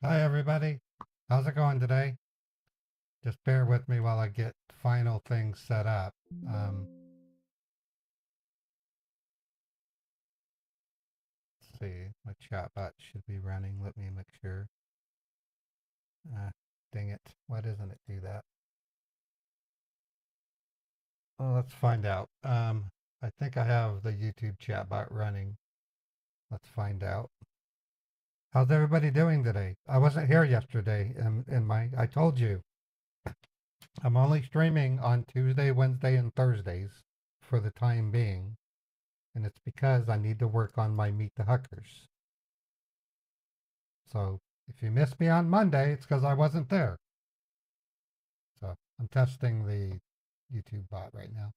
Hi, everybody. How's it going today? Just bear with me while I get final things set up. Let's see, my chatbot should be running. Let me make sure. Dang it. Why doesn't it do that? Well, let's find out. I think I have the YouTube chatbot running. Let's find out. How's everybody doing today? I wasn't here yesterday I told you, I'm only streaming on Tuesday, Wednesday, and Thursdays for the time being. And it's because I need to work on my Meet the Huckers. So if you missed me on Monday, it's because I wasn't there. So I'm testing the YouTube bot right now.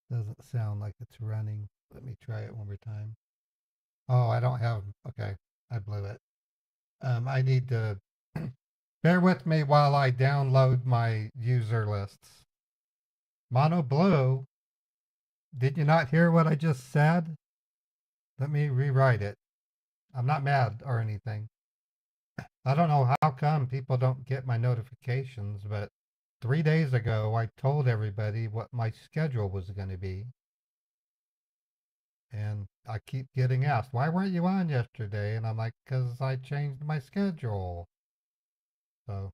Doesn't sound like it's running. Let me try it one more time. Oh, I don't have, okay, I blew it. I need to, bear with me while I download my user lists. Mono Blue, did you not hear what I just said? Let me rewrite it. I'm not mad or anything. I don't know how come people don't get my notifications, but 3 days ago I told everybody what my schedule was going to be. And I keep getting asked, why weren't you on yesterday? And I'm like, because I changed my schedule. So,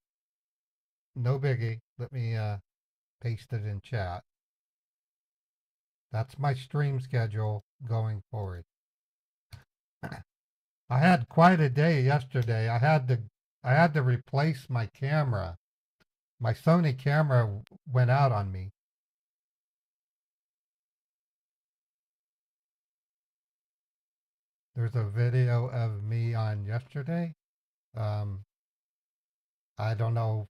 no biggie. Let me paste it in chat. That's my stream schedule going forward. I had quite a day yesterday. I had to replace my camera. My Sony camera went out on me. There's a video of me on yesterday. I don't know.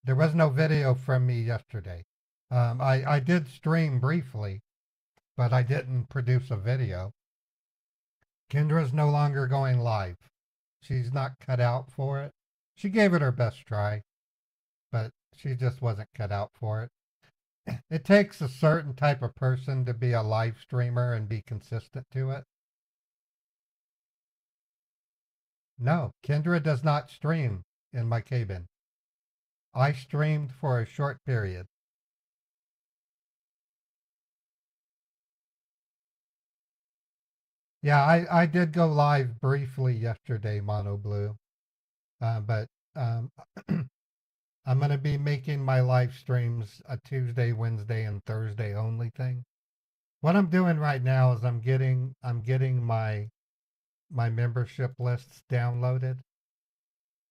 There was no video from me yesterday. I did stream briefly, but I didn't produce a video. Kendra's no longer going live. She's not cut out for it. She gave it her best try, but she just wasn't cut out for it. It takes a certain type of person to be a live streamer and be consistent to it. No, Kendra does not stream in my cabin. I streamed for a short period. Yeah, I did go live briefly yesterday, Mono Blue, but I'm going to be making my live streams a Tuesday, Wednesday, and Thursday only thing. What I'm doing right now is I'm getting my membership lists downloaded.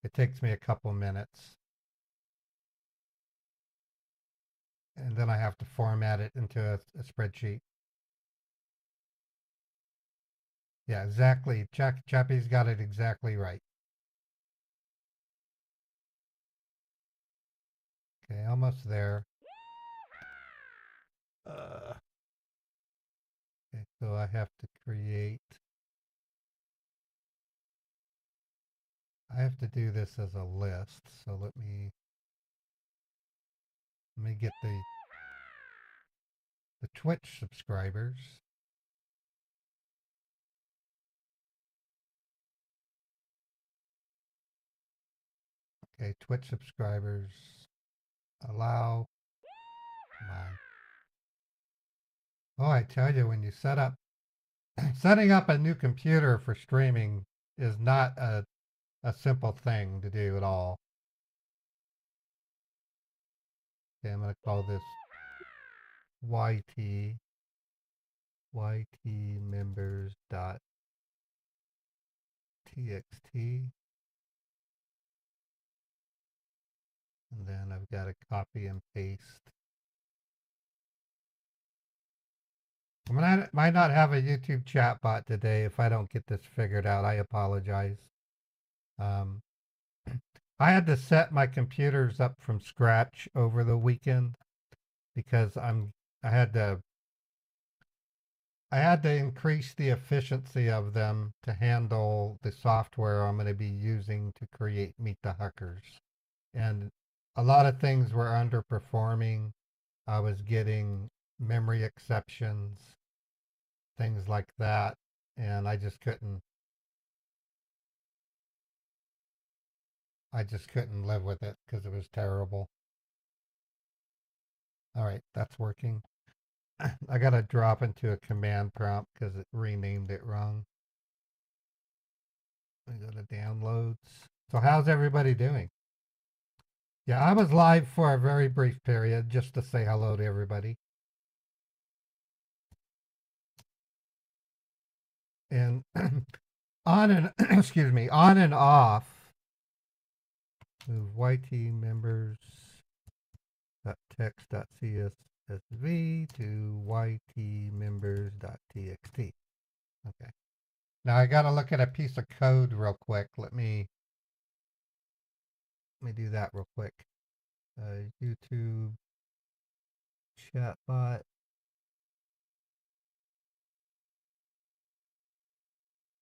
It takes me a couple minutes, and then I have to format it into a spreadsheet. Yeah, exactly. Chappie's got it exactly right. Okay, almost there. Okay, so I have to create. I have to do this as a list. So let me get the Twitch subscribers. Okay, Twitch subscribers. Allow. Mine. Oh, I tell you, when you setting up a new computer for streaming is not a simple thing to do at all. Okay, I'm going to call this YT members.txt. And then I've got to copy and paste. Might not have a YouTube chat bot today. If I don't get this figured out, I apologize. Um, I had to set my computers up from scratch over the weekend because I had to I had to increase the efficiency of them to handle the software I'm going to be using to create Meet the Huckers. And a lot of things were underperforming. I was getting memory exceptions, things like that, and I just couldn't live with it because it was terrible. All right, that's working. I got to drop into a command prompt because it renamed it wrong. I go to downloads. So how's everybody doing? Yeah, I was live for a very brief period just to say hello to everybody. And on and excuse me, on and off, move YT members .text.csv to YT members.txt. Okay. Now I got to look at a piece of code real quick. Let me do that real quick. YouTube chatbot.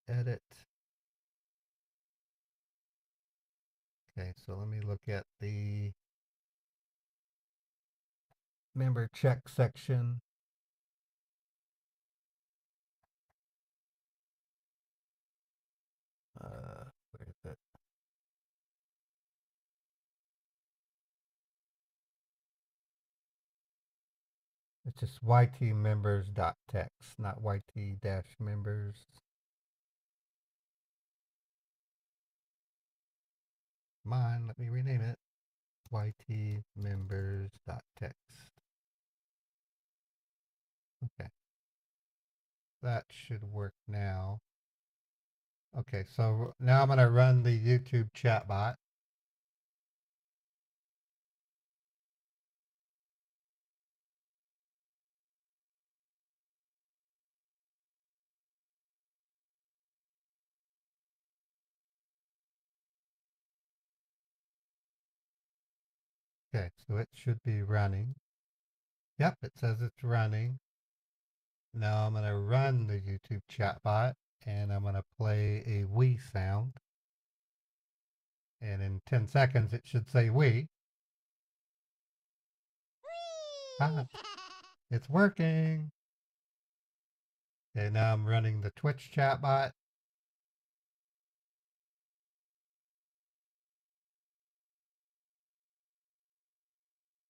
Edit. Okay, so let me look at the member check section. Where is it? It's just ytmembers.text, not yt-members. Come on, let me rename it. ytmembers.text. Okay. That should work now. Okay, so now I'm going to run the YouTube chatbot. Okay, so it should be running. Yep, it says it's running. Now I'm going to run the YouTube chatbot and I'm going to play a we sound. And in 10 seconds, it should say we. Ah, it's working. Okay, now I'm running the Twitch chatbot.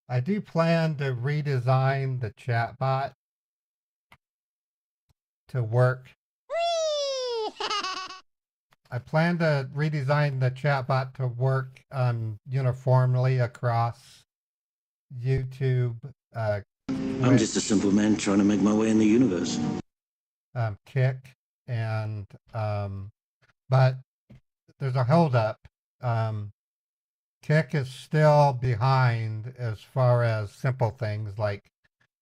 I do plan to redesign the chatbot to work. I plan to redesign the chatbot to work uniformly across YouTube, I'm just a simple man trying to make my way in the universe. Kick, and but there's a holdup. Um, Kick is still behind as far as simple things like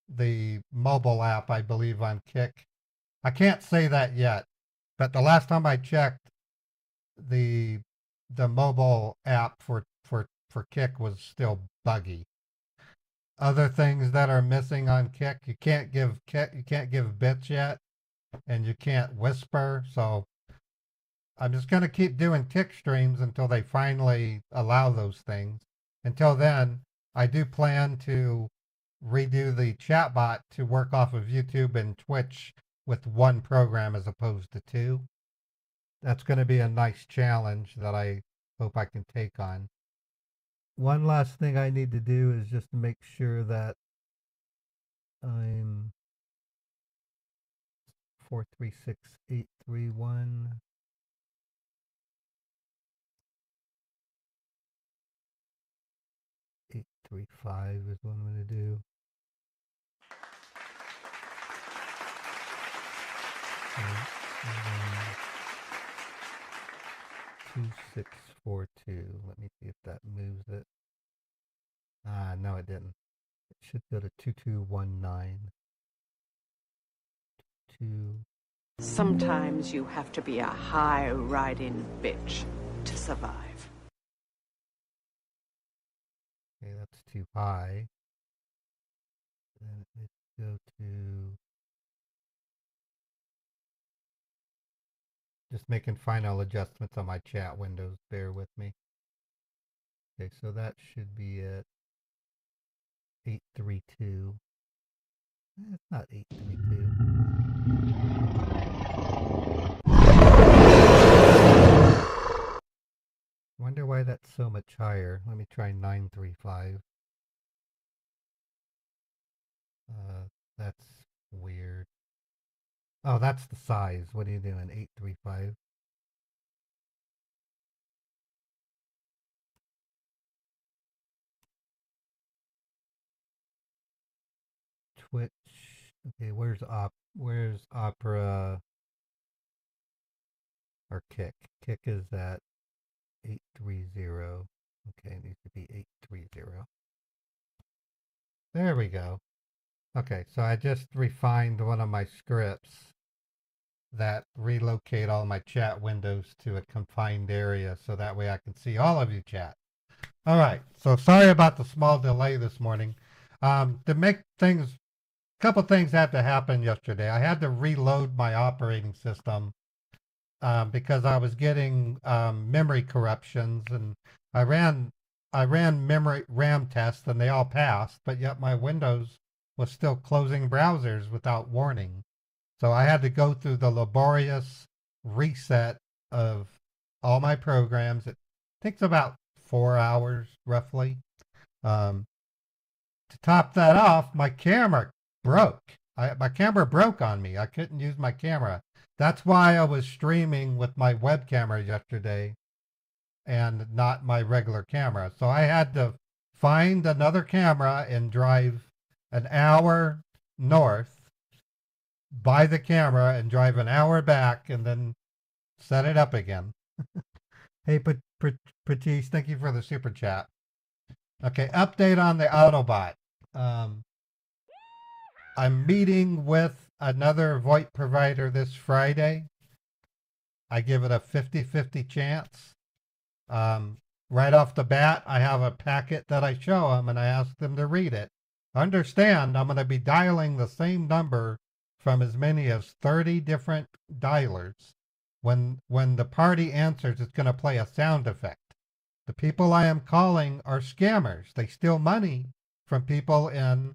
the mobile app, I believe, on Kick. I can't say that yet, but the last time I checked, the the mobile app for Kick was still buggy. Other things that are missing on Kick, you can't give bits yet, and you can't whisper. So I'm just going to keep doing Kick streams until they finally allow those things. Until then, I do plan to redo the chatbot to work off of YouTube and Twitch with one program as opposed to two. That's going to be a nice challenge that I hope I can take on. One last thing I need to do is just make sure that I'm 436831. 835 is what I'm going to do. And then 2642. Let me see if that moves it. No, it didn't. It should go to 2219. Sometimes you have to be a high-riding bitch to survive. Okay, that's too high. Then let's go to just making final adjustments on my chat windows. Bear with me. Okay, so that should be at 832. It's not 832. Wonder why that's so much higher. Let me try 935. That's weird. Oh, that's the size. What are you doing? 835. Twitch. Okay, where's Opera or Kick? Kick is at 830. Okay, it needs to be 830. There we go. Okay, so I just refined one of my scripts that relocate all my chat windows to a confined area so that way I can see all of you chat. All right, so sorry about the small delay this morning. To make things, a couple things had to happen yesterday. I had to reload my operating system because I was getting memory corruptions, and I ran memory RAM tests and they all passed, but yet my Windows was still closing browsers without warning. So I had to go through the laborious reset of all my programs. It takes about 4 hours roughly. To top that off, my camera broke. My camera broke on me. I couldn't use my camera. That's why I was streaming with my web camera yesterday and not my regular camera. So I had to find another camera and drive an hour north, buy the camera and drive an hour back and then set it up again. Hey, Patrice, thank you for the super chat. Okay, update on the AutoBot. I'm meeting with another VoIP provider this Friday. I give it a 50-50 chance. Right off the bat, I have a packet that I show them and I ask them to read it. Understand, I'm going to be dialing the same number from as many as 30 different dialers. When the party answers, it's going to play a sound effect. The people I am calling are scammers. They steal money from people in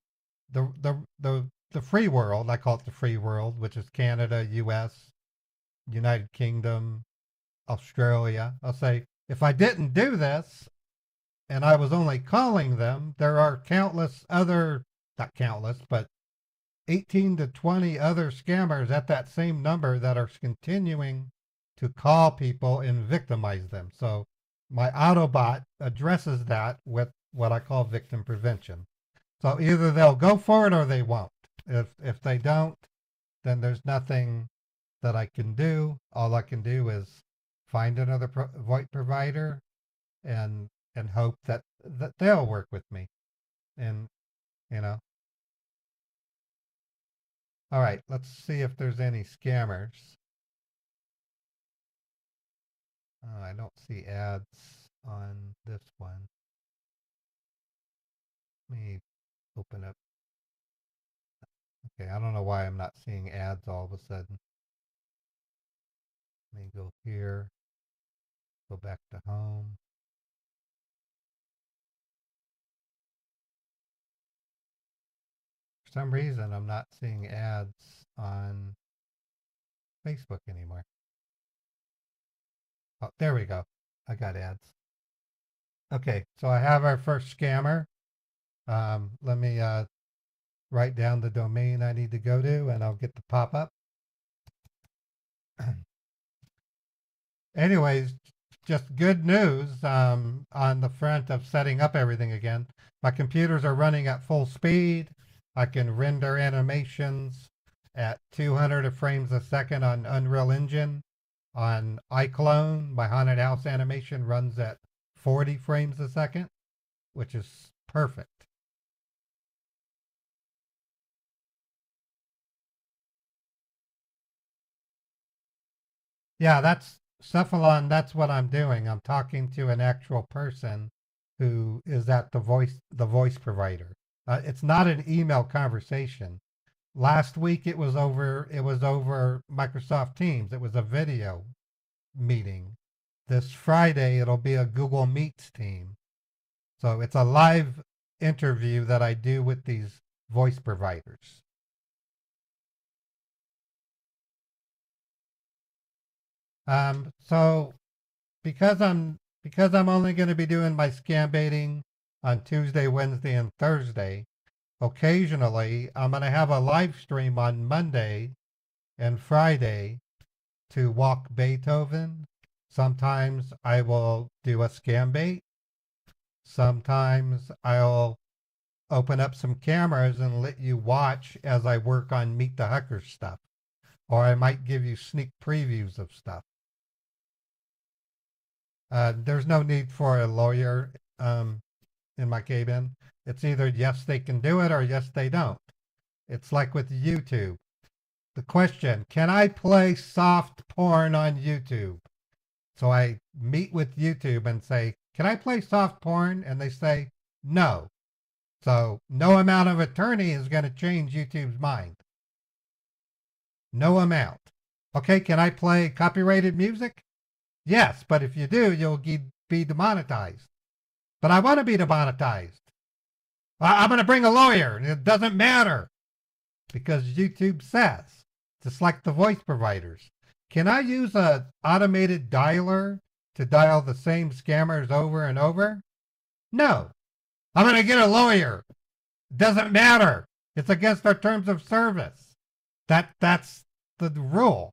the free world. I call it the free world, which is Canada, US, United Kingdom, Australia. I'll say, if I didn't do this and I was only calling them, there are countless other, not countless, but 18 to 20 other scammers at that same number that are continuing to call people and victimize them. So my AutoBot addresses that with what I call victim prevention. So either they'll go for it or they won't. If they don't, then there's nothing that I can do. All I can do is find another VoIP provider and hope that they'll work with me. And you know, all right, let's see if there's any scammers. I don't see ads on this one. Let me open up. Okay, I don't know why I'm not seeing ads all of a sudden. Let me go here, go back to home. For some reason, I'm not seeing ads on Facebook anymore. Oh, there we go. I got ads. Okay, so I have our first scammer. Let me write down the domain I need to go to, and I'll get the pop-up. Anyways, just good news on the front of setting up everything again. My computers are running at full speed. I can render animations at 200 frames a second on Unreal Engine. On iClone, my haunted house animation runs at 40 frames a second, which is perfect. Yeah, that's Cephalon. That's what I'm doing. I'm talking to an actual person who is at the voice provider. It's not an email conversation. Last week it was over Microsoft Teams. It was a video meeting. This Friday it'll be a Google Meets team. So it's a live interview that I do with these voice providers. So because I'm only going to be doing my scam baiting on Tuesday, Wednesday, and Thursday, occasionally I'm going to have a live stream on Monday and Friday to walk Beethoven. Sometimes I will do a scam bait. Sometimes I'll open up some cameras and let you watch as I work on Meet the Huckers stuff. Or I might give you sneak previews of stuff. There's no need for a lawyer in my cabin. It's either yes, they can do it or yes, they don't. It's like with YouTube. The question, can I play soft porn on YouTube? So I meet with YouTube and say, can I play soft porn? And they say, no. So no amount of attorney is going to change YouTube's mind. No amount. Okay, can I play copyrighted music? Yes, but if you do, you'll be demonetized. But I want to be demonetized. I'm going to bring a lawyer. It doesn't matter. Because YouTube says, just like the voice providers, can I use an automated dialer to dial the same scammers over and over? No. I'm going to get a lawyer. It doesn't matter. It's against our terms of service. That's the rule.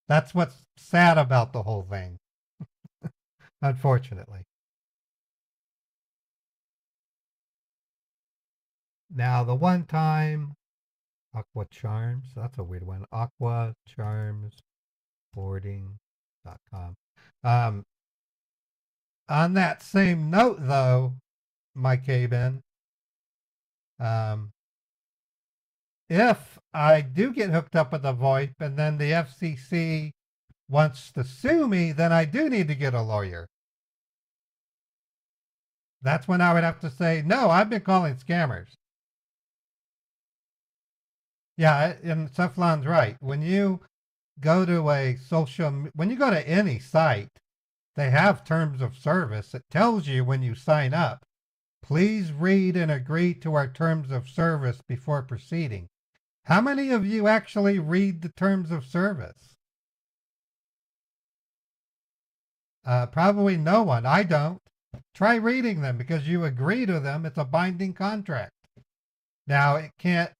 That's what's sad about the whole thing, unfortunately. Now, the one time, Aqua Charms, that's a weird one. AquaCharmsBoarding.com. On that same note, though, my K-Ben, if I do get hooked up with a VoIP and then the FCC wants to sue me, then I do need to get a lawyer. That's when I would have to say, no, I've been calling scammers. Yeah, and Cephalon's right. When you go to when you go to any site, they have terms of service. It tells you when you sign up, please read and agree to our terms of service before proceeding. How many of you actually read the terms of service? Probably no one. I don't. Try reading them because you agree to them. It's a binding contract. Now it can't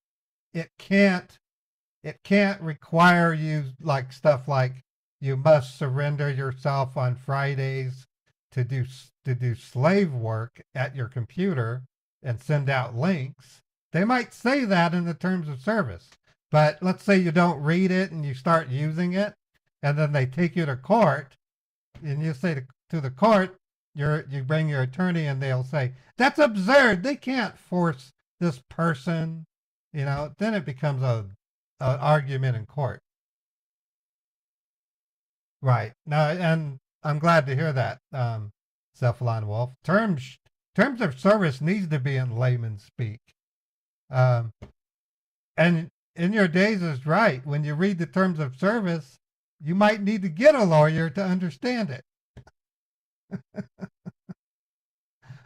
require you like stuff like you must surrender yourself on Fridays to do slave work at your computer and send out links, they might say that in the terms of service. But let's say you don't read it and you start using it, and then they take you to court, and you say to the court, you bring your attorney, and they'll say that's absurd. They can't force this person. Then it becomes an argument in court. Right. No, and I'm glad to hear that, Cephalon Wolf. Terms of service needs to be in layman's speak. Um, and in your days is right. When you read the terms of service, you might need to get a lawyer to understand it.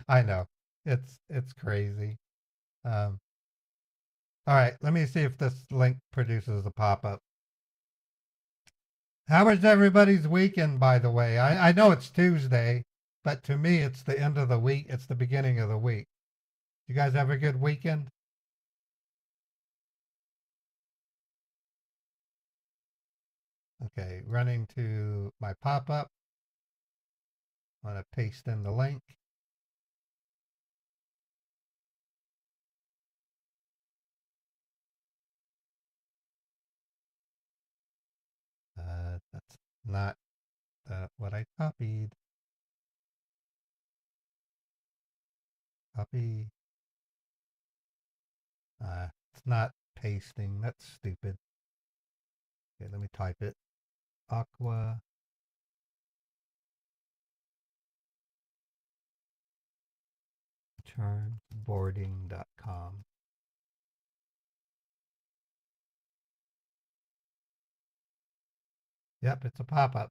I know. It's crazy. All right, let me see if this link produces a pop-up. How was everybody's weekend, by the way? I know it's Tuesday, but to me, it's the end of the week. It's the beginning of the week. You guys have a good weekend? Okay, running to my pop-up. I'm going to paste in the link. That's not what I copied. Copy. It's not pasting. That's stupid. Okay, let me type it. Aqua. Charmboarding.com. Yep, it's a pop-up.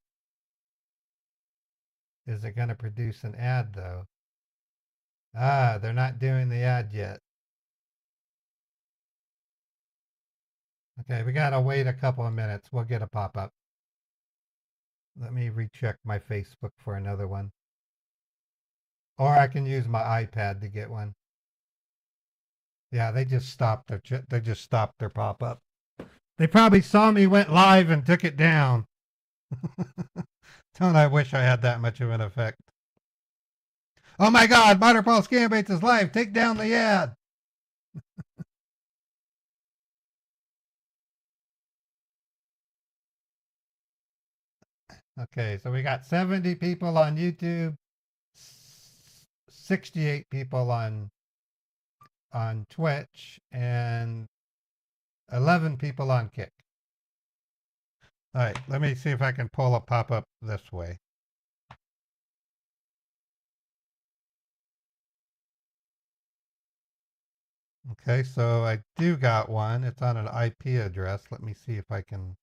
Is it going to produce an ad, though? They're not doing the ad yet. Okay, we got to wait a couple of minutes. We'll get a pop-up. Let me recheck my Facebook for another one. Or I can use my iPad to get one. Yeah, they just stopped their pop-up. They probably saw me went live and took it down. Don't I wish I had that much of an effect. Oh my God, Butterpaw Scambaits is live. Take down the ad. Okay, so we got 70 people on YouTube, 68 people on Twitch, and 11 people on Kick. All right, let me see if I can pull a pop-up this way. Okay, so I do got one. It's on an IP address. Let me see if I can.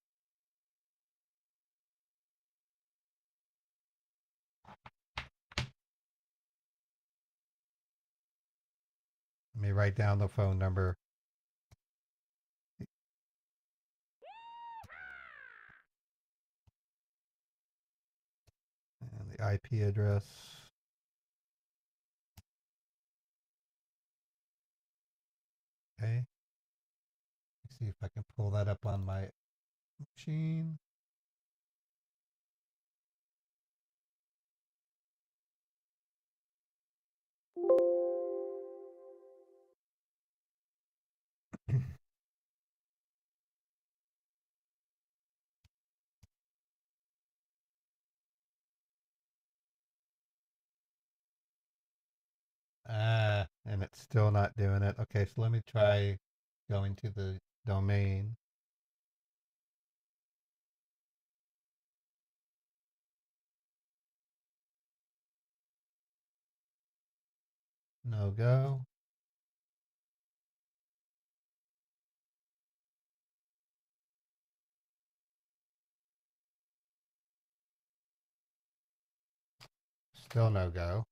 Let me write down the phone number. And the IP address. Okay. Let's see if I can pull that up on my machine. And it's still not doing it. Okay, so let me try going to the domain. No go. Still no go.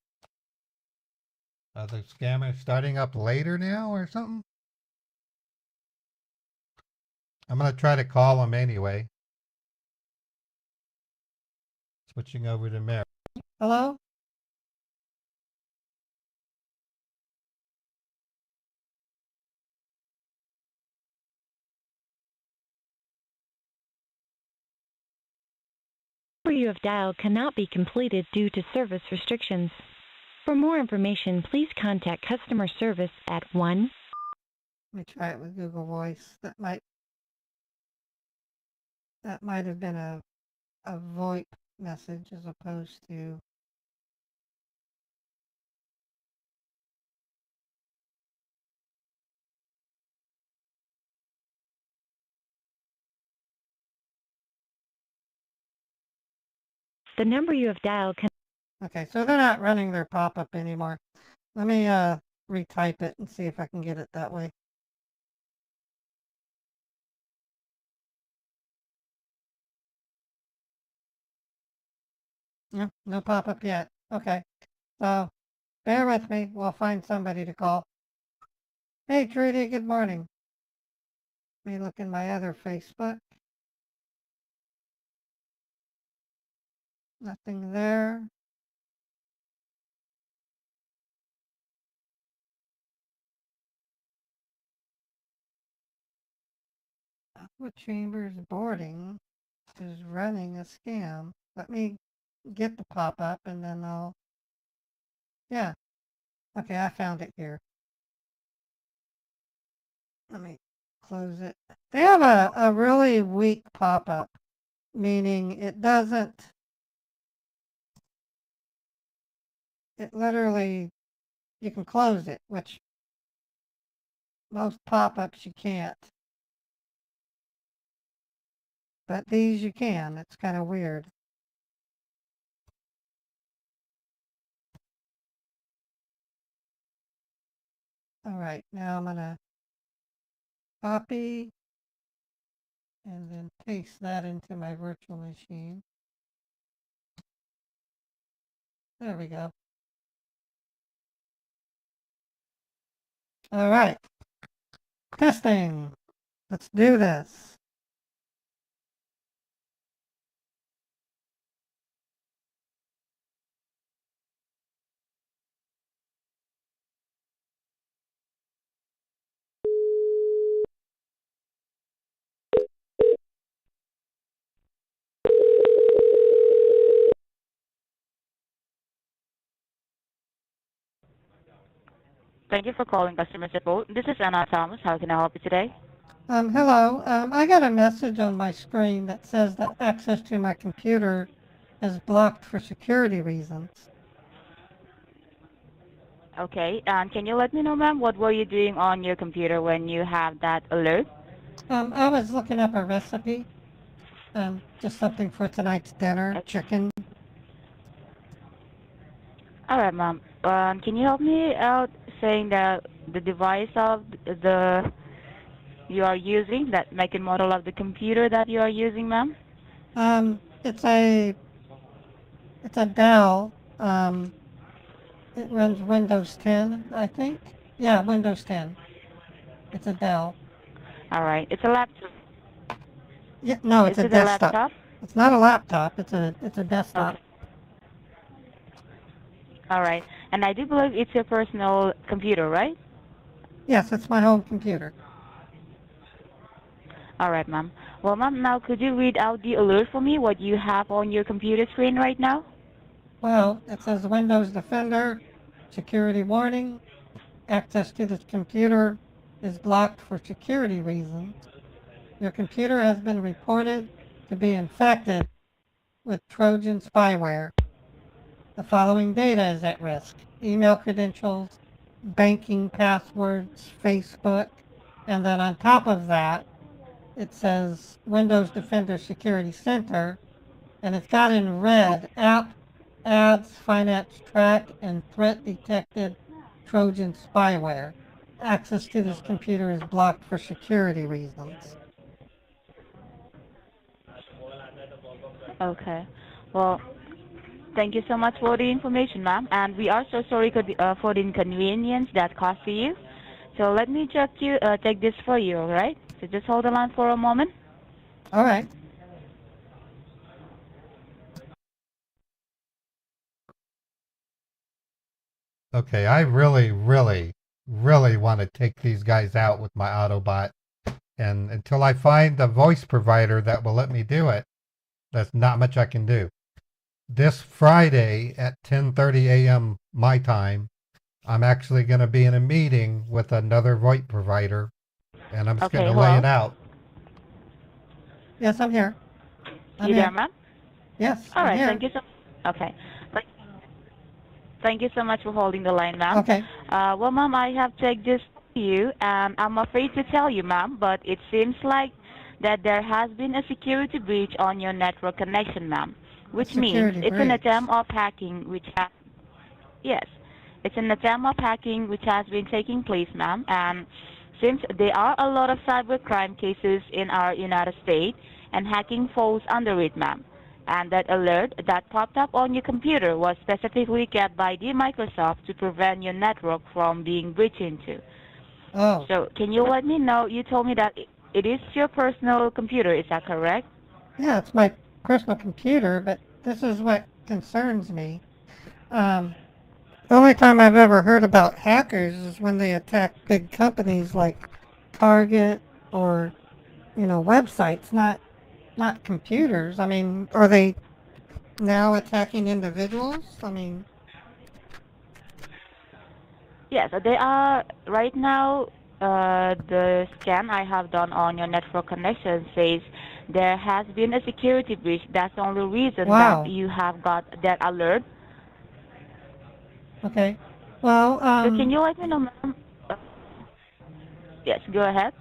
Are the scammers starting up later now or something? I'm going to try to call them anyway. Switching over to Mary. Hello? number you have dialed cannot be completed due to service restrictions. For more information, please contact customer service at 1. Let me try it with Google Voice. That might have been a VoIP message as opposed to. The number you have dialed can. Okay, so they're not running their pop-up anymore. Let me retype it and see if I can get it that way. No pop-up yet. Okay, so bear with me. We'll find somebody to call. Hey, Trudy, good morning. Let me look in my other Facebook. Nothing there. Aqua Chambers Boarding is running a scam. Let me get the pop-up and then yeah. Okay, I found it here. Let me close it. They have a really weak pop-up, meaning it literally, you can close it, which most pop-ups you can't. But these you can. It's kind of weird. All right, now I'm gonna copy and then paste that into my virtual machine. There we go. All right, testing. Let's do this. Thank you for calling customer support. This is Anna Thomas. How can I help you today? Hello. I got a message on my screen that says that access to my computer is blocked for security reasons. Okay, and can you let me know, ma'am, what were you doing on your computer when you have that alert? I was looking up a recipe. Just something for tonight's dinner, chicken. All right, ma'am. Can you help me out saying that the device of the you are using, that make and model of the computer that you are using, ma'am? It's a Dell. It runs Windows 10, I think. Yeah, Windows 10. It's a Dell. All right, it's a laptop. Yeah, no, it's Is a it desktop. a laptop? It's not a laptop. It's a desktop. Okay. All right, and I do believe it's your personal computer, right? Yes, it's my home computer. All right, ma'am. Well, ma'am, now could you read out the alert for me, what you have on your computer screen right now? Well, it says Windows Defender, security warning, access to this computer is blocked for security reasons. Your computer has been reported to be infected with Trojan spyware. The following data is at risk: email credentials, banking passwords, Facebook, and then on top of that, it says Windows Defender Security Center, and it's got in red app, ads, finance track, and threat detected Trojan spyware. Access to this computer is blocked for security reasons. Okay. Well, thank you so much for the information, ma'am. And we are so sorry for the inconvenience that caused to you. So let me check this for you, all right? So just hold the line for a moment. All right. Okay, I really, really, really want to take these guys out with my AutoBot. And until I find a voice provider that will let me do it, That's not much I can do. This Friday at 10:30 a.m. my time, I'm actually going to be in a meeting with another VoIP provider, and I'm just going Okay, to lay hello? it out. Yes, I'm here. I'm You there, here. ma'am? Yes, All I'm right, here. thank you so Okay. Thank- Thank you so much for holding the line, ma'am. Okay. Well, ma'am, I have checked this for you, and I'm afraid to tell you, ma'am, but it seems like that there has been a security breach on your network connection, ma'am, which means Security it's an breach. attempt of hacking which has, yes, it's an attempt of hacking which has been taking place, ma'am, and since there are a lot of cybercrime cases in our United States, and hacking falls under it, ma'am. And that alert that popped up on your computer was specifically kept by the Microsoft to prevent your network from being breached into. Oh, So can you let me know, you told me that it is your personal computer, is that correct? yeah, it's my personal computer, but this is what concerns me. The only time I've ever heard about hackers is when they attack big companies like Target or, websites, not computers. I mean, are they now attacking individuals? I mean, Yes, they are right now. The scan I have done on your network connection says there has been a security breach. That's the only reason that wow. you have got that alert. Okay. Well, So can you let me know, ma'am? Yes, go ahead.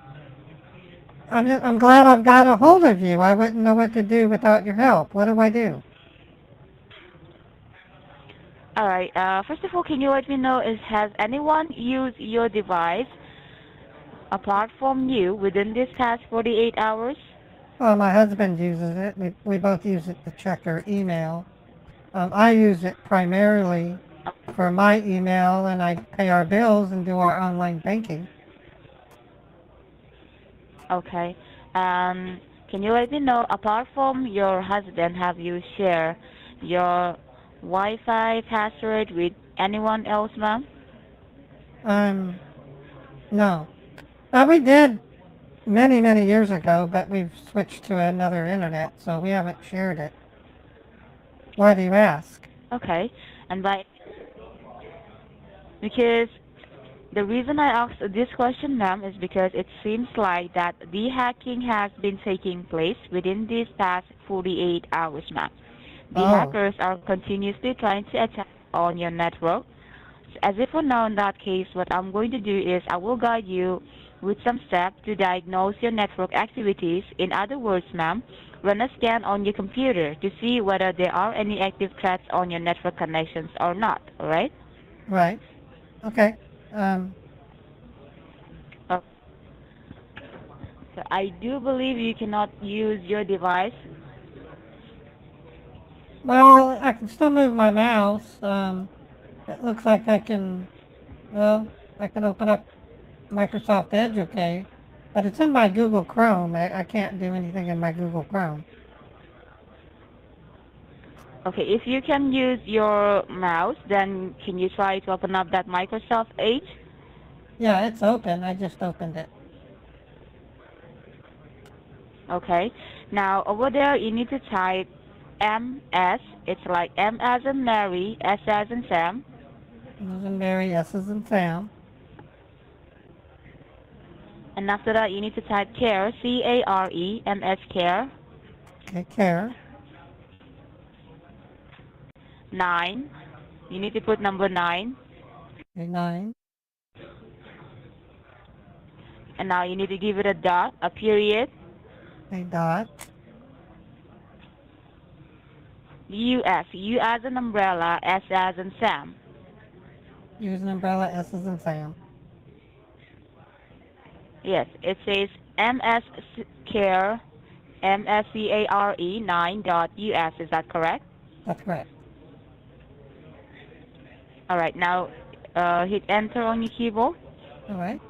I'm glad I've got a hold of you. I wouldn't know what to do without your help. What do I do? All right. First of all, can you let me know has anyone used your device apart from you within this past 48 hours? Well, my husband uses it. We both use it to check our email. I use it primarily for my email, and I pay our bills and do our online banking. Okay. Can you let me know, apart from your husband, have you shared your Wi-Fi password with anyone else, ma'am? No. We did many, many years ago, but we've switched to another internet, so we haven't shared it. Why do you ask? Okay. And because the reason I asked this question, ma'am, is because it seems like that the hacking has been taking place within these past 48 hours, ma'am. The Oh, hackers are continuously trying to attack on your network. As if for now, in that case, what I'm going to do is I will guide you with some steps to diagnose your network activities. In other words, ma'am, run a scan on your computer to see whether there are any active threats on your network connections or not, all right? right. Okay. Uh, so I do believe you cannot use your device. Well, I can still move my mouse. It looks like I can open up Microsoft Edge, okay, but it's in my Google Chrome. I can't do anything in my Google Chrome. Okay, if you can use your mouse, then can you try to open up that Microsoft Edge? Yeah, it's open. I just opened it. Okay. Now over there you need to type MS. It's like M as in Mary, S as in Sam. Those and Mary, S's and Sam. And after that you need to type care, C-A-R-E, M-S care. Okay, care. 9. You need to put number 9. Okay, 9. And now you need to give it a dot, a period. Okay, dot. U-S, U as an umbrella, S as in Sam. Use an umbrella, S's and Sam. Yes, it says MS care, M-S-C-A-R-E 9.US. Is that correct? That's correct. All right, now hit enter on your keyboard. All right.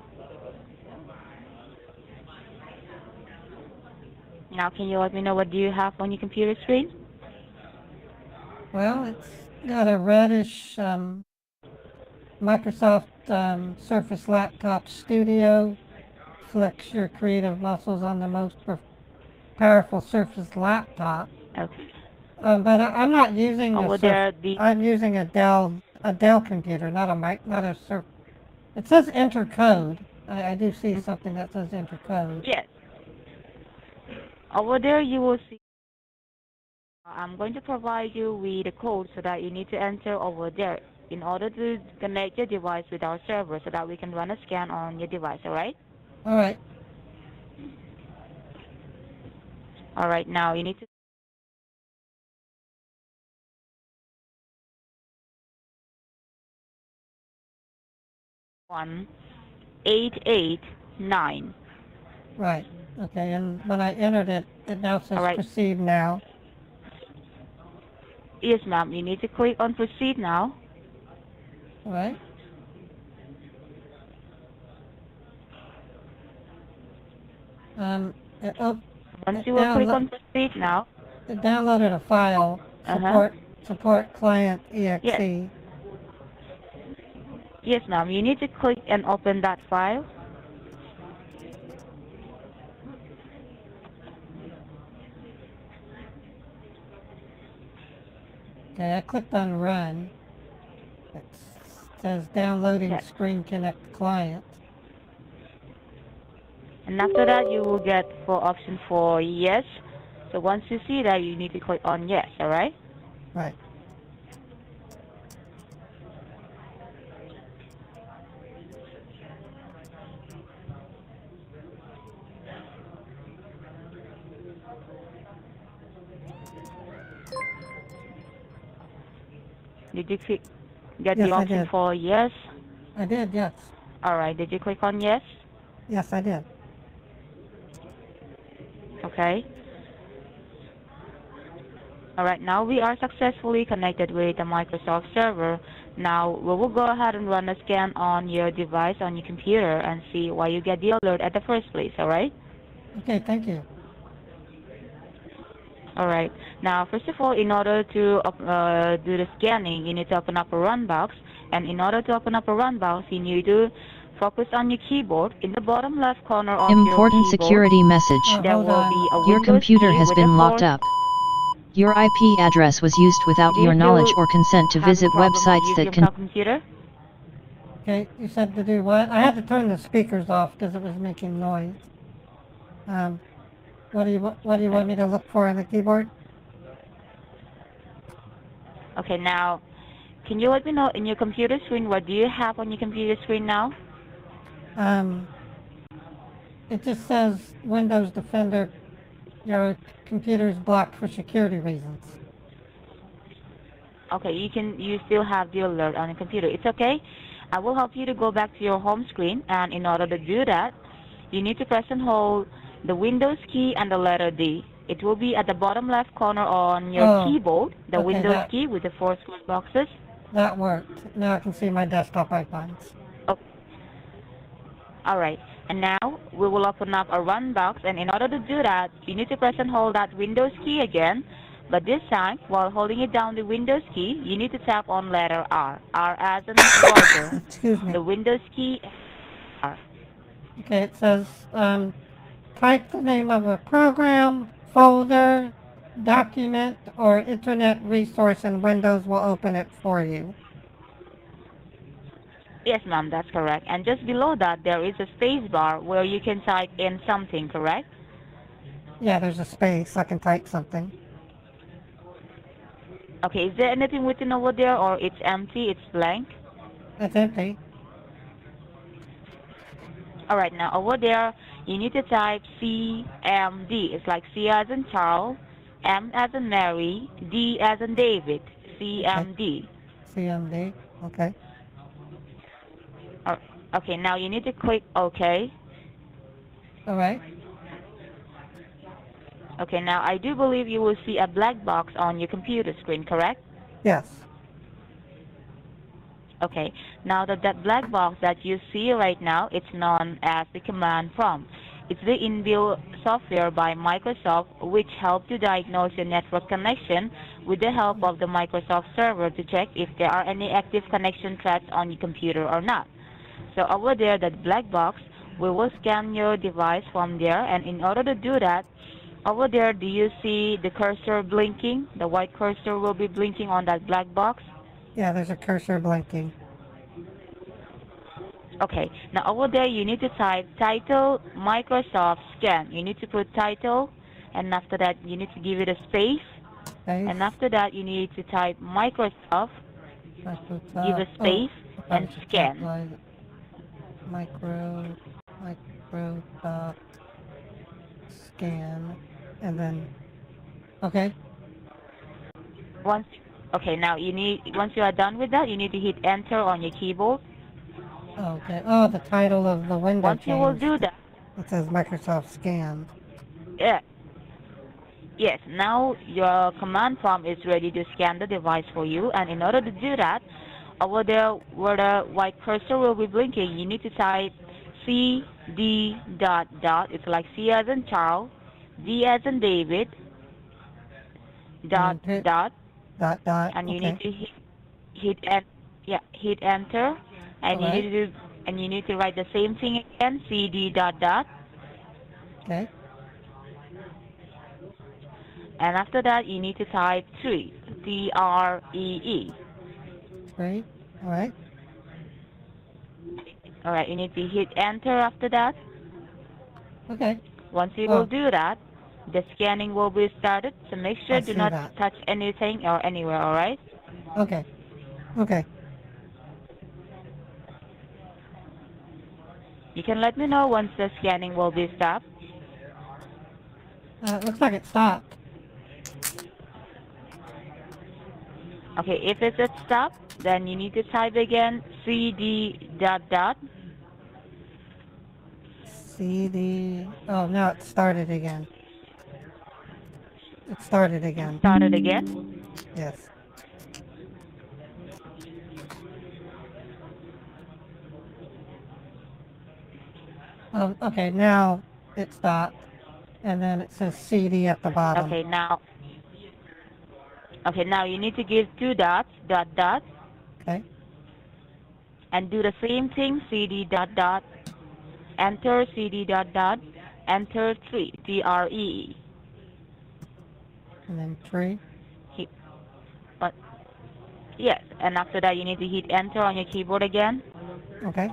Now can you let me know what do you have on your computer screen? Well, it's got a reddish Microsoft Surface Laptop Studio. Flex your creative muscles on the most powerful Surface laptop. Okay. But I'm not using Over a there, the I'm using a Dell computer, not a not a Surface. It says enter code. I do see something that says enter code. yes. Over there, you will see. I'm going to provide you with a code so that you need to enter over there in order to connect your device with our server so that we can run a scan on your device. All right. All right. All right. Now you need to. 1889. Right. Okay. And when I entered it, it now says All right. proceed now. Yes, ma'am. You need to click on proceed now. All right. It, oh, Once you will click on proceed now. it downloaded a file. Support client exe. Yes. Yes, ma'am. You need to click and open that file. Okay, I clicked on run. It says downloading Yes. Screen Connect client. And after that, you will get 4 options for yes. So once you see that, you need to click on yes. All right. Right. Did you get Yes, the I option did. for yes? I did, yes. All right. Did you click on yes? Yes, I did. Okay. All right. Now we are successfully connected with the Microsoft server. Now we will go ahead and run a scan on your device, on your computer, and see why you get the alert at the first place. All right. Okay, thank you. All right. Now, first of all, in order to do the scanning, you need to open up a run box. And in order to open up a run box, you need to focus on your keyboard. In the bottom left corner of Important your keyboard, security message. there hold will on. be a Your Windows computer key has with been a locked 4. up. Your IP address was used without Do you your knowledge still or consent to have a visit problem websites using that your can. computer? Okay, you said to do what? I had to turn the speakers off because it was making noise. What do you want me to look for on the keyboard? Okay, now, can you let me know in your computer screen, what do you have on your computer screen now? It just says Windows Defender. Your computer is blocked for security reasons. Okay, you still have the alert on your computer. It's okay. I will help you to go back to your home screen, and in order to do that, you need to press and hold the Windows key and the letter D. It will be at the bottom left corner on your keyboard, the okay, Windows key with the 4 square boxes. That worked. Now I can see my desktop icons. Okay. All right. And now we will open up a run box, and in order to do that, you need to press and hold that Windows key again. But this time, while holding it down the Windows key, you need to tap on letter R. R as in Roger. Excuse me. The Windows key, R. Okay, it says type the name of a program, folder, document, or internet resource, and Windows will open it for you. Yes, ma'am, that's correct. And just below that, there is a space bar where you can type in something, correct? Yeah, there's a space. I can type something. Okay, is there anything written over there, or it's empty, it's blank? It's empty. All right, now over there, you need to type CMD. It's like C as in Charles, M as in Mary, D as in David, CMD. CMD. Okay. Okay, now you need to click OK. All right. Okay, now I do believe you will see a black box on your computer screen, correct? Yes. Okay, now that black box that you see right now, it's known as the command prompt. It's the inbuilt software by Microsoft which helps to diagnose your network connection with the help of the Microsoft server to check if there are any active connection threats on your computer or not. So over there, that black box, we will scan your device from there, and in order to do that, Over there, do you see the cursor blinking? The white cursor will be blinking on that black box. Yeah, there's a cursor blinking. Okay, now over there you need to type title Microsoft Scan. You need to put title, and after that you need to give it a space. Space. And after that you need to type Microsoft, give a space, and scan. Microsoft scan, and then, okay. Once you are done with that, you need to hit enter on your keyboard. Okay. Oh, the title of the window Once you will changed. do that, It says Microsoft Scan. yeah. Yes, now your command prompt is ready to scan the device for you, and in order to do that, over there where the white cursor will be blinking, you need to type CD dot dot. It's like C as in Charles, D as in David, dot dot, and you need to hit enter, and you need to write the same thing again, CD dot dot. Okay. And after that, you need to type 3, T-R-E-E. 3, all right. All right, you need to hit enter after that. Okay. Once you will do that, the scanning will be started. So make sure do not touch anything or anywhere, all right? Okay. Okay. You can let me know once the scanning will be stopped. Looks like it stopped. Okay, if it's at stop, then you need to type again CD dot dot. CD. Oh, now it started again. It started again. Started again? Yes. Oh, okay, now it stopped. And then it says CD at the bottom. Okay, now you need to give 2 dots, dot dot. Okay. And do the same thing, CD dot dot. Enter CD dot dot. Enter 3, T-R-E-E. And then 3. Yes, and after that you need to hit enter on your keyboard again. Okay.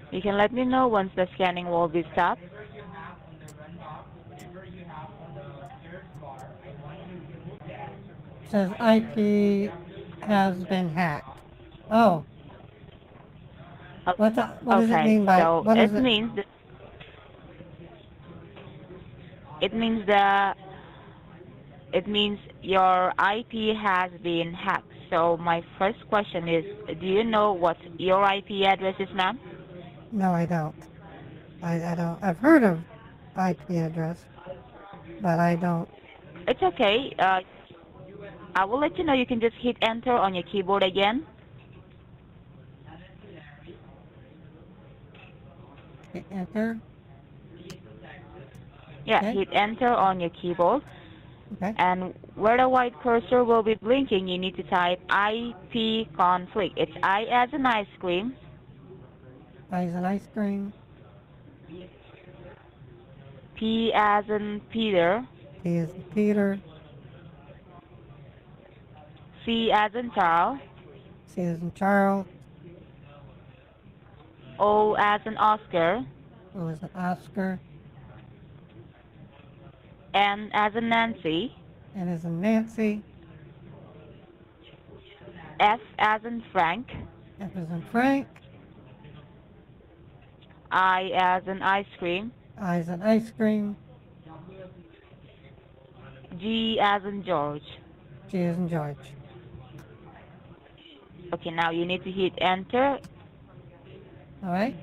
You can let me know once the scanning will be stopped. It says IP has been hacked. Oh. What does it mean by so what it is it? It means your IP has been hacked. So my first question is, do you know what your IP address is, ma'am? No, I don't. I don't. I've heard of IP address, but I don't. It's okay. I will let you know. You can just hit enter on your keyboard again. Hit enter. Yeah, Okay. hit enter on your keyboard. Okay. And where the white cursor will be blinking, you need to type IP conflict. It's I as in ice cream. I as in ice cream. P as in Peter. P as in Peter. C as in Charles. C as in Charles. O as in Oscar. O as in Oscar. N as in Nancy. N as in Nancy. F as in Frank. F as in Frank. I as in ice cream. I as in ice cream. G as in George. G as in George. Okay, now you need to hit enter. All right.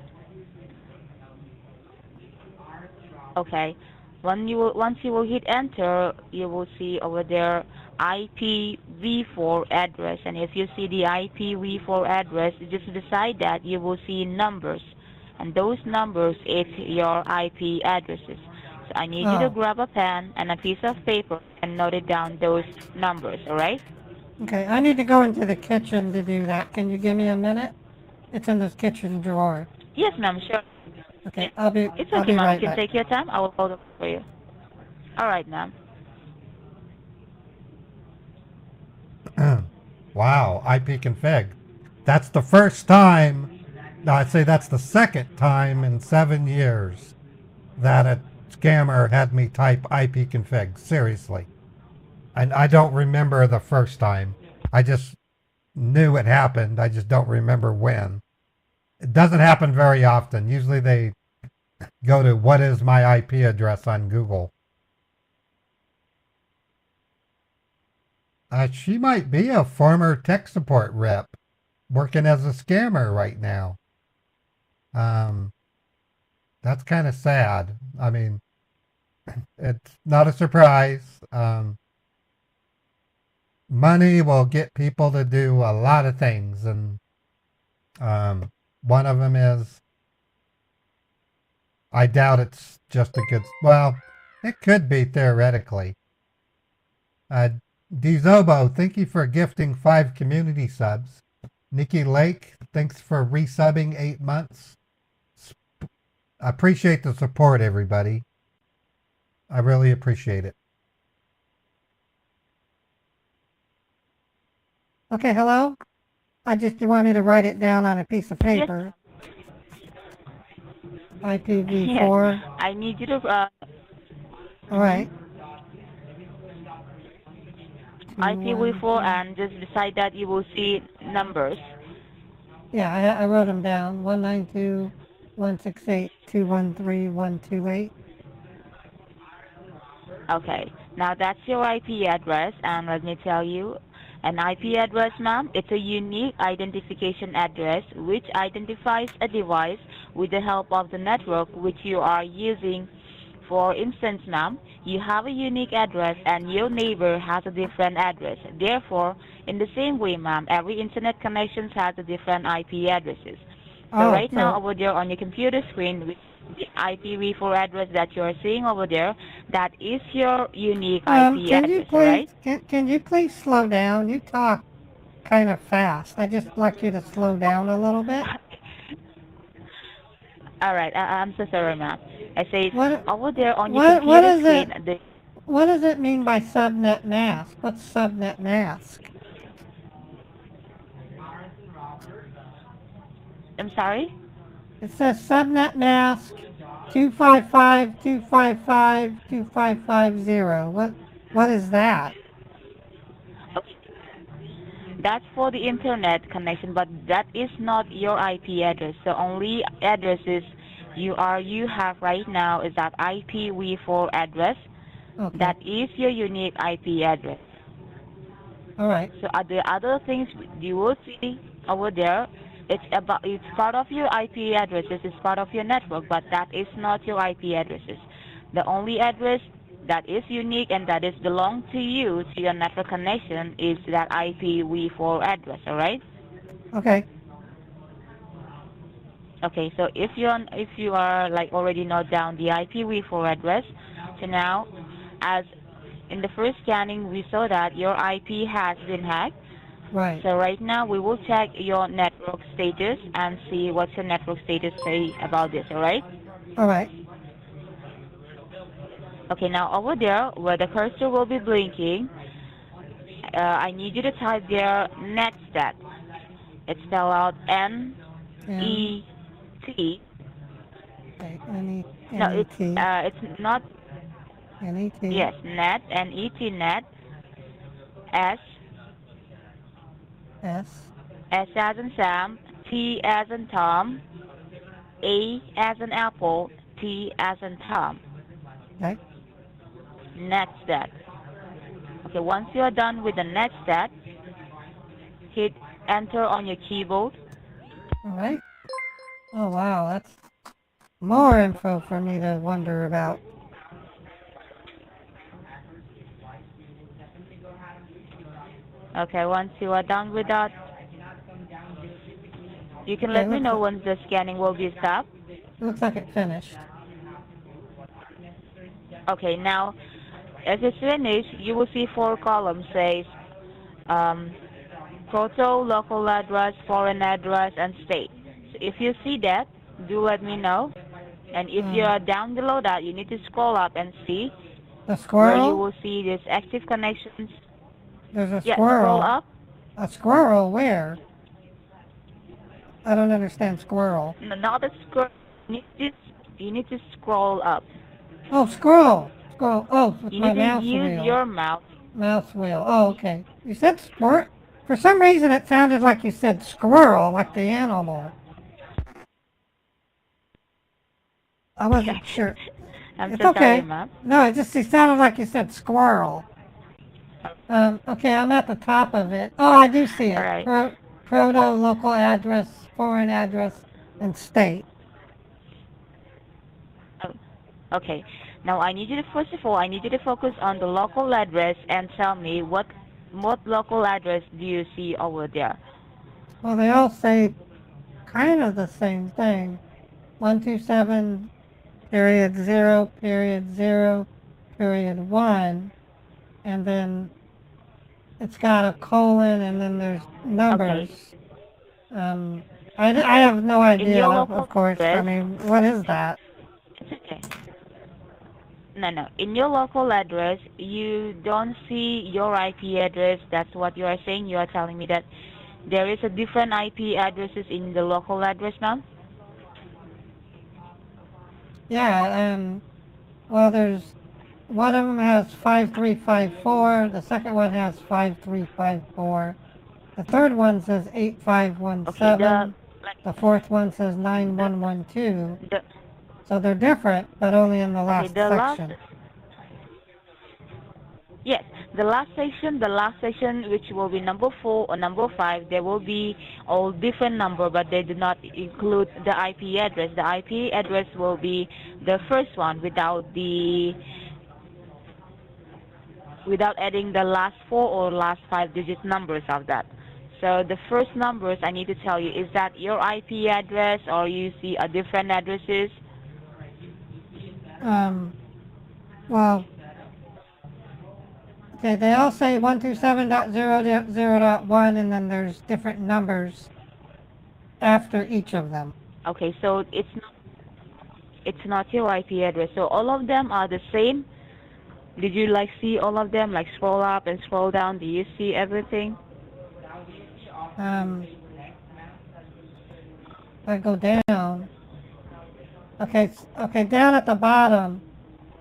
Okay. Once you will hit enter, you will see over there IPv4 address. And if you see the IPv4 address, just beside that you will see numbers. And those numbers is your IP addresses. So I need you to grab a pen and a piece of paper and note it down those numbers, all right? Okay, I need to go into the kitchen to do that. Can you give me a minute? It's in this kitchen drawer. Yes, ma'am, sure. Okay, I'll be It's okay, ma'am. You right can back. take your time. I will hold it for you. All right, ma'am. Wow, IP config. That's the first time, no, I'd say that's the second time in 7 years that a scammer had me type IP config. Seriously. And I don't remember the first time. I just knew it happened. I just don't remember when. It doesn't happen very often. Usually they go to what is my IP address on Google. She might be a former tech support rep working as a scammer right now. That's kind of sad. I mean, it's not a surprise. Money will get people to do a lot of things, and one of them is, I doubt it's just a good, well, it could be theoretically. Dizobo, thank you for gifting 5 community subs. Nikki Lake, thanks for resubbing 8 months. I appreciate the support, everybody. I really appreciate it. Okay, hello? You want me to write it down on a piece of paper. Yes. IPv4. Yes. I need you to, All right. IPv4, and just beside that you will see numbers. Yeah, I wrote them down. 192.168.213.128. Okay, now that's your IP address, and let me tell you, an IP address, ma'am, it's a unique identification address which identifies a device with the help of the network which you are using. For instance, ma'am, you have a unique address and your neighbor has a different address. Therefore, in the same way, ma'am, every internet connection has a different IP addresses. So right now over there on your computer screen, with the IPv4 address that you're seeing over there, that is your unique IP address, right? Can you please slow down? You talk kind of fast. I just like you to slow down a little bit. All right, I'm so sorry, ma'am. I say over there on your What computer is screen. it? What does it mean by subnet mask? What's subnet mask? I'm sorry? It says subnet mask 255.255.255.0. What is that? Okay. That's for the internet connection, but that is not your IP address. The only addresses you have right now is that IPv4 address. Okay. That is your unique IP address. All right. So the other things you will see over there, it's part of your IP addresses, it's part of your network, but that is not your IP addresses. The only address that is unique and that is belong to you, to your network connection, is that IPv4 address, all right? Okay. Okay, so if you are like already note down the IPv4 address, so now, as in the first scanning, we saw that your IP has been hacked. Right. So right now, we will check your network status and see what's your network status say about this, all right? All right. Okay, now over there, where the cursor will be blinking, I need you to type there netstat. It's spelled out N-E-T. Okay, No, it's not. N-E-T. Yes, net, N-E-T, net, S. S. S as in Sam, T as in Tom, A as in Apple, T as in Tom. Okay. Netstat. Okay, once you are done with the netstat, hit enter on your keyboard. All right. Oh, wow, that's more info for me to wonder about. Okay, once you are done with that, you can let me know once the scanning will be stopped. Looks like it finished. Okay, now, as it's finished, you will see 4 columns says um, photo, local address, foreign address, and state. So if you see that, do let me know. And if you're down below that, you need to scroll up and see The where you squirrel? will see this active connections. There's a Yeah, scroll squirrel. up. A squirrel where? I don't understand squirrel. No, not a scroll. You need to scroll up. Oh, scroll. Scroll. Oh, with You my need to mouse use wheel. your mouse. Mouse wheel. Oh, okay. You said squirrel. For some reason, it sounded like you said squirrel, like the animal. I wasn't sure. I'm It's so okay. sorry, ma'am. No, it sounded like you said squirrel. Okay, I'm at the top of it. Oh, I do see it. All right. Proto, local address, foreign address, and state. Okay. Now I need you to, first of all, I need you to focus on the local address and tell me what local address do you see over there? Well, they all say kind of the same thing. 127 period 0 period 0 period 1, and then it's got a colon, and then there's numbers. Okay. I have no idea, local of course. I address, mean, what is that? it's okay. No. In your local address, you don't see your IP address. That's what you are saying. You are telling me that there is a different IP addresses in the local address now? Yeah, well, there's one of them has 5354. The second one has 5354. The third one says 8517. Okay, The fourth one says 9112. the So they're different, but only in the last the section. Yes, the last section, which will be number 4 or number 5, there will be all different number, but they do not include the IP address. The IP address will be the first one without adding the last 4 or last 5-digit numbers of that. So the first numbers I need to tell you, is that your IP address, or you see a different addresses? Well, okay, they all say 127.0.0.1, and then there's different numbers after each of them. Okay, so it's not your IP address. So all of them are the same. Did you see all of them? Scroll up and scroll down. Do you see everything? If I go down. Okay, down at the bottom,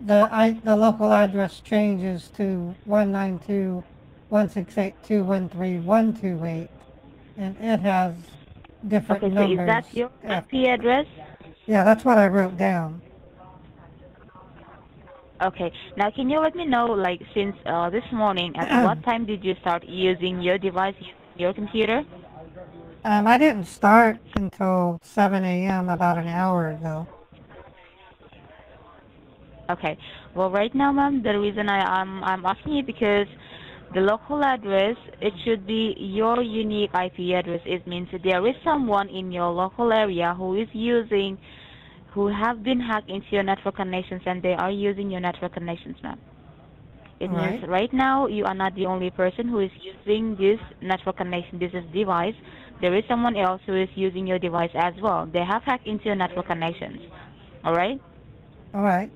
the local address changes to 192.168.213.128, and it has different numbers. Okay, so is that your IP address? Yeah, that's what I wrote down. Okay, now can you let me know, since this morning, at what time did you start using your device, your computer? I didn't start until 7 a.m. about an hour ago. Okay. Well, right now, ma'am, the reason I'm asking you because the local address, it should be your unique IP address. It means that there is someone in your local area who have been hacked into your network connections, and they are using your network connections, ma'am. It means right now you are not the only person who is using this network connection, this device. There is someone else who is using your device as well. They have hacked into your network connections. All right? All right.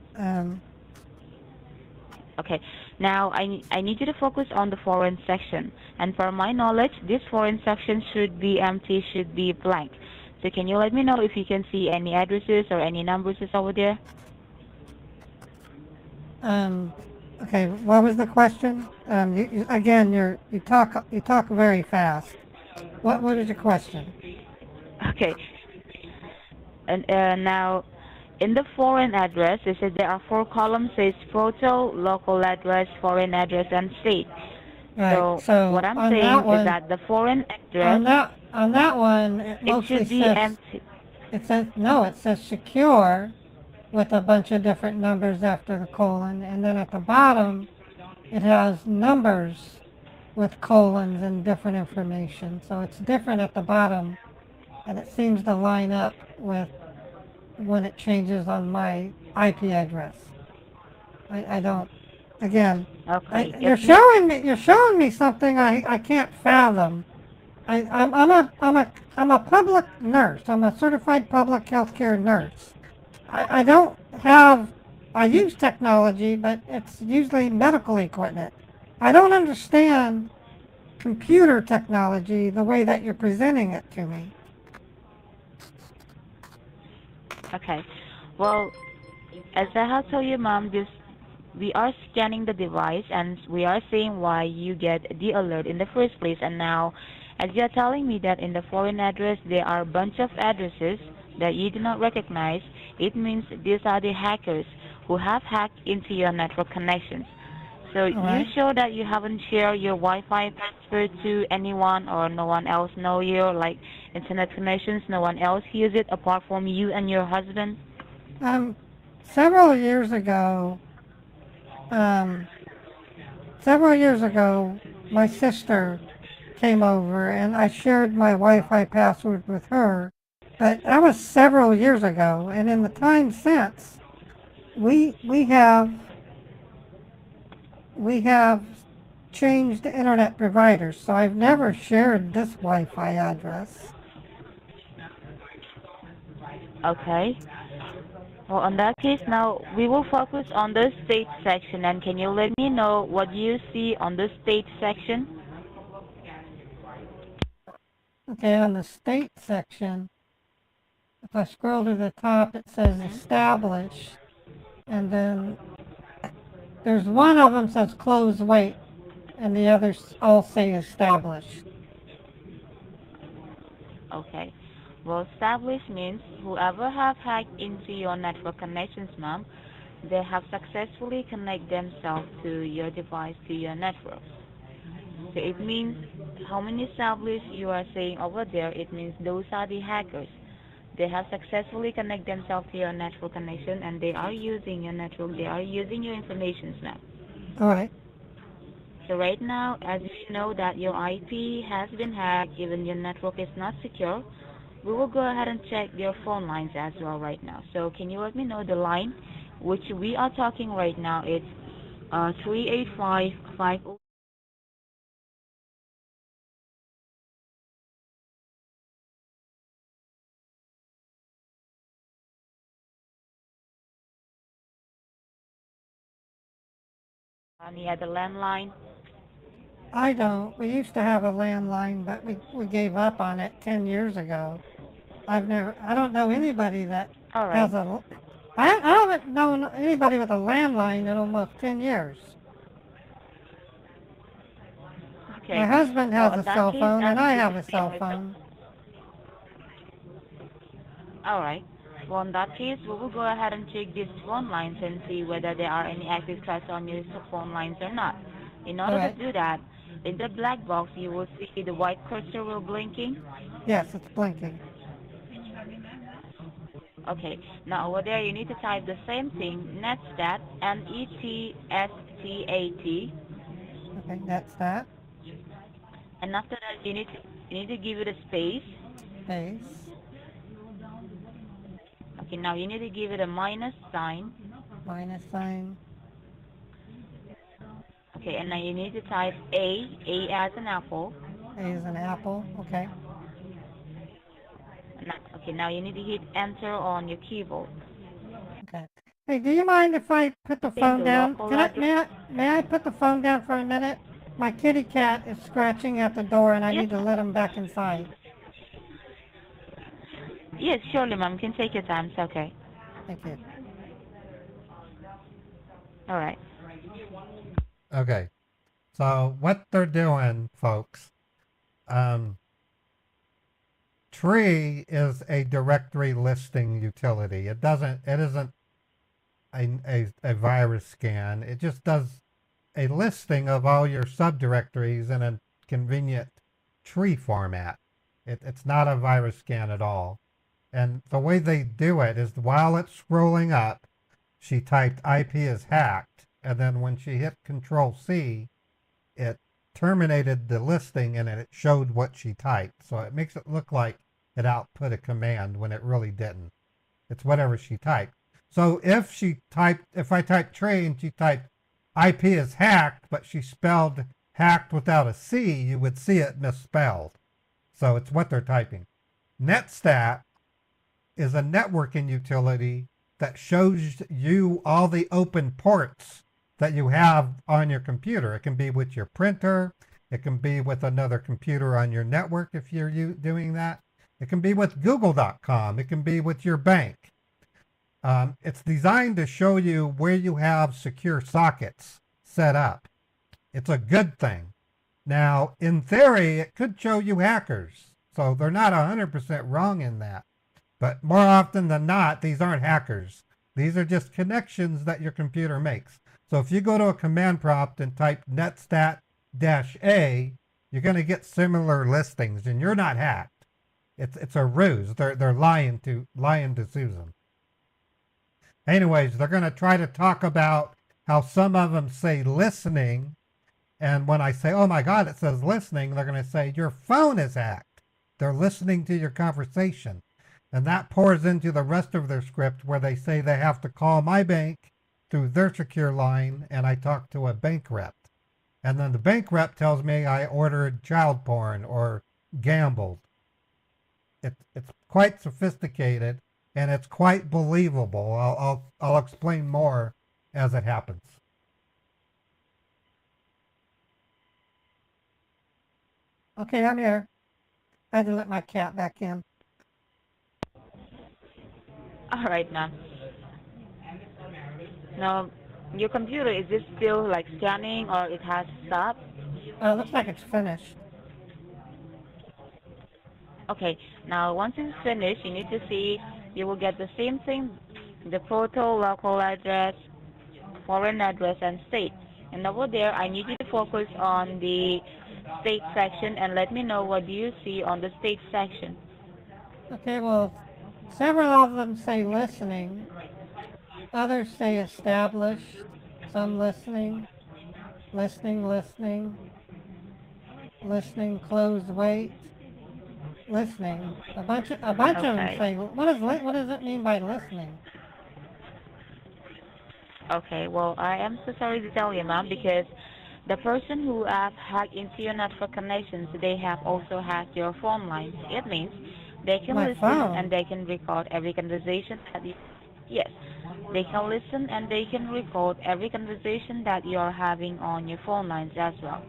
Okay. Now, I need you to focus on the foreign section. And for my knowledge, this foreign section should be empty, should be blank. So can you let me know if you can see any addresses or any numbers over there? Okay, what was the question? You talk very fast. What is your question? Okay. And now, in the foreign address, it says there are 4 columns. Says photo, local address, foreign address, and state. Right. So what I'm saying is that the foreign address on that one, it should be empty. It says secure with a bunch of different numbers after the colon, and then at the bottom it has numbers with colons and different information. So it's different at the bottom, and it seems to line up with when it changes on my IP address. I don't Again, Okay. you're If you, showing me something I can't fathom. I'm a public nurse. I'm a certified public healthcare nurse. I don't have, I use technology, but it's usually medical equipment. I don't understand computer technology the way that you're presenting it to me. okay. Well, as I have told you, ma'am, this we are scanning the device and we are seeing why you get the alert in the first place. And now, as you are telling me that in the foreign address there are a bunch of addresses that you do not recognize, it means these are the hackers who have hacked into your network connections. So All you right. sure that you haven't shared your Wi-Fi password to anyone, or no one else know your like internet connections? No one else hears it apart from you and your husband? Um, several years ago, um, several years ago, my sister came over and I shared my Wi-Fi password with her, but that was several years ago. And in the time since, we have we have changed internet providers, so I've never shared this Wi-Fi address. Okay. Well, in that case, now we will focus on the state section. And can you let me know what you see on the state section? Okay, on the state section, if I scroll to the top, it says establish, and then there's one of them says close wait, and the others all say establish. Okay. Well, established means whoever have hacked into your network connections, ma'am, they have successfully connected themselves to your device, to your network. So it means how many established you are saying over there, it means those are the hackers. They have successfully connected themselves to your network connection and they are using your network, they are using your information now. All right. So right now, as you know that your IP has been hacked, even your network is not secure, we will go ahead and check your phone lines as well right now. So can you let me know the line which we are talking right now? It's 38550. Any other landline? I don't. We used to have a landline, but we gave up on it 10 years ago. I don't know anybody that All right. has I haven't known anybody with a landline in almost 10 years. My Okay. husband Well, has in a that cell case, phone as and I this have is a the cell only. phone. All right. Well, in that case, we will go ahead and check these phone lines and see whether there are any active threats on your phone lines or not. In All order to right. do that, in the black box, you will see the white cursor will blinking. Yes, it's blinking. Okay. Now over there, you need to type the same thing, netstat, Netstat, Okay, that's that. and after that, you need to give it a space. Space, Okay. Now you need to give it a minus sign. minus sign, Okay. And now you need to type A as an apple. A is an apple. Okay. Okay, now you need to hit enter on your keyboard. Okay. Hey, do you mind if I put the Then phone the down? local address. May I put the phone down for a minute? My kitty cat is scratching at the door and I Yes, need to let him back inside. yes, surely, ma'am. You can take your time. It's okay. Thank you. All right. Okay. So what they're doing, folks, um, Tree is a directory listing utility. It isn't a virus scan. It just does a listing of all your subdirectories in a convenient tree format. It's not a virus scan at all. And the way they do it is while it's scrolling up, she typed IP is hacked. And then when she hit Control C, it terminated the listing and it showed what she typed. So it makes it look like it output a command when it really didn't. It's whatever she typed. So if I typed tree and she typed IP is hacked, but she spelled hacked without a C, you would see it misspelled. So it's what they're typing. Netstat is a networking utility that shows you all the open ports that you have on your computer. It can be with your printer. It can be with another computer on your network if you're doing that. It can be with Google.com. It can be with your bank. It's designed to show you where you have secure sockets set up. It's a good thing. Now, in theory, it could show you hackers. So they're not 100% wrong in that. But more often than not, these aren't hackers. These are just connections that your computer makes. So if you go to a command prompt and type netstat-a, you're going to get similar listings, and you're not hacked. It's a ruse. They're lying to Susan. Anyways, they're going to try to talk about how some of them say listening, and when I say, oh my God, it says listening, they're going to say your phone is hacked. They're listening to your conversation. And that pours into the rest of their script where they say they have to call my bank through their secure line, and I talk to a bank rep. And then the bank rep tells me I ordered child porn or gambled. It's quite sophisticated, and it's quite believable. I'll explain more as it happens. Okay, I'm here. I had to let my cat back in. All right, ma'am. Now, your computer, is this still like scanning or it has stopped? Looks like it's finished. Okay, now once it's finished, you need to see, you will get the same thing, the photo, local address, foreign address, and state. And over there, I need you to focus on the state section and let me know what do you see on the state section. Okay, well, several of them say listening. Others say established. Some listening. Listening, closed, wait. Listening. A bunch of them say, what does it mean by listening? Okay, well, I am so sorry to tell you, ma'am, because the person who have hacked into your network connections, they have also hacked your phone lines. It means they can listen and they can record every conversation that you... Yes, they can listen and they can record every conversation that you are having on your phone lines as well.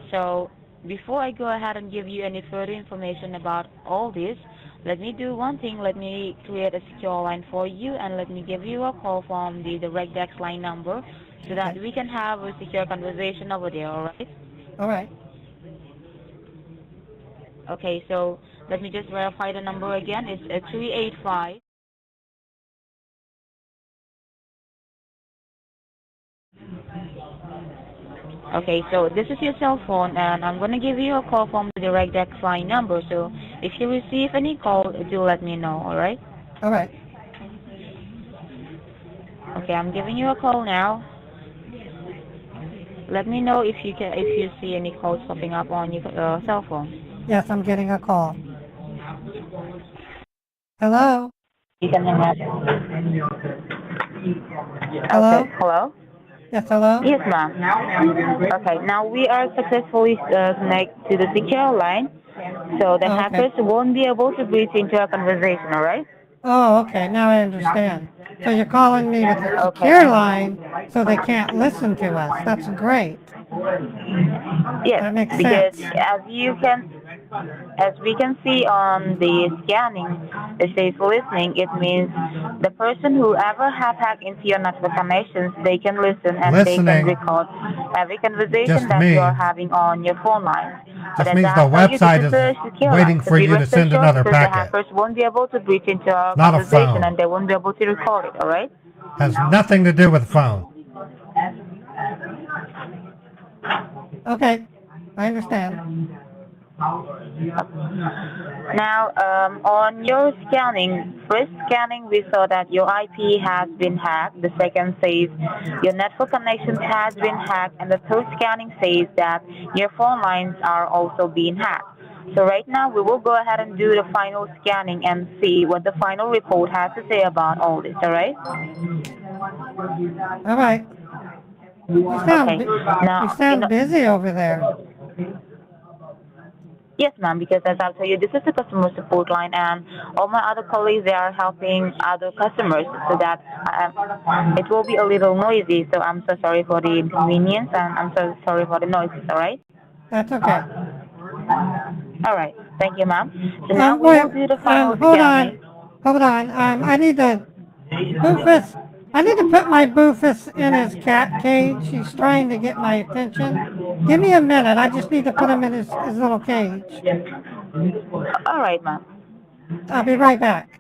So before I go ahead and give you any further information about all this, let me do one thing. Let me create a secure line for you and let me give you a call from the direct desk line number so that we can have a secure conversation over there, all right? All right. Okay, so let me just verify the number again. It's 385. Okay, so this is your cell phone, and I'm going to give you a call from the direct desk line number. So if you receive any call, do let me know, all right? All right. Okay, I'm giving you a call now. Let me know if you see any calls popping up on your cell phone. Yes, I'm getting a call. Hello? You can hang up. Hello? Okay, hello? Yes, hello? Yes, ma'am. Okay, now we are successfully connected to the secure line, so the hackers won't be able to breach into our conversation, all right? Oh, okay, now I understand. So you're calling me with a secure line so they can't listen to us. That's great. Yes, that makes because sense. as we can see on the scanning, it says listening. It means the person who ever have hacked into your network connections, they can listen and they can record every conversation that you are having on your phone line. Just means the website is waiting for you to send another packet. The hackers won't be able to breach into our Not conversation and they won't be able to record it, all right? Has nothing to do with the phone. Okay, I understand. Now, on your scanning, first scanning, we saw that your IP has been hacked. The second says your network connections has been hacked. And the third scanning says that your phone lines are also being hacked. So right now, we will go ahead and do the final scanning and see what the final report has to say about all this, all right? All right. Okay. Now, you sound busy over there. yes, ma'am, because as I'll tell you, this is the customer support line, and all my other colleagues, they are helping other customers, so that it will be a little noisy. So I'm so sorry for the inconvenience, and I'm so sorry for the noises, all right? That's okay. All right. Thank you, ma'am. So now we Wait, will do the final hold scanning. on. Hold on. I need to, Boofus, I need to put my Boofus in his cat cage. He's trying to get my attention. Give me a minute. I just need to put him in his little cage. All right, ma'am. I'll be right back.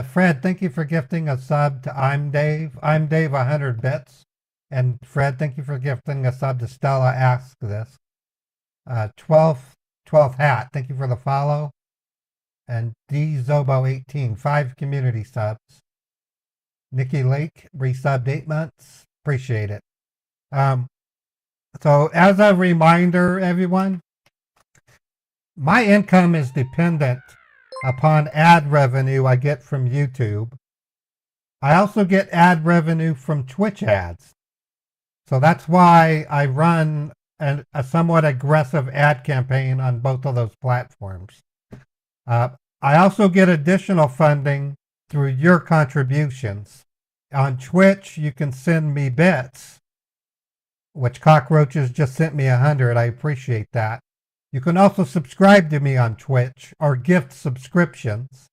Fred, thank you for gifting a sub to I'm Dave. I'm Dave 100 bits. And Fred, thank you for gifting a sub to Stella Ask This. 12th Hat, thank you for the follow. And D Zobo 18, 5 community subs. Nikki Lake resubbed 8 months. Appreciate it. So as a reminder, everyone, my income is dependent upon ad revenue I get from YouTube. I also get ad revenue from Twitch ads. So that's why I run a somewhat aggressive ad campaign on both of those platforms. I also get additional funding through your contributions. On Twitch, you can send me bits, which Cockroaches just sent me 100. I appreciate that. You can also subscribe to me on Twitch or gift subscriptions.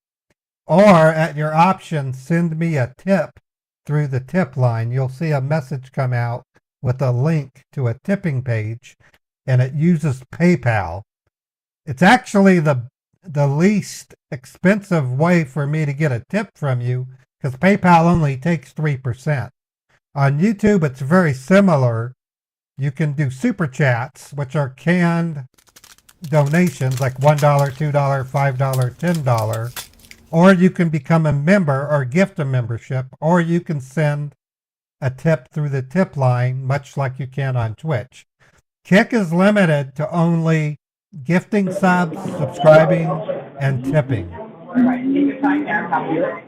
Or at your option, send me a tip through the tip line. You'll see a message come out with a link to a tipping page, and it uses PayPal. It's actually the least expensive way for me to get a tip from you, because PayPal only takes 3%. On YouTube, it's very similar. You can do super chats, which are canned donations like $1, $2, $5, $10, or you can become a member or gift a membership, or you can send a tip through the tip line, much like you can on Twitch. Kick is limited to only gifting subs, subscribing, and tipping.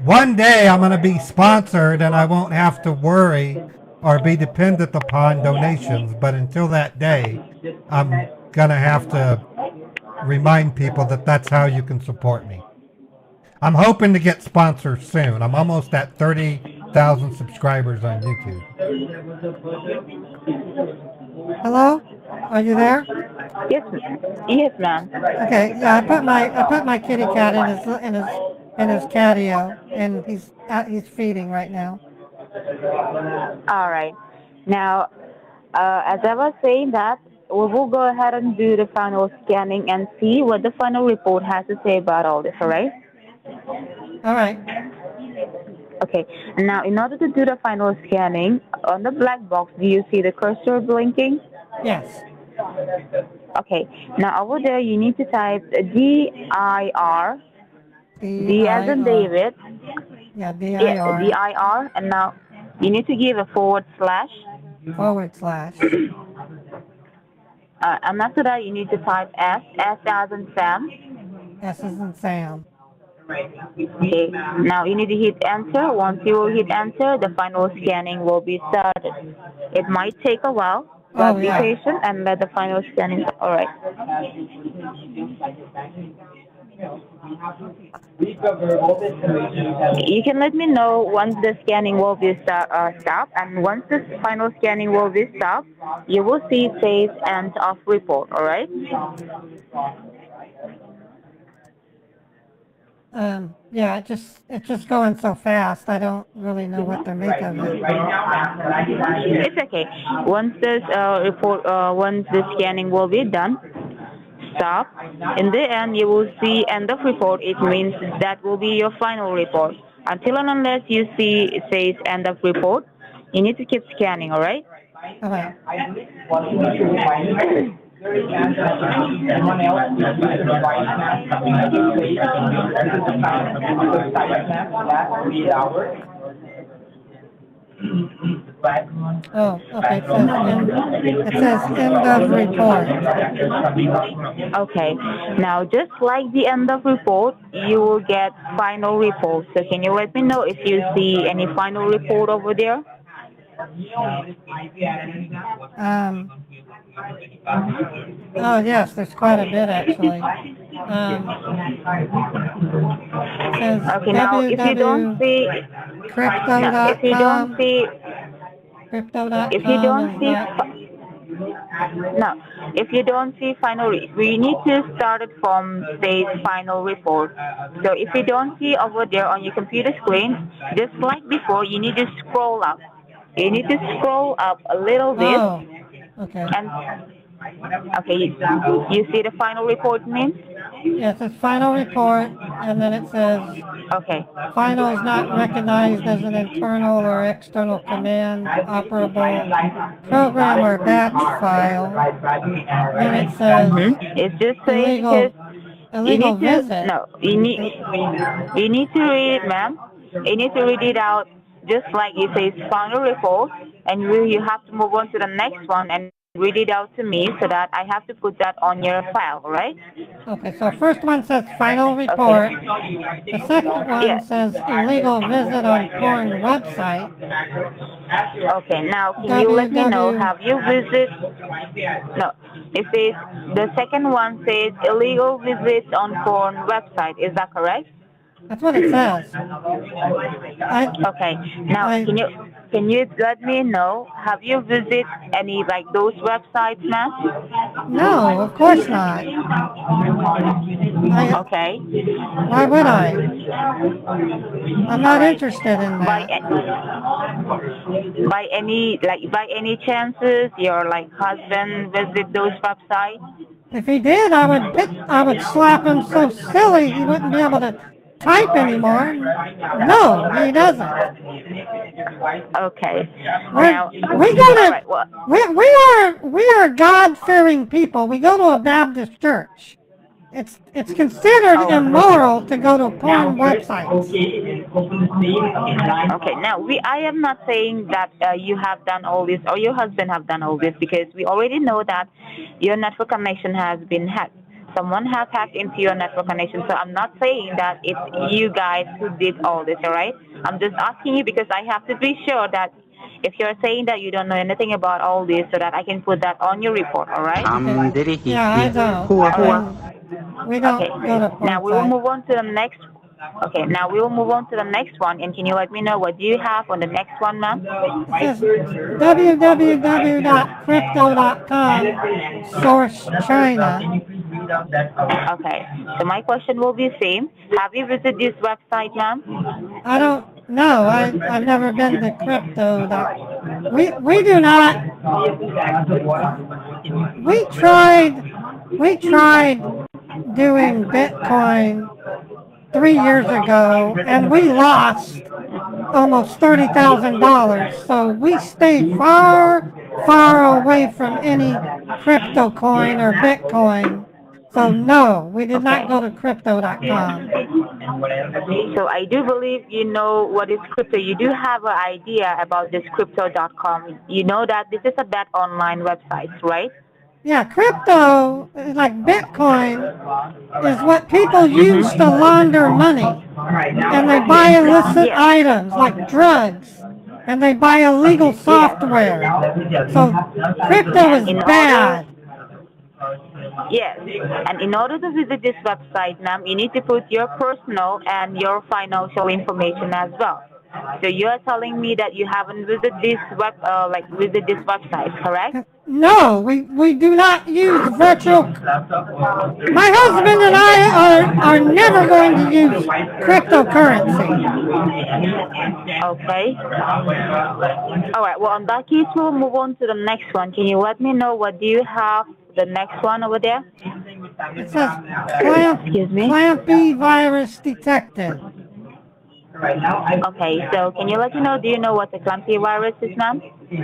One day I'm going to be sponsored and I won't have to worry or be dependent upon donations, but until that day, I'm going to have to remind people that that's how you can support me. I'm hoping to get sponsors soon. I'm almost at 30,000 subscribers on YouTube. Hello? Are you there? Yes, ma'am. Okay, yeah, I put my kitty cat in his catio, and he's feeding right now. All right. Now, as I was saying that, we will go ahead and do the final scanning and see what the final report has to say about all this, all right? All right. Okay. Now, in order to do the final scanning, on the black box, do you see the cursor blinking? Yes. Okay. Now, over there, you need to type D-I-R, D as in David. Yeah, D-I-R. D-I-R, and now you need to give a // and after that, you need to type S as in Sam. S as in Sam. Okay, now you need to hit enter. Once you will hit enter, the final scanning will be started. It might take a while, but be patient and let the final scanning. All right. You can let me know once the scanning will be stopped, and once the final scanning will be stopped, you will see it says end of report. All right. Yeah, it's just going so fast. I don't really know what to make of it. It's okay. Once this once the scanning will be done, stop. In the end, you will see end of report. It means that will be your final report. Until and unless you see it says end of report, you need to keep scanning. All right. All right. Oh, okay. It says end of report. Okay. Now, just like the end of report, you will get final report. So can you let me know if you see any final report over there? Oh yes, there's quite a bit actually. It says Okay. Now, if you don't see, now, if you don't crypto.com. see, Crypto.com if you don't is see, not. no, if you don't see final, we need to start it from say final report. So if you don't see over there on your computer screen, just like before, you need to scroll up. You need to scroll up a little bit, Oh, okay. and okay, you see the final report means? Yes, it's final report, and then it says Okay. final is not recognized as an internal or external command operable program or batch file. Then it says It's just saying because illegal visit. no, you need to read it, ma'am. You need to read it out just like it says final report, and you have to move on to the next one and read it out to me so that I have to put that on your file, right? Okay, so first one says final report. The second one says illegal visit on porn website. Okay, now can you let me know, have you visited, no, it says, the second one says illegal visits on porn website, is that correct? That's what it says. Okay, now can you let me know, have you visited any like those websites, ma'am? No, of course not. Okay. Why would I? I'm not interested in that. By any chances your like husband visit those websites? If he did, I would slap him so silly he wouldn't be able to type anymore. No, he doesn't. Okay. We are God-fearing people. We go to a Baptist church. It's considered immoral to go to porn websites. Okay. Now I am not saying that you have done all this or your husband have done all this, because we already know that your network connection has been hacked. Someone has hacked into your network connection. So I'm not saying that it's you guys who did all this, all right? I'm just asking you because I have to be sure that if you're saying that you don't know anything about all this, so that I can put that on your report, all right? Yeah, I don't. We don't go to porn Now we will sites. move on to the next. Okay, now we will move on to the next one, and can you let me know what do you have on the next one, ma'am? It says www.crypto.com, source China. Okay, so my question will be same. Have you visited this website, ma'am? I don't know. I've never been to crypto. We do not. We tried doing Bitcoin 3 years ago, and we lost almost $30,000. So we stay far away from any crypto coin or Bitcoin. So no, we did not go to crypto.com. So I do believe you know what is crypto. You do have an idea about this crypto.com. You know that this is a bet online website, right? Yeah, crypto, like Bitcoin, is what people use to launder money. And they buy illicit items like drugs. And they buy illegal software. So crypto is bad. Yes, and in order to visit this website, ma'am, you need to put your personal and your financial information as well. So you are telling me that you haven't visited this website, correct? No, we do not use virtual. My husband and I are never going to use cryptocurrency. Okay. All right. Well, in that case, we'll move on to the next one. Can you let me know what do you have? The next one over there? It says Clampy virus detected. Okay, so can you let me know, do you know what the clumpy virus is, ma'am?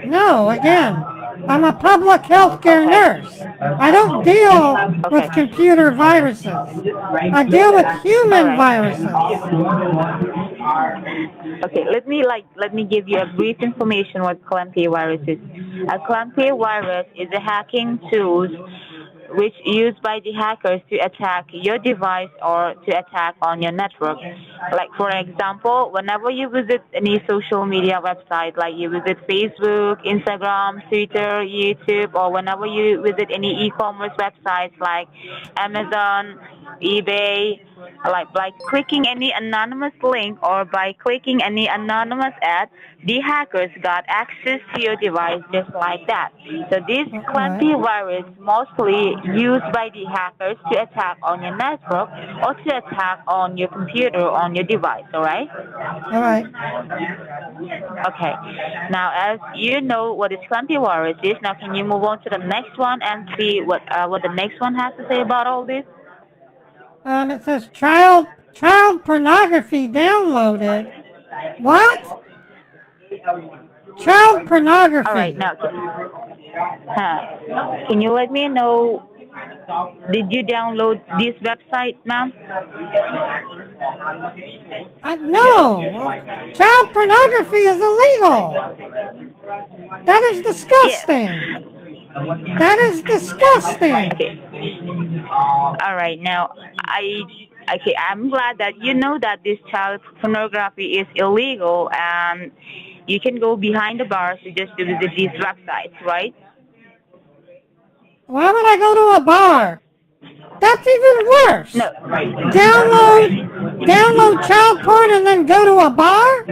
No, again, I'm a public healthcare nurse. I don't deal with computer viruses. I deal with human viruses. Okay, let me give you a brief information what clumpy virus is. A clumpy virus is a hacking tool which used by the hackers to attack your device or to attack on your network. Like for example, whenever you visit any social media website, like you visit Facebook, Instagram, Twitter, YouTube, or whenever you visit any e-commerce websites like Amazon, eBay, like by clicking any anonymous link or by clicking any anonymous ad, the hackers got access to your device just like that. So this clumpy virus mostly used by the hackers to attack on your network or to attack on your computer or on your device, alright? Alright. Okay. Now as you know what this clumpy virus is, now can you move on to the next one and see what the next one has to say about all this? It says child pornography downloaded. What? Child pornography. All right, now, can you let me know, did you download this website, ma'am? No. Child pornography is illegal. That is disgusting. Yes. That is disgusting. Okay. All right, now, I'm glad that you know that this child pornography is illegal and you can go behind the bars to just visit these websites, right? Why would I go to a bar? That's even worse. No. Download child porn and then go to a bar?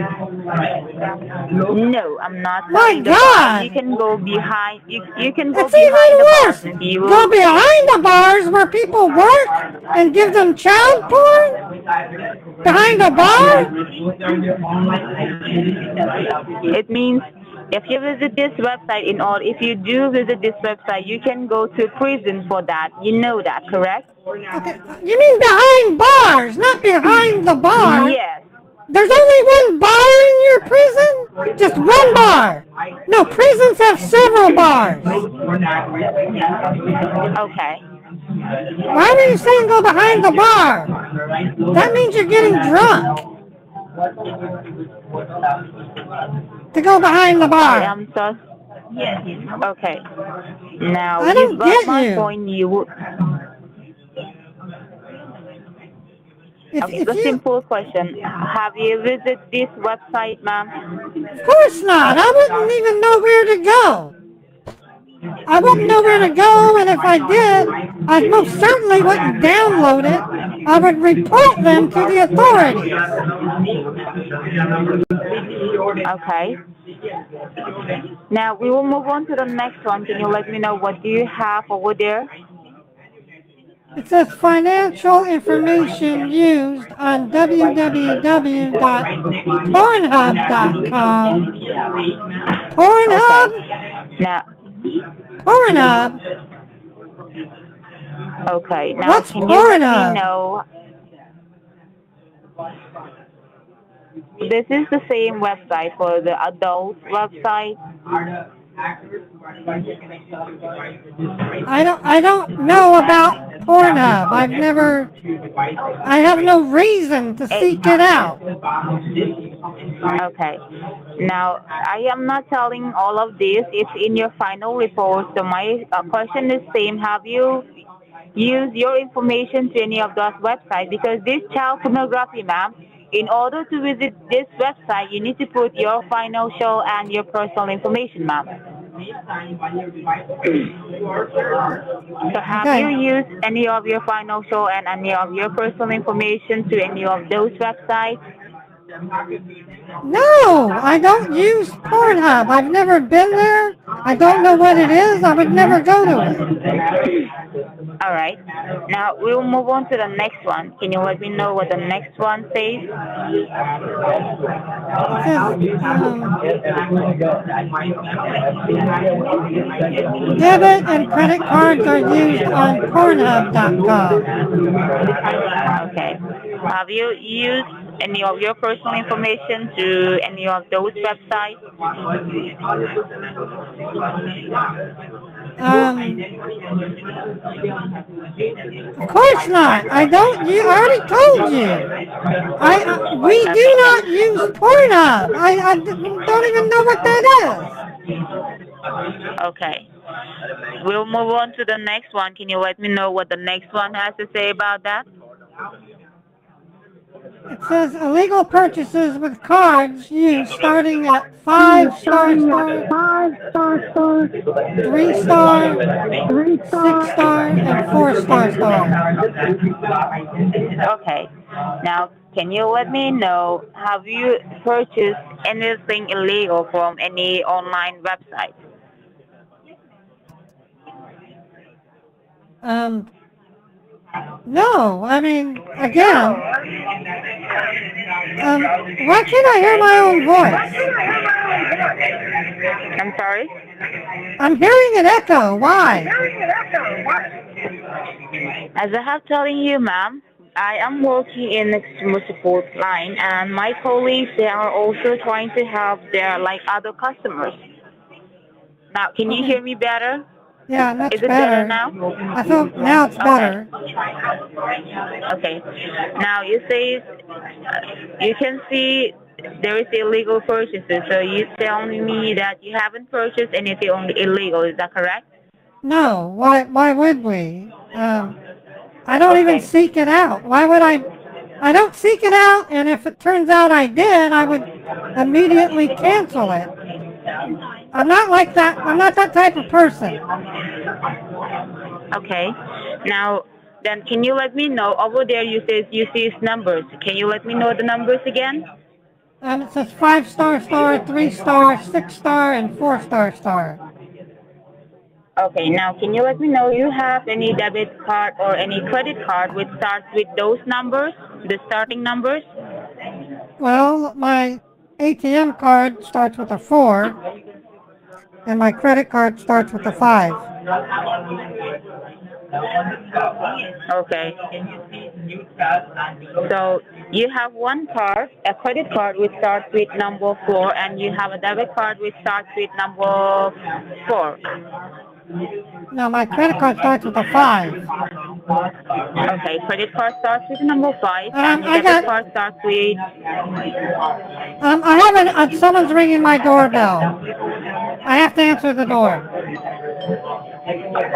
No, I'm not. My God! You can go behind. You can go It's behind even the worse. bars and you will Go behind the bars where people work and give them child porn? Behind a bar? It means if you visit this website if you do visit this website, you can go to prison for that. You know that, correct? Okay. You mean behind bars, not behind the bar? Yes. There's only one bar in your prison? Just one bar. No, prisons have several bars. Okay. Why were you saying go behind the bar? That means you're getting drunk. To go behind the bar. I'm so. Okay. Now I don't you've got get my you. point. If A you, simple question. Have you visited this website, ma'am? of course not. I wouldn't even know where to go. I wouldn't know where to go, and if I did, I most certainly wouldn't download it. I would report them to the authorities. Okay. Now we will move on to the next one. Can you let me know what do you have over there? It says financial information used on www.pornhub.com. Pornhub? Okay. Now. Pornhub? Okay. Now What's can you let Pornhub? me know? This is the same website for the adult website. I don't know about Pornhub. I have no reason to seek it out. Okay. Now, I am not telling all of this. It's in your final report. So my question is same. Have you used your information to any of those websites? Because this child pornography, ma'am, in order to visit this website, you need to put your financial and your personal information, ma'am. So have you used any of your financial and any of your personal information to any of those websites? No, I don't use Pornhub. I've never been there. I don't know what it is. I would never go to it. All right. Now we'll move on to the next one. Can you let me know what the next one says? It says, debit and credit cards are used on Pornhub.com. Okay. Have you used any of your personal information to any of those websites? Of course not. I don't. I already told you. We do Okay. not use Pornhub. I don't even know what that Okay. We'll move on to the next one. Can you let me know what the next one has to say about that? is. It says illegal purchases with cards used starting at 5 star star, 3 star, 6 star, and 4 star star. Okay. Now, can you let me know, have you purchased anything illegal from any online website? No. I mean, again, why can't I hear my own voice? I'm sorry? I'm hearing an echo. Why? As I have telling you, ma'am, I am working in the customer support line, and my colleagues, they are also trying to help their like other customers. Now, can you Okay. hear me better? Yeah, much Is it better better. now? I thought now it's better. Okay. Now you say you can see there is illegal purchases. So you telling me that you haven't purchased anything illegal? Is that correct? No. Why would we? I don't even Okay. seek it out. Why would I? I don't seek it out, and if it turns out I did, I would immediately cancel it. I'm not like that. I'm not that type of person. Okay. Now, then, can you let me know over there? You says you see numbers. Can you let me know the numbers again? It says 5 star star, 3 star, 6 star, and 4 star star. Okay. Now, can you let me know you have any debit card or any credit card which starts with those numbers, the starting numbers? Well, my ATM card starts with a 4, and my credit card starts with a 5. Okay. So you have one card, a credit card which starts with number 4, and you have a debit card which starts with number 4. No, my credit card starts with a 5. Okay, credit card starts with number 5, and your I debit got. card starts with. I haven't. Someone's ringing my doorbell. I have to answer the door.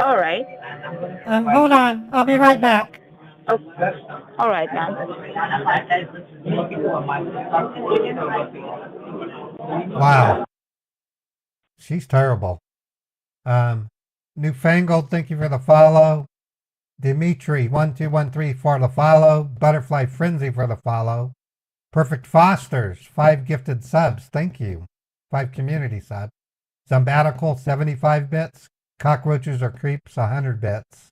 All right. Hold on. I'll be right back. Oh, all right, ma'am. Wow. She's terrible. Newfangled, thank you for the follow. Dimitri1213 for the follow. Butterfly Frenzy for the follow. Perfect Fosters, 5 gifted subs. Thank you. 5 community subs. Zombatical, 75 bits. Cockroaches or Creeps, 100 bits.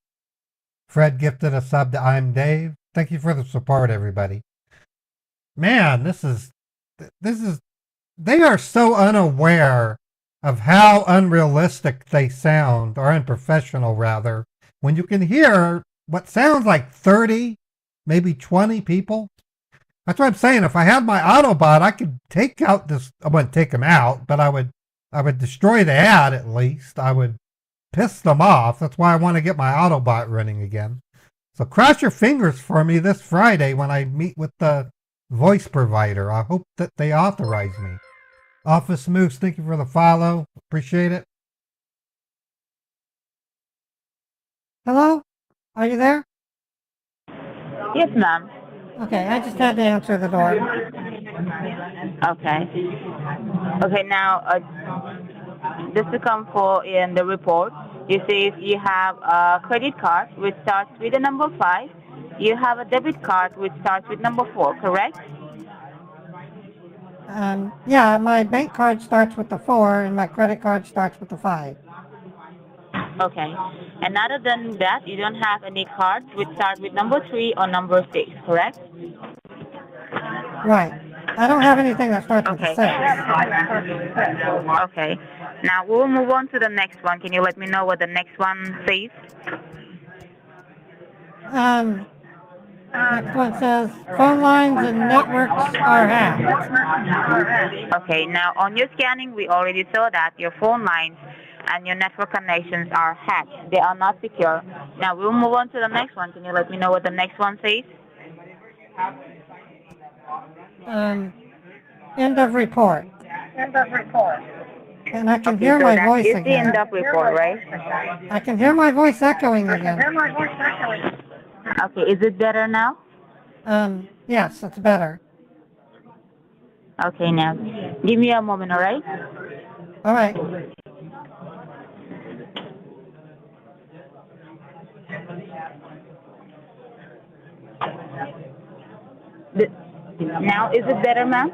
Fred gifted a sub to I'm Dave. Thank you for the support, everybody. Man, this is, they are so unaware of how unrealistic they sound, or unprofessional rather, when you can hear what sounds like 30, maybe 20 people. That's what I'm saying. If I had my AutoBot, I could take out this, I wouldn't take them out, but I would destroy the ad at least. I would piss them off. That's why I want to get my AutoBot running again. So cross your fingers for me this Friday when I meet with the voice provider. I hope that they authorize me. Office Moose, thank you for the follow. Appreciate it. Hello? Are you there? Yes, ma'am. Okay, I just had to answer the door. Okay. Okay, now, just to come for in the report, you say if you have a credit card which starts with the number 5, you have a debit card which starts with number 4, correct? Yeah, my bank card starts with the 4, and my credit card starts with the 5. Okay. And other than that, you don't have any cards which start with number 3 or number 6, correct? Right. I don't have anything that starts with a 6. Okay. Now we'll move on to the next one. Can you let me know what the next one says? Next one says, phone lines and networks are hacked. Okay, now on your scanning, we already saw that your phone lines and your network connections are hacked. They are not secure. Now we'll move on to the next one. Can you let me know what the next one says? End of report. And I can Okay, hear so my that voice is the again. end of report, right? I can hear my voice echoing again. Okay, is it better now? Yes, it's better. Okay, now give me a moment, all right? All right. Now is it better, ma'am?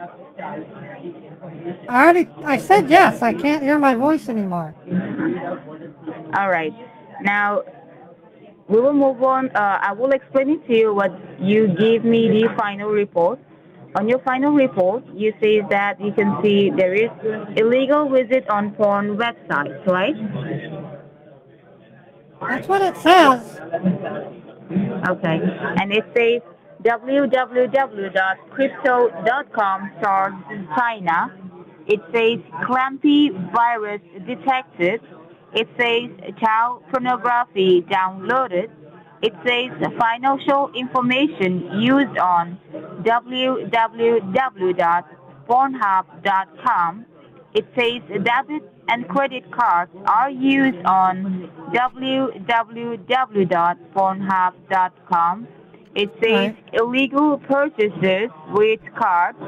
I said yes. I can't hear my voice anymore. All right. Now we will move on. I will explain it to you what you gave me the final report. On your final report, you say that you can see there is illegal visit on porn websites, right? That's what it says. Okay. And it says www.crypto.com/China. It says clumpy virus detected. It says child pornography downloaded. It says financial information used on www.pornhub.com. It says debit and credit cards are used on www.pornhub.com. It says illegal purchases with cards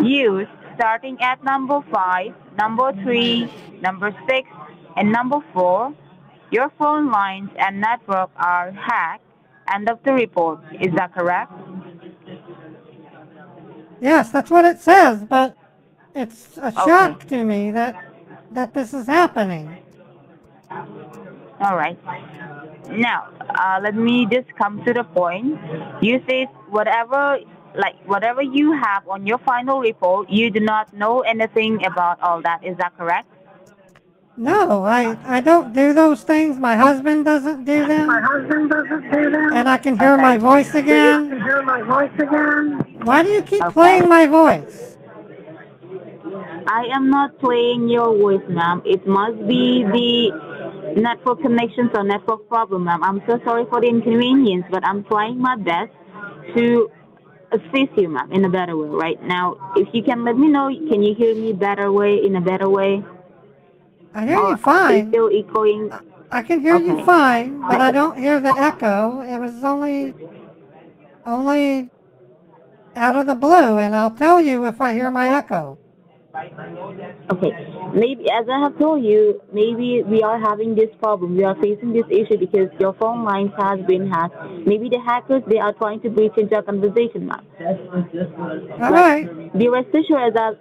used starting at number 5, number 3, number 6, and number 4. Your phone lines and network are hacked. End of the report. Is that correct? Yes, that's what it says, but it's a shock to me that this is happening. All right. Now, let me just come to the point. You say whatever you have on your final report, you do not know anything about all that. Is that correct? No, I don't do those things. My husband doesn't do them. And I can hear my voice again. Why do you keep playing my voice? I am not playing your voice, ma'am. It must be the network connections or network problem, ma'am. I'm so sorry for the inconvenience, but I'm trying my best to assist you, ma'am, in a better way. Right now, if you can let me know, can you hear me in a better way? I hear you fine. Still echoing. I can hear you fine, but I don't hear the echo. It was only out of the blue, and I'll tell you if I hear my echo. Okay, maybe as I have told you, maybe we are having this problem. We are facing this issue because your phone lines has been hacked. Maybe the hackers, they are trying to breach into our conversation, ma'am. All right. Be rest assured as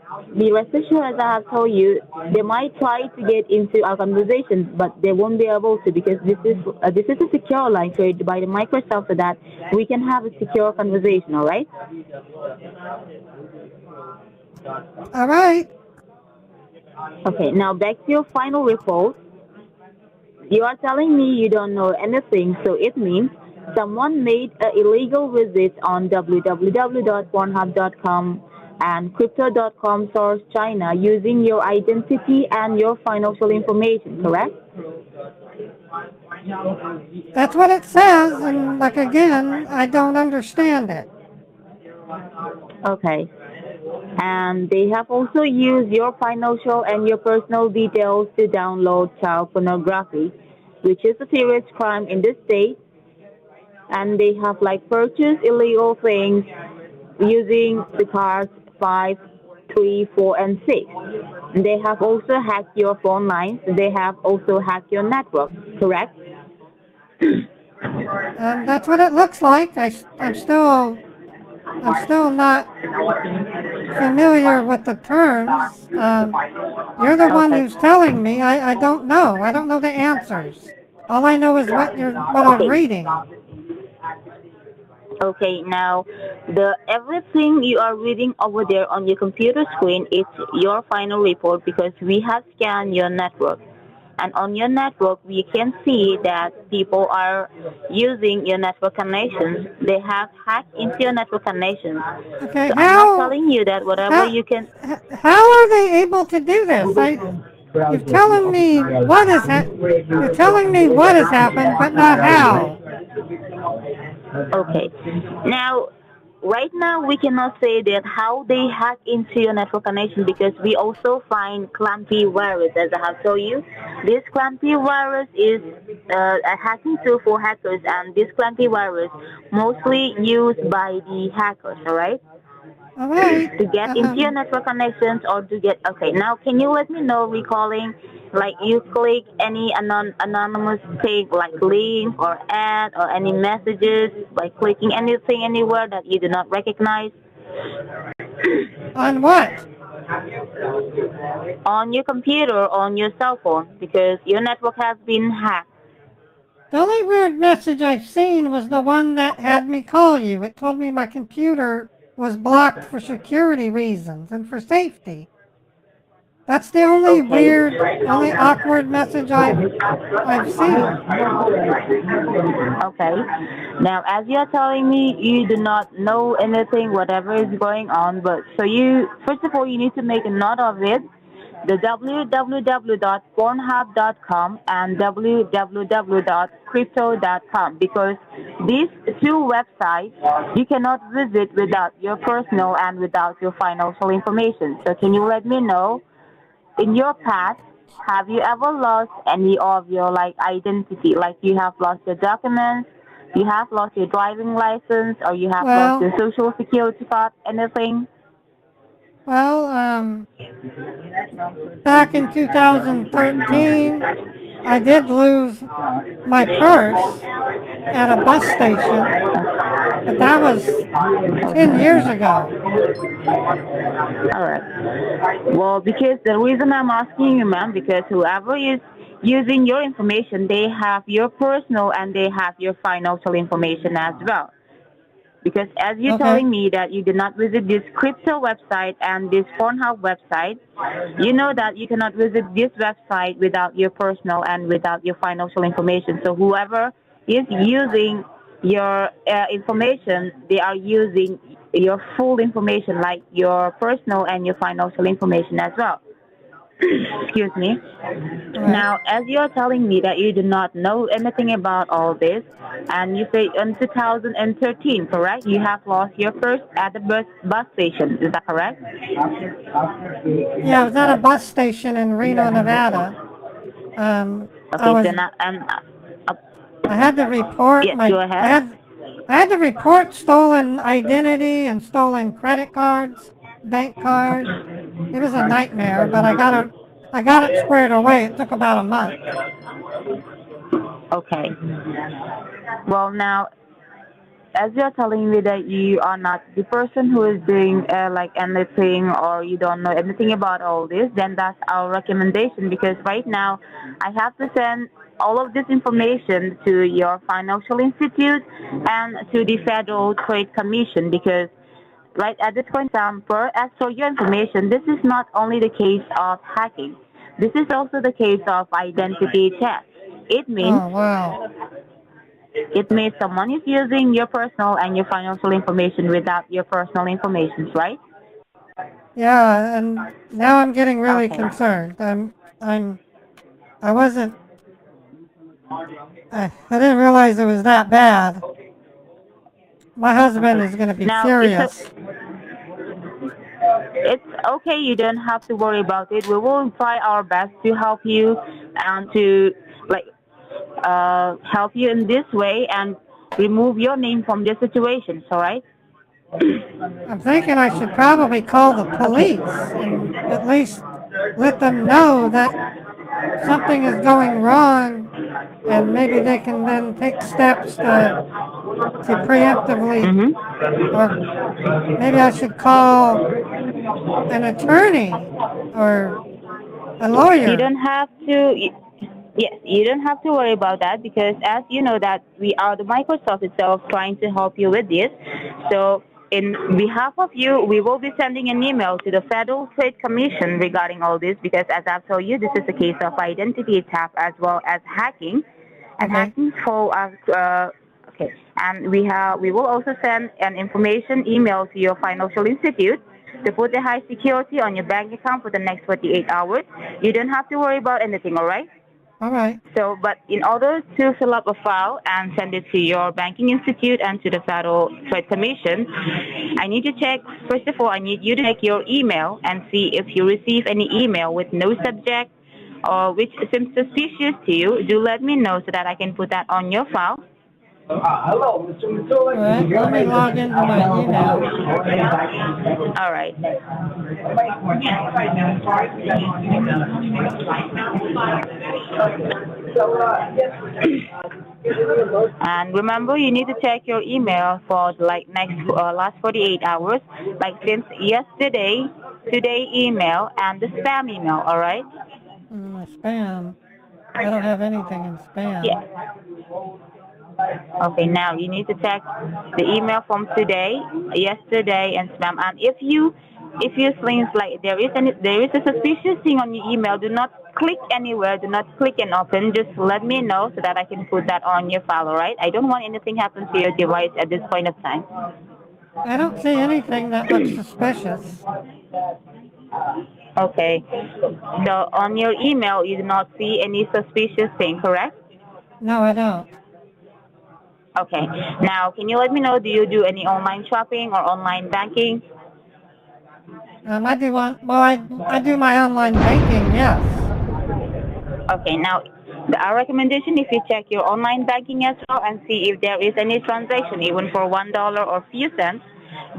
I have told you, they might try to get into our conversation, but they won't be able to because this is a secure line created by the Microsoft so that we can have a secure conversation. All right. All right. Okay, now back to your final report. You are telling me you don't know anything, so it means someone made an illegal visit on www.pornhub.com and crypto.com/China using your identity and your financial information, correct? That's what it says, and like again, I don't understand it. Okay. And they have also used your financial and your personal details to download child pornography, which is a serious crime in this state. And they have purchased illegal things using the cards 5, 3, 4, and 6. And they have also hacked your phone lines. They have also hacked your network, correct? That's what it looks like. I'm still not familiar with the terms. You're the one who's telling me. I don't know. I don't know the answers. All I know is what I'm reading. Okay, now everything you are reading over there on your computer screen is your final report because we have scanned your network. And on your network, we can see that people are using your network connections. They have hacked into your network connections. Okay, So I'm not telling you that whatever you can. how are they able to do this? You're telling me you're telling me what has happened, but not how. Okay. Now, right now, we cannot say that how they hack into your network connection because we also find clumpy virus, as I have told you. This clumpy virus is a hacking tool for hackers, and this clumpy virus mostly used by the hackers, all right? All right. To get into your network connections or to get okay. Now, can you let me know recalling, like you click any anonymous thing like link or ad or any messages by clicking anything anywhere that you do not recognize? On what? On your computer, on your cell phone, because your network has been hacked. The only weird message I've seen was the one that had me call you. It told me my computer was blocked for security reasons and for safety. That's the only weird, only awkward message I've seen. Okay. Now, as you're telling me, you do not know anything, whatever is going on, but so you, first of all, you need to make a note of it. The www.pornhub.com and www.crypto.com, because these two websites you cannot visit without your personal and without your financial information. So can you let me know, in your past, have you ever lost any of your like identity? Like you have lost your documents, you have lost your driving license, or you have lost your social security card, anything? Well, back in 2013, I did lose my purse at a bus station, but that was 10 years ago. All right. Well, because the reason I'm asking you, ma'am, because whoever is using your information, they have your personal and they have your financial information as well. Because as you're telling me that you did not visit this crypto website and this Pornhub website, you know that you cannot visit this website without your personal and without your financial information. So whoever is using your information, they are using your full information, like your personal and your financial information as well. Excuse me. Now, as you're telling me that you do not know anything about all this, and you say in 2013, correct? You have lost your purse at the bus station. Is that correct? Yeah, I was at a bus station in Reno, Nevada. Okay, so now, I had to report yes, go ahead. I had to report stolen identity and stolen credit cards, bank cards. It was a nightmare, but I got it squared away. It took about a month. Okay. Well, now, as you're telling me that you are not the person who is doing like anything, or you don't know anything about all this, then that's our recommendation, because right now I have to send all of this information to your financial institute and to the Federal Trade Commission, because right at this point in time, as for your information, this is not only the case of hacking. This is also the case of identity theft. It means it means someone is using your personal and your financial information without your personal information, right? Yeah, and now I'm getting really concerned. I wasn't. I didn't realize it was that bad. My husband is going to be furious. It's okay. You don't have to worry about it. We will try our best to help you and to help you in this way and remove your name from this situation. All right? I'm thinking I should probably call the police and at least let them know that something is going wrong, and maybe they can then take steps to preemptively, or maybe I should call an attorney or a lawyer. You don't have to. Yes, you don't have to worry about that, because as you know that we are the Microsoft itself trying to help you with this. So in behalf of you, we will be sending an email to the Federal Trade Commission regarding all this because, as I've told you, this is a case of identity theft as well as hacking. And Okay. hacking falls okay. And we will also send an information email to your financial institute to put a high security on your bank account for the next 48 hours. You don't have to worry about anything, all right? All right. So, but in order to fill up a file and send it to your banking institute and to the Federal Trade Commission, I need to check, first of all, I need you to check your email and see if you receive any email with no subject or which seems suspicious to you. Do let me know so that I can put that on your file. All right. Let me log into my email. All right. And remember, you need to check your email for like last 48 hours, like since yesterday, today email, and the spam email. All right? Spam. I don't have anything in spam. Yeah. Okay, now you need to check the email from today, yesterday, and spam. And if you think like there is a suspicious thing on your email, do not click anywhere. Do not click and open. Just let me know so that I can put that on your file. All right? I don't want anything happen to your device at this point of time. I don't see anything that looks suspicious. Okay. So on your email, you do not see any suspicious thing, correct? No, I don't. Okay. Now, can you let me know, do you do any online shopping or online banking? I do I do my online banking, yes. Okay. Now, our recommendation, if you check your online banking as well and see if there is any transaction, even for $1 or few cents,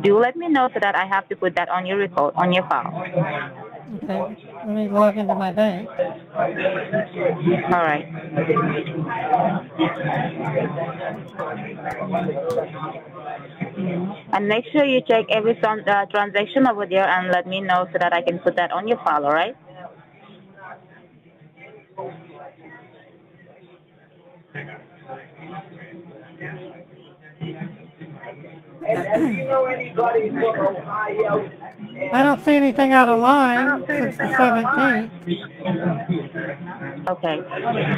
do let me know so that I have to put that on your record, on your file. Okay. Let me log into my bank. All right. And make sure you check every transaction over there and let me know so that I can put that on your file, all right? I don't see anything out of line since the 17th. Okay.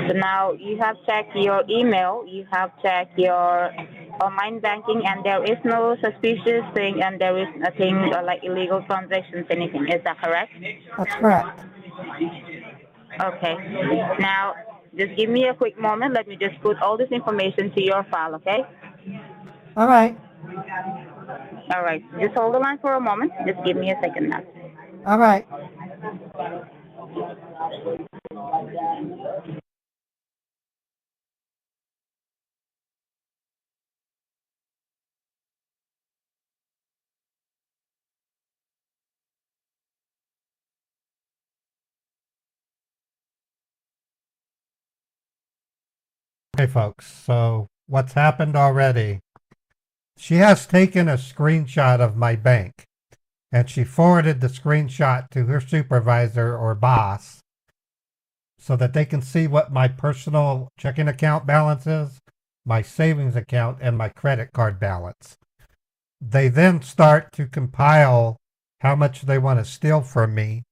So now you have checked your email, you have checked your online banking, and there is no suspicious thing, and there is nothing like illegal transactions, anything. Is that correct? That's correct. Okay. Now, just give me a quick moment. Let me just put all this information to your file, okay? All right. All right. Just hold the line for a moment. Just give me a second now. All right. Okay, folks, so what's happened already? She has taken a screenshot of my bank, and she forwarded the screenshot to her supervisor or boss so that they can see what my personal checking account balance is, my savings account, and my credit card balance. They then start to compile how much they want to steal from me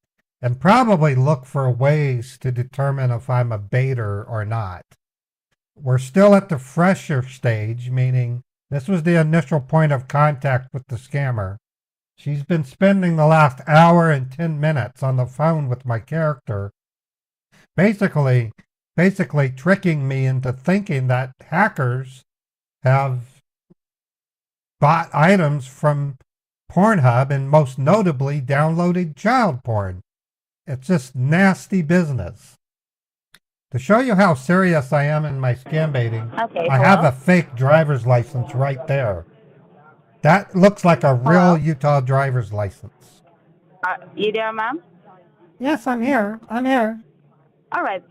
and probably look for ways to determine if I'm a baiter or not. We're still at the fresher stage, meaning this was the initial point of contact with the scammer. She's been spending the last hour and 10 minutes on the phone with my character, basically tricking me into thinking that hackers have bought items from Pornhub and most notably downloaded child porn. It's just nasty business. To show you how serious I am in my scam baiting, Okay, I have a fake driver's license right there. That looks like a real Utah driver's license. You there, ma'am? Yes, I'm here. I'm here. All right.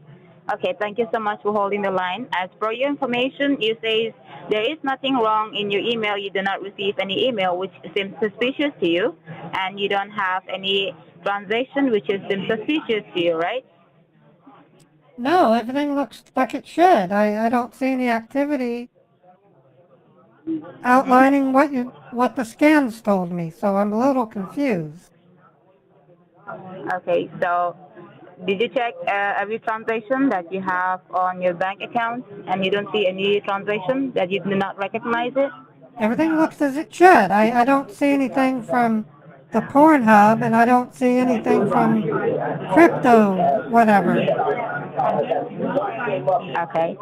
Okay, thank you so much for holding the line. As per your information, you say there is nothing wrong in your email. You do not receive any email which seems suspicious to you, and you don't have any transaction which seems suspicious to you, right? No, everything looks like it should. I don't see any activity outlining what the scans told me, so I'm a little confused. Okay, so did you check every transaction that you have on your bank account and you don't see any transaction that you do not recognize it? Everything looks as it should. I don't see anything from the Pornhub, and I don't see anything from crypto, whatever. Okay.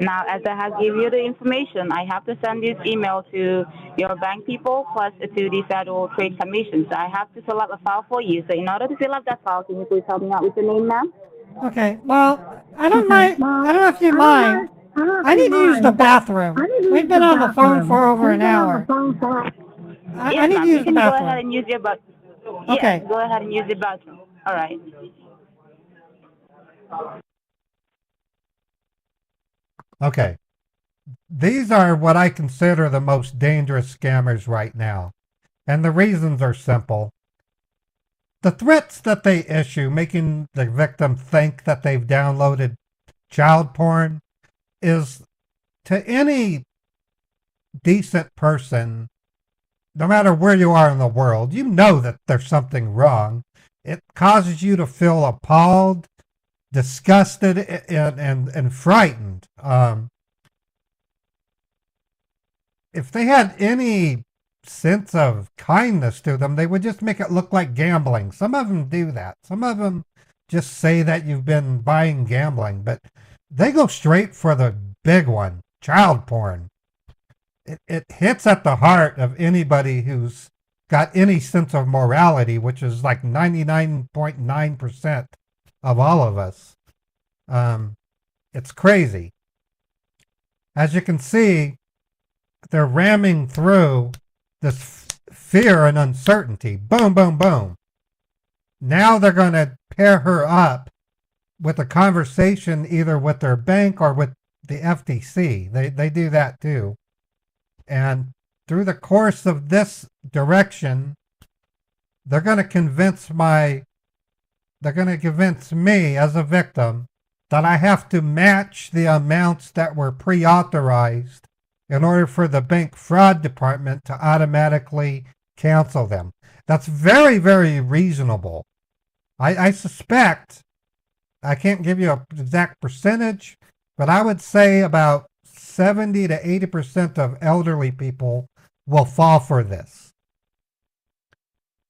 Now, as I have given you the information, I have to send this email to your bank people plus to the Federal Trade Commission. So I have to fill up a file for you. So in order to fill up that file, can you please help me out with your name, ma'am? Okay, well, I don't mind. I don't know if you mind. I need to use the bathroom. We've been on the phone for over an hour. I Yes, need to ma'am. use You the can go ahead bathroom. and use your bathroom. Okay. Yes, go ahead and use the bathroom. All right. Okay. These are what I consider the most dangerous scammers right now. And the reasons are simple. The threats that they issue, making the victim think that they've downloaded child porn, is to any decent person, no matter where you are in the world, you know that there's something wrong. It causes you to feel appalled, disgusted, and frightened. If they had any sense of kindness to them, they would just make it look like gambling. Some of them do that. Some of them just say that you've been buying gambling, but they go straight for the big one, child porn. It hits at the heart of anybody who's got any sense of morality, which is like 99.9% of all of us. It's crazy. As you can see, they're ramming through this fear and uncertainty. Boom, boom, boom. Now they're going to pair her up with a conversation either with their bank or with the FTC. They do that too. And through the course of this direction, they're going to convince me as a victim that I have to match the amounts that were pre-authorized in order for the bank fraud department to automatically cancel them. That's very, very reasonable. I suspect, I can't give you an exact percentage, but I would say about 70 to 80% of elderly people will fall for this.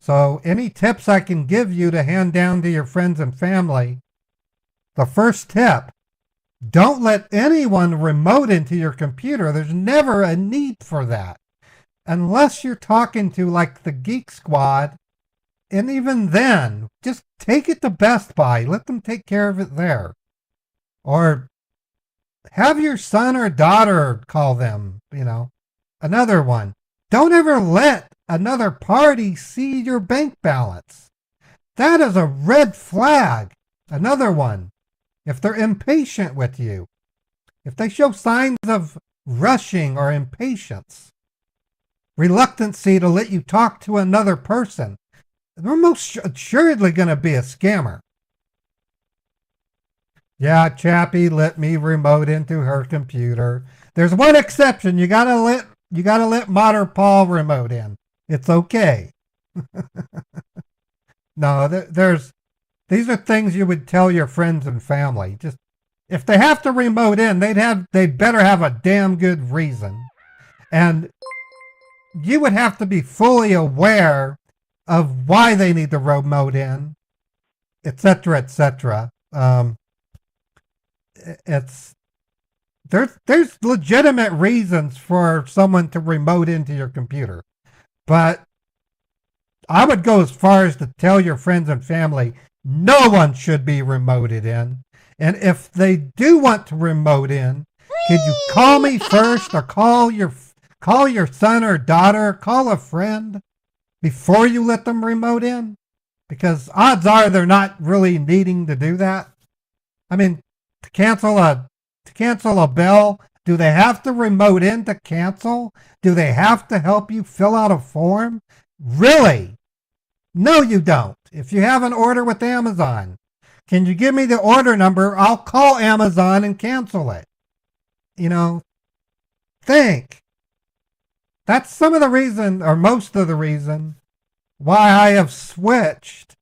So any tips I can give you to hand down to your friends and family, the first tip, don't let anyone remote into your computer. There's never a need for that. Unless you're talking to like the Geek Squad, and even then, just take it to Best Buy. Let them take care of it there. Or have your son or daughter call them, Another one, don't ever let another party see your bank balance. That is a red flag. Another one, if they're impatient with you, if they show signs of rushing or impatience, reluctancy to let you talk to another person, they're most assuredly going to be a scammer. Yeah, Chappie let me remote into her computer. There's one exception. You gotta let Mater Paul remote in. It's okay. No, these are things you would tell your friends and family. Just if they have to remote in, they'd better have a damn good reason. And you would have to be fully aware of why they need to remote in, etc., etc. There's legitimate reasons for someone to remote into your computer, but I would go as far as to tell your friends and family no one should be remoted in. And if they do want to remote in, could you call me first, or call your son or daughter, call a friend before you let them remote in? Because odds are they're not really needing to do that. I mean, to cancel a bill, do they have to remote in to cancel? Do they have to help you fill out a form? Really? No, you don't. If you have an order with Amazon, can you give me the order number? I'll call Amazon and cancel it. Think. That's some of the reason, or most of the reason, why I have switched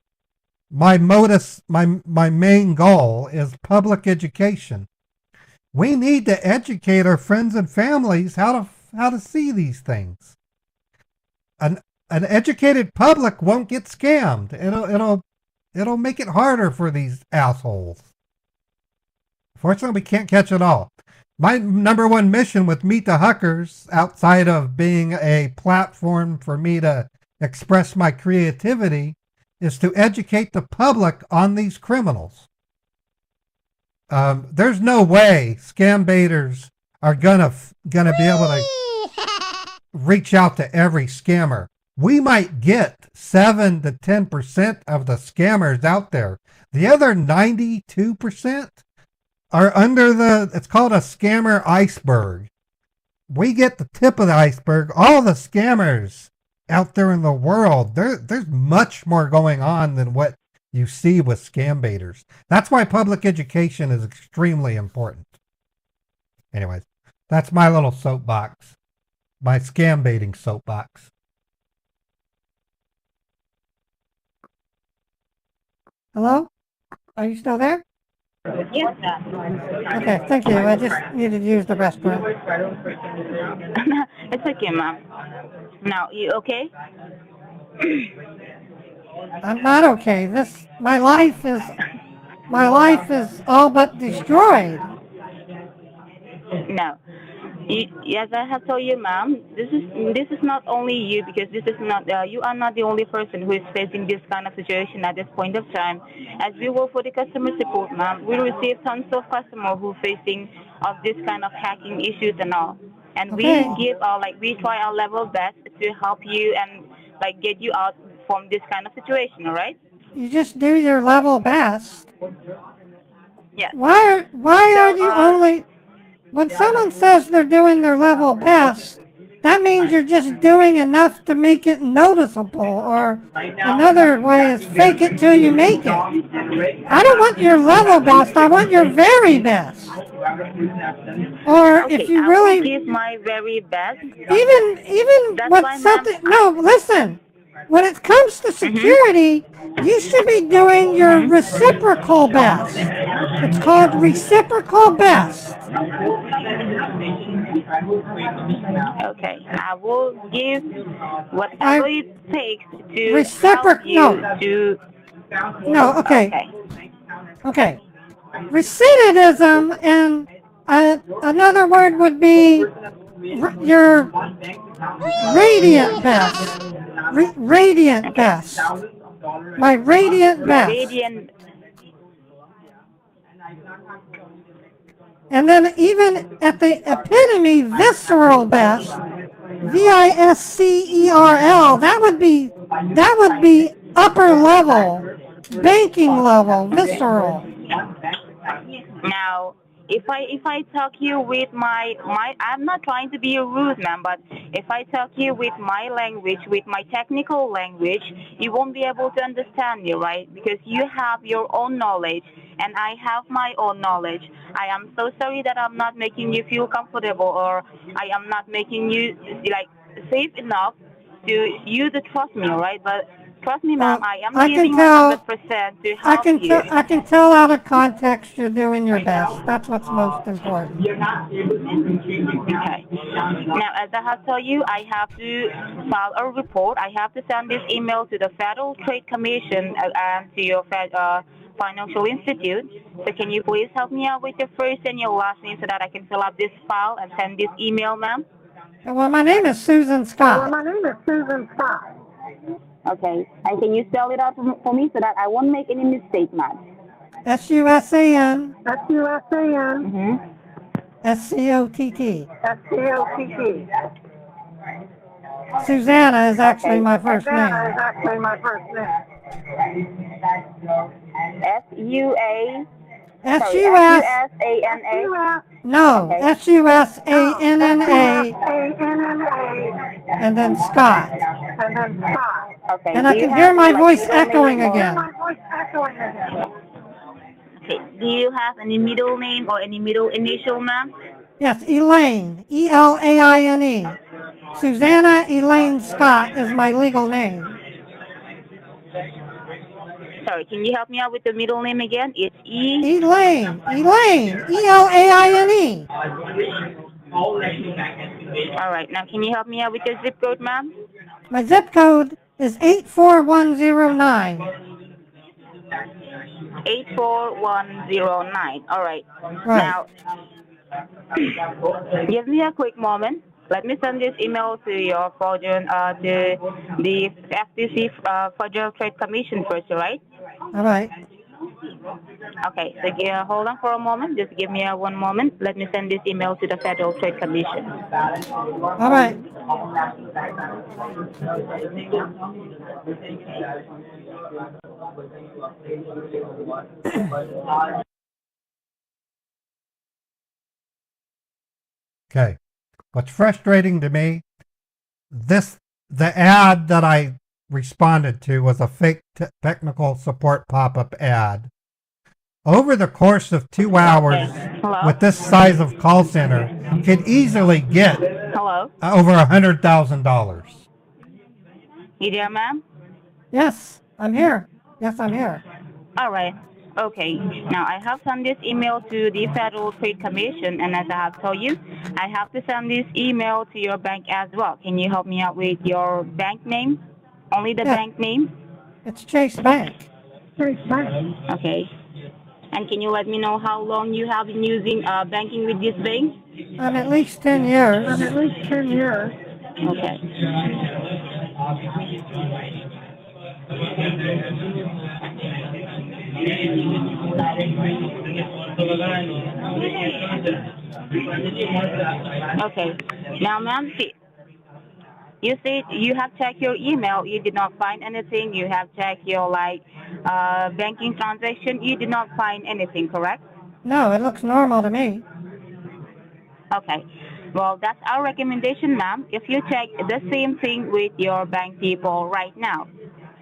my modus, my main goal is public education. We need to educate our friends and families how to see these things. An educated public won't get scammed. It'll make it harder for these assholes. Fortunately, we can't catch it all. My number one mission with Meet the Huckers, outside of being a platform for me to express my creativity, is to educate the public on these criminals. There's no way scam baiters are gonna be able to reach out to every scammer. We might get 7 to 10% of the scammers out there. The other 92% are under it's called a scammer iceberg. We get the tip of the iceberg. All the scammers out there in the world, there's much more going on than what you see with scam baiters. That's why public education is extremely important. Anyways, that's my little soapbox. My scam baiting soapbox. Hello? Are you still there? Yes. Okay, thank you. I just needed to use the restroom. It's okay, ma'am. Now, you okay? I'm not okay. My life is all but destroyed. No. As I have told you, ma'am, this is not only you, because this is not you are not the only person who is facing this kind of situation at this point of time. As we work for the customer support, ma'am, we receive tons of customers who are facing of this kind of hacking issues and all, and Okay. we try our level best to help you and get you out from this kind of situation. All right? You just do your level best. Yes. Why are you only... When someone says they're doing their level best, that means you're just doing enough to make it noticeable, or another way is fake it till you make it. I don't want your level best, I want your very best. Or Okay, if you I really... will give my very best. Even That's when fine, something... ma'am. No, listen. When it comes to security, you should be doing your reciprocal best. It's called reciprocal best. Okay, I will give whatever it takes to Reciproc- help you to... No, okay. Okay. Recidivism, and another word would be your radiant best. Radiant best. My radiant best. Radiant. And then even at the epitome visceral best, VISCERL, that would be upper level, banking level, visceral. Now, if I talk you with my I'm not trying to be rude, ma'am, but if I talk you with my language, with my technical language, you won't be able to understand me, right? Because you have your own knowledge, and I have my own knowledge. I am so sorry that I'm not making you feel comfortable, or I am not making you safe enough to you to trust me, right? But trust me, ma'am, I am giving my 100% to help you. I can tell out of context you're doing your best. That's what's most important. Okay. Now, as I have told you, I have to file a report. I have to send this email to the Federal Trade Commission and to your financial institute. So can you please help me out with your first and your last name so that I can fill up this file and send this email, ma'am? Well, my name is Susan Scott. Okay. And can you spell it out for me so that I won't make any mistake, ma'am? SUSAN. Mm-hmm. SCOTT. Susanna is actually my first name. S-U-A... S-U-S-A-N-A? No, Okay. S-U-S-A-N-N-A, and then Scott. Okay. And I can hear my voice echoing again. Okay. Do you have any middle name or any middle initial, ma'am? Yes, Elaine. E-L-A-I-N-E. Susanna Elaine Scott is my legal name. Sorry, can you help me out with the middle name again? It's Elaine, E-L-A-I-N-E. All right, now can you help me out with your zip code, ma'am? My zip code is 84109. 84109. All right. Right. Now, give me a quick moment. Let me send this email to your fraudulent, the FTC Federal Trade Commission first, right? All right. Okay, so hold on for a moment. Just give me one moment. Let me send this email to the Federal Trade Commission. All right. Okay. What's frustrating to me, the ad that I responded to was a fake technical support pop-up ad. Over the course of 2 hours, with this size of call center, could easily get over $100,000. You there, ma'am? Yes, I'm here. Yes, I'm here. All right. Okay. Now, I have sent this email to the Federal Trade Commission, and as I have told you, I have to send this email to your bank as well. Can you help me out with your bank name? Only the bank name? It's Chase Bank. Chase Bank. Okay. And can you let me know how long you have been using banking with this bank? At least 10 years. At least 10 years. Okay. Okay. Now, ma'am, see, you said you have checked your email. You did not find anything. You have checked your banking transaction. You did not find anything, correct? No, it looks normal to me. Okay. Well, that's our recommendation, ma'am. If you check the same thing with your bank people right now,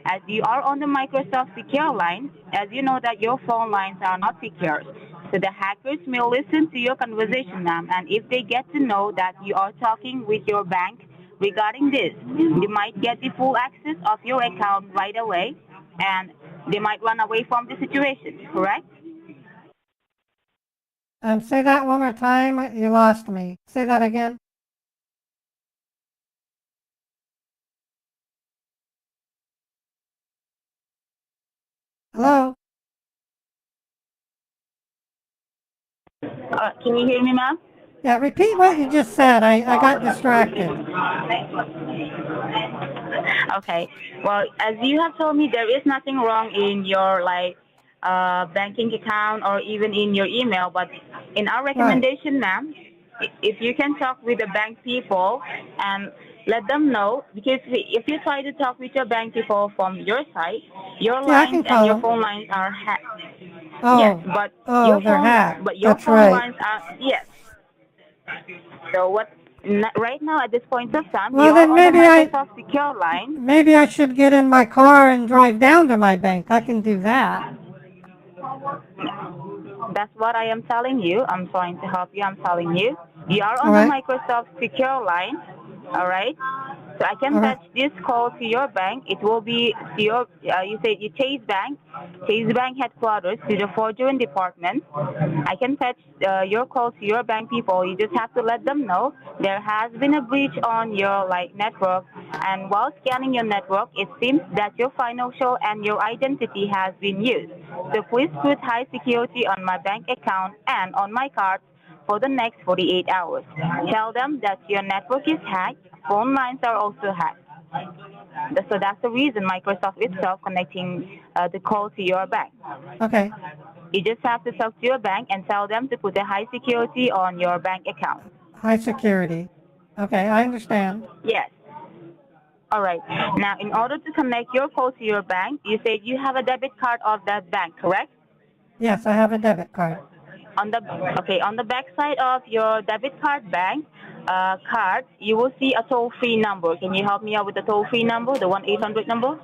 as you are on the Microsoft secure line, as you know that your phone lines are not secure. So the hackers may listen to your conversation, ma'am, and if they get to know that you are talking with your bank regarding this, they might get the full access of your account right away, and they might run away from the situation, correct? Say that one more time. You lost me. Say that again. Hello? Can you hear me, ma'am? Yeah, repeat what you just said. I got distracted. Okay. Well, as you have told me, there is nothing wrong in your banking account or even in your email, but in our recommendation, ma'am, if you can talk with the bank people and let them know, because if you try to talk with your bank people from your side, your lines and your phone lines are hacked. Oh, yes, but they're hacked. But your That's phone right. lines are So what? Right now, at this point of time, Well, you then are on the Microsoft secure line. Maybe I should get in my car and drive down to my bank. I can do that. That's what I am telling you. I'm trying to help you. I'm telling you. You are on the Microsoft secure line. All right. So I can fetch this call to your bank. It will be to your, you say you Chase Bank headquarters to the fraudulent department. I can fetch your call to your bank people. You just have to let them know there has been a breach on your network. And while scanning your network, it seems that your financial and your identity has been used. So please put high security on my bank account and on my cards for the next 48 hours. Tell them that your network is hacked, phone lines are also hacked. So that's the reason Microsoft itself connecting the call to your bank. Okay. You just have to talk to your bank and tell them to put a high security on your bank account. High security. Okay, I understand. Yes. All right. Now, in order to connect your call to your bank, you said you have a debit card of that bank, correct? Yes, I have a debit card. On the back side of your debit card bank card, you will see a toll-free number. Can you help me out with the toll-free number, the 1-800 number?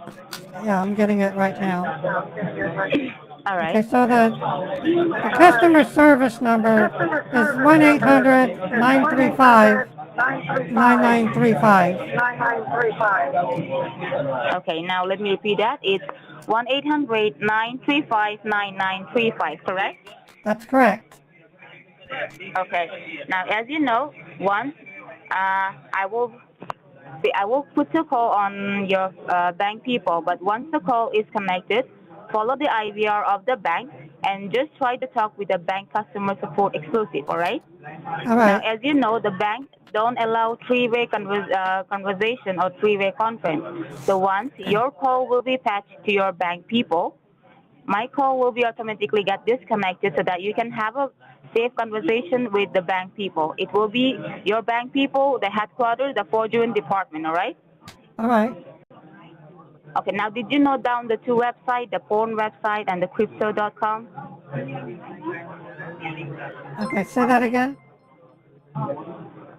Yeah, I'm getting it right now. All right. Okay, so the customer service number is 1-800-935 9935. Okay, now let me repeat that. It's 1-800-935-9935, correct? That's correct. Okay. Now, as you know, once I will put the call on your bank people, but once the call is connected, follow the IVR of the bank and just try to talk with the bank customer support exclusive, all right? All Now, right. as you know, the bank don't allow three-way conversation or three-way conference. So once your call will be patched to your bank people, my call will be automatically get disconnected so that you can have a safe conversation with the bank people. It will be your bank people, the headquarters, the fraudulent department, all right? All right. Okay, now did you note down the two websites, the porn website and the crypto.com? Okay, say that again.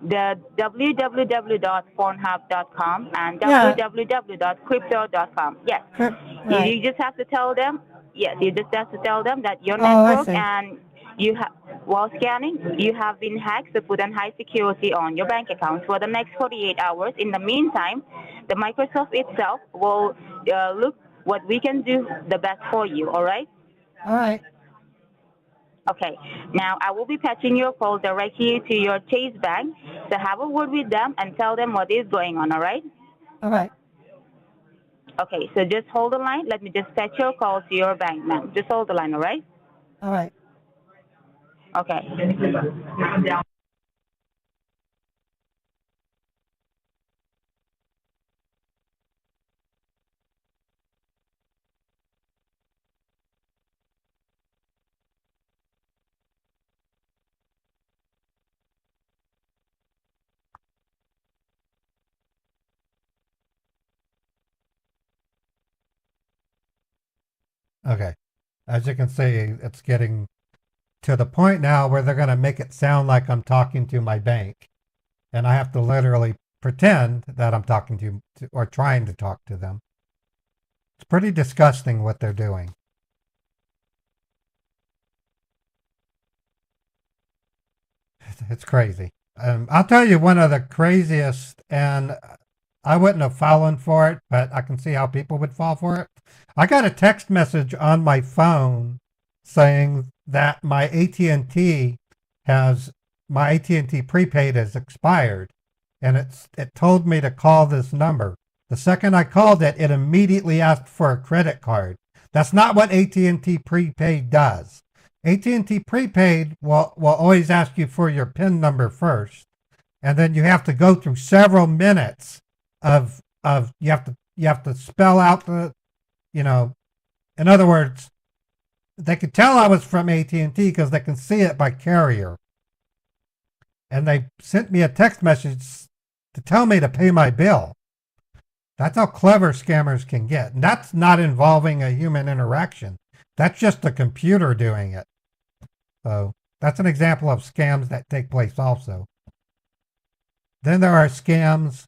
The www.pornhub.com and Yeah. www.crypto.com. Yes. Right. You just have to tell them, yes, you just have to tell them that your Oh, I network see. and you have, while scanning, you have been hacked to put on high security on your bank account for the next 48 hours. In the meantime, the Microsoft itself will look what we can do the best for you, all right? All right. Okay. Now, I will be patching your call directly to your Chase bank. So have a word with them and tell them what is going on, all right? All right. Okay, so just hold the line. Let me just patch your call to your bank, ma'am. Just hold the line, all right? All right. Okay. Okay. As you can see, it's getting to the point now where they're going to make it sound like I'm talking to my bank. And I have to literally pretend that I'm talking to or trying to talk to them. It's pretty disgusting what they're doing. It's crazy. I'll tell you one of the craziest, and I wouldn't have fallen for it, but I can see how people would fall for it. I got a text message on my phone saying that my AT&T prepaid has expired, and it told me to call this number. The second I called it, it immediately asked for a credit card. That's not what AT&T prepaid does. AT&T prepaid will always ask you for your PIN number first, and then you have to go through several minutes of you have to spell out in other words, they could tell I was from AT&T because they can see it by carrier, and they sent me a text message to tell me to pay my bill. That's how clever scammers can get, and that's not involving a human interaction. That's just the computer doing it. So that's an example of scams that take place also. Then there are scams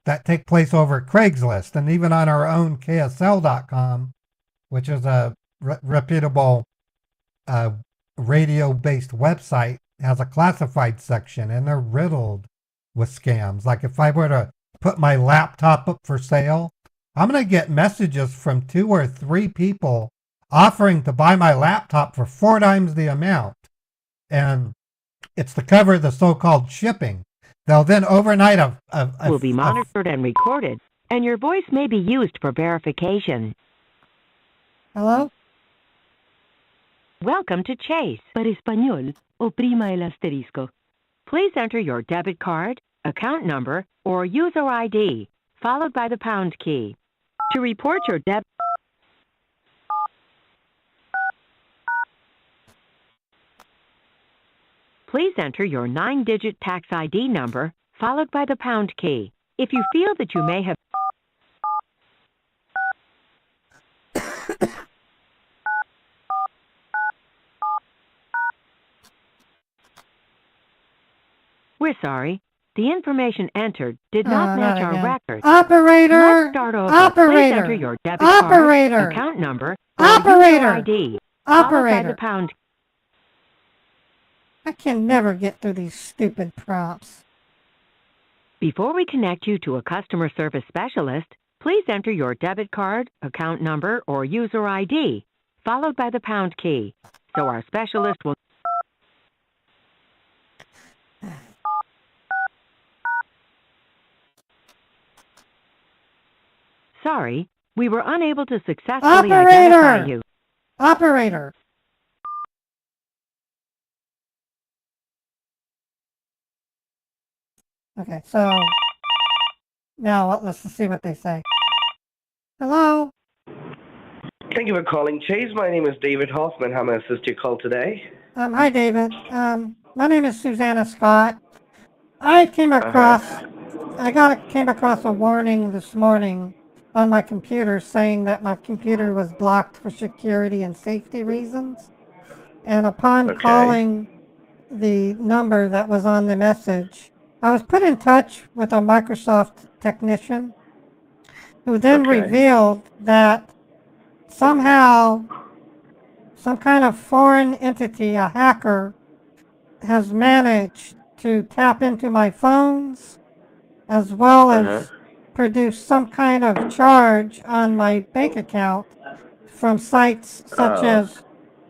that take place over Craigslist and even on our own KSL.com, which is a reputable radio-based website, has a classified section, and they're riddled with scams. Like if I were to put my laptop up for sale, I'm going to get messages from 2 or 3 people offering to buy my laptop for 4 times the amount. And it's to cover the so-called shipping. They'll then overnight will be monitored and recorded, and your voice may be used for verification. Hello? Welcome to Chase. Para español, oprima el asterisco. Please enter your debit card, account number, or user ID, followed by the pound key. To report your debit... Please enter your 9-digit tax ID number, followed by the pound key. If you feel that you may have... We're sorry. The information entered did not match our records. Operator! Let's start over. Operator! Please enter your debit Operator! card, account number, or Operator! user ID, followed by the pound key. I can never get through these stupid prompts. Before we connect you to a customer service specialist, please enter your debit card, account number, or user ID, followed by the pound key, so our specialist will... Sorry, we were unable to successfully identify you. Operator! Okay, so now let's see what they say. Hello? Thank you for calling Chase. My name is David Hoffman. How may I assist your call today? Hi, David. My name is Susanna Scott. I came across a warning this morning on my computer saying that my computer was blocked for security and safety reasons. And upon calling the number that was on the message, I was put in touch with a Microsoft technician who then revealed that somehow some kind of foreign entity, a hacker, has managed to tap into my phones as well as produce some kind of charge on my bank account from sites such as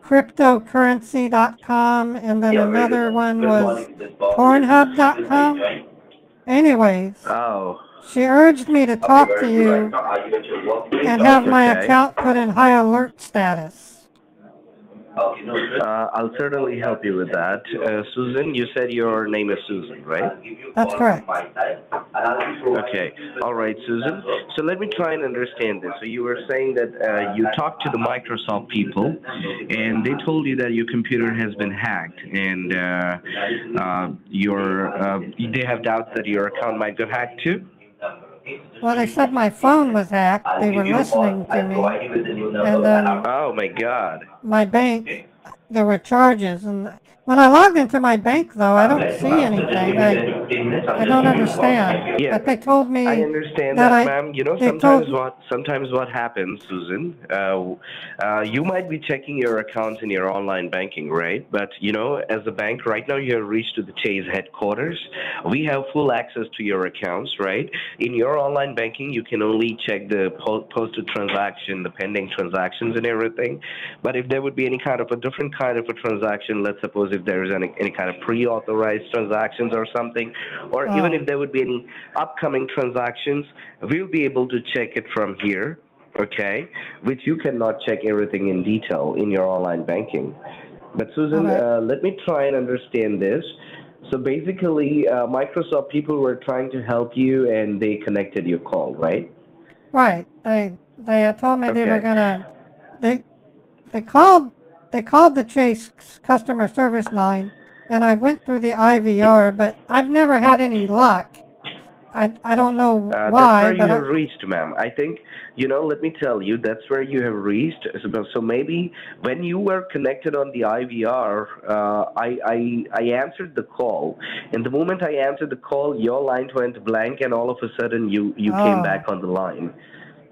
cryptocurrency.com, and then another one was pornhub.com. Anyways, she urged me to talk to you and have my account put in high alert status. I'll certainly help you with that. Susan, you said your name is Susan, right? That's correct. Okay. All right, Susan. So let me try and understand this. So you were saying that you talked to the Microsoft people, and they told you that your computer has been hacked, and they have doubts that your account might get hacked too? Well, they said my phone was hacked. They were listening to me. And then... Oh, my God. My bank, there were charges. And when I logged into my bank, though, I don't see anything. I don't understand. Yeah. But they told me... I understand that, ma'am. You know, sometimes what happens, Susan, you might be checking your accounts in your online banking, right? But, you know, as a bank, right now you have reached to the Chase headquarters. We have full access to your accounts, right? In your online banking, you can only check the posted transaction, the pending transactions and everything. But if there would be any kind of a different kind of a transaction, let's suppose if there is any kind of pre-authorized transactions or something, or even if there would be any upcoming transactions, we'll be able to check it from here, okay? Which you cannot check everything in detail in your online banking. But Susan, let me try and understand this. So basically, Microsoft people were trying to help you, and they connected your call, right? Right. They told me they were gonna. They called the Chase customer service line, and I went through the IVR, but I've never had any luck. I don't know why. That's where you have reached, ma'am. I think, you know, let me tell you, that's where you have reached. So maybe when you were connected on the IVR, I answered the call. And the moment I answered the call, your line went blank, and all of a sudden you came back on the line.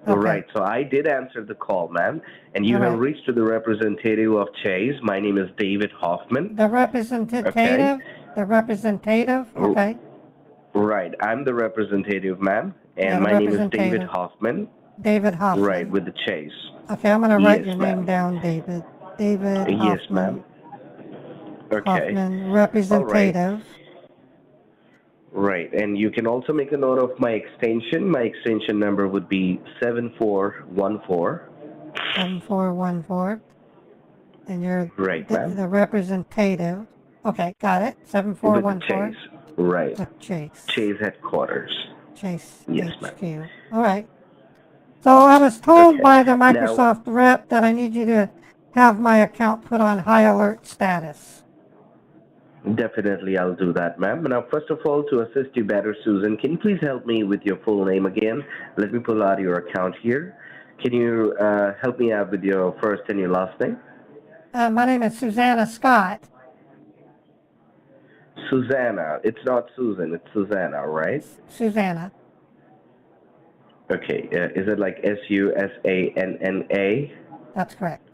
Okay. Right, so I did answer the call, ma'am, and you have reached to the representative of Chase. My name is David Hoffman. The representative? Okay. The representative? Okay. Right, I'm the representative, ma'am, and my name is David Hoffman. David Hoffman. Right, with the Chase. Okay, I'm going to write your name down, David. David Hoffman. Yes, ma'am. Okay. Hoffman, representative. Right, and you can also make a note of my extension. My extension number would be 7414. 7414. And you're the representative. Okay, got it. 7414. Chase. Right. Chase. Chase headquarters. Chase. Yes, HQ. All right. So I was told by the Microsoft rep that I need you to have my account put on high alert status. Definitely, I'll do that, ma'am. Now, first of all, to assist you better, Susan, can you please help me with your full name again? Let me pull out your account here. Can you help me out with your first and your last name? My name is Susanna Scott. Susanna. It's not Susan, it's Susanna, right? Susanna. Okay. Is it like S-U-S-A-N-N-A? That's correct.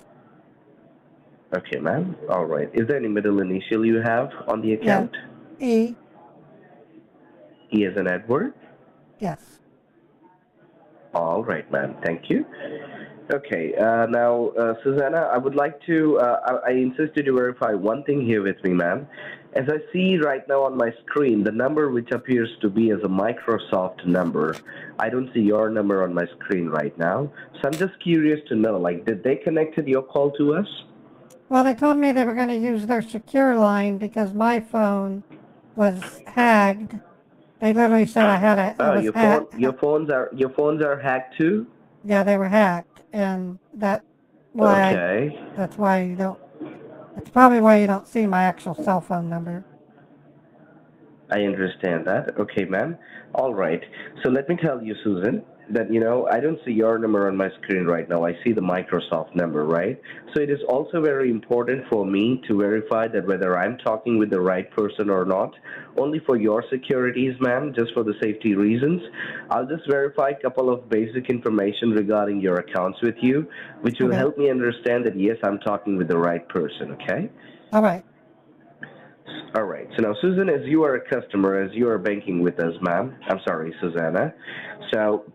Okay, ma'am. All right. Is there any middle initial you have on the account? Yeah. E. E as in Edward? Yes. All right, ma'am. Thank you. Okay, now, Susanna, I would like to, I insisted to verify one thing here with me, ma'am. As I see right now on my screen, the number which appears to be as a Microsoft number, I don't see your number on my screen right now. So I'm just curious to know, like, did they connected your call to us? Well, they told me they were going to use their secure line because my phone was hacked. They literally said I had a, I Oh, was hacked. your phones are hacked too? Yeah, they were hacked, and that's why Okay. that's why you don't. It's probably why you don't see my actual cell phone number. I understand that. Okay, ma'am. All right. So let me tell you, Susan, that, I don't see your number on my screen right now. I see the Microsoft number, right? So it is also very important for me to verify that whether I'm talking with the right person or not, only for your securities, ma'am, just for the safety reasons. I'll just verify a couple of basic information regarding your accounts with you, which will help me understand that, yes, I'm talking with the right person, okay? All right. All right. So now, Susan, as you are a customer, as you are banking with us, ma'am, I'm sorry, Susanna. So,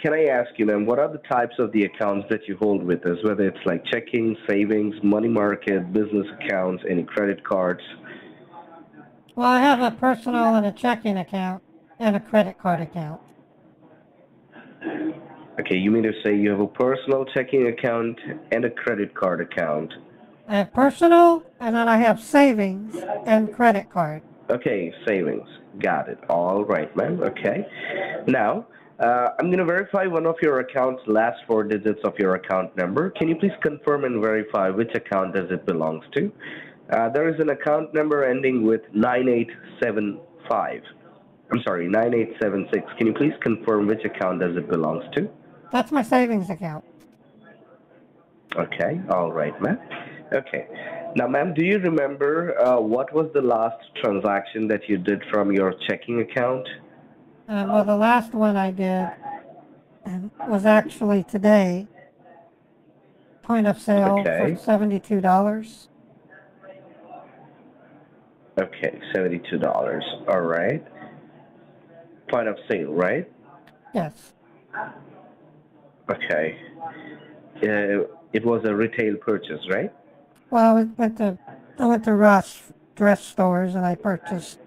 can I ask you, ma'am, what are the types of the accounts that you hold with us, whether it's like checking, savings, money market, business accounts, any credit cards? Well, I have a personal and a checking account and a credit card account. Okay, you mean to say you have a personal checking account and a credit card account? I have personal, and then I have savings and credit card. Okay, savings. Got it. All right, ma'am. Okay. Now, I'm going to verify one of your account's last four digits of your account number. Can you please confirm and verify which account does it belongs to? There is an account number ending with 9875. I'm sorry, 9876. Can you please confirm which account does it belongs to? That's my savings account. Okay. All right, ma'am. Okay. Now, ma'am, do you remember what was the last transaction that you did from your checking account? Well, the last one I did was actually today. Point of sale for $72. Okay, $72. All right. Point of sale, right? Yes. Okay. It was a retail purchase, right? Well, I went to Ross dress stores and I purchased,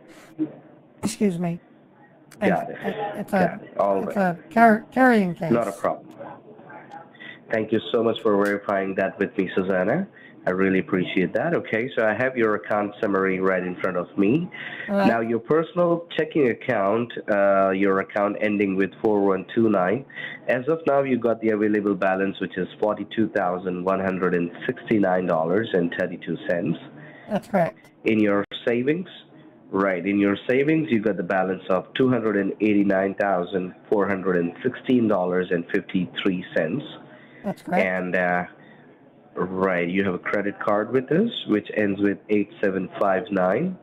excuse me. Got it. It's a carrying case. Not a problem. Thank you so much for verifying that with me, Susanna. I really appreciate that. Okay, so I have your account summary right in front of me. Right. Now, your personal checking account, your account ending with 4129, as of now, you got the available balance, which is $42,169.32. That's correct. In your savings, right, in your savings, you got the balance of $289,416.53. That's correct. And right, you have a credit card with us, which ends with 8759.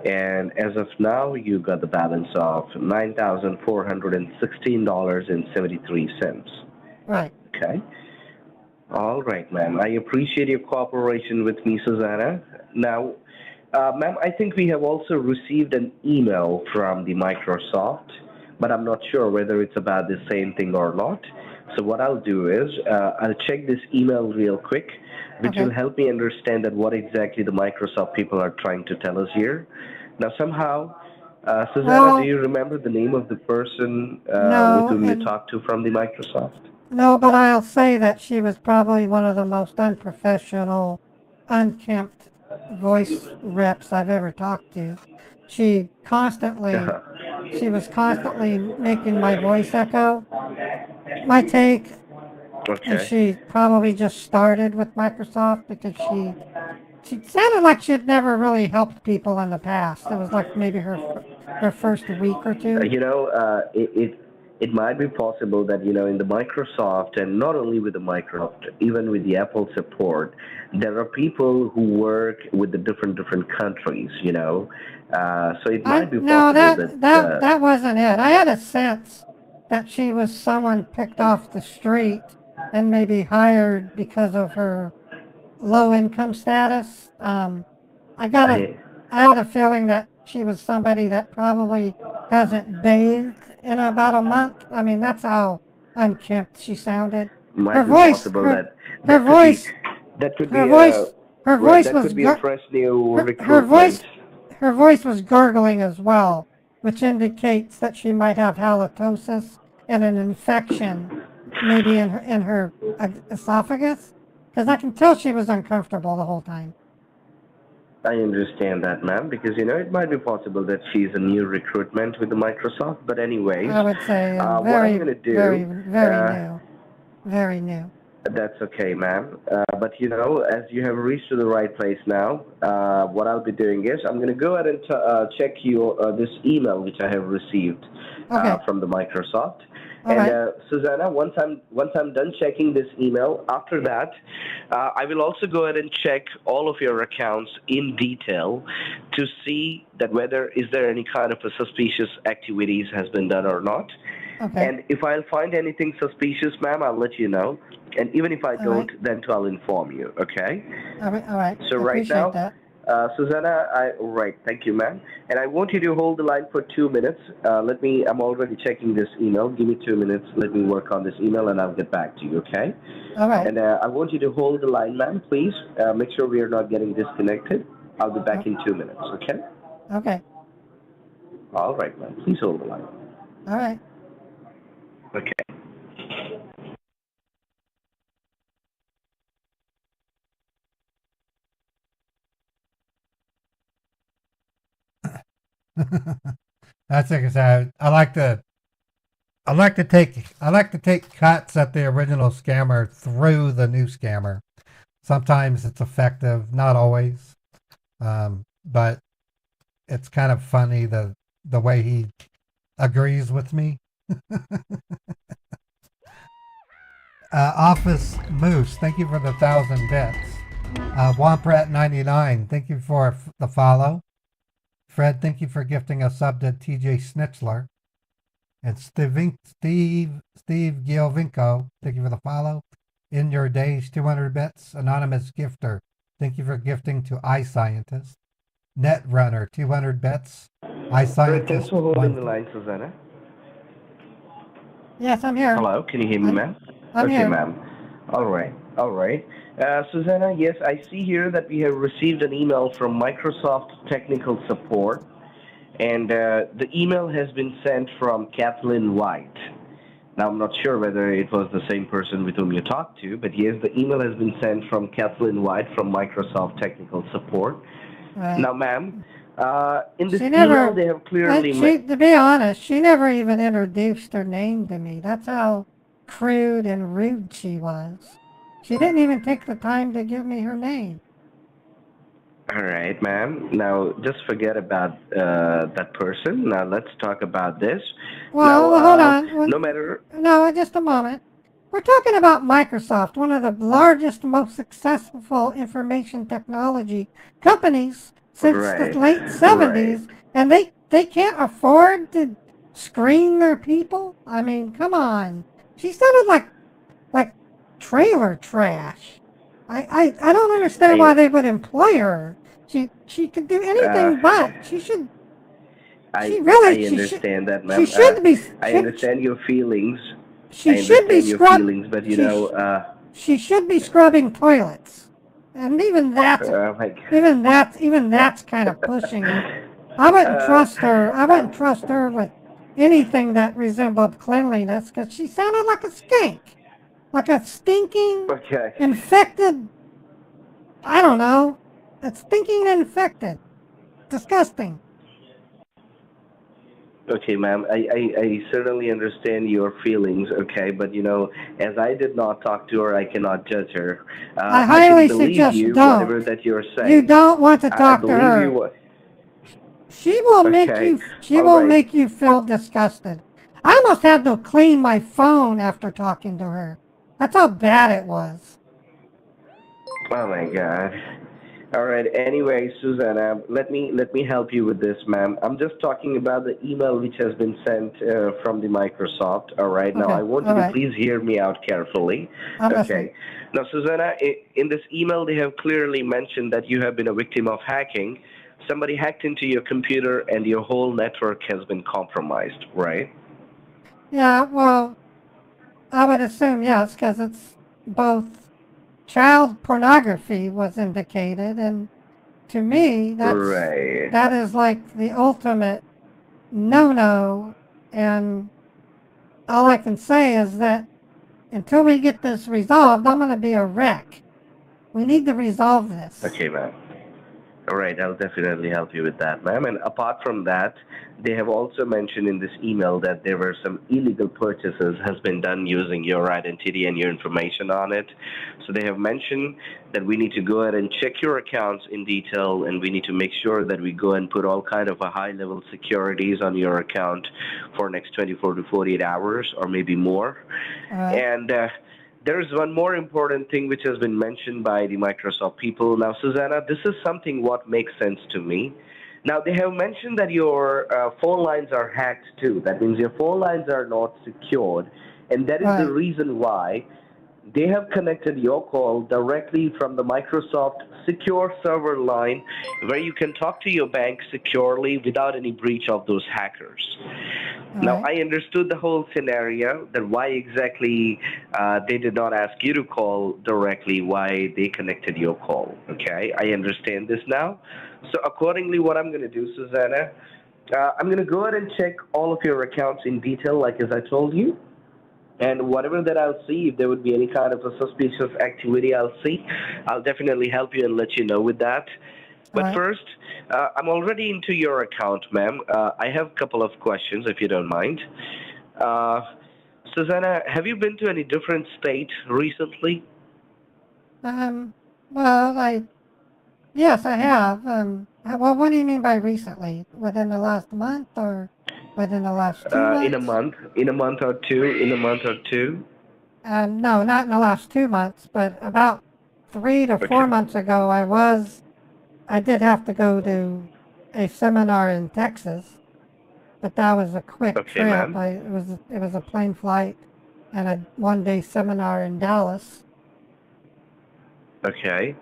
And as of now, you got the balance of $9,416.73. Right. Okay. All right, ma'am. I appreciate your cooperation with me, Susanna. Now, ma'am, I think we have also received an email from the Microsoft, but I'm not sure whether it's about the same thing or not. So what I'll do is I'll check this email real quick, which will help me understand that what exactly the Microsoft people are trying to tell us here. Now, somehow, Susanna, do you remember the name of the person with whom you talked to from the Microsoft? No, but I'll say that she was probably one of the most unprofessional, unkempt voice reps I've ever talked to. She was constantly making my voice echo. My take, and she probably just started with Microsoft because she sounded like she'd never really helped people in the past. It was like maybe her first week or two. It might be possible that, in the Microsoft, and not only with the Microsoft, even with the Apple support, there are people who work with the different countries, So it might be possible that wasn't it. I had a sense that she was someone picked off the street and maybe hired because of her low income status. I had a feeling that she was somebody that probably hasn't bathed in about a month. I mean, that's how unkempt she sounded. Might Her be voice, possible her, that her that could be voice, that could her be voice, her right, voice that was could be a fresh new her voice, recruitment. her voice was gurgling as well, which indicates that she might have halitosis and an infection, maybe in her esophagus, because I can tell she was uncomfortable the whole time. I understand that, ma'am, because it might be possible that she's a new recruitment with the Microsoft. But anyways, I would say what I'm very, going to do, very, very new, very new. that's okay, ma'am. But as you have reached to the right place now, what I'll be doing is I'm going to go ahead and check this email which I have received from the Microsoft. All And right. Susanna, once I'm done checking this email, after that, I will also go ahead and check all of your accounts in detail to see that whether is there any kind of a suspicious activities has been done or not. Okay. And if I'll find anything suspicious, ma'am, I'll let you know. And even if I don't, then I'll inform you. Okay? All right. So I right appreciate now, that. Susanna, right, thank you, ma'am. And I want you to hold the line for 2 minutes. I'm already checking this email. Give me 2 minutes. Let me work on this email, and I'll get back to you, okay? All right. And I want you to hold the line, ma'am, please. Make sure we are not getting disconnected. I'll be back in 2 minutes, okay? Okay. All right, ma'am. Please hold the line. All right. Okay. That's like I said. I like to take cuts at the original scammer through the new scammer. Sometimes it's effective, not always, but it's kind of funny the way he agrees with me. Office Moose, thank you for the 1,000 bits. Womprat99, thank you for the follow. Fred, thank you for gifting a sub to TJ Snitchler. And Steve Giovinco, thank you for the follow. In Your Days, 200 bits. Anonymous Gifter, thank you for gifting to iScientist. Netrunner, 200 bits. iScientist. Thanks for holding the line, Susanna. Yes, I'm here. Hello, can you hear me, ma'am? I'm okay, here. ma'am. All right. Susanna, yes, I see here that we have received an email from Microsoft Technical Support, and the email has been sent from Kathleen White. Now, I'm not sure whether it was the same person with whom you talked to, but yes, the email has been sent from Kathleen White from Microsoft Technical Support. Right. Now, ma'am, in this never, email, they have clearly... to be honest, she never even introduced her name to me. That's how crude and rude she was. She didn't even take the time to give me her name. All right, ma'am. Now, just forget about that person. Now, let's talk about this. Well, now, hold on. No matter... No, just a moment. We're talking about Microsoft, one of the largest, most successful information technology companies since the late 70s, and they can't afford to screen their people? I mean, come on. She sounded like trailer trash. I don't understand why they would employ her. She could do anything but. She should. I understand that, ma'am. She should be. I understand your feelings. She should be scrubbing. But she should be scrubbing toilets, and even that's kind of pushing it. I wouldn't trust her. I wouldn't trust her with anything that resembled cleanliness, because she sounded like a skink. Like a stinking, infected, I don't know. It's stinking and infected. Disgusting. Okay, ma'am. I certainly understand your feelings, okay? But, as I did not talk to her, I cannot judge her. I highly suggest you don't. Whatever that you're saying. You don't want to talk to her. She will make you feel disgusted. I almost had to clean my phone after talking to her. That's how bad it was. Oh my God. All right. Anyway, Susanna, let me help you with this, ma'am. I'm just talking about the email which has been sent from the Microsoft. All right. Now, I want you to please hear me out carefully. Okay. Now, Susanna, in this email, they have clearly mentioned that you have been a victim of hacking. somebody hacked into your computer and your whole network has been compromised, right? Yeah, well, I would assume yes, because it's both child pornography was indicated, and to me, Right. that is like the ultimate no-no, and all I can say is that until we get this resolved, I'm going to be a wreck. We need to resolve this. Okay, ma'am. All right, I'll definitely help you with that, ma'am. And apart from that, they have also mentioned in this email that there were some illegal purchases has been done using your identity and your information on it. So they have mentioned that we need to go ahead and check your accounts in detail, and we need to make sure that we go and put all kind of a high-level securities on your account for next 24 to 48 hours or maybe more. And there is one more important thing which has been mentioned by the Microsoft people. Now, Susanna, this is something what makes sense to me. Now, they have mentioned that your phone lines are hacked too. That means your phone lines are not secured. And that is the reason why they have connected your call directly from the Microsoft secure server line where you can talk to your bank securely without any breach of those hackers. Now, I understood the whole scenario, that why exactly they did not ask you to call directly, why they connected your call, okay? I understand this now. So accordingly, what I'm going to do, Susanna, I'm going to go ahead and check all of your accounts in detail, like as I told you. And whatever that I'll see, if there would be any kind of a suspicious activity I'll see, I'll definitely help you and let you know with that. But first, I'm already into your account, ma'am. I have a couple of questions, if you don't mind. Susanna, have you been to any different state recently? Well, yes, I have. Well, what do you mean by recently? Within the last month or within the last 2 months? In a month or two. No, not in the last 2 months, but about 3 to 4 months ago, I did have to go to a seminar in Texas, but that was a quick trip. It was a plane flight and a one-day seminar in Dallas. Okay.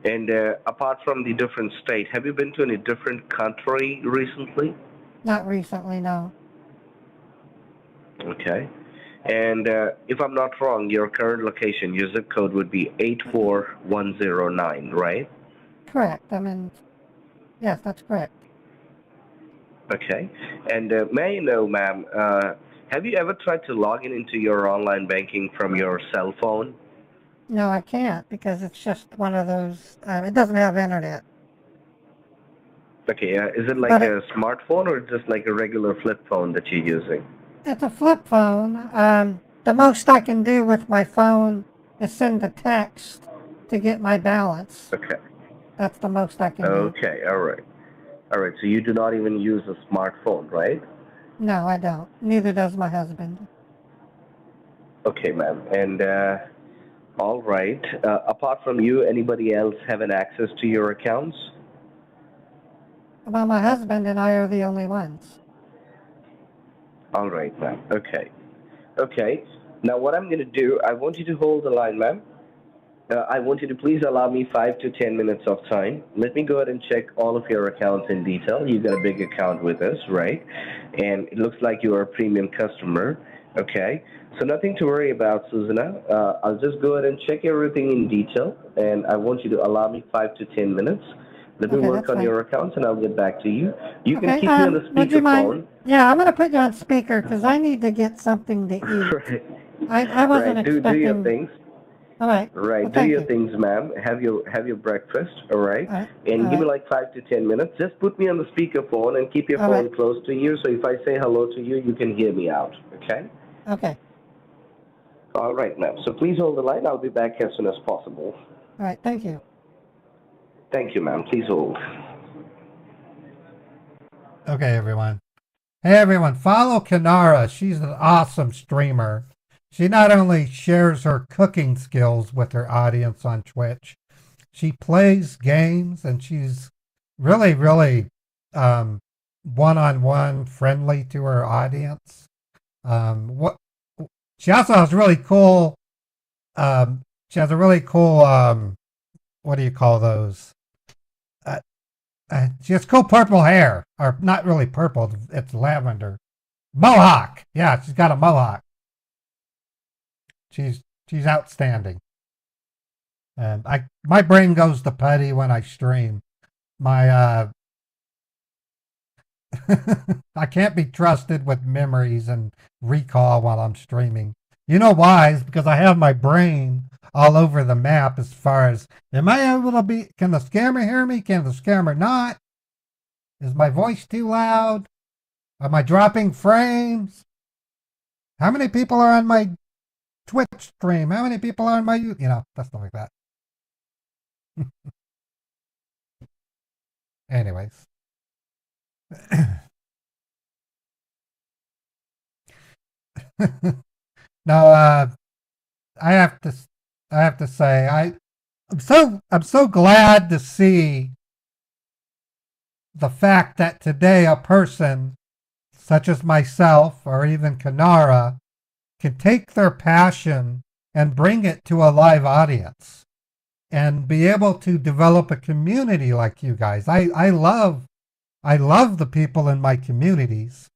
And apart from the different state, have you been to any different country recently? Not recently, no. Okay. And if I'm not wrong, your current location, your zip code would be 84109, right? Correct. Yes, that's correct. Okay. And may I know, ma'am, have you ever tried to log into your online banking from your cell phone? No, I can't because it's just one of those, it doesn't have internet. Okay, is it like a smartphone or just like a regular flip phone that you're using? It's a flip phone. The most I can do with my phone is send a text to get my balance. Okay. That's the most I can do. Okay, all right. All right, so you do not even use a smartphone, right? No, I don't. Neither does my husband. Okay, ma'am. And all right. Apart from you, anybody else having access to your accounts? Well, my husband and I are the only ones. All right, ma'am. Okay. Okay. Now, what I'm going to do, I want you to hold the line, ma'am. I want you to please allow me 5 to 10 minutes of time. Let me go ahead and check all of your accounts in detail. You got a big account with us, right? And it looks like you are a premium customer. Okay. So nothing to worry about, Susanna. I'll just go ahead and check everything in detail, and I want you to allow me 5 to 10 minutes. Let me work on your accounts, and I'll get back to you. You can keep me on the speakerphone. Yeah, I'm going to put you on speaker because I need to get something to eat. I wasn't expecting... Do your things. All right. Right. Well, do your things, ma'am. Have your breakfast, all right? And give me like 5 to 10 minutes. Just put me on the speakerphone and keep your phone close to you, so if I say hello to you, you can hear me out, okay? Okay. All right, ma'am. So please hold the line. I'll be back as soon as possible. All right. Thank you. Thank you, ma'am. Please hold. Okay, everyone. Hey, everyone. Follow Kanara. She's an awesome streamer. She not only shares her cooking skills with her audience on Twitch, she plays games, and she's really, really one-on-one friendly to her audience. She also has really cool. She has a really cool. What do you call those? She has cool purple hair, or not really purple. It's lavender. Mohawk. Yeah, she's got a mohawk. She's outstanding. And my brain goes to putty when I stream. My I can't be trusted with memories and recall while I'm streaming. You know why? It's because I have my brain all over the map as far as, am I able to be, can the scammer hear me? Can the scammer not? Is my voice too loud? Am I dropping frames? How many people are on my Twitch stream? How many people are on my, stuff like that. Anyways. Now, I have to say, I'm so glad to see the fact that today a person such as myself or even Kanara can take their passion and bring it to a live audience and be able to develop a community like you guys. I love the people in my communities.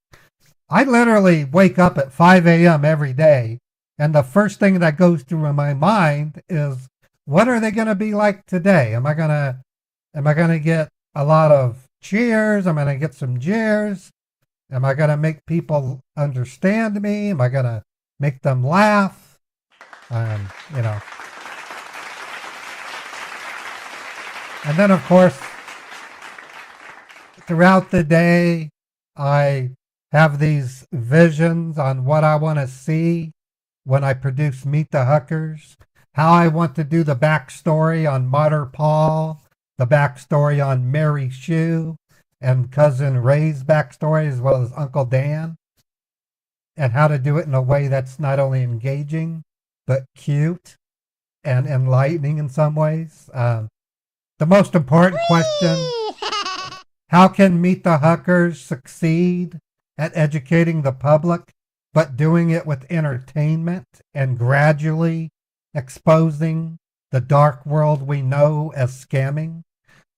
I literally wake up at 5 a.m. every day, and the first thing that goes through my mind is, what are they going to be like today? Am I going to get a lot of cheers? Am I going to get some jeers? Am I going to make people understand me? Am I going to make them laugh? And then, of course, throughout the day, I have these visions on what I want to see when I produce Meet the Hookers, how I want to do the backstory on Martyr Paul, the backstory on Mary Shue, and Cousin Ray's backstory, as well as Uncle Dan, and how to do it in a way that's not only engaging, but cute and enlightening in some ways. The most important question, how can Meet the Hookers succeed at educating the public, but doing it with entertainment and gradually exposing the dark world we know as scamming?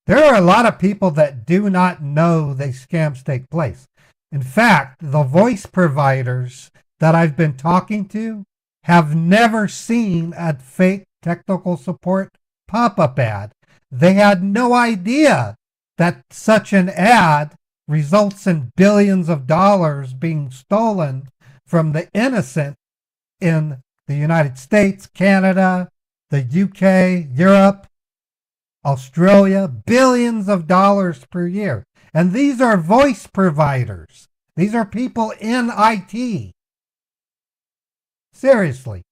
There are a lot of people that do not know these scams take place. In fact, the voice providers that I've been talking to have never seen a fake technical support pop-up ad. They had no idea that such an ad results in billions of dollars being stolen from the innocent in the United States, Canada, the UK, Europe, Australia, billions of dollars per year. And these are voice providers. These are people in IT. Seriously.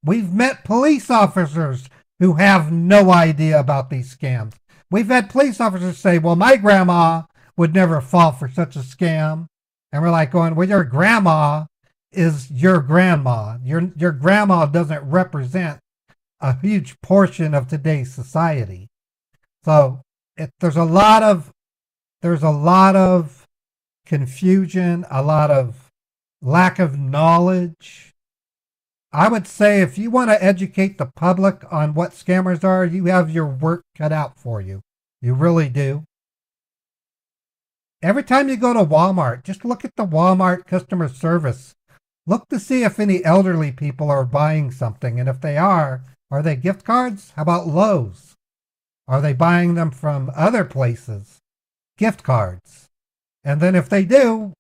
We've met police officers who have no idea about these scams. We've had police officers say, well, my grandma would never fall for such a scam. And we're like going, well, your grandma is your grandma. Your grandma doesn't represent a huge portion of today's society. So there's a lot of confusion, a lot of lack of knowledge. I would say if you want to educate the public on what scammers are, you have your work cut out for you. You really do. Every time you go to Walmart, just look at the Walmart customer service. Look to see if any elderly people are buying something. And if they are they gift cards? How about Lowe's? Are they buying them from other places? Gift cards. And then if they do,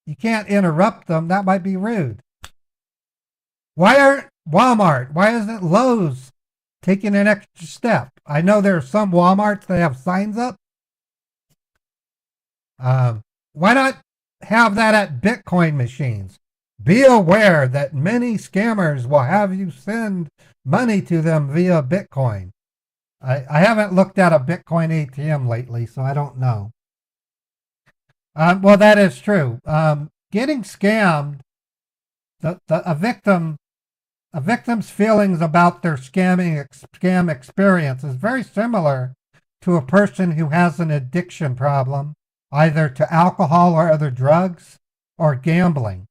you can't interrupt them. That might be rude. Why aren't Walmart? Why isn't Lowe's taking an extra step? I know there are some Walmarts that have signs up. Why not have that at Bitcoin machines? Be aware that many scammers will have you send money to them via Bitcoin. I haven't looked at a Bitcoin ATM lately, so I don't know. Well, that is true. Getting scammed, a victim's feelings about their scam experience is very similar to a person who has an addiction problem, either to alcohol or other drugs or gambling.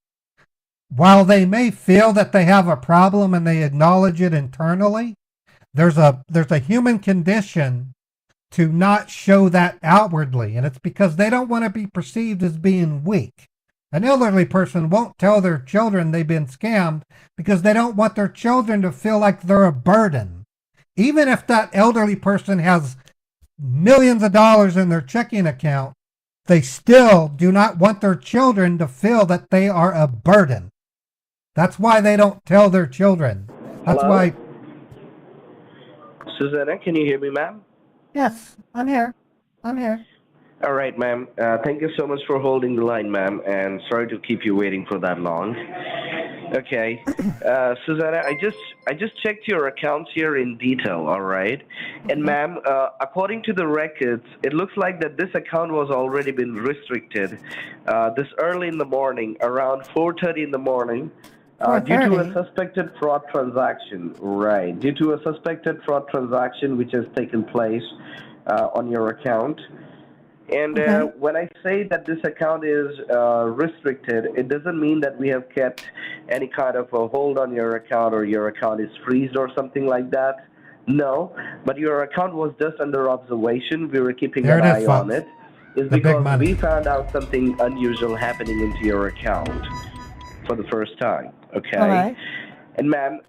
While they may feel that they have a problem and they acknowledge it internally, there's a human condition to not show that outwardly, and it's because they don't want to be perceived as being weak. An elderly person won't tell their children they've been scammed because they don't want their children to feel like they're a burden. Even if that elderly person has millions of dollars in their checking account, they still do not want their children to feel that they are a burden. That's why they don't tell their children. That's Hello? why... Susanna, can you hear me, ma'am? Yes, I'm here. I'm here. All right, ma'am. Thank you so much for holding the line, ma'am, and sorry to keep you waiting for that long. Okay, Susanna, I just checked your accounts here in detail. All right, and ma'am, according to the records, it looks like that this account was already been restricted this early in the morning, around 4:30 in the morning. Due to a suspected fraud transaction, right? Due to a suspected fraud transaction which has taken place on your account. And when I say that this account is restricted, it doesn't mean that we have kept any kind of a hold on your account or your account is freezed or something like that. No, but your account was just under observation. We were keeping an eye on it. It's because we found out something unusual happening into your account for the first time. Okay. All right. And ma'am,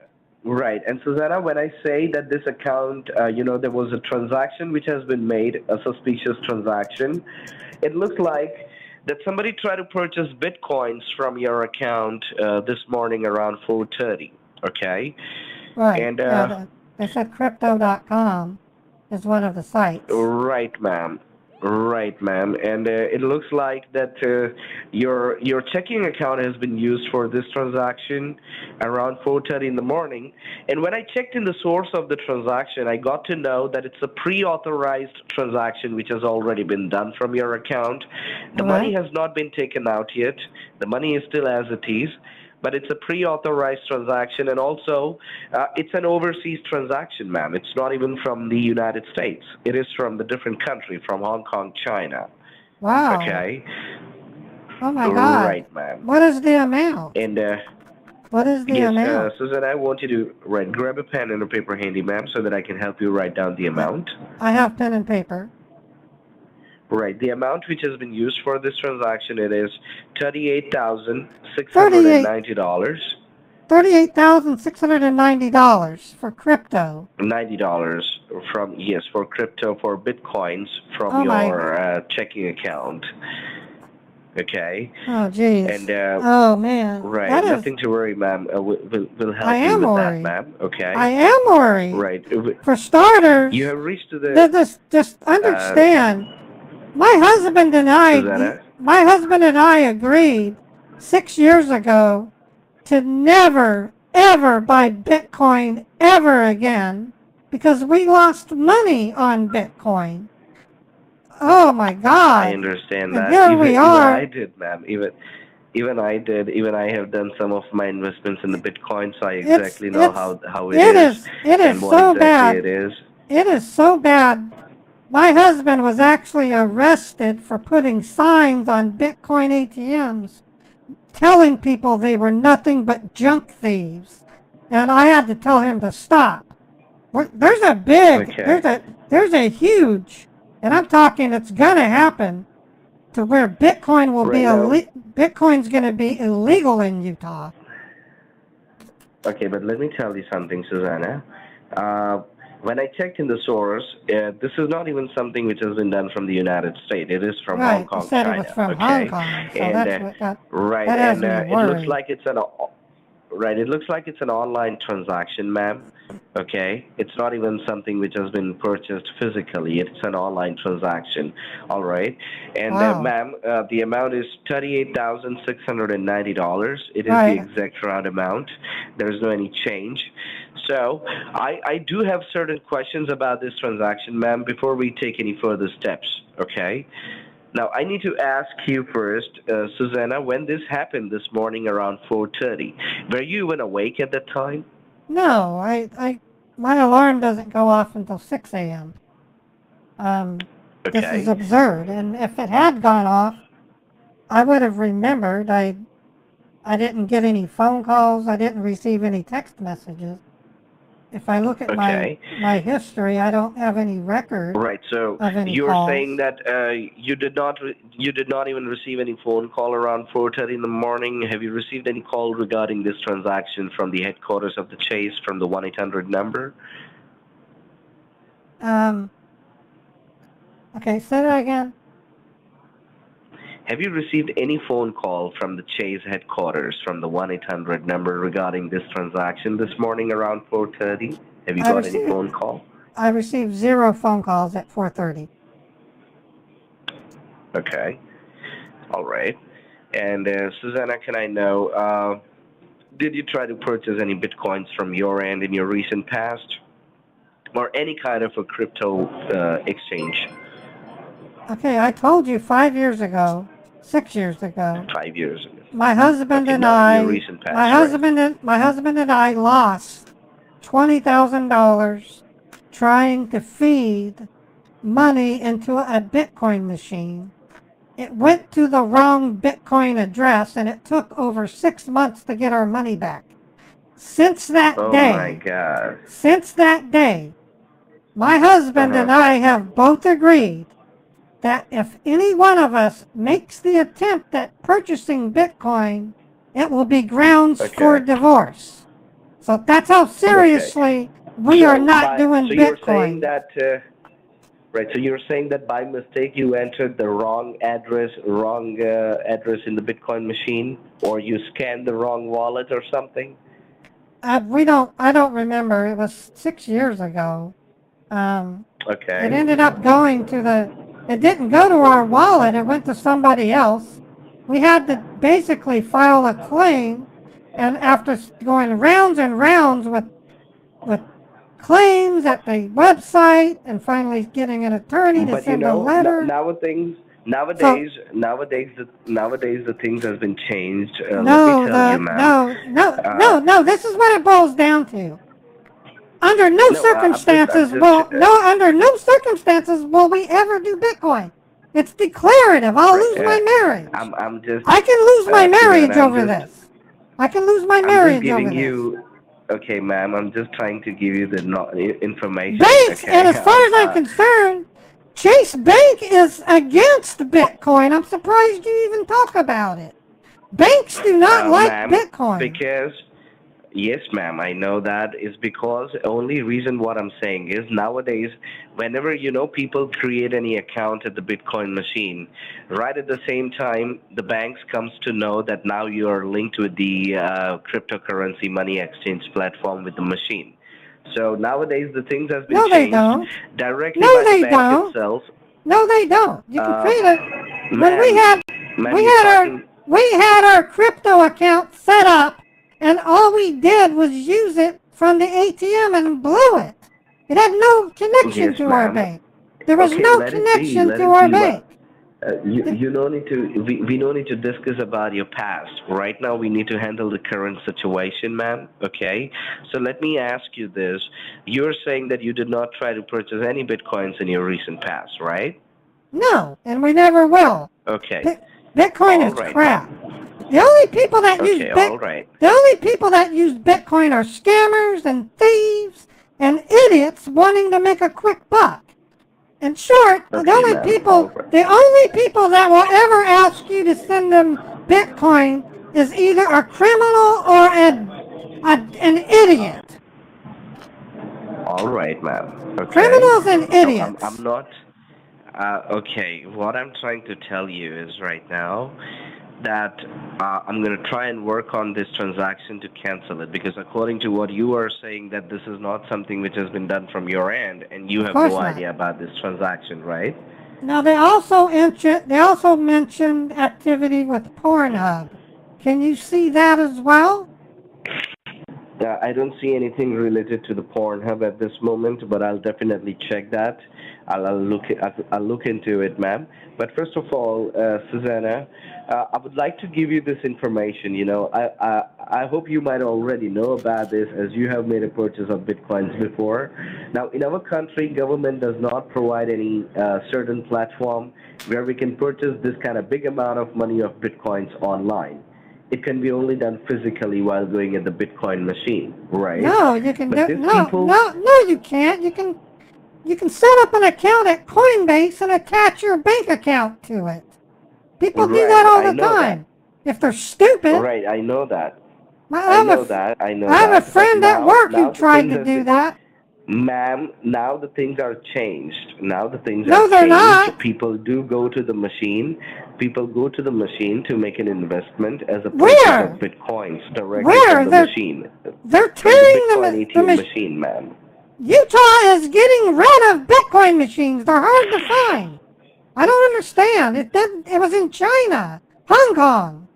right. And Susanna, when I say that this account, there was a transaction which has been made, a suspicious transaction, it looks like that somebody tried to purchase Bitcoins from your account this morning around 4:30. Okay. Right. And they said crypto.com is one of the sites. Right, ma'am. Right, ma'am. And it looks like that your checking account has been used for this transaction around 4:30 in the morning. And when I checked in the source of the transaction, I got to know that it's a pre-authorized transaction which has already been done from your account. The money has not been taken out yet. The money is still as it is. But it's a pre-authorized transaction, and also it's an overseas transaction, ma'am. It's not even from the United States. It is from the different country, from Hong Kong, China. Wow. Okay. Oh my God. Right, ma'am. What is the amount? And what is the amount? Susan, I want you to grab a pen and a paper handy, ma'am, so that I can help you write down the amount. I have pen and paper. Right. The amount which has been used for this transaction, it is $38,690. $38,690 for crypto. $90 for crypto, for Bitcoins from your checking account. Okay. Oh, geez. And oh, man. Right. Nothing to worry, ma'am. We'll help you with that, ma'am. Okay. I am worried. Right. For starters, you have reached to the. Just understand. My husband and I agreed 6 years ago to never, ever buy Bitcoin ever again because we lost money on Bitcoin. Oh my God! I understand that. And here we are. Even I did, ma'am. Even I did. Even I have done some of my investments in the Bitcoin, so I exactly know how it is. It is so bad. It is. It is so bad. My husband was actually arrested for putting signs on Bitcoin ATMs telling people they were nothing but junk thieves. And I had to tell him to stop. There's a big, there's a huge, and I'm talking it's going to happen to where Bitcoin will be, Bitcoin's going to be illegal in Utah. Okay, but let me tell you something, Susanna. When I checked in the source, this is not even something which has been done from the United States. It is from Hong Kong, China. It was from Hong Kong. So and, that's what got, right, that and it looks like it's It looks like it's an online transaction, ma'am. Okay, it's not even something which has been purchased physically. It's an online transaction. All right, and ma'am, the amount is $38,690. It is the exact round amount. There is no any change. So I do have certain questions about this transaction, ma'am, before we take any further steps. Okay. Now, I need to ask you first, Susanna, when this happened this morning around 4:30, were you even awake at that time? No, my alarm doesn't go off until 6 a.m. This is absurd. And if it had gone off, I would have remembered. I didn't get any phone calls. I didn't receive any text messages. if I look at Okay. my history, I don't have any record Right. So of any you're calls. saying that you did not even receive any phone call around 4:30 in the morning. Have you received any call regarding this transaction from the headquarters of the Chase from the 1-800 number? Okay, say that again. Have you received any phone call from the Chase headquarters from the 1-800 number regarding this transaction this morning around 4:30? Have you got any phone call? I received 0 phone calls at 4:30. Okay. All right. And Susanna, can I know, did you try to purchase any bitcoins from your end in your recent past? Or any kind of a crypto exchange? Okay, I told you 5 years ago, 6 years ago. 5 years ago. My husband Okay, and not in I, your recent past, my husband and I lost $20,000 trying to feed money into a Bitcoin machine. It went to the wrong Bitcoin address, and it took over 6 months to get our money back. Since that day, my God. Since that day, my husband and I have both agreed that if any one of us makes the attempt at purchasing Bitcoin, it will be grounds for divorce. So that's how seriously we are not doing so Bitcoin. You're saying that, right, so you're saying that by mistake you entered the wrong address in the Bitcoin machine, or you scanned the wrong wallet or something? I don't remember. It was 6 years ago. Okay. It ended up going to it didn't go to our wallet, it went to somebody else. We had to basically file a claim, and after going rounds and rounds with claims at the website and finally getting an attorney to send a letter. Nowadays the things has been changed. Let me No, tell you, ma'am. no, this is what it boils down to. Under no circumstances will we ever do Bitcoin. It's declarative. I'll lose my marriage. I can lose my marriage over this. I can lose my marriage over this. Okay, ma'am, I'm just trying to give you the information. Banks, and as far as I'm concerned, Chase Bank is against Bitcoin. I'm surprised you even talk about it. Banks do not like Bitcoin. Because, yes, ma'am, I know that is because only reason what I'm saying is nowadays, whenever, people create any account at the Bitcoin machine, right at the same time, the banks comes to know that now you are linked with the cryptocurrency money exchange platform with the machine. So nowadays, the things has been changed directly by the bank itself. No, they don't. You can create a... When we had our crypto account set up, and all we did was use it from the ATM and blew it. It had no connection to our bank. There was no connection to our bank. We don't need to discuss about your past. Right now, we need to handle the current situation, ma'am. Okay? So let me ask you this. You're saying that you did not try to purchase any Bitcoins in your recent past, right? No, and we never will. Okay. Bitcoin is crap. The only people that use Bitcoin are scammers and thieves and idiots wanting to make a quick buck. In short, the only people that will ever ask you to send them Bitcoin is either a criminal or an idiot. All right, ma'am. Okay. Criminals and idiots. I'm not. Okay, what I'm trying to tell you is right now that I'm going to try and work on this transaction to cancel it, because according to what you are saying, that this is not something which has been done from your end, and you have no idea about this transaction, right? Now, they also mentioned activity with Pornhub. Can you see that as well? I don't see anything related to the Pornhub at this moment, but I'll definitely check that. I'll look into it, ma'am. But first of all, Susanna, I would like to give you this information. I hope you might already know about this, as you have made a purchase of Bitcoins before. Now, in our country, government does not provide any certain platform where we can purchase this kind of big amount of money of Bitcoins online. it can be only done physically while going at the Bitcoin machine, right? No, you can But do these no, people, no, you can't. You can set up an account at Coinbase and attach your bank account to it. People do that right? all I the know time. If they're stupid, Right, I know that. I I have know a, that. I know I have a that. But friend at work now who the tried things to have do been, that. ma'am, now the things are changed. Now the things No, are they're changed. not. People do go to the machine. People go to the machine to make an investment as a purchase of Where? bitcoins directly Where? from the machine, They're from the tearing Bitcoin the ATM machine, ma'am. Utah is getting rid of Bitcoin machines. They're hard to find. I don't understand. It was in China, Hong Kong.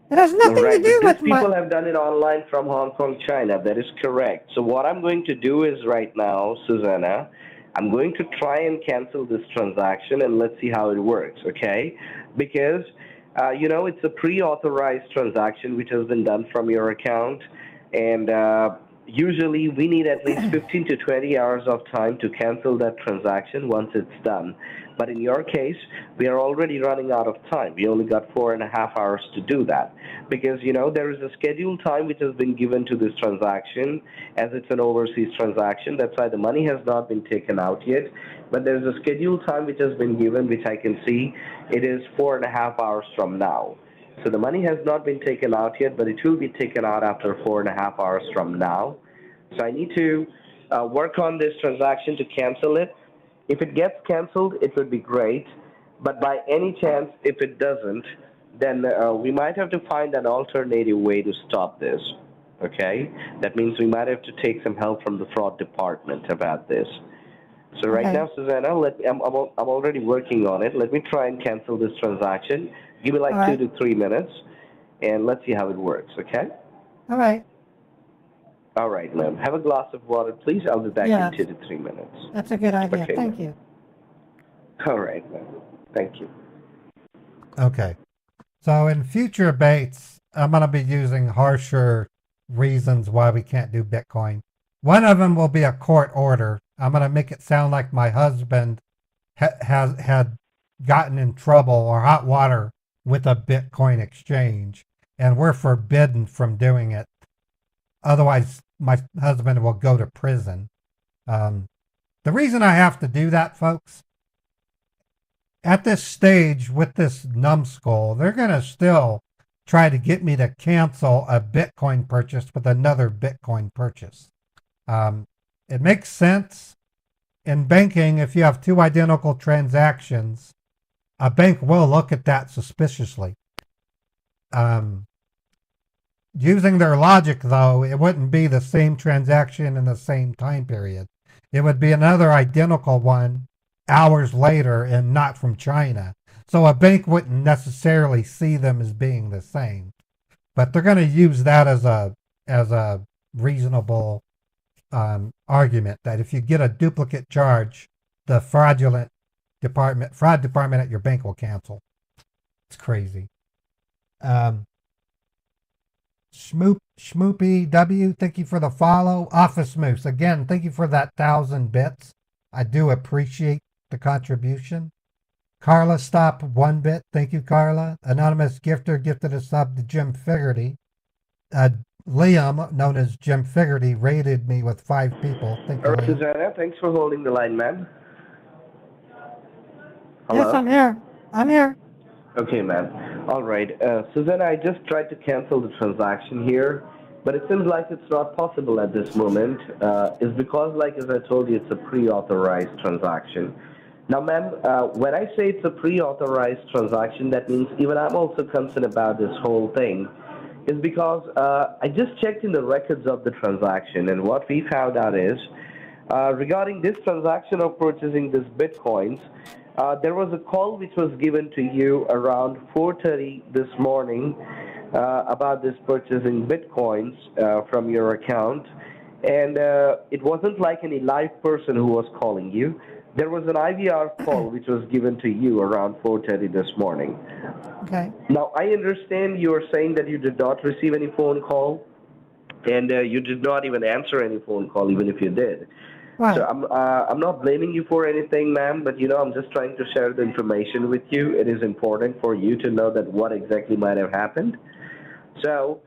It has nothing to Right, do but with these people have done it online from Hong Kong, China. That is correct. So what I'm going to do is right now, Susanna, I'm going to try and cancel this transaction and let's see how it works, okay? Because, it's a pre-authorized transaction which has been done from your account. And usually we need at least 15 to 20 hours of time to cancel that transaction once it's done. But in your case, we are already running out of time. We only got 4.5 hours to do that because, there is a scheduled time which has been given to this transaction as it's an overseas transaction. That's why the money has not been taken out yet. But there's a scheduled time which has been given, which I can see. It is 4.5 hours from now. So the money has not been taken out yet, but it will be taken out after 4.5 hours from now. So I need to work on this transaction to cancel it. If it gets canceled, it would be great. But by any chance, if it doesn't, then we might have to find an alternative way to stop this. Okay? That means we might have to take some help from the fraud department about this. So right now, Susanna, I'm already working on it. Let me try and cancel this transaction. Give me like 2 to 3 minutes, and let's see how it works, okay? All right. All right, ma'am. Have a glass of water, please. I'll be back in 2 to 3 minutes. That's a good idea. Okay, Thank you. All right, ma'am. Thank you. Okay. So in future baits, I'm going to be using harsher reasons why we can't do Bitcoin. One of them will be a court order. I'm going to make it sound like my husband had gotten in trouble or hot water with a Bitcoin exchange, and we're forbidden from doing it. Otherwise, my husband will go to prison. The reason I have to do that, folks, at this stage with this numbskull, they're going to still try to get me to cancel a Bitcoin purchase with another Bitcoin purchase. It makes sense in banking. If you have two identical transactions, a bank will look at that suspiciously. Using their logic, though, it wouldn't be the same transaction in the same time period. It would be another identical one hours later and not from China. So a bank wouldn't necessarily see them as being the same. But they're going to use that as a reasonable argument that if you get a duplicate charge, the fraud department at your bank will cancel. It's crazy. Schmoopy W, thank you for the follow. Office Moose, again, thank you for that 1,000 bits. I do appreciate the contribution. Carla Stop 1 bit, thank you, Carla. Anonymous Gifter gifted a sub to Jim Figerty. Liam, known as Jim Figerty, rated me with 5 people. Thank you, All right, Liam. Susanna, thanks for holding the line, ma'am. Hello? Yes, I'm here. I'm here. Okay, ma'am. All right. Susanna, I just tried to cancel the transaction here, but it seems like it's not possible at this moment. It's because, like as I told you, it's a pre-authorized transaction. Now, ma'am, when I say it's a pre-authorized transaction, that means even I'm also concerned about this whole thing. Is because I just checked in the records of the transaction, and what we found out is regarding this transaction of purchasing this bitcoins, there was a call which was given to you around 4:30 this morning about this purchasing bitcoins from your account, and it wasn't like any live person who was calling you. There was an IVR call which was given to you around 4:30 this morning. Okay. Now, I understand you are saying that you did not receive any phone call, and you did not even answer any phone call, even if you did. Right. So I'm not blaming you for anything, ma'am, but I'm just trying to share the information with you. It is important for you to know that what exactly might have happened. So,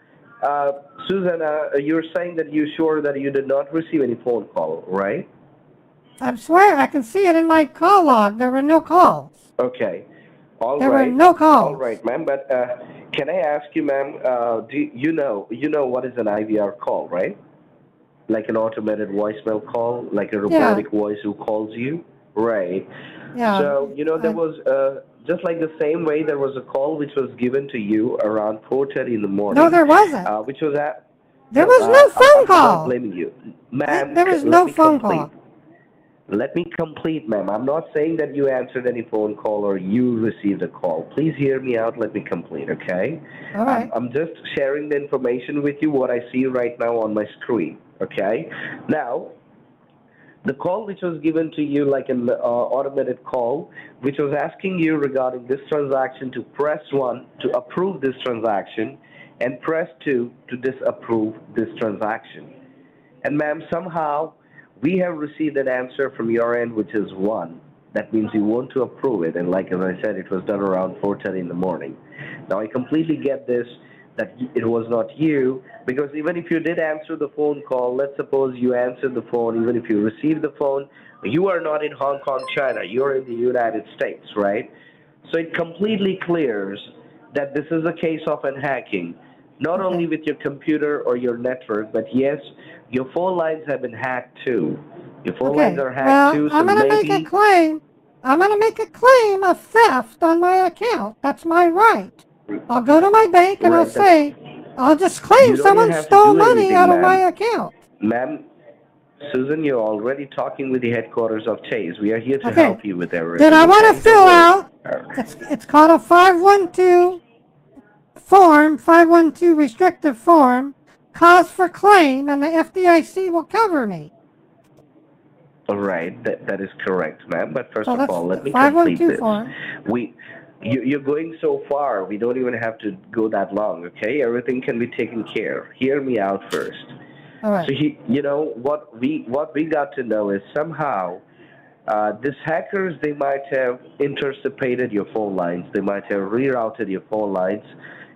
Susanna, you're saying that you're sure that you did not receive any phone call, right? I swear, I can see it in my call log. There were no calls. Okay. All There right. were no calls. All right, ma'am. But can I ask you, ma'am, do you know what is an IVR call, right? Like an automated voicemail call, like a robotic voice who calls you, right? Yeah. So there was just like the same way there was a call which was given to you around 4:30 in the morning. No, there wasn't. Which was at. There was no phone I'm call. not blaming you, ma'am. There was no phone call. Let me complete, ma'am. I'm not saying that you answered any phone call or you received a call. Please hear me out. Let me complete, okay? All right. I'm just sharing the information with you, what I see right now on my screen, okay? Now, the call which was given to you like an automated call, which was asking you regarding this transaction to press 1 to approve this transaction and press 2 to disapprove this transaction. And ma'am, somehow, we have received an answer from your end, which is 1. That means you want to approve it. And like as I said, it was done around 4:30 in the morning. Now, I completely get this, that it was not you, because even if you did answer the phone call, let's suppose you answered the phone, even if you received the phone, you are not in Hong Kong, China. You're in the United States, right? So it completely clears that this is a case of an hacking, not only with your computer or your network, but yes, your phone lines have been hacked too. Your phone lines are hacked too, so I'm gonna make a claim. I'm gonna make a claim of theft on my account. That's my right. I'll go to my bank and I'll say, I'll just claim someone stole money out of my account. Ma'am, Susan, you're already talking with the headquarters of Chase. We are here to help you with everything. Then I want to fill out, it's called a 512 form, 512 restrictive form, cause for claim, and the FDIC will cover me. All right, that is correct, ma'am. But first So of all, let me that's complete 512 this. form. You're going so far. We don't even have to go that long, okay? Everything can be taken care. Hear me out first. All right. So what we got to know is somehow these hackers, they might have intercepted your phone lines. They might have rerouted your phone lines,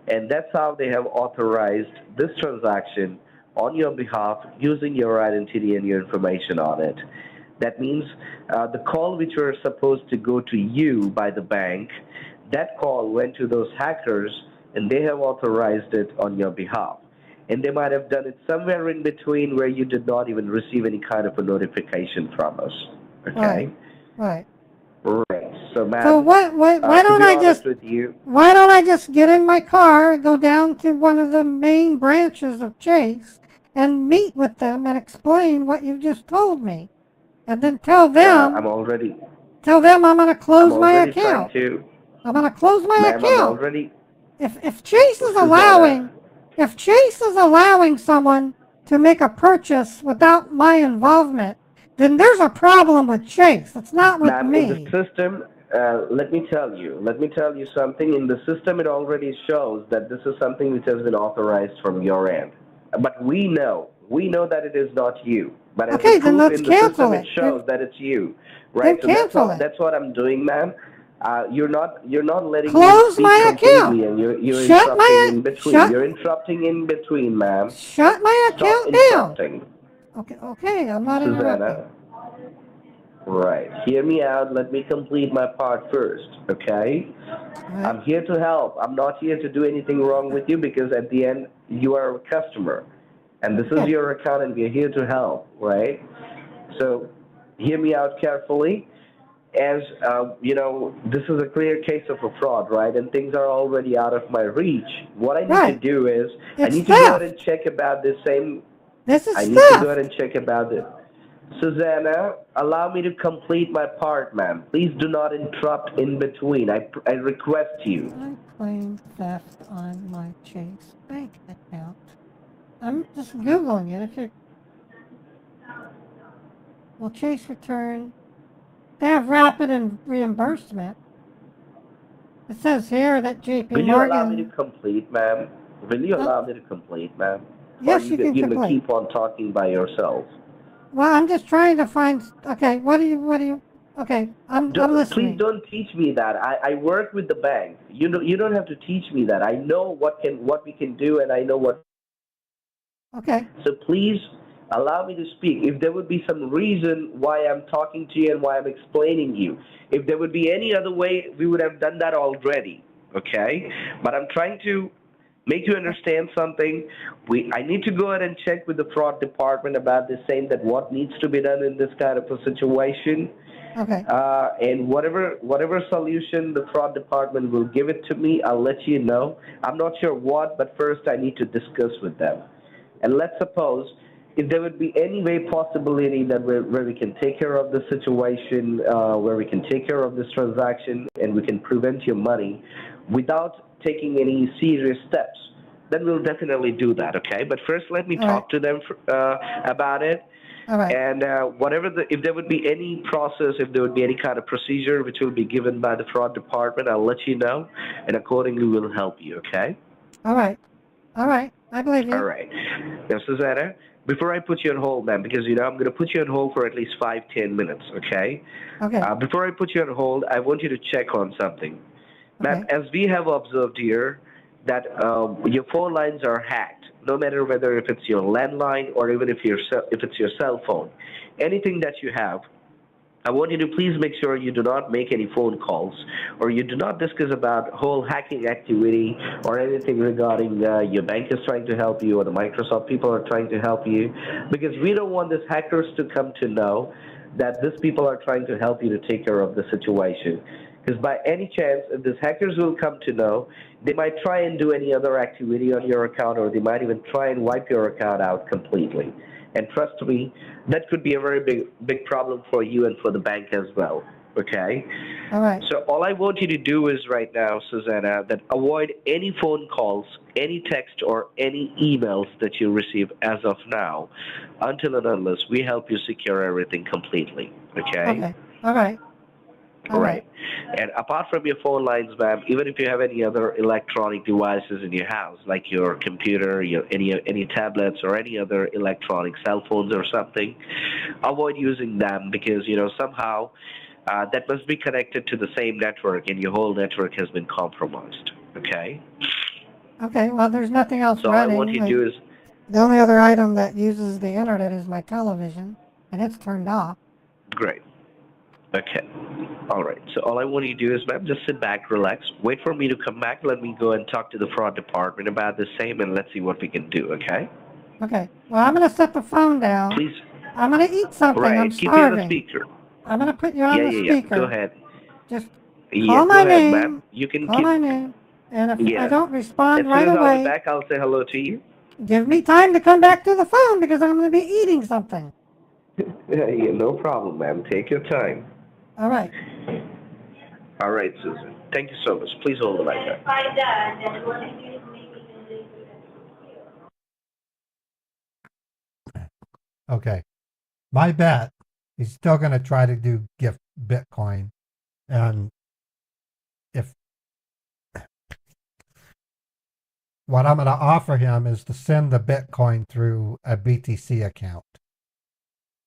and that's how they have authorized this transaction on your behalf using your identity and your information on it. That means the call which were supposed to go to you by the bank, that call went to those hackers, and they have authorized it on your behalf. And they might have done it somewhere in between where you did not even receive any kind of a notification from us. Okay? Right. Right. So, ma'am, so why don't I just get in my car and go down to one of the main branches of Chase and meet with them and explain what you just told me, and then tell them I'm going to close my account. I'm going to close my account. If Chase is allowing someone to make a purchase without my involvement, then there's a problem with Chase. It's not with me. In the system, let me tell you something. In the system, it already shows that this is something which has been authorized from your end. But we know that it is not you. But as then let's cancel it shows that it's you, right? So that's what I'm doing, ma'am. You're not letting close me my account. And you're interrupting in between. You're interrupting in between, ma'am. Shut my account down. Okay, I'm not interrupting. Right. Hear me out. Let me complete my part first, okay? Right. I'm here to help. I'm not here to do anything wrong with you, because at the end, you are a customer. And this is your account, and we're here to help, right? So hear me out carefully. As, this is a clear case of a fraud, right? And things are already out of my reach. What I need to do is, I need to go ahead and check about this same... I need to go ahead and check about it. Susanna, allow me to complete my part, ma'am. Please do not interrupt in between. I request you. I claim theft on my Chase bank account. I'm just Googling it. Will Chase return? They have rapid and reimbursement. It says here that JP Morgan... Will you allow me to complete, ma'am? Will you allow me to complete, ma'am? Yes, you can complete. You keep on talking by yourself. Well, I'm just trying to find... Okay, what do you... Okay, I'm Please listening. don't teach me that. I work with the bank. You don't have to teach me that. I know what we can do, and I know what. Okay. So please allow me to speak. If there would be some reason why I'm talking to you and why I'm explaining you, if there would be any other way, we would have done that already. Okay, but I'm trying to make you understand something. I need to go ahead and check with the fraud department about this, saying that what needs to be done in this kind of a situation. Okay. And whatever solution the fraud department will give it to me, I'll let you know. I'm not sure what, but first I need to discuss with them. And let's suppose if there would be any way possibility that where we can take care of the situation, where we can take care of this transaction, and we can prevent your money without taking any serious steps, then we'll definitely do that. Okay. But first, let me talk to them about it. All right. And if there would be any process, if there would be any kind of procedure which will be given by the fraud department, I'll let you know, and accordingly we'll help you. Okay. All right. All right. I believe you. All right. Now, Susanna, before I put you on hold, ma'am, because I'm going to put you on hold for at least 5-10 minutes. Okay. Okay. Before I put you on hold, I want you to check on something, ma'am. As we have observed here, that your phone lines are hacked. No matter whether if it's your landline or even if it's your cell phone, anything that you have, I want you to please make sure you do not make any phone calls or you do not discuss about whole hacking activity or anything regarding your bank is trying to help you or the Microsoft people are trying to help you, because we don't want these hackers to come to know that these people are trying to help you to take care of the situation. Because by any chance, if these hackers will come to know, they might try and do any other activity on your account, or they might even try and wipe your account out completely. And trust me, that could be a very big problem for you and for the bank as well. Okay? All right. So all I want you to do is right now, Susanna, that avoid any phone calls, any text, or any emails that you receive as of now, until and unless we help you secure everything completely. Okay? Okay. All right. All right. And apart from your phone lines, ma'am, even if you have any other electronic devices in your house, like your computer, any tablets, or any other electronic cell phones or something, avoid using them because somehow that must be connected to the same network, and your whole network has been compromised. Okay. Okay. Well, there's nothing else So running. all I want you to do is The only other item that uses the internet is my television, and it's turned off. great. Okay. All right. So all I want you to do is, ma'am, just sit back, relax, wait for me to come back. Let me go and talk to the fraud department about the same, and let's see what we can do. Okay. Okay. Well, I'm gonna set the phone down. Please. I'm gonna eat something. Right. I'm Keep you on the starving. speaker. I'm gonna put you on the Yeah. speaker. Go ahead. Just Yeah. call Go my ahead, name. ma'am. You can Call keep. my name. And if Yeah. I don't respond As soon right as I'll away, be back, I'll say hello to you. give me time to come back to the phone because I'm gonna be eating something. Yeah, no problem, ma'am. Take your time. All right. All right, Susan. Thank you so much. Please hold the line there. Okay. My bet, he's still going to try to do gift Bitcoin. And if what I'm going to offer him is to send the Bitcoin through a BTC account.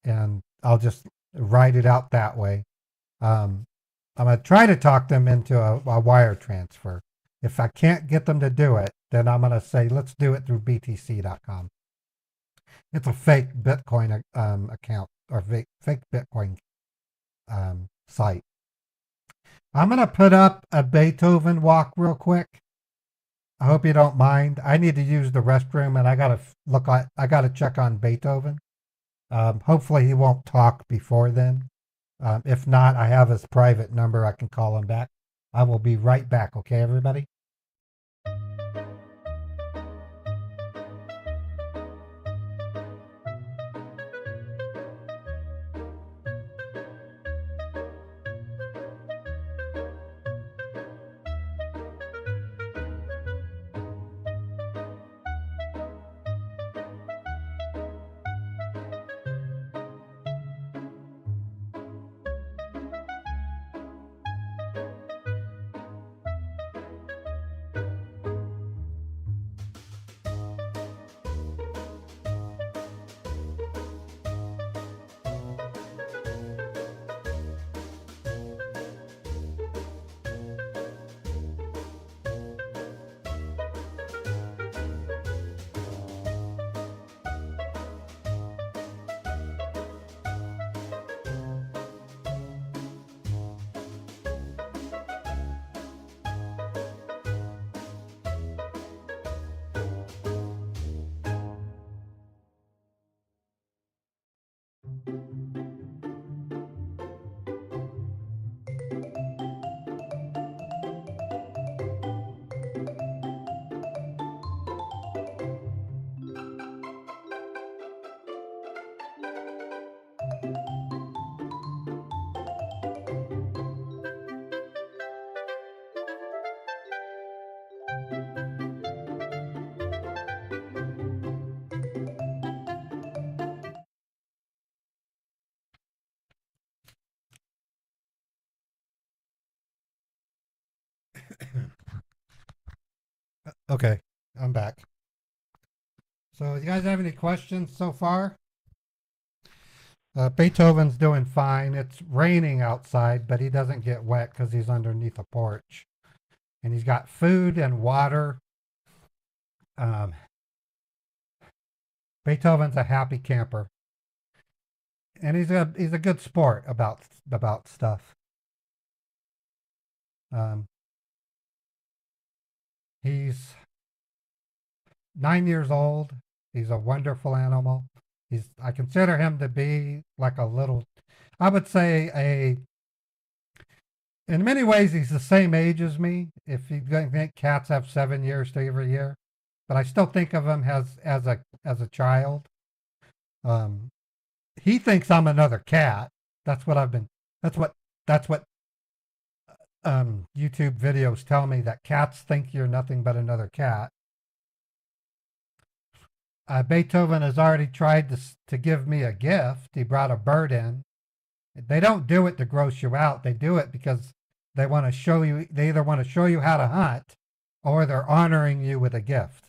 And I'll just write it out that way. I'm going to try to talk them into a wire transfer. If I can't get them to do it, then I'm going to say, let's do it through BTC.com. It's a fake Bitcoin account or fake Bitcoin site. I'm going to put up a Beethoven walk real quick. I hope you don't mind. I need to use the restroom and I got to check on Beethoven. Hopefully he won't talk before then. If not, I have his private number. I can call him back. I will be right back. Okay, everybody? Okay, I'm back. So, you guys have any questions so far? Beethoven's doing fine. It's raining outside, but he doesn't get wet because he's underneath a porch. And he's got food and water. Um, Beethoven's a happy camper. And he's a good sport about stuff. He's 9 years old. He's a wonderful animal. I consider him to be like a little, I would say in many ways he's the same age as me. If you think cats have 7 years to every year, but I still think of him as a child. He thinks I'm another cat. That's what I've been. That's what YouTube videos tell me, that cats think you're nothing but another cat. Beethoven has already tried to give me a gift. He brought a bird in. They don't do it to gross you out. They do it because they want to show you. They either want to show you how to hunt, or they're honoring you with a gift.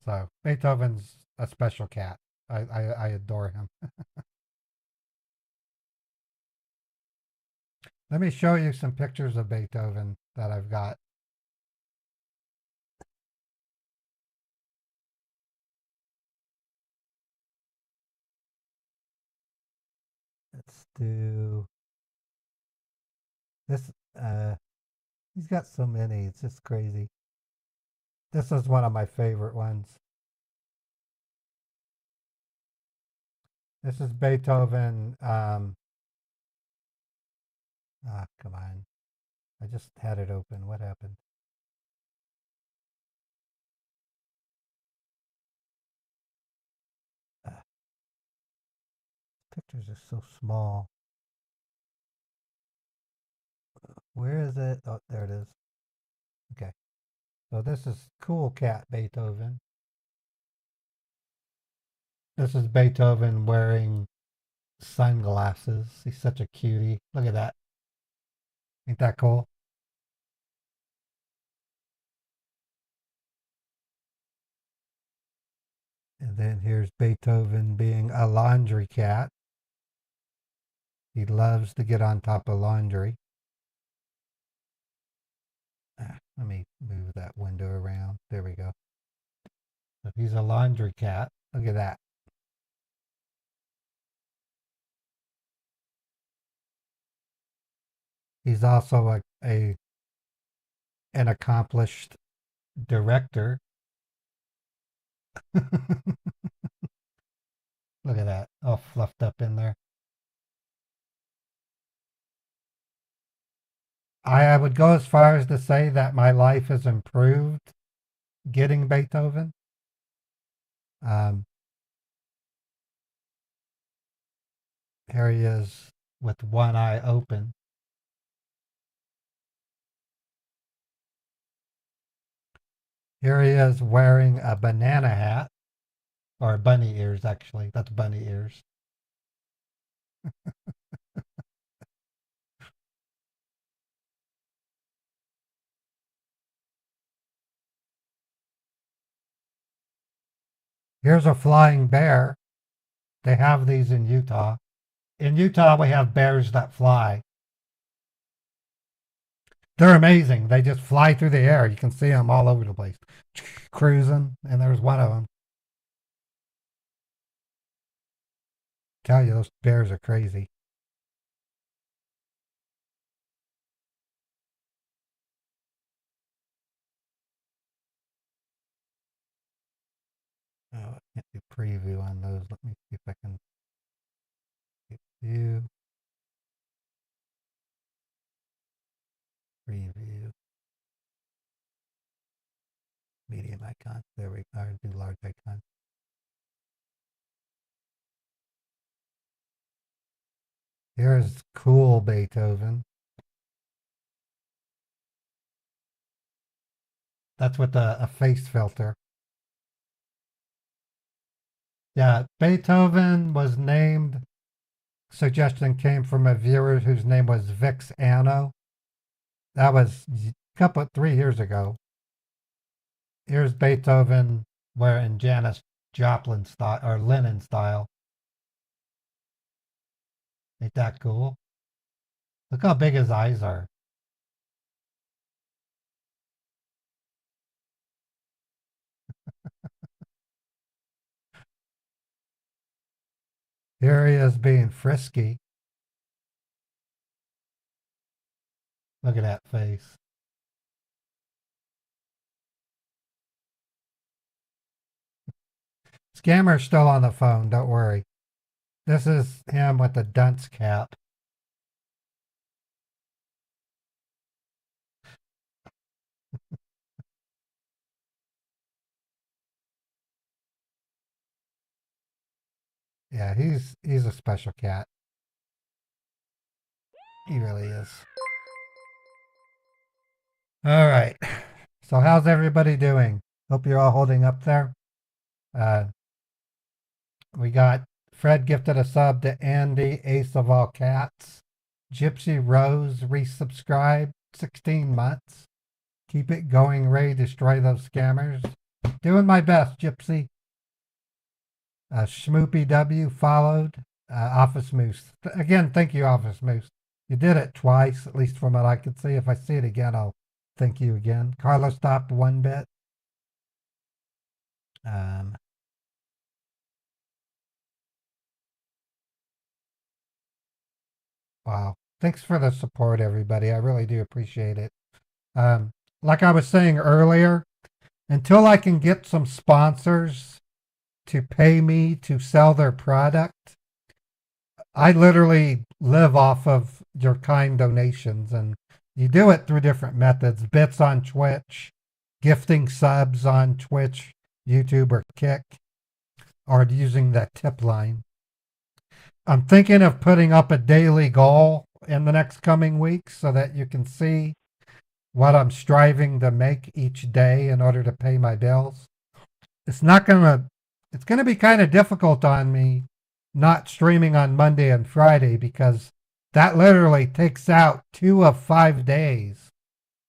So Beethoven's a special cat. I adore him. Let me show you some pictures of Beethoven that I've got. Let's do this. He's got so many. It's just crazy. This is one of my favorite ones. This is Beethoven. Come on. I just had it open. What happened? Pictures are so small. Where is it? Oh, there it is. Okay. So this is Cool Cat Beethoven. This is Beethoven wearing sunglasses. He's such a cutie. Look at that. Ain't that cool? And then here's Beethoven being a laundry cat. He loves to get on top of laundry. Let me move that window around. There we go. So he's a laundry cat. Look at that. He's also an accomplished director. Look at that, all fluffed up in there. I would go as far as to say that my life has improved getting Beethoven. Here he is with one eye open. Here he is wearing a banana hat, or bunny ears, actually. That's bunny ears. Here's a flying bear. They have these in Utah. In Utah, we have bears that fly. They're amazing. They just fly through the air. You can see them all over the place, cruising, and there's one of them. Tell you, those bears are crazy. Oh, I can't do preview on those. Let me see if I can get view. Preview. Medium icon. There we go. Do large icon. Here's cool Beethoven. That's with a face filter. Yeah, Beethoven was named. Suggestion came from a viewer whose name was Vix Anno. That was 3 years ago. Here's Beethoven wearing Janis Joplin style or Lennon style. Ain't that cool? Look how big his eyes are. Here he is being frisky. Look at that face. Scammer's still on the phone, don't worry. This is him with the dunce cap. Yeah, he's a special cat. He really is. All right. So how's everybody doing? Hope you're all holding up there. We got Fred gifted a sub to Andy, Ace of All Cats. Gypsy Rose resubscribed, 16 months. Keep it going, Ray. Destroy those scammers. Doing my best, Gypsy. Schmoopy W followed. Office Moose. Again, thank you, Office Moose. You did it twice, at least from what I could see. If I see it again, I'll thank you again. Carlos stopped 1 bit. Wow. Thanks for the support, everybody. I really do appreciate it. Like I was saying earlier, until I can get some sponsors to pay me to sell their product, I literally live off of your kind donations, and you do it through different methods. Bits on Twitch, gifting subs on Twitch, YouTube, or Kick, or using that tip line. I'm thinking of putting up a daily goal in the next coming weeks so that you can see what I'm striving to make each day in order to pay my bills. It's going to be kind of difficult on me not streaming on Monday and Friday because that literally takes out 2 of 5 days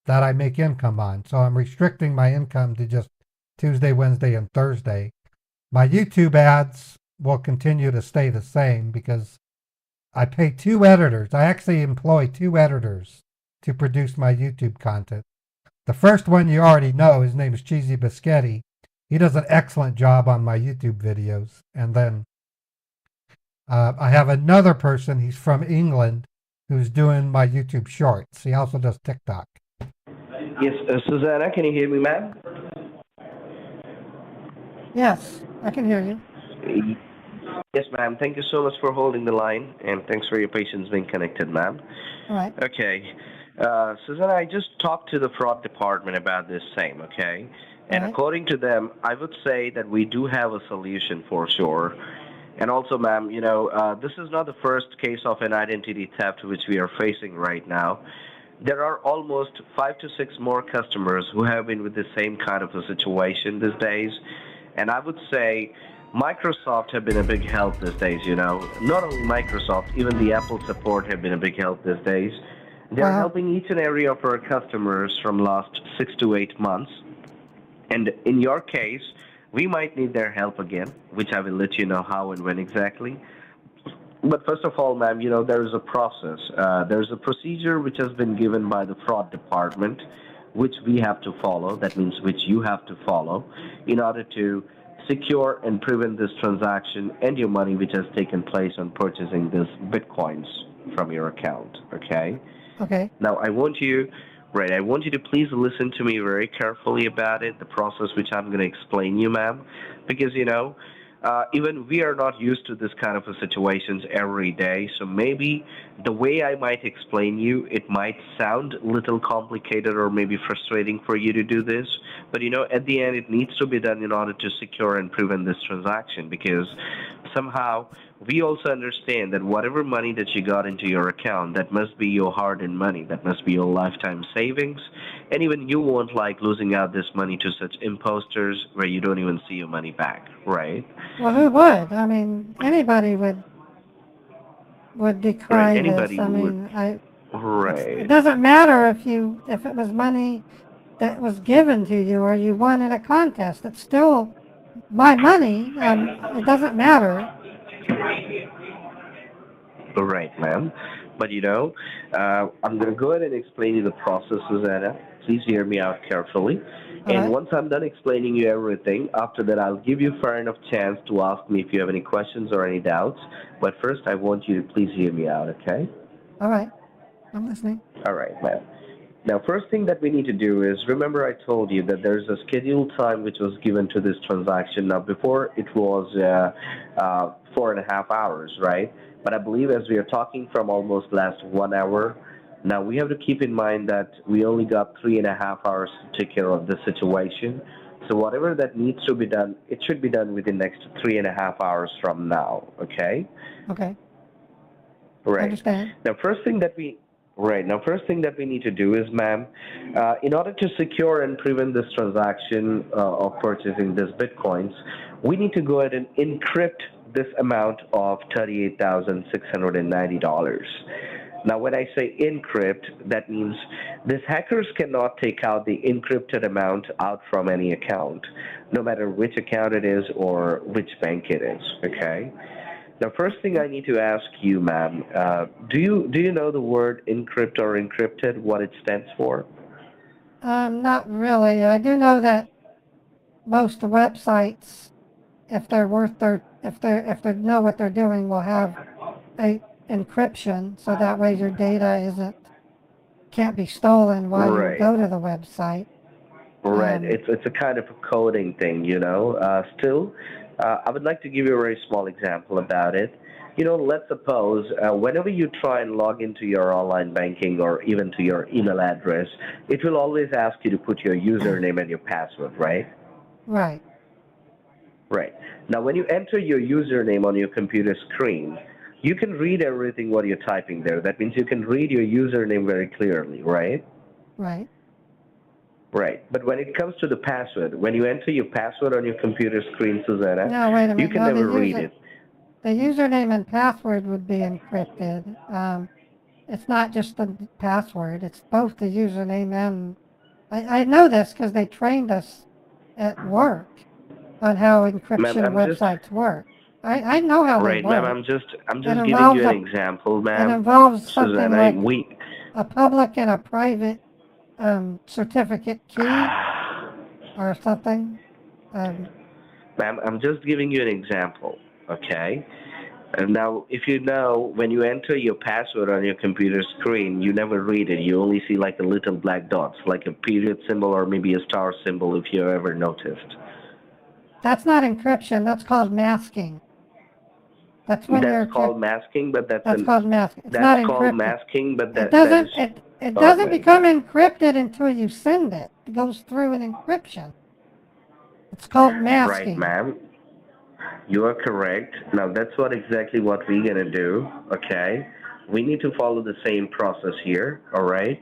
that I make income on. So I'm restricting my income to just Tuesday, Wednesday, and Thursday. My YouTube ads will continue to stay the same because I pay 2 editors. I actually employ 2 editors to produce my YouTube content. The first one you already know, his name is Cheesy Biscotti. He does an excellent job on my YouTube videos. And then I have another person, he's from England, who's doing my YouTube shorts. He also does TikTok. Yes, Susanna, can you hear me, ma'am? Yes, I can hear you. Yes, ma'am. Thank you so much for holding the line, and thanks for your patience being connected, ma'am. All right. Okay. Susanna, I just talked to the fraud department about this same, okay? And according to them, I would say that we do have a solution for sure. And also, ma'am, this is not the first case of an identity theft which we are facing right now. There are almost 5 to 6 more customers who have been with the same kind of a situation these days. And I would say Microsoft have been a big help these days, Not only Microsoft, even the Apple support have been a big help these days. They're helping each and every of our customers from last 6 to 8 months. And in your case, we might need their help again, which I will let you know how and when exactly. But first of all, ma'am, there is a process. There's a procedure which has been given by the fraud department, which we have to follow. That means which you have to follow in order to secure and prevent this transaction and your money which has taken place on purchasing this bitcoins from your account, okay? Okay. Now, I want you to please listen to me very carefully about it, the process which I'm going to explain you, ma'am, because, even we are not used to this kind of a situations every day, so maybe the way I might explain you, it might sound a little complicated or maybe frustrating for you to do this, but at the end it needs to be done in order to secure and prevent this transaction, because somehow we also understand that whatever money that you got into your account, that must be your hard-earned money, that must be your lifetime savings, and even you won't like losing out this money to such imposters where you don't even see your money back, right? Well, who would? I mean, anybody would decry Right, anybody this. I would. mean, Right. It doesn't matter if it was money that was given to you or you won in a contest. It's still my money. It doesn't matter. Right, ma'am. But I'm going to go ahead and explain you the process, Susanna. Please hear me out carefully. All And right. once I'm done explaining you everything, after that I'll give you fair enough chance to ask me if you have any questions or any doubts. But first, I want you to please hear me out, okay? All right. I'm listening. All right, ma'am. Now, first thing that we need to do is, remember I told you that there's a scheduled time which was given to this transaction. Now, before it was 4.5 hours, right? But I believe as we are talking from almost last 1 hour, now we have to keep in mind that we only got 3.5 hours to take care of this situation. So whatever that needs to be done, it should be done within next 3.5 hours from now, okay? Okay. Right. Understand. Now, first thing that we need to do is, ma'am, in order to secure and prevent this transaction of purchasing these bitcoins, we need to go ahead and encrypt this amount of $38,690. Now, when I say encrypt, that means these hackers cannot take out the encrypted amount out from any account, no matter which account it is or which bank it is, okay? Now, first thing I need to ask you, ma'am, do you know the word encrypt or encrypted, what it stands for? Not really. I do know that most websites, if they know what they're doing, will have a encryption, so that way your data can't be stolen while you Right. go to the website. Right. It's a kind of a coding thing, Still, I would like to give you a very small example about it. Let's suppose whenever you try and log into your online banking or even to your email address, it will always ask you to put your username and your password, right? Right. Right. Now, when you enter your username on your computer screen, you can read everything what you're typing there. That means you can read your username very clearly, right? Right. Right. But when it comes to the password, when you enter your password on your computer screen, Susanna, No, wait a minute. you can No, never read it. The username and password would be encrypted. It's not just the password. It's both the username and... I know this because they trained us at work on how encryption websites work. I know how they Right, ma'am. work. I'm just It giving involves you an example, ma'am. It involves something Susanna, like a public and a private certificate key or something. Ma'am, I'm just giving you an example, okay? And now, if you know, when you enter your password on your computer screen, you never read it. You only see like a little black dots, like a period symbol or maybe a star symbol, if you ever noticed. That's not encryption. That's called masking. That's when That's called masking, but that's called masking. It's that's not called encrypted. masking, but It doesn't right. become encrypted until you send it. It goes through an encryption. It's called masking. Right, ma'am. You are correct. Now, that's exactly what we're going to do, okay? We need to follow the same process here, all right?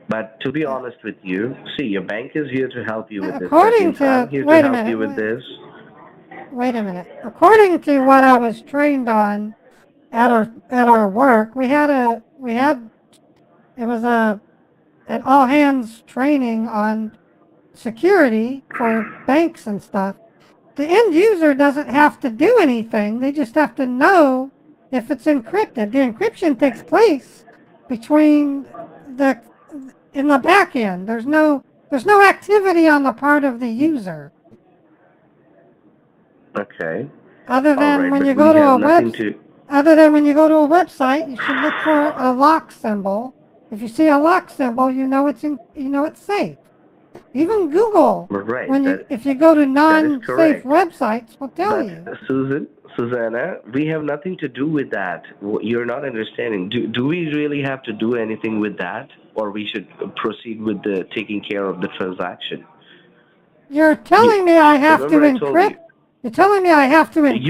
But to be honest with you, see, your bank is here to help you with this. According to... I'm here to help you with this. Wait a minute. According to what I was trained on at our work, it was an all hands training on security for banks and stuff. The end user doesn't have to do anything. They just have to know if it's encrypted. The encryption takes place in the back end. There's no activity on the part of the user. Okay. Other than when you go to a website, you should look for a lock symbol. If you see a lock symbol, you know it's safe. Even Google, if you go to non-safe websites, will tell you. Susanna, we have nothing to do with that. You're not understanding. Do we really have to do anything with that, or we should proceed with the taking care of the transaction? You're telling me I have to encrypt. You're telling me I have to encrypt something.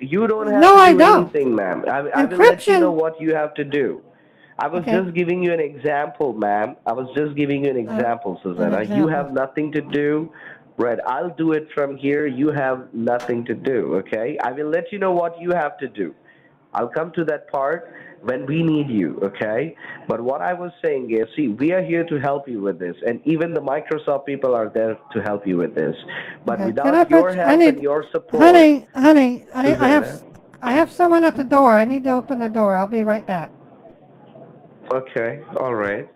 You don't have to do anything, ma'am. I will let you know what you have to do. I was just giving you an example, ma'am. I was just giving you an example, Susanna. You have nothing to do. Right, I'll do it from here. You have nothing to do, okay? I will let you know what you have to do. I'll come to that part. when we need you, okay? But what I was saying is, see, we are here to help you with this, and even the Microsoft people are there to help you with this. But Okay. Can I without your put? I help and need, your support, honey. Susanna, I have someone at the door. I need to open the door. I'll be right back. okay, all right.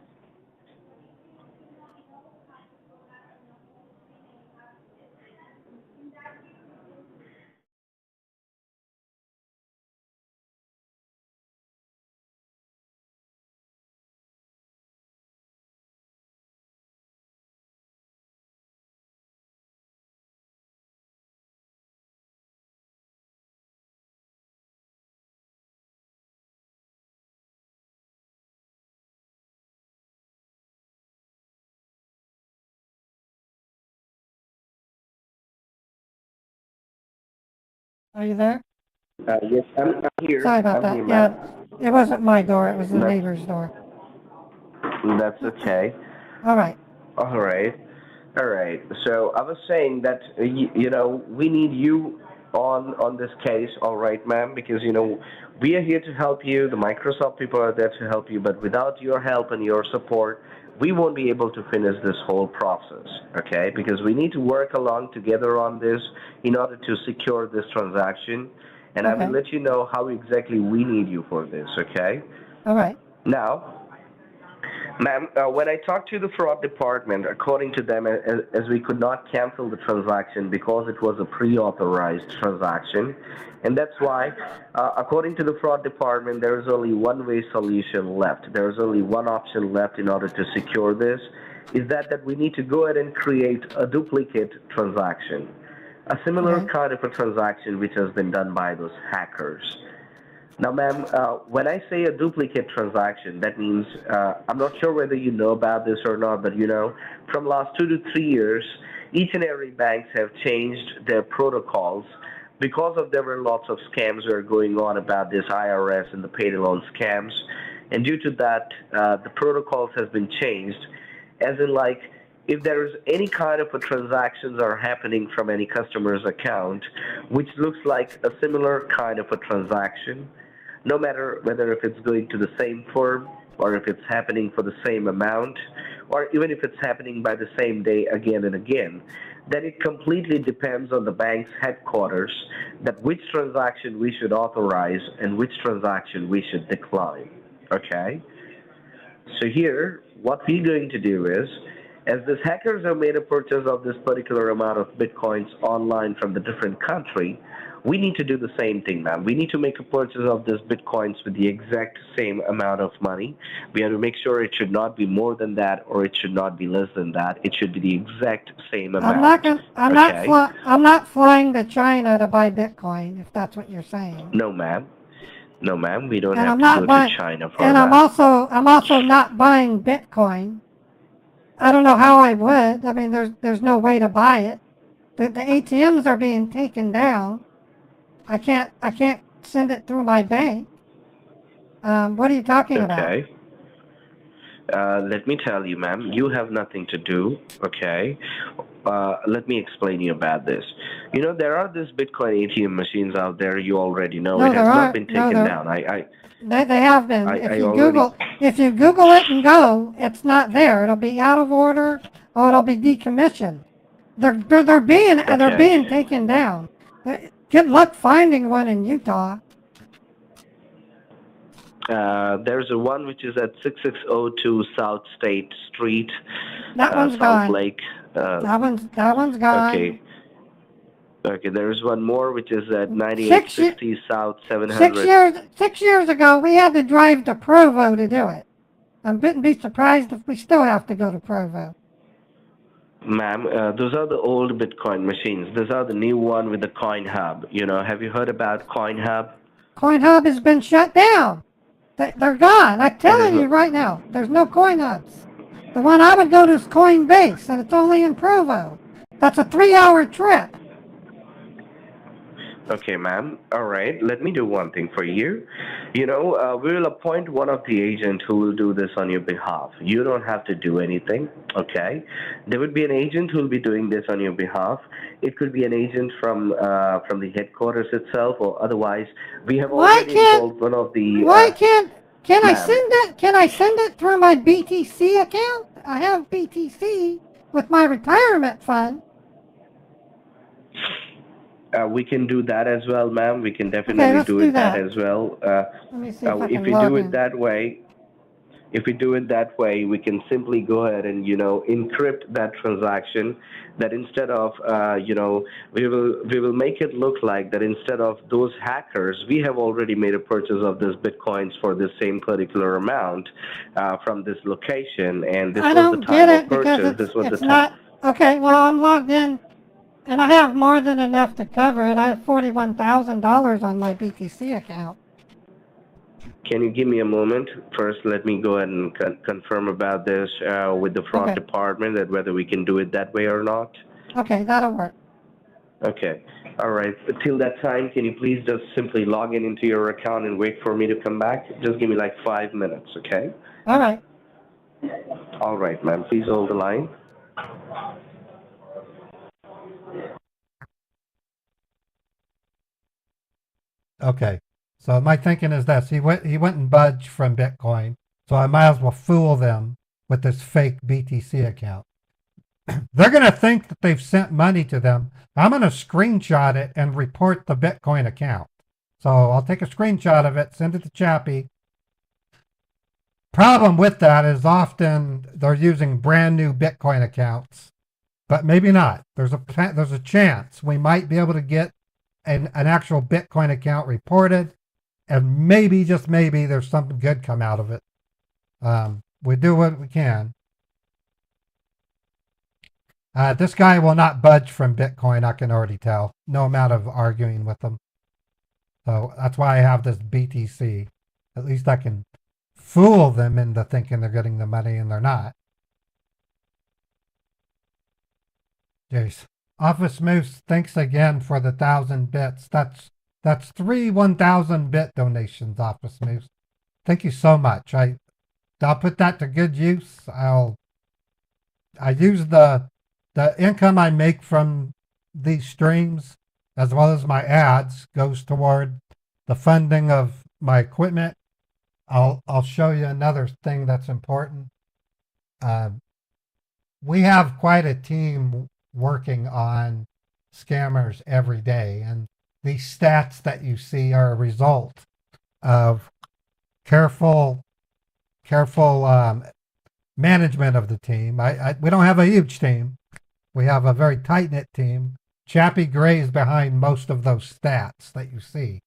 Are you there? Yes, I'm here. Sorry about I'm that. here, Yeah, ma'am. it wasn't my door. It was the That's, neighbor's door. that's okay. All right. All right. All right. So I was saying that we need you on this case, all right, ma'am, because we are here to help you. The Microsoft people are there to help you, but without your help and your support, we won't be able to finish this whole process, okay? Because we need to work along together on this in order to secure this transaction, and I will Okay. let you know how exactly we need you for this, okay? All right. Now, ma'am, when I talked to the fraud department, according to them, as we could not cancel the transaction because it was a pre-authorized transaction, and that's why, according to the fraud department, there is only one-way solution left. There is only one option left in order to secure this, is that we need to go ahead and create a duplicate transaction, a similar Okay. kind of a transaction which has been done by those hackers. Now, ma'am, when I say a duplicate transaction, that means I'm not sure whether you know about this or not, but from last 2 to 3 years, each and every banks have changed their protocols because of there were lots of scams that are going on about this IRS and the payday loan scams, and due to that, the protocols has been changed, as in like if there is any kind of a transactions are happening from any customer's account, which looks like a similar kind of a transaction, no matter whether if it's going to the same firm or if it's happening for the same amount or even if it's happening by the same day again and again, then it completely depends on the bank's headquarters that which transaction we should authorize and which transaction we should decline. Okay? So here, what we're going to do is, as these hackers have made a purchase of this particular amount of bitcoins online from the different country, we need to do the same thing, ma'am. We need to make a purchase of this bitcoins with the exact same amount of money. We have to make sure it should not be more than that, or it should not be less than that. It should be the exact same amount. I'm not flying to China to buy Bitcoin, if that's what you're saying. No, ma'am. No, ma'am. We don't And have I'm to not go buying, to China for and that. I'm also not buying Bitcoin. I don't know how I would. I mean, there's no way to buy it. The ATMs are being taken down. I can't send it through my bank. What are you talking about? Okay. Let me tell you, ma'am, you have nothing to do, okay? Let me explain you about this. There are these Bitcoin ATM machines out there, you already know. No, It has there not aren't. been No, taken there, down. they have been. I already... If you Google it and go, it's not there. It'll be out of order or it'll be decommissioned. They're being taken down. Good luck finding one in Utah. There's a one which is at 6602 South State Street, That one's South gone. Lake. That one's gone. Okay. Okay, there's one more which is at 9860 South 700. 6 years ago, we had to drive to Provo to do it. I wouldn't be surprised if we still have to go to Provo. Ma'am, those are the old Bitcoin machines. Those are the new one with the Coin Hub. Have you heard about Coin Hub? Coin Hub has been shut down. They're gone. I'm telling you right now, there's no Coin Hubs. The one I would go to is Coinbase, and it's only in Provo. That's a 3-hour trip. Okay, ma'am. All right. Let me do one thing for you. We will appoint one of the agent who will do this on your behalf. You don't have to do anything. Okay. There would be an agent who will be doing this on your behalf. It could be an agent from the headquarters itself, or otherwise, we have Why already can't, involved one of the why can't, ma'am. can I send it through my BTC account? I have BTC with my retirement fund. We can do that as well, ma'am. We can Okay, definitely let's do do it that that. as well. Let me see if I If can we log do it in. that way, if we do it that way, we can simply go ahead and encrypt that transaction. That instead of we will make it look like that instead of those hackers, we have already made a purchase of this bitcoins for the same particular amount from this location, and this I was the don't get time of it because purchase. This was the it's time. not, okay, well, I'm logged in and I have more than enough to cover it. I have $41,000 on my BTC account. Can you give me a moment? First, let me go ahead and confirm about this with the fraud Okay. department, that whether we can do it that way or not. Okay, that'll work. Okay. All right. Till that time, can you please just simply log in into your account and wait for me to come back? Just give me like 5 minutes, okay? All right. All right, ma'am. Please hold the line. Okay. So my thinking is this: he went and budged from Bitcoin, so I might as well fool them with this fake BTC account. They're going to think that they've sent money to them. I'm going to screenshot it and report the Bitcoin account. So I'll take a screenshot of it, send it to Chappie. Problem with that is often they're using brand new Bitcoin accounts, but maybe not. There's a chance we might be able to get an actual Bitcoin account reported, and maybe, just maybe, there's something good come out of it. We do what we can. This guy will not budge from Bitcoin, I can already tell. No amount of arguing with him. So that's why I have this BTC. At least I can fool them into thinking they're getting the money and they're not. Jeez. Office Moose, thanks again for the 1,000 bits. That's 3 1,000 bit donations, Office Moose. Thank you so much. I'll put that to good use. I use the income I make from these streams, as well as my ads, goes toward the funding of my equipment. I'll show you another thing that's important. We have quite a team working on scammers every day, and these stats that you see are a result of careful management of the team. We don't have a huge team. We have a very tight-knit team. Chappie Gray is behind most of those stats that you see.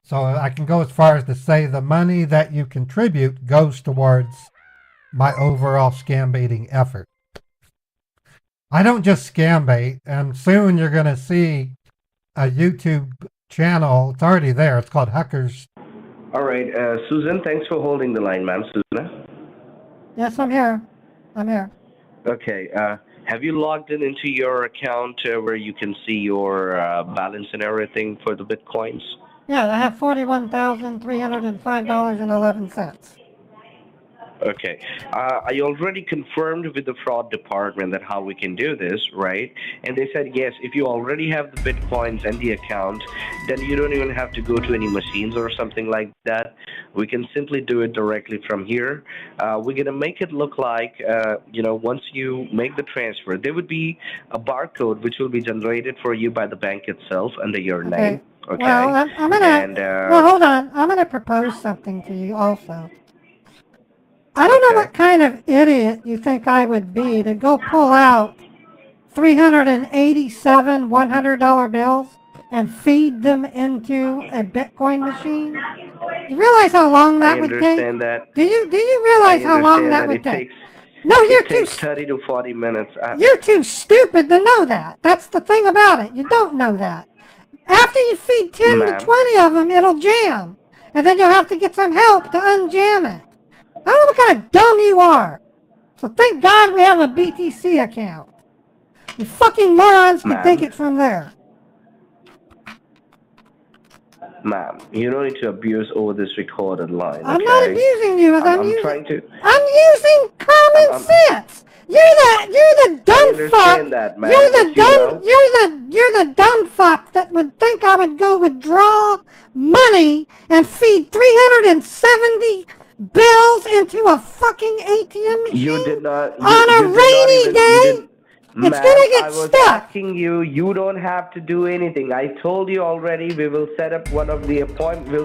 So I can go as far as to say the money that you contribute goes towards my overall scam baiting effort. I don't just scam bait, and soon you're going to see a YouTube channel. It's already there. It's called Huckers. All right. Susan, thanks for holding the line, ma'am. Susan? Yes, I'm here. I'm here. Okay. Have you logged into your account where you can see your balance and everything for the Bitcoins? Yeah, I have $41,305.11. Okay. I already confirmed with the fraud department that how we can do this, right? And they said, yes, if you already have the Bitcoins and the account, then you don't even have to go to any machines or something like that. We can simply do it directly from here. We're going to make it look like, once you make the transfer, there would be a barcode which will be generated for you by the bank itself under your name. Okay. Well, I'm gonna. Well, hold on. I'm gonna propose something to you also. I don't know what kind of idiot you think I would be to go pull out 387 $100 bills and feed them into a Bitcoin machine. You realize how long that would take? I understand that. Do you realize how long that would take? No, it takes 30 to 40 minutes. You're too stupid to know that. That's the thing about it. You don't know that. After you feed 10 to 20 of them, it'll jam. And then you'll have to get some help to unjam it. I don't know what kind of dumb you are. So thank God we have a BTC account. You fucking morons can Ma'am. take it from there. Ma'am, you don't need to abuse over this recorded line, I'm okay? not abusing you. I'm trying to... I'm using common sense. You're the dumb fuck. understand that, ma'am, You're the but dumb. You're the dumb fuck that would think I would go withdraw money and feed 370 bills into a fucking ATM machine. You did not... on a rainy day. It's gonna get I was stuck. asking you, you don't have to do anything. I told you already, we will set up we'll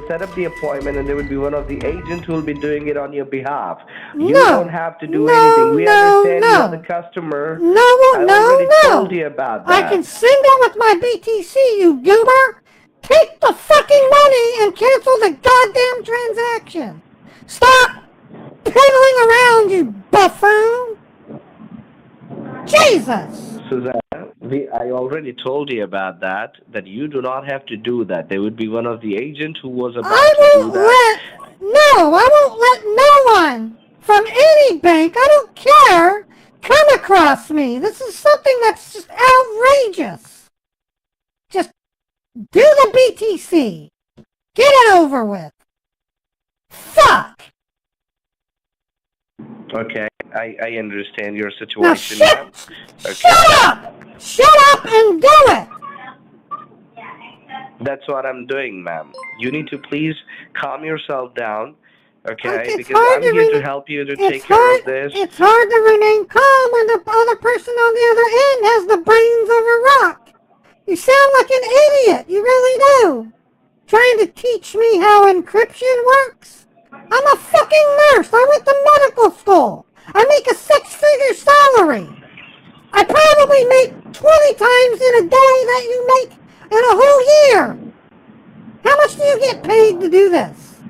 set up the appointment and there will be one of the agents who will be doing it on your behalf. You don't have to do anything. We understand you are the customer. I already told you about that. I can single with my BTC, you goober. Take the fucking money and cancel the goddamn transaction. Stop piddling around, you buffoon. Jesus! Susanna, I already told you about that you do not have to do that. There would be one of the agents who was about to do that. I won't let no one from any bank, I don't care, come across me. This is something that's just outrageous. Just do the BTC. Get it over with. Fuck! Okay, I understand your Now situation, ma'am. Okay. shut up! Shut up and do it! That's what I'm doing, ma'am. You need to please calm yourself down, okay? It's Because hard I'm to here to help you to take It's care hard, of this. it's hard to remain calm when the other person on the other end has the brains of a rock. You sound like an idiot, you really do. Trying to teach me how encryption works? I'm a fucking nurse. I went to medical school. I make a six-figure salary. I probably make 20 times in a day that you make in a whole year. How much do you get paid to do this?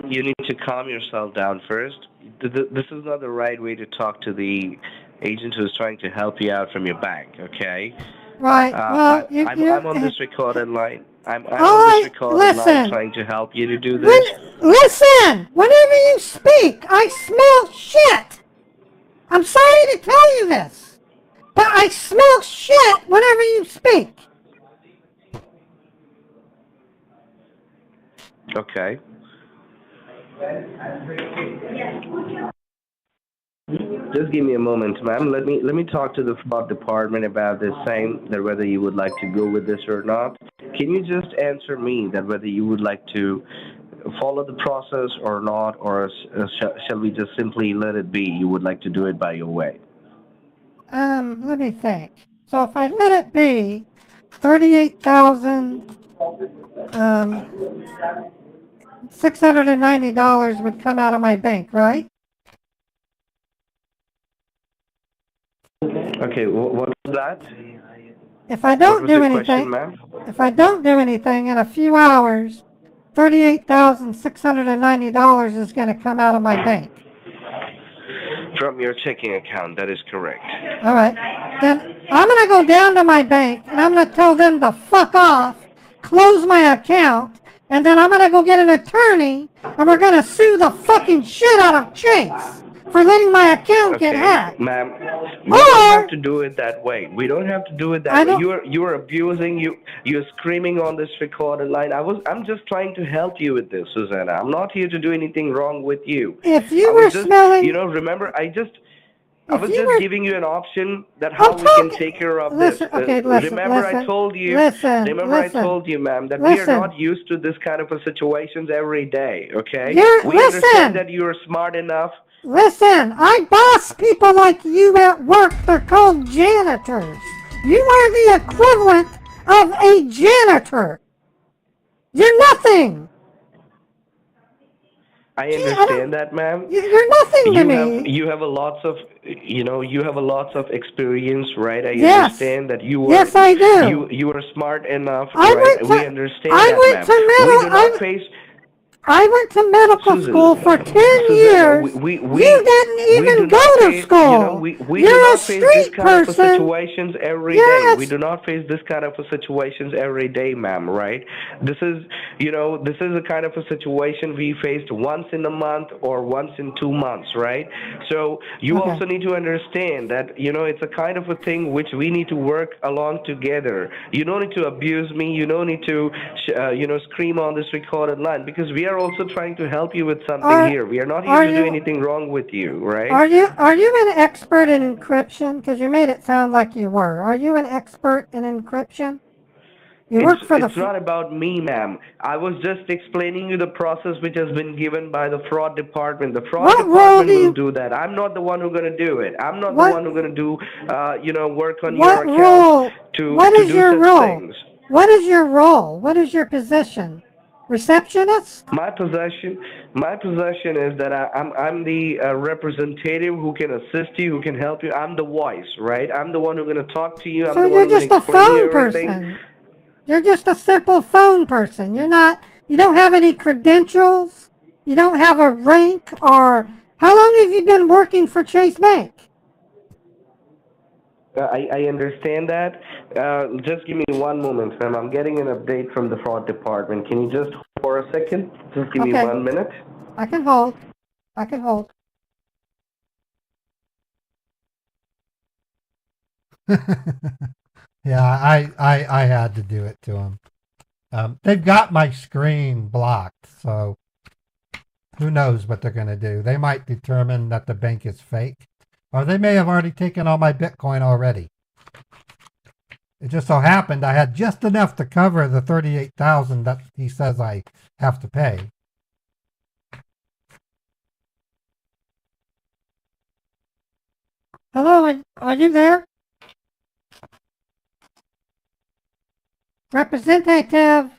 You need to calm yourself down first. This is not the right way to talk to the agent who's trying to help you out from your bank, okay? Right. Well, I'm on this recorded line. I'm on this recorded line trying to help you to do this. Listen! Whenever you speak, I smell shit! I'm sorry to tell you this, but I smell shit whenever you speak. Okay. Just give me a moment, ma'am. Let me talk to the fraud department about this thing, that whether you would like to go with this or not. Can you just answer me that whether you would like to follow the process or not, or shall we just simply let it be? You would like to do it by your way. Let me think. So if I let it be, $38,690 would come out of my bank, right? Okay, what was that? If I don't do anything, if I don't do anything in a few hours, $38,690 is going to come out of my bank. From your checking account, that is correct. All right. Then I'm going to go down to my bank, and I'm going to tell them to fuck off, close my account, and then I'm going to go get an attorney, and we're going to sue the fucking shit out of Chase for letting my account get hacked. Ma'am, we don't have to do it that way. We don't have to do it that way. You're abusing, you're screaming on this recorded line. I'm just trying to help you with this, Susanna. I'm not here to do anything wrong with you. If you were smelling... You know, remember, I was just giving you an option that how we can take care of this. Remember, I told you, ma'am, that we are not used to this kind of a situations every day, okay? We understand that you are smart enough. Listen, I boss people like you at work. They're called janitors. You are the equivalent of a janitor. You're nothing. I understand that, ma'am. You're nothing to me. You have a lots of experience, right? I understand that you were. Yes, I do. You are smart enough, right? We understand that, ma'am. I went to medical Susan, school for 10 Susan, years. You didn't we even do go not to face, school. we do You're a not face this street kind of a person. situations every You're day. a We do not face this kind of a situations every day, ma'am, right? This is, this is a kind of a situation we faced once in a month or once in 2 months, right? So you Okay. also need to understand that, it's a kind of a thing which we need to work along together. You don't need to abuse me. You don't need to, scream on this recorded line because we are also trying to help you with something Are here. We are not here are to do you anything wrong with you, right? are you an expert in encryption? Because you made it sound like you were. Are you an expert in encryption? You It's work for the. it's not about me, ma'am. I was just explaining you the process which has been given by the fraud department. The fraud What role do department will you? do that. I'm not the one who's gonna do it. I'm not the What one who's gonna do, work on your what accounts role? to What is do your such role? things. What is your role? What is your position? Receptionist? My possession is that I'm the representative who can assist you, who can help you. I'm the voice, right? I'm the one who's gonna talk to you. I'm So the one you're who's gonna just a explain you phone everything. person. You're just a simple phone person. You're not. You don't have any credentials. You don't have a rank or. How long have you been working for Chase Bank? I understand that. Just give me one moment, ma'am. I'm getting an update from the fraud department. Can you just hold for a second? Just give me Okay. 1 minute. I can hold. I can hold. Yeah, I had to do it to them. They've got my screen blocked, so who knows what they're going to do. They might determine that the bank is fake, or they may have already taken all my Bitcoin already. It just so happened I had just enough to cover the 38,000 that he says I have to pay. Hello, are you there? Representative,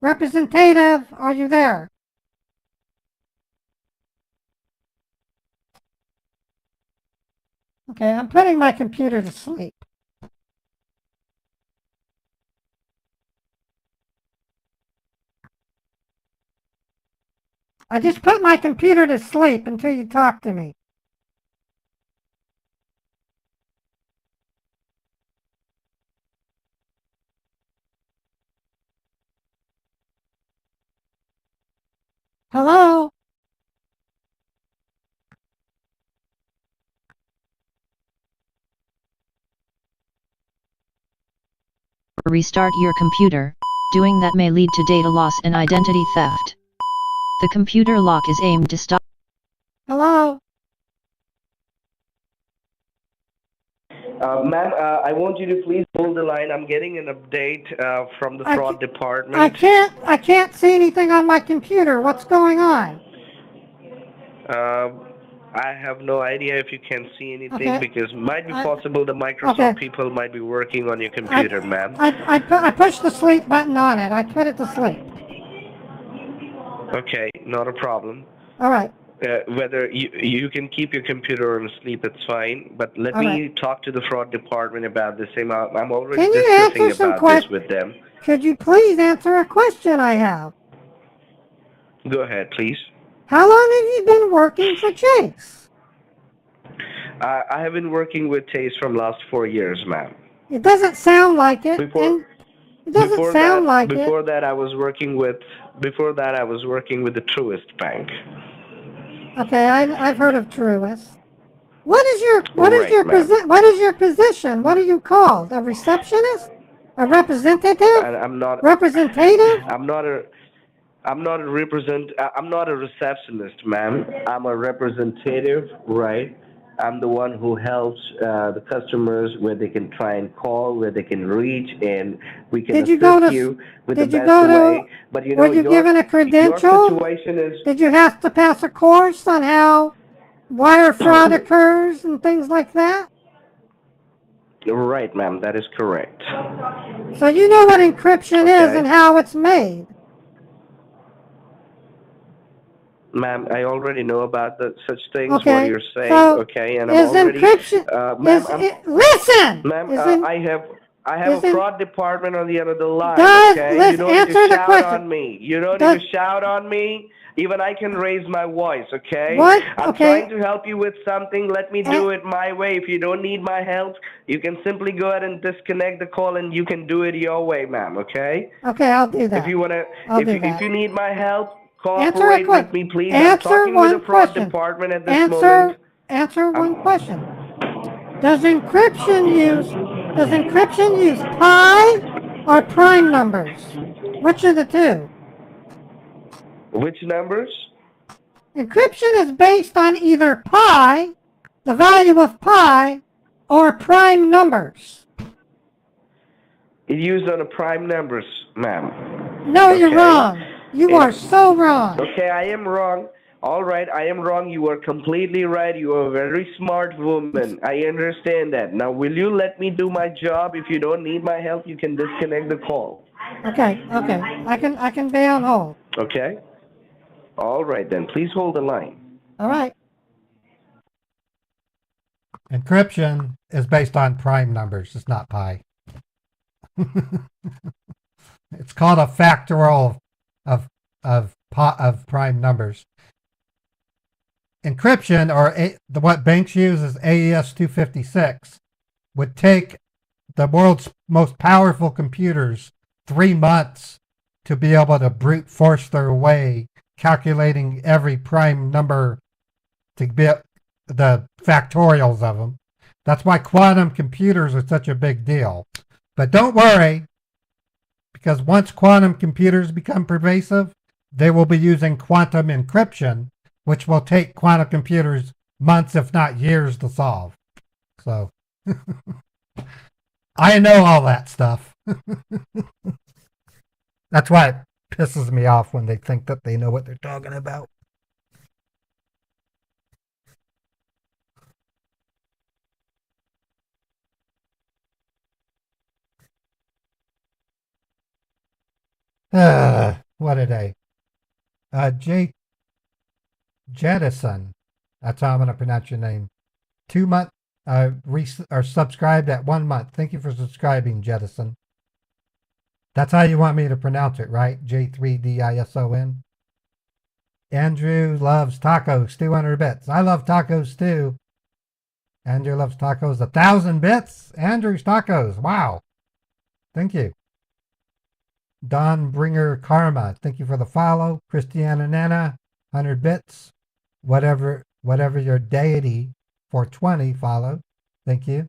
are you there? Okay, I'm putting my computer to sleep. I just put my computer to sleep until you talk to me. Hello? Restart your computer. Doing that may lead to data loss and identity theft. The computer lock is aimed to stop. Hello? Ma'am, I want you to please hold the line. I'm getting an update from the fraud department. I can't see anything on my computer. What's going on? I have no idea if you can see anything Okay. because might be possible the Microsoft people might be working on your computer, ma'am. I pushed the sleep button on it. I put it to sleep. Okay, not a problem. All right. Whether you can keep your computer on sleep, it's fine. But let me talk to the fraud department about this. I'm already discussing about this with them. Could you please answer a question I have? Go ahead, please. How long have you been working for Chase? I have been working with Chase from last 4 years, ma'am. It doesn't sound like it. Before that, I was working with the Truist Bank. Okay, I've heard of Truist. What is your position? What are you called? A receptionist? A representative? I'm not representative. I'm not a receptionist, ma'am. I'm a representative, right? I'm the one who helps the customers where they can try and call, where they can reach, and we can assist you with the best way. But were you given a credential? Your situation is. Did you have to pass a course on how wire fraud occurs and things like that? Right, ma'am. That is correct. So you know what encryption is and how it's made. Ma'am, I already know about such things. Okay. What you're saying, so okay, and is I'm already. encryption? Ma'am, listen. ma'am, I have a Isn't- fraud department on the other line, Guys, okay? You let's don't need answer to the shout question. on me. You don't Does- need to shout on me. Even I can raise my voice, okay? What? I'm Okay. trying to help you with something. Let me do it my way. If you don't need my help, you can simply go ahead and disconnect the call, and you can do it your way, ma'am, okay? Okay, I'll do that. If you wanna, I'll do if that. you need my help, Answer a cooperate quick. with me, please. I'm Answer talking with the one fraud question. department at this moment. Answer one question. Does encryption use pi or prime numbers? Which of the two? Which numbers? Encryption is based on either pi, the value of pi, or prime numbers. It used on a prime numbers, ma'am. No, you're Okay. wrong. You are so wrong. Okay, I am wrong. All right, I am wrong. You are completely right. You are a very smart woman. I understand that. Now, will you let me do my job? If you don't need my help, you can disconnect the call. Okay. I can be on hold. Okay? All right, then. Please hold the line. All right. Encryption is based on prime numbers. It's not pi. It's called a factorial of prime numbers. Encryption, or what banks use is AES 256, would take the world's most powerful computers 3 months to be able to brute force their way, calculating every prime number to get the factorials of them. That's why quantum computers are such a big deal. But don't worry, because once quantum computers become pervasive, they will be using quantum encryption, which will take quantum computers months, if not years, to solve. So, I know all that stuff. That's why it pisses me off when they think that they know what they're talking about. What a day. Jettison. That's how I'm going to pronounce your name. 2 month, or subscribed at 1 month. Thank you for subscribing, Jettison. That's how you want me to pronounce it, right? J3DISON. Andrew loves tacos, 200 bits. I love tacos too. Andrew loves tacos, 1,000 bits. Andrew's tacos. Wow. Thank you. Don Bringer Karma, thank you for the follow. Christiana Nana, 100 bits. Whatever your deity, 420 follow. Thank you.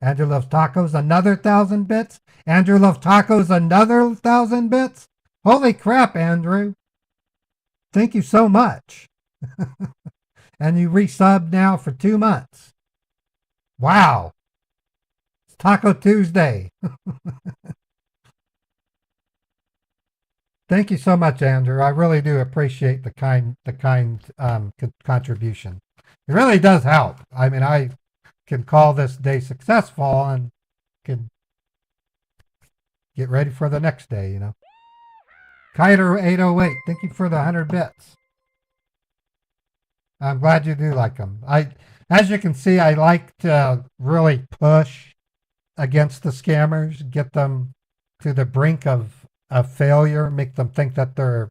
Andrew loves tacos, another 1,000 bits. Andrew loves tacos, another 1,000 bits. Holy crap, Andrew. Thank you so much. And you resubbed now for 2 months. Wow. It's Taco Tuesday. Thank you so much, Andrew. I really do appreciate the kind contribution. It really does help. I mean, I can call this day successful and can get ready for the next day, you know. Kiter 808, thank you for the 100 bits. I'm glad you do like them. As you can see, I like to really push against the scammers, get them to the brink of failure, make them think that they're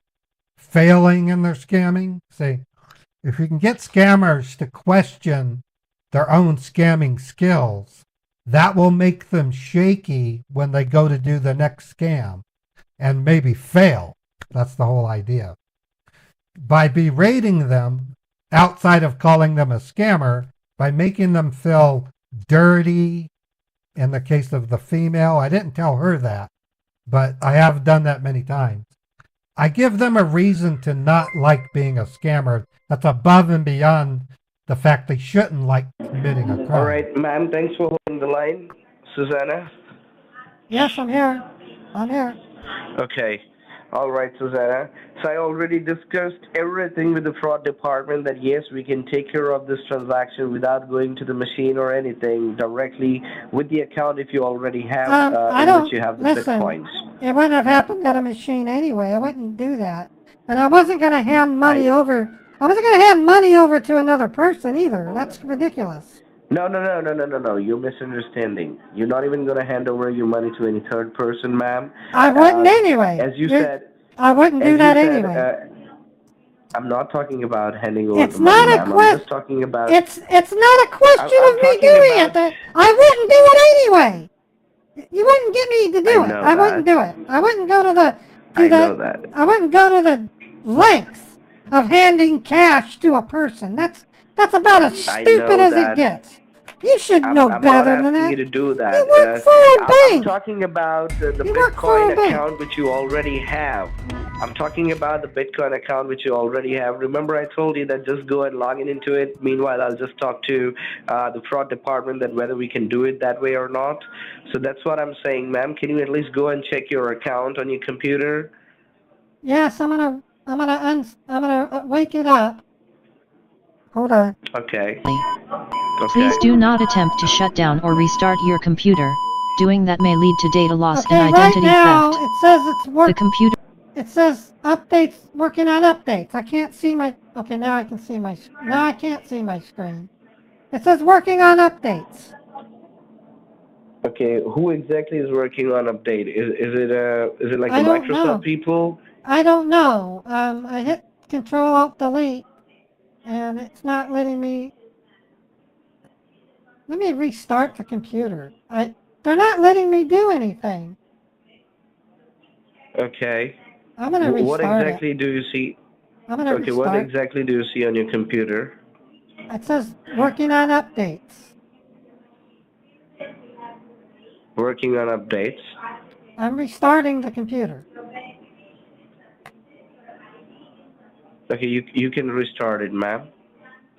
failing in their scamming. Say, if you can get scammers to question their own scamming skills, that will make them shaky when they go to do the next scam and maybe fail. That's the whole idea. By berating them, outside of calling them a scammer, by making them feel dirty, in the case of the female, I didn't tell her that, but I have done that many times. I give them a reason to not like being a scammer. That's above and beyond the fact they shouldn't like committing a crime. All right, ma'am, thanks for holding the line. Susanna? Yes, I'm here. I'm here. Okay. All right, Susanna. So I already discussed everything with the fraud department that yes, we can take care of this transaction without going to the machine or anything, directly with the account if you already have in which you have the bitcoins. It wouldn't have happened at a machine anyway. I wouldn't do that. And I wasn't going to hand money over. I wasn't going to hand money over to another person either. That's ridiculous. No. You're misunderstanding. You're not even going to hand over your money to any third person, ma'am. I wouldn't anyway. As you said, I wouldn't do that anyway. I'm not talking about handing over It's the money, not a ma'am. I'm question. just talking about. It's not a question I'm of me talking doing about. it. I wouldn't do it anyway. You wouldn't get me to do I it. know I that. wouldn't do it. I wouldn't go to I know that. I wouldn't go to the lengths of handing cash to a person. That's about as stupid as it gets. You should know better than that. I'm not asking you to do that. You work for a bank. I'm talking about the Bitcoin account which you already have. I'm talking about the Bitcoin account which you already have. Remember, I told you that just go and log into it. Meanwhile, I'll just talk to the fraud department that whether we can do it that way or not. So that's what I'm saying, ma'am. Can you at least go and check your account on your computer? Yes, I'm gonna wake it up. Hold on. Okay. Please do not attempt to shut down or restart your computer. Doing that may lead to data loss and identity right now, theft. It says it's working. The computer. It says updates, working on updates. I can't see my. Okay, now I can see my. Now I can't see my screen. It says working on updates. Okay, who exactly is working on update? Is it like the Microsoft people? I don't know. I hit Control Alt Delete, and it's not letting me. Let me restart the computer. They're not letting me do anything. Okay. I'm gonna restart What exactly do you see? I'm gonna restart. What exactly do you see on your computer? It says working on updates. Working on updates. I'm restarting the computer. Okay, you can restart it, ma'am.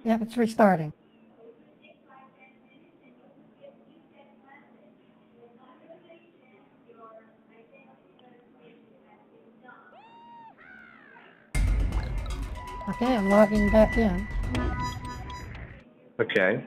Yep, it's restarting. Okay, I'm logging back in. Okay.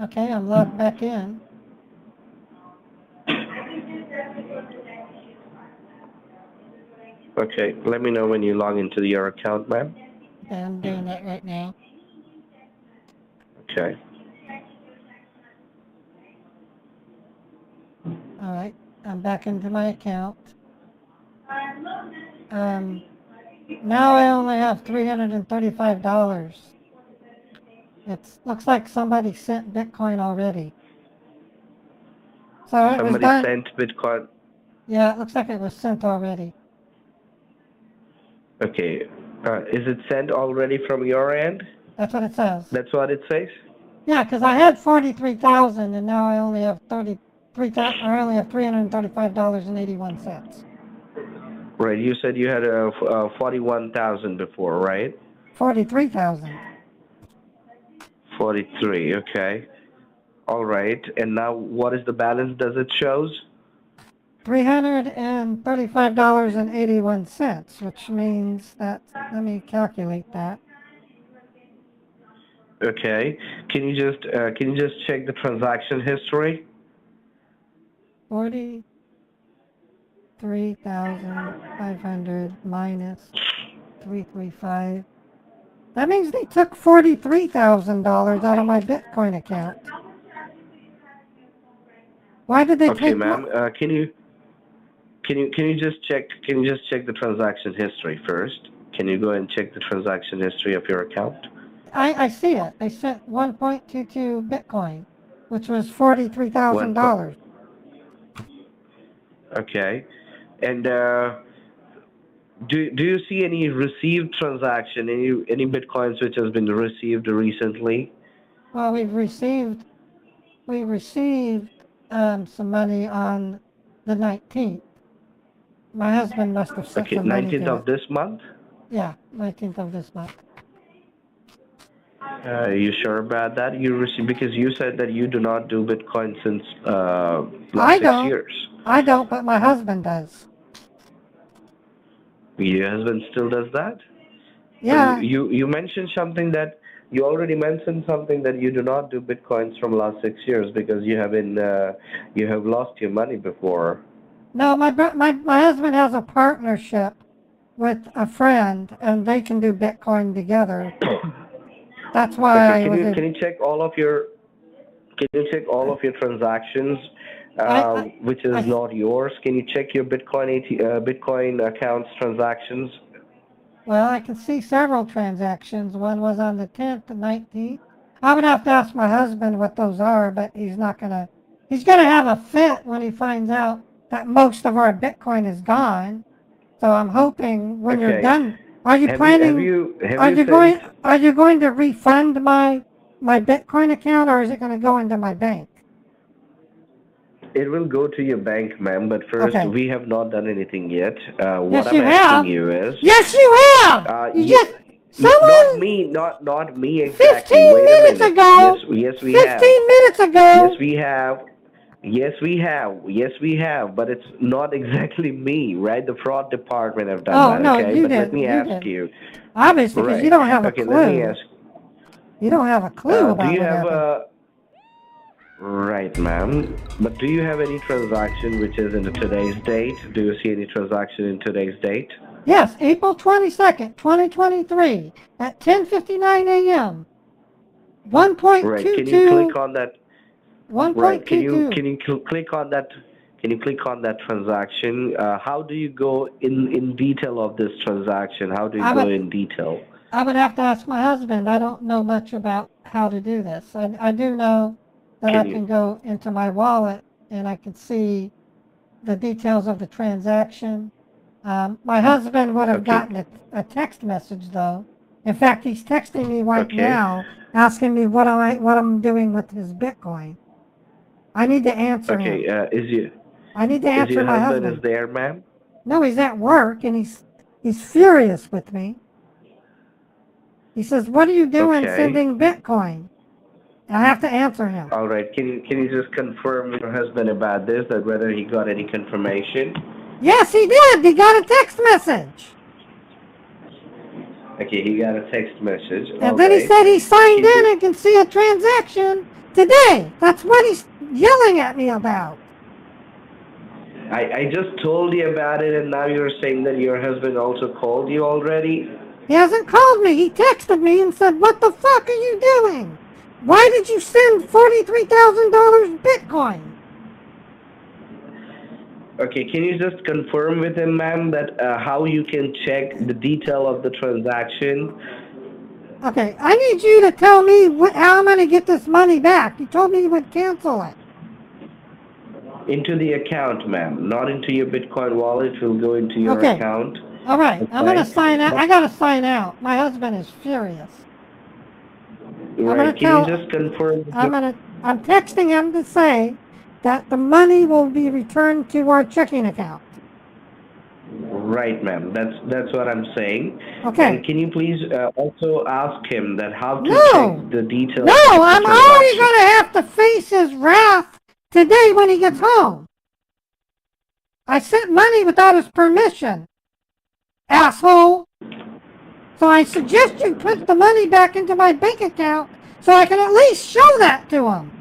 Okay, I'm logged back in. Okay, let me know when you log into your account, ma'am. Okay, I'm doing that right now. Okay. All right, I'm back into my account. Now I only have $335. It looks like somebody sent Bitcoin already. So it was done. Somebody sent Bitcoin. Yeah, it looks like it was sent already. Okay. Is it sent already from your end? That's what it says. That's what it says? Yeah, because I had 43,000 and now I only have $335.81. Right. You said you had 41,000 before, right? 43,000. 43. Okay. All right. And now, what is the balance? Does it shows? $335.81, which means that. Let me calculate that. Okay. Can you just check the transaction history? 43,500 minus 335. That means they took $43,000 out of my Bitcoin account. Why did they take? Okay, ma'am. Can you just check the transaction history first? Can you go and check the transaction history of your account? I see it. They sent 1.22 Bitcoin, which was $43,000. Okay. And do you see any received transaction, any Bitcoins which has been received recently? Well, we received some money on the 19th. My husband must have sent some money. 19th of this month? Yeah, 19th of this month. Are you sure about that? Because you said that you do not do Bitcoin since last 6 years. I don't, but my husband does. Your husband still does that? Yeah. You mentioned something that you already mentioned something that you do not do bitcoins from last 6 years because you have been you have lost your money before. No, my husband has a partnership with a friend, and they can do Bitcoin together. That's why Okay, I was able. can you check all of your transactions, I, which is not yours? Can you check your Bitcoin accounts transactions? well, I can see several transactions. One was on the 10th and 19th. I would have to ask my husband what those are, but he's gonna have a fit when he finds out that most of our Bitcoin is gone. So I'm hoping when you're Okay. done, are you Have planning, you going, sent? are you going to refund my Bitcoin account, or is it going to go into my bank? It will go to your bank, ma'am, but first, Okay. we have not done anything yet. Yes, What I'm you asking have. you is, Yes, you have. You just, not someone me, not me exactly. 15 Wait a minutes minute. ago, Yes, we have. 15 minutes Yes, ago. we have. Yes, we have. Yes, we have. But it's not exactly me, right? The fraud department have done Oh, that, no, okay? you But let didn't. me You ask didn't. you. Obviously, because you Right. don't have a Okay, let me clue. ask. You don't have a clue Do about you what have happened. a right, ma'am? But do you have any transaction which is in today's date? Do you see any transaction in today's date? Yes, April 22nd, 2023, at 10:59 a.m. Right. Can you click 1.22, on that? Right. 1.22. Click on that? Can you click on that transaction? How do you go in detail of this transaction? How do you go in detail? I would have to ask my husband. I don't know much about how to do this. I do know that I Can you? can go into my wallet and I can see the details of the transaction. My husband would have Okay. gotten a text message though. In fact, he's texting me right Okay. now, asking me what I'm doing with his Bitcoin. I need to answer him. Okay. I need to Is answer your my husband is husband. there, ma'am? No, he's at work and he's furious with me. He says, "What are you doing Okay. sending Bitcoin?" I have to answer him. All right. Can you just confirm with your husband about this, that whether he got any confirmation? Yes, he did. He got a text message. Okay, he got a text message. And All then he right. said he signed Can in you? and can see a transaction today. That's what he's yelling at me about. I just told you about it, and now you're saying that your husband also called you already. He hasn't called me. He texted me and said, "What the fuck are you doing? Why did you send $43,000 Bitcoin?" Okay, can you just confirm with him, ma'am, that how you can check the detail of the transaction? Okay, I need you to tell me how I'm going to get this money back. You told me you would cancel it. Into the account, ma'am, not into your Bitcoin wallet. It will go into your Okay. account. All right, I'm going to Right. sign out. I got to sign out. My husband is furious. I'm going Right. to Can you tell, just confirm? I'm texting him to say that the money will be returned to our checking account. Right, ma'am. That's what I'm saying. Okay. And can you please also ask him that how to No. check the details No, of the I'm already transaction? going to have to face his wrath today when he gets home. I sent money without his permission, asshole. So I suggest you put the money back into my bank account so I can at least show that to him.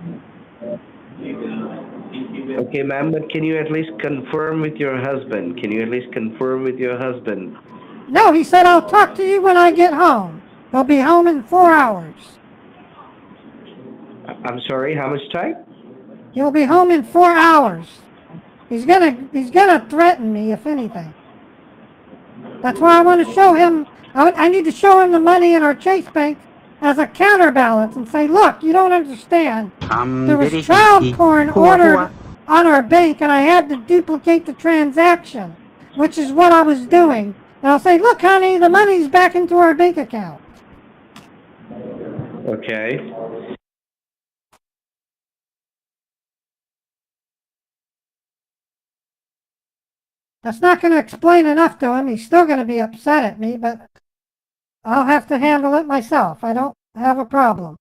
Okay, ma'am, but can you at least confirm with your husband? Can you at least confirm with your husband? No, he said, "I'll talk to you when I get home." He'll be home in 4 hours. I'm sorry, how much time? He'll be home in 4 hours. He's gonna threaten me, if anything. That's why I want to show him, I need to show him the money in our Chase Bank as a counterbalance and say, "Look, you don't understand. There was child porn ordered on our bank and I had to duplicate the transaction," which is what I was doing. And I'll say, "Look, honey, the money's back into our bank account." Okay. That's not going to explain enough to him. He's still going to be upset at me, but I'll have to handle it myself. I don't have a problem.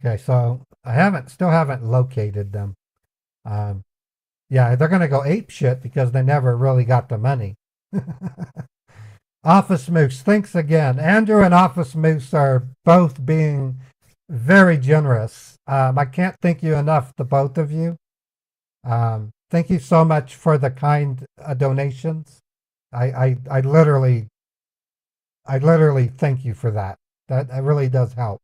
Okay, so I still haven't located them. Yeah, they're gonna go ape shit because they never really got the money. Office Moose, thanks again. Andrew and Office Moose are both being very generous. I can't thank you enough, the both of you. Thank you so much for the kind donations. I literally thank you for that. That really does help.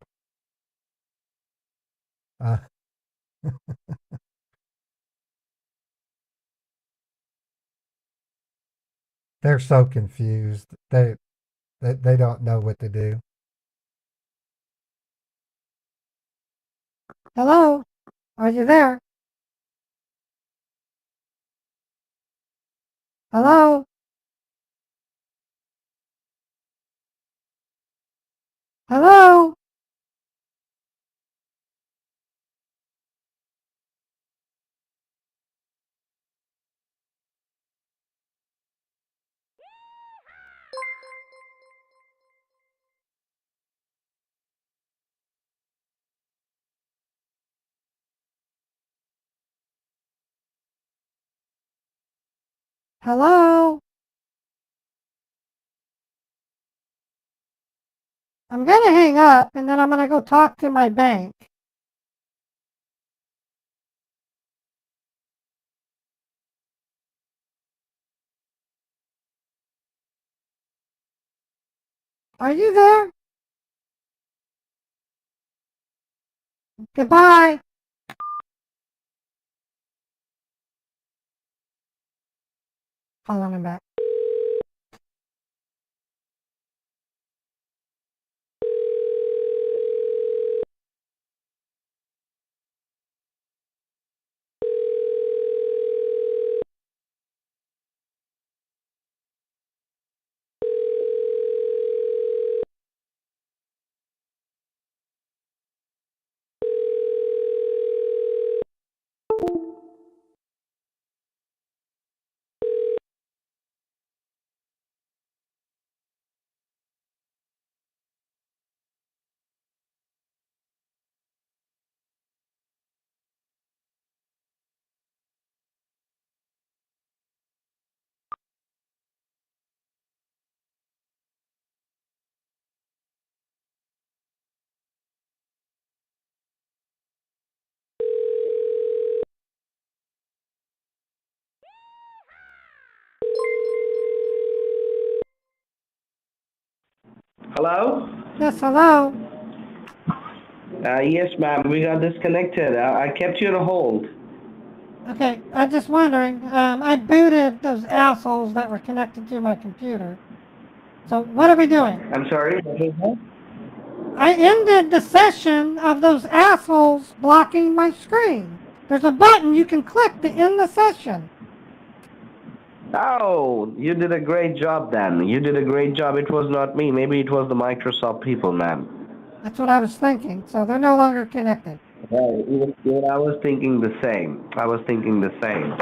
They're so confused. They don't know what to do. Hello? Are you there? Hello? Hello? Hello? I'm gonna hang up and then I'm gonna go talk to my bank. Are you there? Goodbye. Calling him back. Hello? Yes, hello? Yes, ma'am. We got disconnected. I kept you on hold. Okay, I'm just wondering, I booted those assholes that were connected to my computer. So what are we doing? I'm sorry. What was that? I ended the session of those assholes blocking my screen. There's a button you can click to end the session. Oh, you did a great job then. You did a great job. It was not me. Maybe it was the Microsoft people, ma'am. That's what I was thinking. So they're no longer connected. Well, even I was thinking the same. I was thinking the same.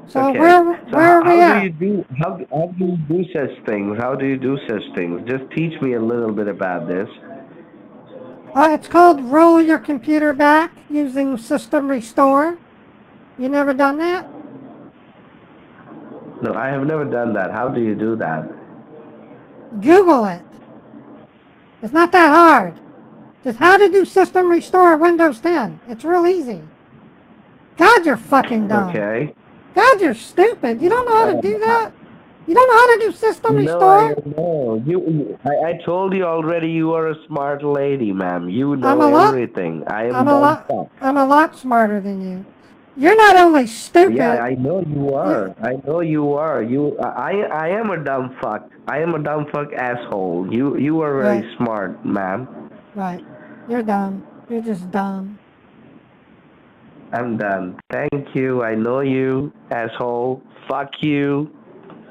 So Okay. where are we how at? how do you do such things? How do you do such things? Just teach me a little bit about this. It's called roll your computer back using system restore. You never done that? No, I have never done that. How do you do that? Google it. It's not that hard. Just how to do system restore Windows 10. It's real easy. God, you're fucking dumb. Okay. God, you're stupid. You don't know how to do that? You don't know how to do system restore? No. I told you already you are a smart lady, ma'am. You know everything. I'm a lot smarter than you. You're not only stupid. Yeah, I know you are. I know you are. I am a dumb fuck. I am a dumb fuck asshole. You are very smart, ma'am. Right. You're dumb. You're just dumb. I'm done. Thank you. I know you, asshole. Fuck you.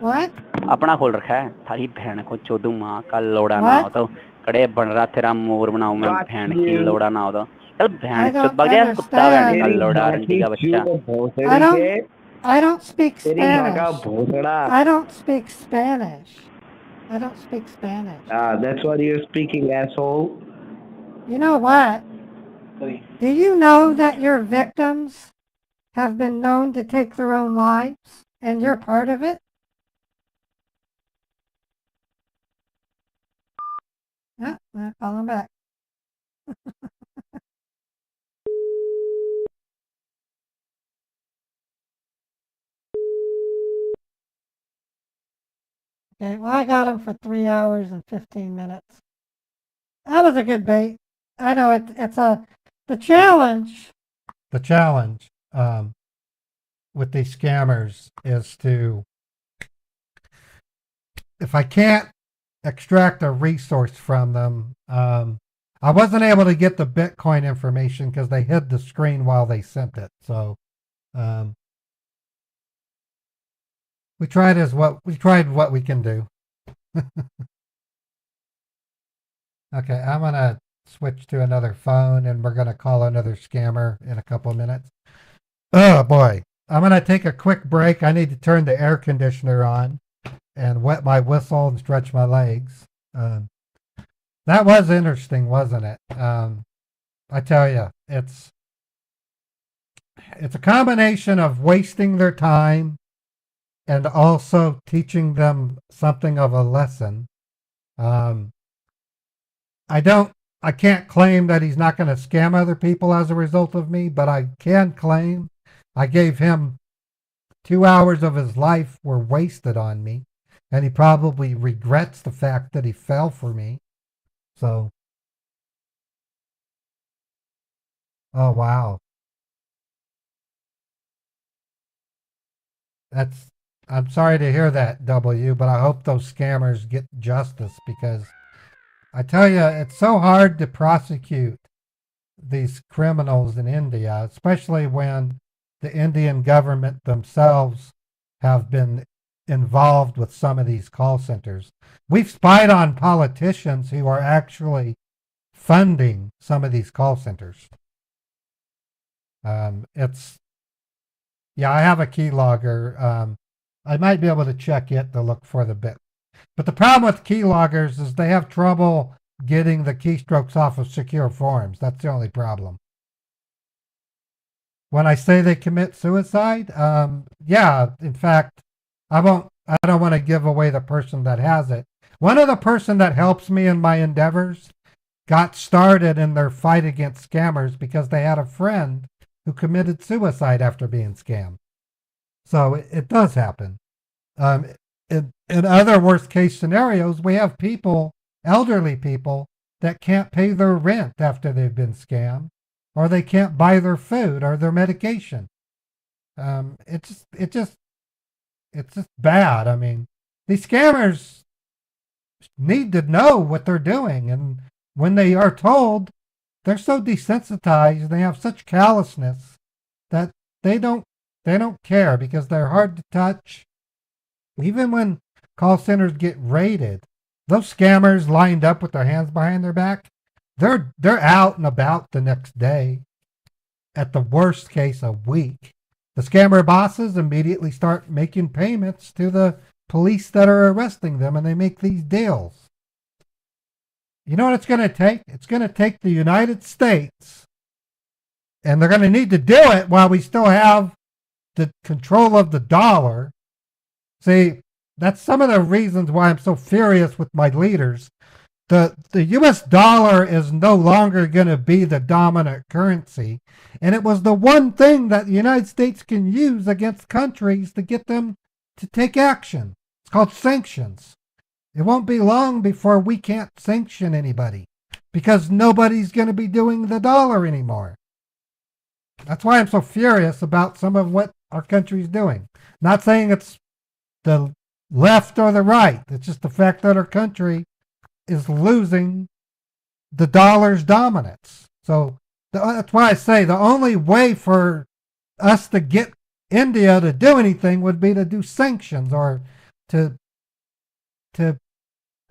What? अपना खोल रखा है थारी बहन को चोदू माँ का लोड़ा ना हो तो कड़े बन रहा तेरा मोर बनाऊं मैं बहन की लोड़ा ना हो तो चल बहन चोद बग गया कुत्ता बहन का लोड़ा रंडी का बच्चा I don't speak Spanish. I don't speak Spanish. I don't speak Spanish. That's what you're speaking, asshole. You know what? Do you know that your victims have been known to take their own lives, and you're part of it? Yeah, I'm calling back. Okay, well, I got him for 3 hours and 15 minutes. That was a good bait. I know it's the challenge. The challenge with these scammers is to, if I can't extract a resource from them, I wasn't able to get the Bitcoin information because they hid the screen while they sent it. So we tried what we can do. Okay, I'm gonna switch to another phone and we're gonna call another scammer in a couple of minutes. Oh boy. I'm gonna take a quick break. I need to turn the air conditioner on and wet my whistle and stretch my legs. That was interesting, wasn't it? I tell you, it's a combination of wasting their time and also teaching them something of a lesson. I can't claim that he's not going to scam other people as a result of me, but I can claim I gave him 2 hours of his life were wasted on me, and he probably regrets the fact that he fell for me. So, oh wow. I'm sorry to hear that, W, but I hope those scammers get justice because I tell you, it's so hard to prosecute these criminals in India, especially when the Indian government themselves have been involved with some of these call centers. We've spied on politicians who are actually funding some of these call centers. I have a keylogger. I might be able to check it to look for the bit. But the problem with keyloggers is they have trouble getting the keystrokes off of secure forms. That's the only problem. When I say they commit suicide, yeah, in fact, I don't want to give away the person that has it. One of the person that helps me in my endeavors got started in their fight against scammers because they had a friend who committed suicide after being scammed. So it does happen. In other worst case scenarios, we have people, elderly people, that can't pay their rent after they've been scammed, or they can't buy their food or their medication. It's just bad. I mean, these scammers need to know what they're doing, and when they are told, they're so desensitized, they have such callousness that they don't care because they're hard to touch. Even when call centers get raided, those scammers lined up with their hands behind their back, they're out and about the next day. At the worst case, a week. The scammer bosses immediately start making payments to the police that are arresting them, and they make these deals. You know what it's going to take? It's going to take the United States, and they're going to need to do it while we still have the control of the dollar. See, that's some of the reasons why I'm so furious with my leaders. The US dollar is no longer going to be the dominant currency. And it was the one thing that the United States can use against countries to get them to take action. It's called sanctions. It won't be long before we can't sanction anybody because nobody's going to be doing the dollar anymore. That's why I'm so furious about some of what our country's doing. Not saying it's the left or the right. It's just the fact that our country is losing the dollar's dominance. So that's why I say the only way for us to get India to do anything would be to do sanctions or to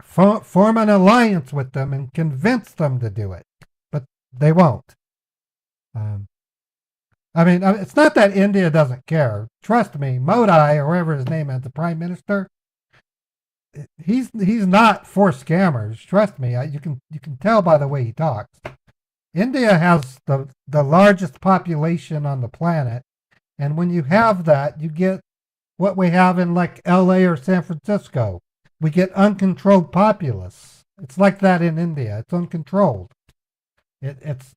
form an alliance with them and convince them to do it. But they won't. I mean, it's not that India doesn't care. Trust me, Modi, or whoever his name is, the prime minister, he's not for scammers. Trust me. You can tell by the way he talks. India has the largest population on the planet, and when you have that, you get what we have in like L.A. or San Francisco. We get uncontrolled populace. It's like that in India. It's uncontrolled. It's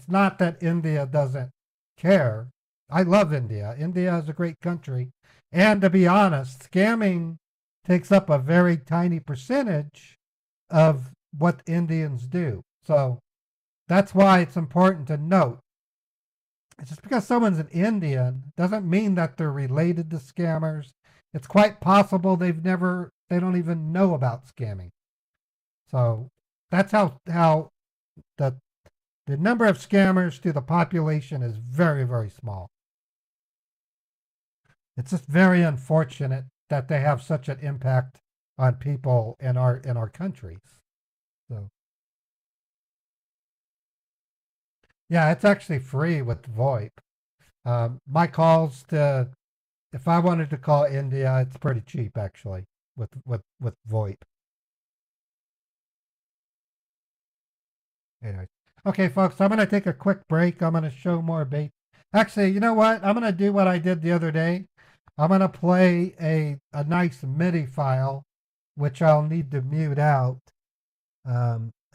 not that India doesn't care. I love India. India is a great country, and to be honest, scamming takes up a very tiny percentage of what Indians do. So that's why it's important to note. Just because someone's an Indian doesn't mean that they're related to scammers. It's quite possible they don't even know about scamming. So that's how the number of scammers to the population is very, very small. It's just very unfortunate that they have such an impact on people in our countries. So yeah, it's actually free with VoIP. My calls to, if I wanted to call India, it's pretty cheap actually with VoIP. Anyway, okay, folks, I'm going to take a quick break. I'm going to show more bait. Actually, you know what? I'm going to do what I did the other day. I'm going to play a nice MIDI file, which I'll need to mute out.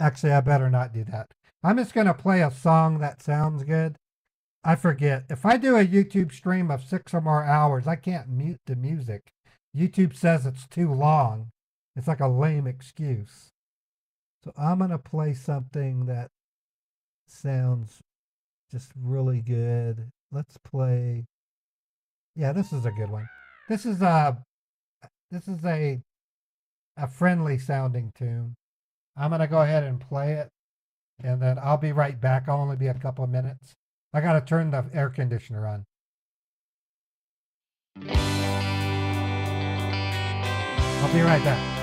Actually, I better not do that. I'm just going to play a song that sounds good. I forget. If I do a YouTube stream of 6 or more hours, I can't mute the music. YouTube says it's too long. It's like a lame excuse. So I'm going to play something that sounds just really good. Let's play. Yeah, this is a good one. This is a friendly sounding tune. I'm going to go ahead and play it, and then I'll be right back. I'll only be a couple of minutes. I got to turn the air conditioner on. I'll be right back.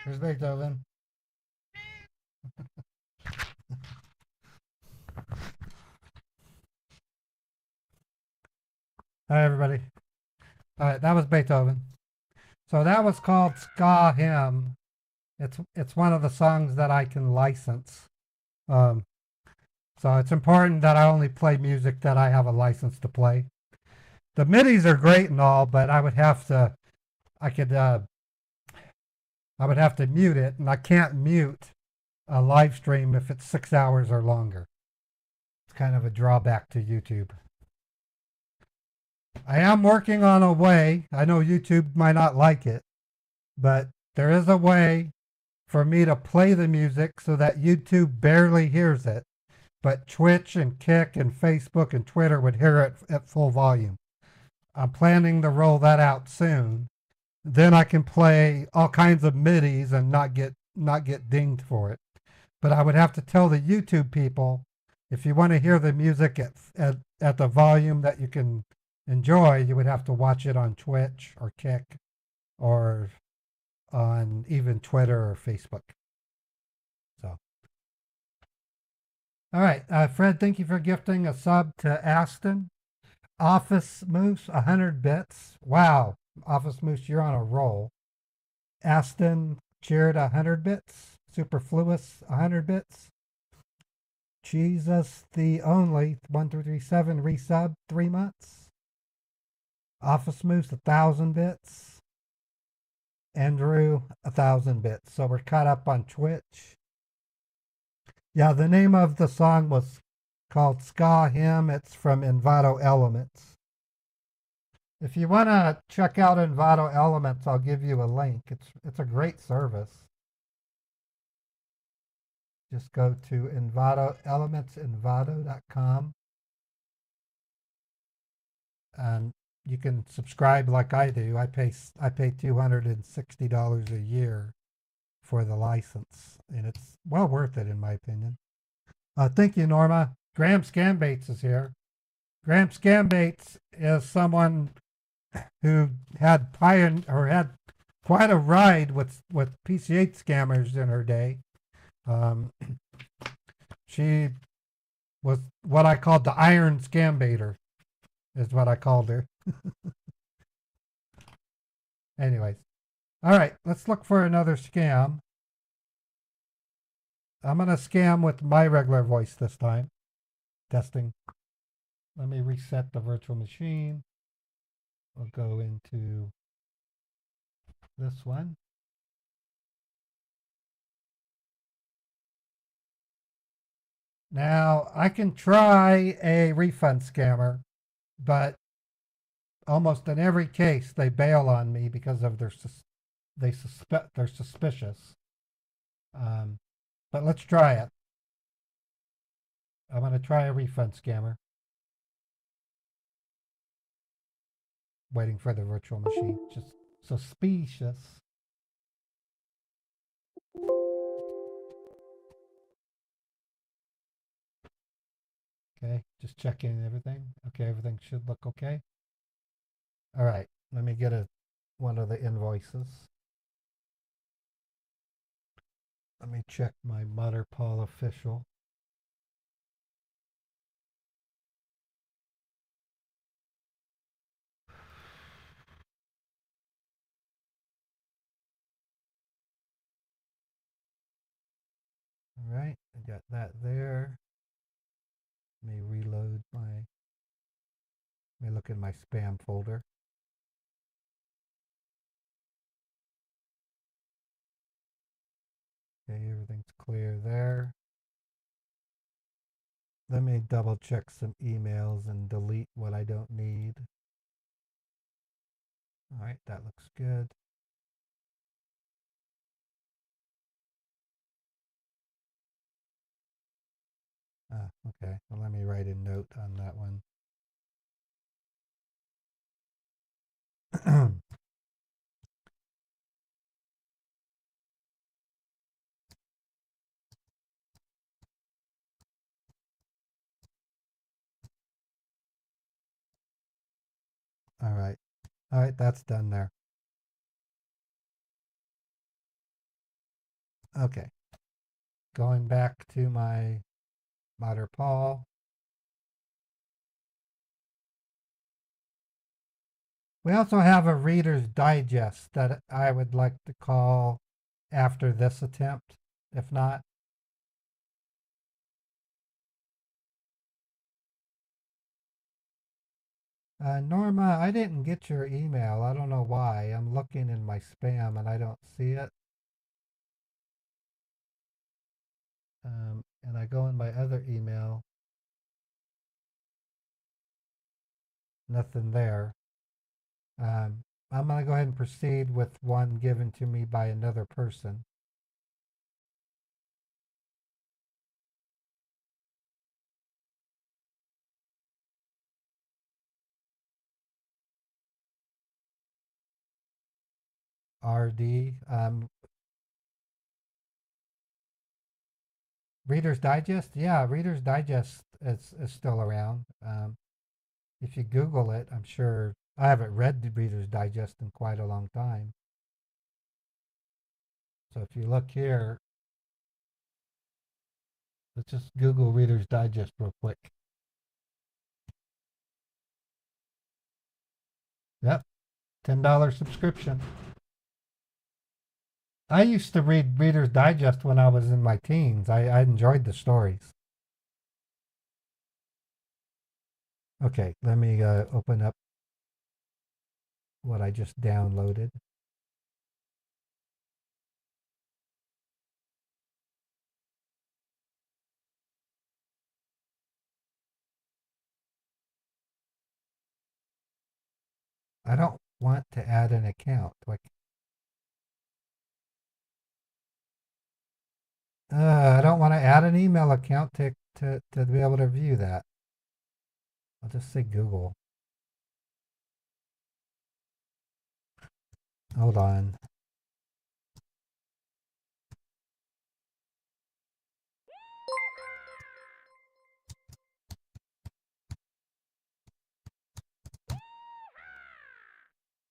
Here's Beethoven. Hi, everybody. All right, that was Beethoven. So that was called Ska Hymn. It's one of the songs that I can license. So it's important that I only play music that I have a license to play. The MIDIs are great and all, but I would have to mute it, and I can't mute a live stream if it's 6 hours or longer. It's kind of a drawback to YouTube. I am working on a way. I know YouTube might not like it, but there is a way for me to play the music so that YouTube barely hears it, but Twitch and Kick and Facebook and Twitter would hear it at full volume. I'm planning to roll that out soon. Then I can play all kinds of MIDIs and not get dinged for it. But I would have to tell the YouTube people, if you want to hear the music at the volume that you can enjoy, you would have to watch it on Twitch or Kick or on even Twitter or Facebook. So, all right, Fred, thank you for gifting a sub to Aston. Office Moose, 100 bits. Wow, Office Moose, you're on a roll. Aston cheered 100 bits. Superfluous, 100 bits. Jesus the Only, 1337, resub, 3 months. Office Moose, 1,000 bits. Andrew, 1,000 bits. So we're caught up on Twitch. Yeah, the name of the song was called Ska Hymn. It's from Envato Elements. If you want to check out Envato Elements, I'll give you a link. It's a great service. Just go to Envato Elements, envato.com, and you can subscribe like I do. I pay $260 a year for the license, and it's well worth it in my opinion. Thank you, Norma. Graham Scambates is here. Graham Scambates is someone who had quite a ride with PC8 scammers in her day. She was what I called the Iron Scambaiter, is what I called her. Anyways, all right, let's look for another scam. I'm going to scam with my regular voice this time. Testing. Let me reset the virtual machine. We'll go into this one. Now, I can try a refund scammer, but almost in every case they bail on me because of they're suspicious. But let's try it. I'm going to try a refund scammer. Waiting for the virtual machine. Just suspicious. Okay, just checking everything. Okay, everything should look okay. All right, let me get one of the invoices. Let me check my Motherpal official. All right, I got that there. Let me reload let me look in my spam folder. Okay, everything's clear there. Let me double check some emails and delete what I don't need. All right, that looks good. Okay, well, let me write a note on that one. All right. All right, that's done there. Okay. Going back to my Motherpal. We also have a Reader's Digest that I would like to call after this attempt, if not. Norma, I didn't get your email. I don't know why. I'm looking in my spam and I don't see it. And I go in my other email. Nothing there. I'm going to go ahead and proceed with one given to me by another person. RD. Reader's Digest? Yeah, Reader's Digest is still around. If you Google it, I'm sure. I haven't read the Reader's Digest in quite a long time. So if you look here, let's just Google Reader's Digest real quick. Yep, $10 subscription. I used to read Reader's Digest when I was in my teens. I enjoyed the stories. Okay, let me open up what I just downloaded. I don't want to add an account. I don't want to add an email account to be able to view that. I'll just say Google. Hold on.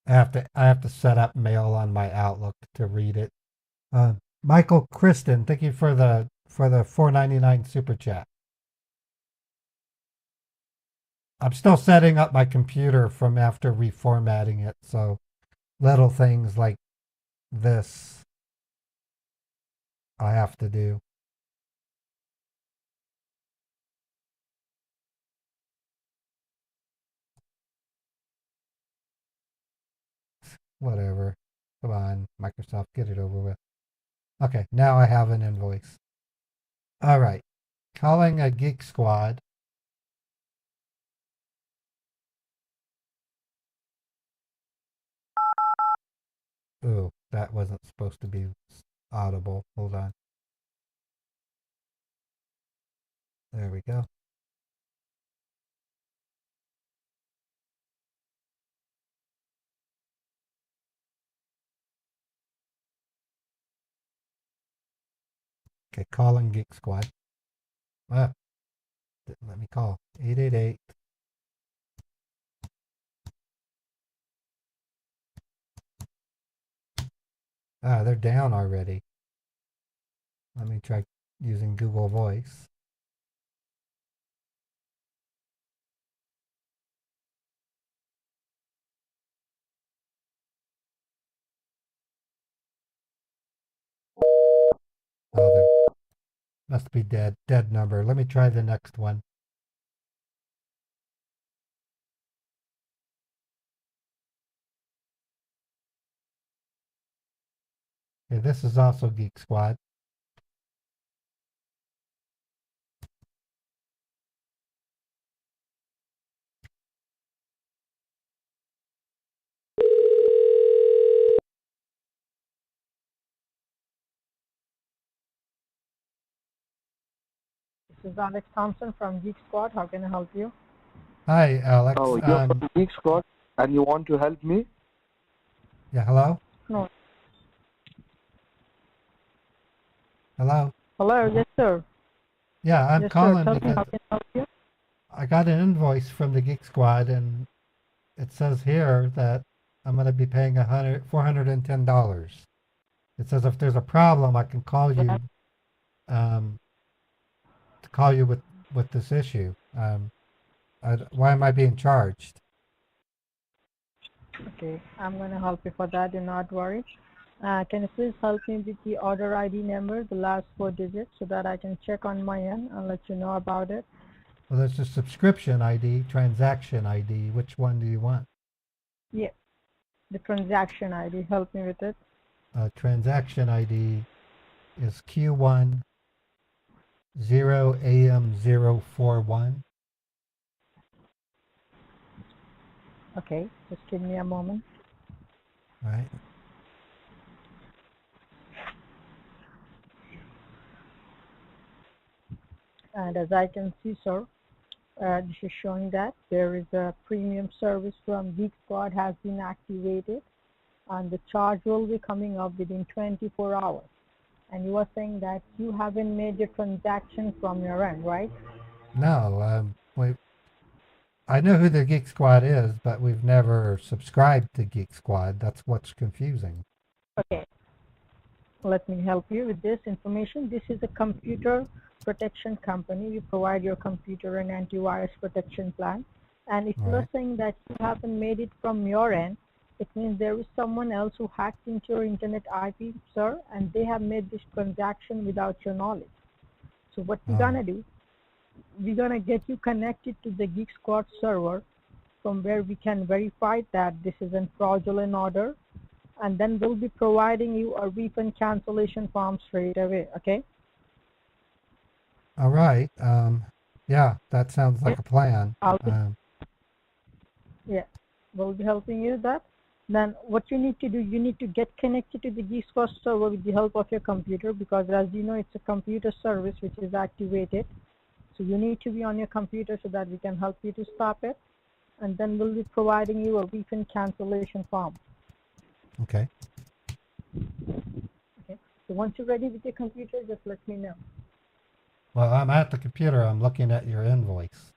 I have to set up mail on my Outlook to read it. Michael Kristen, thank you for the $4.99 super chat. I'm still setting up my computer from after reformatting it, so little things like this I have to do. Whatever. Come on, Microsoft, get it over with. Okay, now I have an invoice. All right. Calling a Geek Squad. Ooh, that wasn't supposed to be audible. Hold on. There we go. Okay, calling Geek Squad. Ah, didn't let me call. 888. Ah, they're down already. Let me try using Google Voice. Oh, there must be dead number. Let me try the next one. Okay, this is also Geek Squad. This is Alex Thompson from Geek Squad. How can I help you? Hi, Alex. Oh, you're from Geek Squad and you want to help me? Yeah, hello? No. Hello? Hello, yes, sir. Yeah, I'm yes, calling sir. Tell me, because how can I help you? I got an invoice from the Geek Squad, and it says here that I'm going to be paying $410. It says if there's a problem, I can call you to call you with this issue. Why am I being charged? Okay, I'm going to help you for that. Do not worry. Can you please help me with the order ID number, the last 4 digits, so that I can check on my end and let you know about it? Well, there's a subscription ID, transaction ID. Which one do you want? Yeah, the transaction ID. Help me with it. Transaction ID is Q1 0AM041. Okay, just give me a moment. All right. And as I can see, sir, this is showing that there is a premium service from Geek Squad has been activated, and the charge will be coming up within 24 hours. And you are saying that you haven't made your transaction from your end, right? No, I know who the Geek Squad is, but we've never subscribed to Geek Squad. That's what's confusing. Okay, let me help you with this information. This is a computer protection company. We provide your computer an antivirus protection plan. And if you are saying that you haven't made it from your end, it means there is someone else who hacked into your internet IP, sir, and they have made this transaction without your knowledge. So what we're gonna do, we're gonna get you connected to the Geek Squad server from where we can verify that this is a fraudulent order, and then we'll be providing you a refund cancellation form straight away, okay? All right. Yeah, that sounds like a plan. Yeah, we'll be helping you with that. Then what you need to do, you need to get connected to the Geek Squad server with the help of your computer, because as you know, it's a computer service which is activated. So you need to be on your computer so that we can help you to stop it. And then we'll be providing you a refund cancellation form. Okay. Okay. So once you're ready with your computer, just let me know. Well, I'm at the computer. I'm looking at your invoice.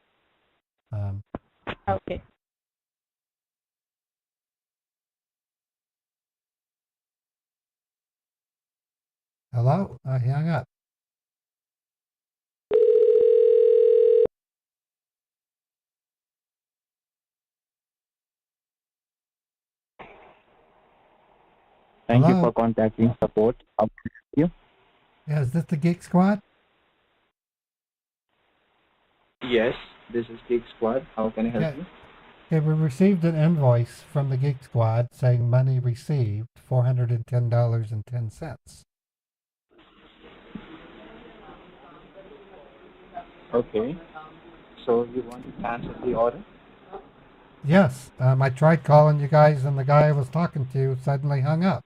Okay. Hello? He hung up. Thank you Hello? for contacting support. How can I help you? Yeah, is this the Geek Squad? Yes, this is Geek Squad. How can I help you? Okay, we received an invoice from the Geek Squad saying money received, $410.10. Okay. So you want to cancel the order? Yes, I tried calling you guys, and the guy I was talking to suddenly hung up.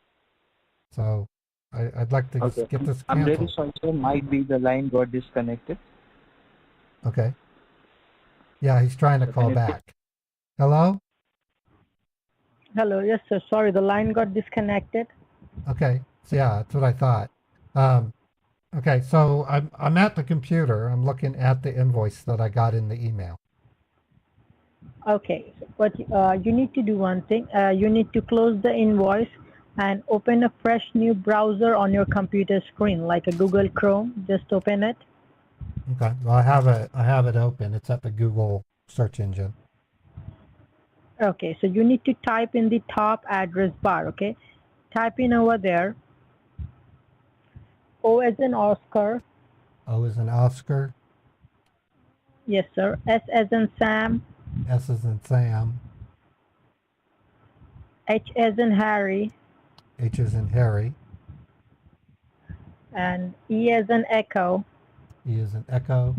So I'd like to Okay. get this I'm really canceled. sorry, sir. Might be the line got disconnected. Okay. Yeah, he's trying to call back. Hello? Hello, yes sir, sorry, the line got disconnected. Okay. So yeah, that's what I thought. Okay, so I'm at the computer. I'm looking at the invoice that I got in the email. Okay, but you need to do one thing. You need to close the invoice and open a fresh new browser on your computer screen, like a Google Chrome. Just open it. Okay. Well, I have it open. It's at the Google search engine. Okay, so you need to type in the top address bar, okay? Type in over there, O as in Oscar. O as in Oscar. Yes, sir. S as in Sam. S as in Sam. H as in Harry. H as in Harry. And E as in Echo. E as in Echo.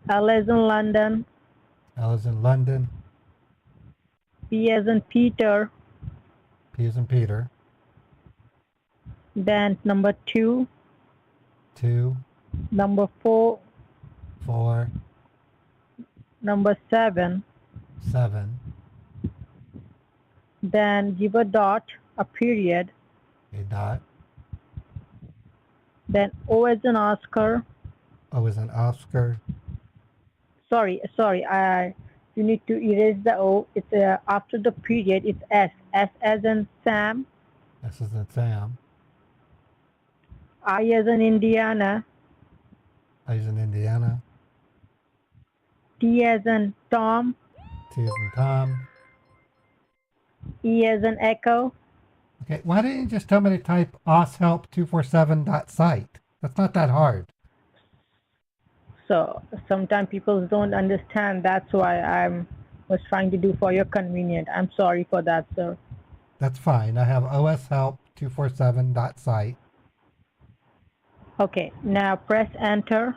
L as in London. L as in London. P as in Peter. P as in Peter. Then number 2. 2. Number 4. 4. Number 7. 7. Then give a dot, a period. A dot. Then O as in Oscar. O as in Oscar. Sorry. You need to erase the O. It's after the period. It's S. S as in Sam. S as in Sam. I as in Indiana. I as in Indiana. T as in Tom. T as in Tom. E as in Echo. Okay, why didn't you just tell me to type oshelp247.site? That's not that hard. So sometimes people don't understand. That's why I was trying to do for your convenience. I'm sorry for that, sir. That's fine. I have oshelp247.site. Okay, now press enter.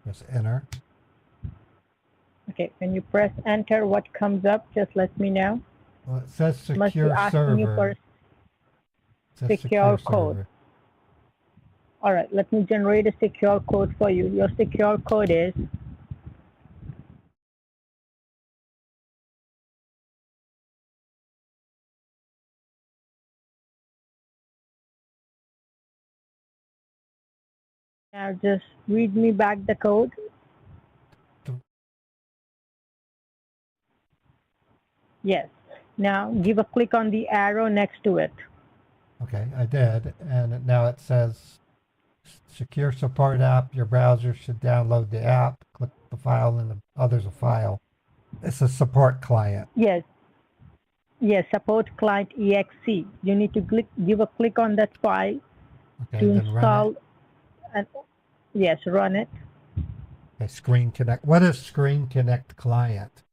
Press enter. Okay, when you press enter, what comes up, just let me know. Well, it says Must be secure asking you for server. a It says secure code. server. All right, let me generate a secure code for you. Your secure code is now just read me back the code. Yes. Now give a click on the arrow next to it. Okay, I did, and now it says secure support app. Your browser should download the app. Click the file, and there's a file. It's a support client. Yes. Yes, support client exe. You need to give a click on that file Okay, to then run install. And yes, run it. it. Okay, Screen Connect. What is Screen Connect client?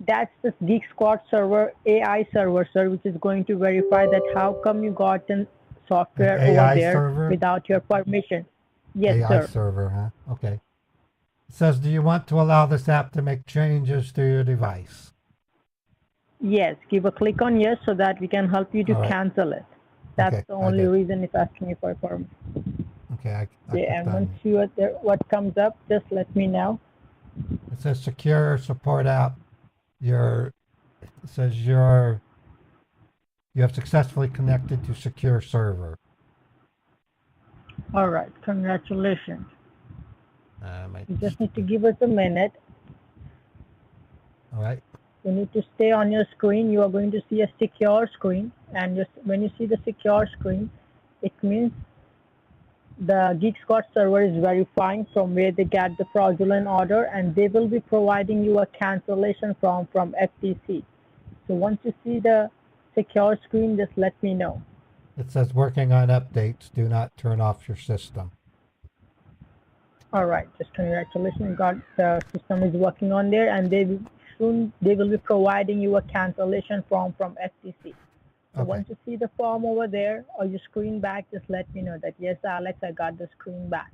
That's the Geek Squad server, AI server, sir, which is going to verify that how come you got software An AI over there server? without your permission. Yes, AI sir. server, huh? Okay. It says, do you want to allow this app to make changes to your device? Yes, give a click on yes so that we can help you to All right. cancel it. That's Okay, the I only did. reason it's asking you for a permit. Okay, I Yeah, clicked and once on. you are there, what comes up, just let me know. It says secure support app. It says you have successfully connected to secure server. All right, congratulations. You just need to Stupid. give us a minute. All right. You need to stay on your screen. You are going to see a secure screen, and just when you see the secure screen, it means the Geek Squad server is verifying from where they get the fraudulent order, and they will be providing you a cancellation form from FTC. So once you see the secure screen, just let me know. It says working on updates. Do not turn off your system. All right, just congratulations. Got the system is working on there, and soon they will be providing you a cancellation form from FTC. So Okay. once you see the form over there or your screen back, just let me know that yes, Alex, I got the screen back.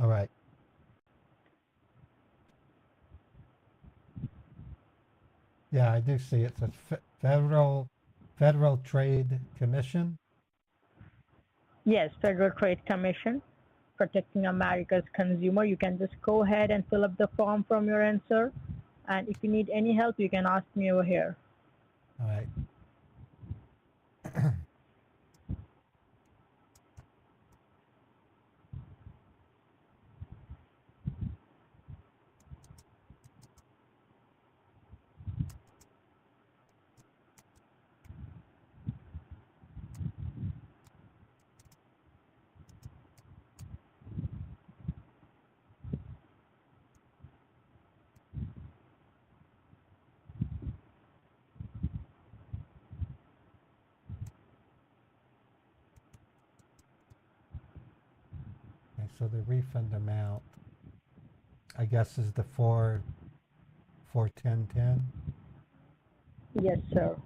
All right. Yeah, I do see it says Federal Trade Commission. Yes, Federal Trade Commission, protecting America's consumer. You can just go ahead and fill up the form from your answer. And if you need any help, you can ask me over here. All right. Okay, so the refund amount, I guess, is the 41010. Yes, sir.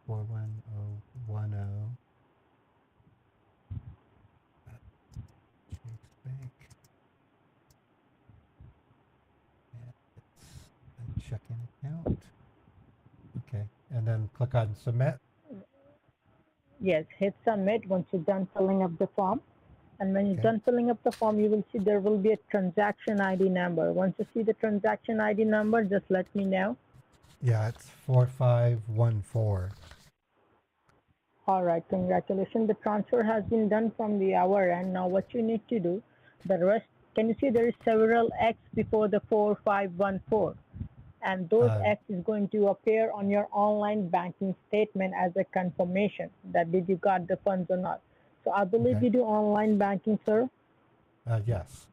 41010. Chase Bank. And it's a checking account. Okay, and then click on submit. Yes, hit submit once you're done filling up the form. And when you're Okay. done filling up the form, you will see there will be a transaction ID number. Once you see the transaction ID number, just let me know. Yeah, it's 4514. All right, congratulations. The transfer has been done from the our end. Now what you need to do, the rest, can you see there is several X before the 4514? And those X is going to appear on your online banking statement as a confirmation that did you got the funds or not. So I believe Okay. you do online banking, sir. Yes.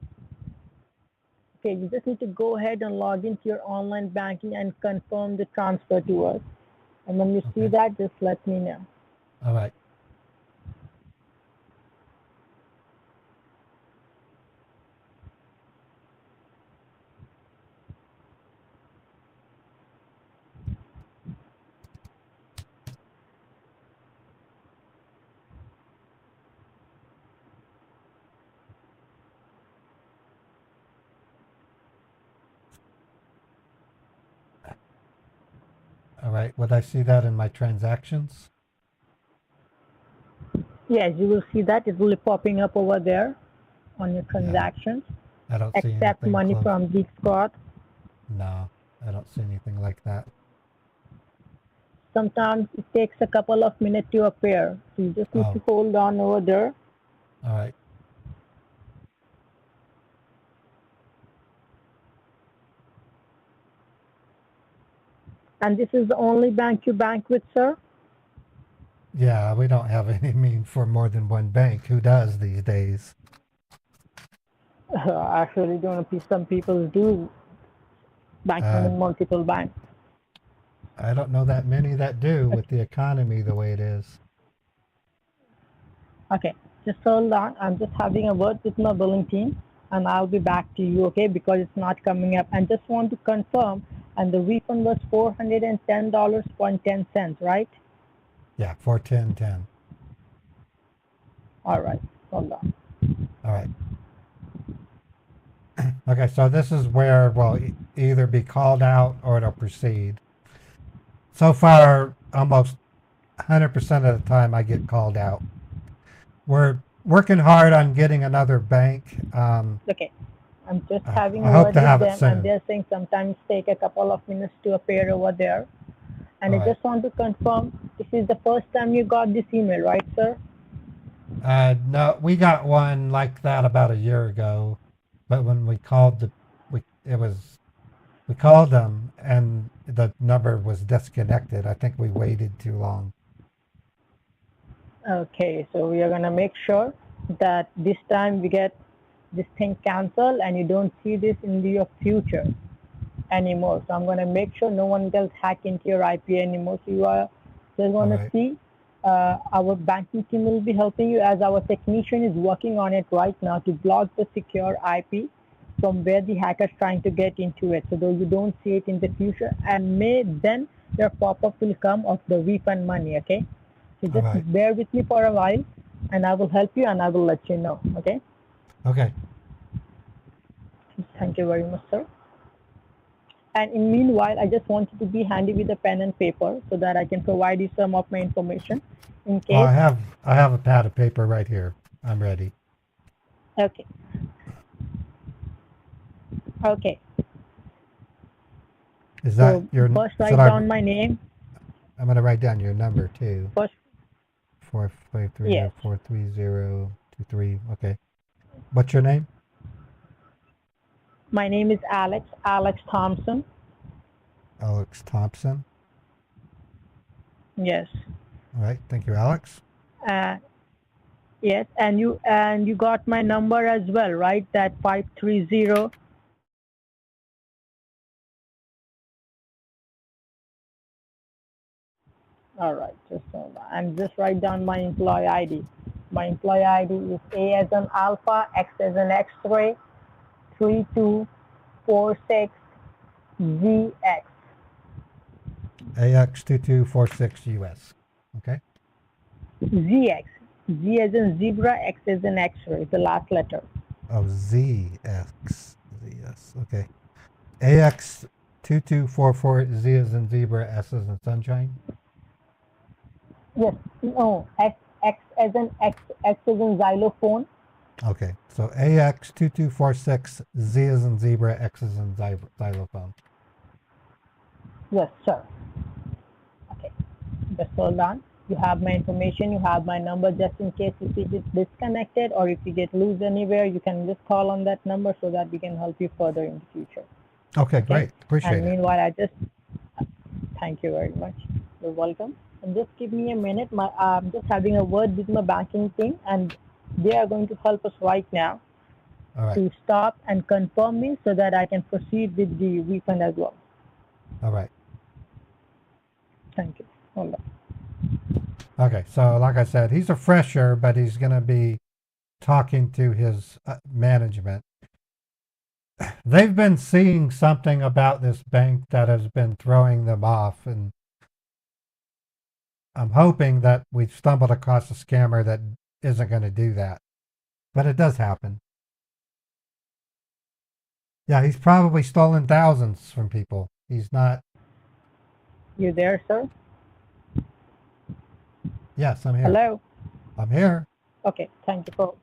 Okay, you just need to go ahead and log into your online banking and confirm the transfer to us. And when you see that, just let me know. All right. All right. Would I see that in my transactions? Yes, you will see that. It will be popping up over there on your transactions. I don't see Accept anything money close. from Geek Squad. No, I don't see anything like that. Sometimes it takes a couple of minutes to appear. So you just need to hold on over there. All right. And this is the only bank you bank with, sir? Yeah, we don't have any means for more than one bank. Who does these days? Actually, don't know. Some people do banking in multiple banks. I don't know that many that do with the economy the way it is. Okay, just hold on. I'm just having a word with my billing team, and I'll be back to you, okay? Because it's not coming up. And just want to confirm, and the refund was $410.10, right? Yeah, 410.10. All right, hold on. All right. Okay, so this is where we'll either be called out or it'll proceed. So far, almost 100% of the time I get called out. We're working hard on getting another bank. Okay, I'm just having I a hope word to with have it them, soon. and they're saying sometimes take a couple of minutes to appear over there. And All I right. just want to confirm, this is the first time you got this email, right, sir? No, we got one like that about a year ago, but when we called we called them and the number was disconnected. I think we waited too long. Okay, so we are gonna make sure that this time we get this thing canceled and you don't see this in your future anymore. So I'm gonna make sure no one else hack into your IP anymore. So you are just gonna see our banking team will be helping you, as our technician is working on it right now to block the secure IP from where the hacker's trying to get into it, so though you don't see it in the future, and then your pop-up will come of the refund money. Okay, so just bear with me for a while and I will help you and I will let you know. Okay. Okay. Thank you very much, sir. And in meanwhile, I just want you to be handy with a pen and paper so that I can provide you some of my information in case. Well, I have a pad of paper right here. I'm ready. Okay. Okay. Is that so your? First, write down my name. I'm gonna write down your number too. First. 453-430-23. Okay. What's your name? My name is Alex Thompson. Alex Thompson. Yes. All right. Thank you, Alex. Yes, and you got my number as well, right? That 530. All right, just hold on. And just write down my employee ID. My employee ID is A as an alpha, X as an X-ray, 3246ZX. AX2246US. Okay. ZX. Z as in zebra, X as in X-ray, the last letter. Oh, ZX. ZS. Okay. AX2244, Z as in zebra, S as in sunshine. Yes. No. X as in X as in xylophone. Okay. So AX2246, Z as in zebra, X as in xylophone. Yes, sir. Okay. Just hold on. You have my information, you have my number, just in case if you get disconnected or if you get loose anywhere, you can just call on that number so that we can help you further in the future. Okay, great. Appreciate it. And meanwhile, thank you very much. You're welcome. And just give me a minute. I'm just having a word with my banking team, and they are going to help us right now to stop and confirm me so that I can proceed with the refund as well. All right. Thank you. Hold on. Okay, so like I said, he's a fresher, but he's going to be talking to his management. They've been seeing something about this bank that has been throwing them off, and I'm hoping that we've stumbled across a scammer that isn't going to do that. But it does happen. Yeah, he's probably stolen thousands from people. He's not You there, sir? Yes, I'm here. Hello? I'm here. Okay, thank you for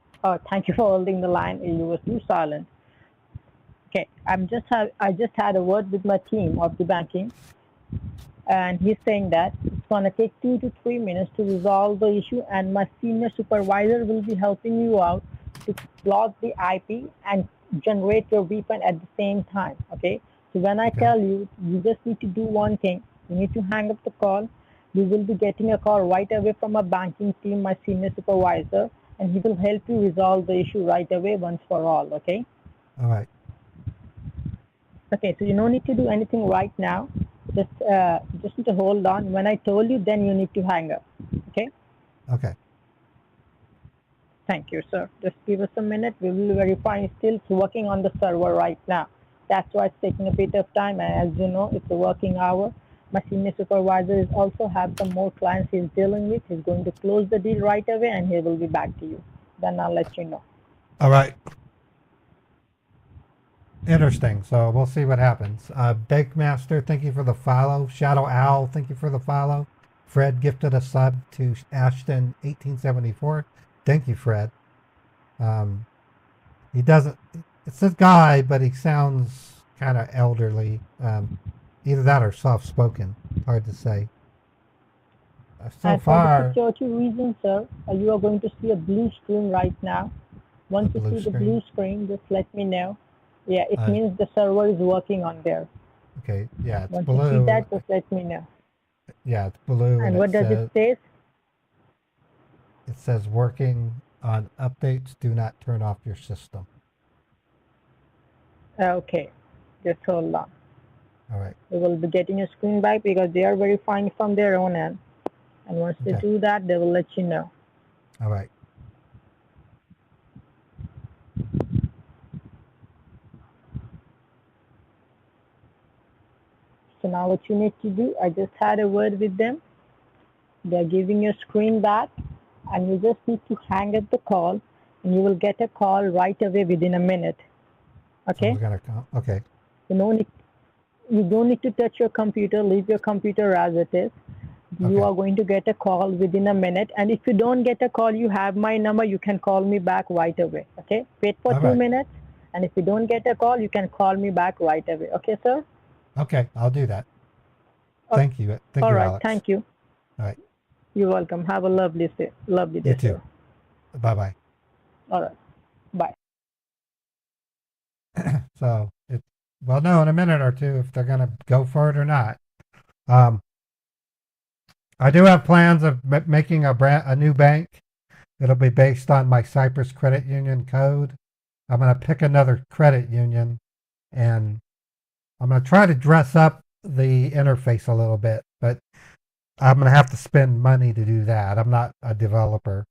holding the line. You were too silent. Okay, I just had a word with my team of the banking, and he's saying that it's going to take 2 to 3 minutes to resolve the issue, and my senior supervisor will be helping you out to block the IP and generate your refund at the same time. Okay, so when I tell you, you just need to do one thing. You need to hang up the call. You will be getting a call right away from a banking team, my senior supervisor, and he will help you resolve the issue right away once for all. Okay. All right. Okay, so you don't need to do anything right now. Just need to hold on. When I told you, then you need to hang up. Okay? Okay. Thank you, sir. Just give us a minute. We will verify. It's still working on the server right now. That's why it's taking a bit of time. And as you know, it's a working hour. My senior supervisor is also have some more clients he's dealing with. He's going to close the deal right away, and he will be back to you. Then I'll let you know. All right. Interesting. So we'll see what happens. Bake Master, thank you for the follow. Shadow Owl, thank you for the follow. Fred gifted a sub to Ashton 1874. Thank you, Fred. He doesn't. It's a guy, but he sounds kind of elderly. Either that or soft-spoken. Hard to say. So far. For security reasons, sir, you are going to see a blue screen right now. Once you see the blue screen, just let me know. Yeah, it means the server is working on there. Okay, yeah, it's Once blue. you see that, just let me know. Yeah, it's blue. And what does it say? It says working on updates. Do not turn off your system. Okay, just hold on. All right. We will be getting a screen back because they are verifying from their own end. And once they do that, they will let you know. All right. So now what you need to do, I just had a word with them. They're giving you a screen back, and you just need to hang up the call, and you will get a call right away within a minute. Okay? Okay. You don't need to touch your computer. Leave your computer as it is. You are going to get a call within a minute. And if you don't get a call, you have my number. You can call me back right away. Okay? Wait for 2 minutes. And if you don't get a call, you can call me back right away. Okay, sir? Okay, I'll do that. Thank you. Thank you, Alex. All right, thank you. All right. You're welcome. Have a lovely day. You too. Bye-bye. All right. Bye. So, we'll know in a minute or two if they're going to go for it or not. I do have plans of making a new bank. It'll be based on my Cyprus Credit Union code. I'm going to pick another credit union, and I'm going to try to dress up the interface a little bit, but I'm going to have to spend money to do that. I'm not a developer.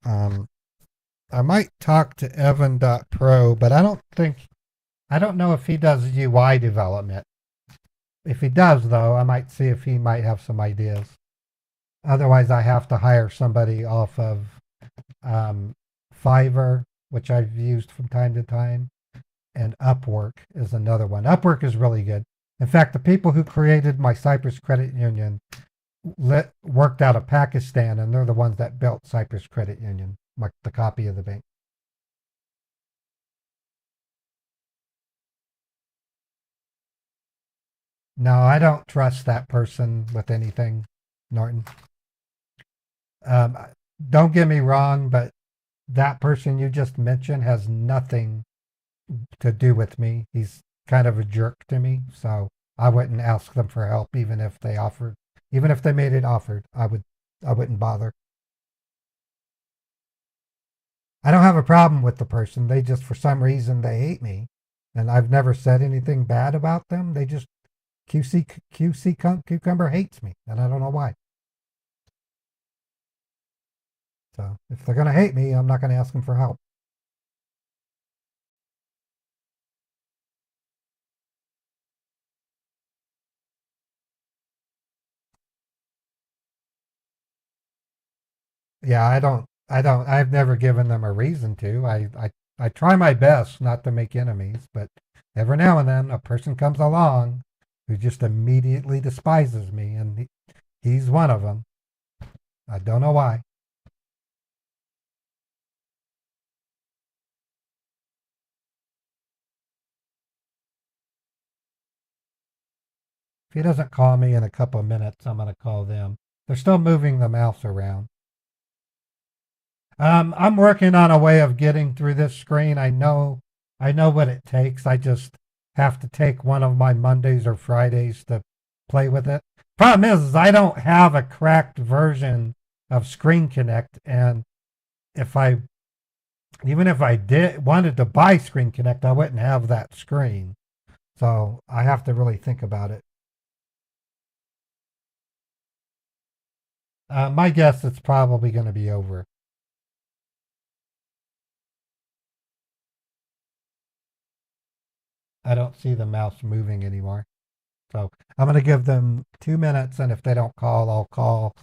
I might talk to Evan.pro, but I don't know if he does UI development. If he does, though, I might see if he might have some ideas. Otherwise, I have to hire somebody off of Fiverr, which I've used from time to time, and Upwork is another one. Upwork is really good. In fact, the people who created my Cyprus Credit Union worked out of Pakistan, and they're the ones that built Cyprus Credit Union, like the copy of the bank. No, I don't trust that person with anything, Norton. Don't get me wrong, but that person you just mentioned has nothing to do with me. He's kind of a jerk to me, so I wouldn't ask them for help even if they made it offered. I wouldn't bother. I don't have a problem with the person. They just, for some reason, they hate me, and I've never said anything bad about them. They just Cucumber hates me, and I don't know why. So if they're going to hate me, I'm not going to ask them for help. Yeah, I've never given them a reason to. I try my best not to make enemies, but every now and then a person comes along who just immediately despises me, and he's one of them. I don't know why. If he doesn't call me in a couple of minutes, I'm going to call them. They're still moving the mouse around. I'm working on a way of getting through this screen. I know what it takes. I just have to take one of my Mondays or Fridays to play with it. Problem is I don't have a cracked version of Screen Connect, and even if I wanted to buy Screen Connect, I wouldn't have that screen. So I have to really think about it. My guess it's probably going to be over. I don't see the mouse moving anymore. So I'm going to give them 2 minutes, and if they don't call, I'll call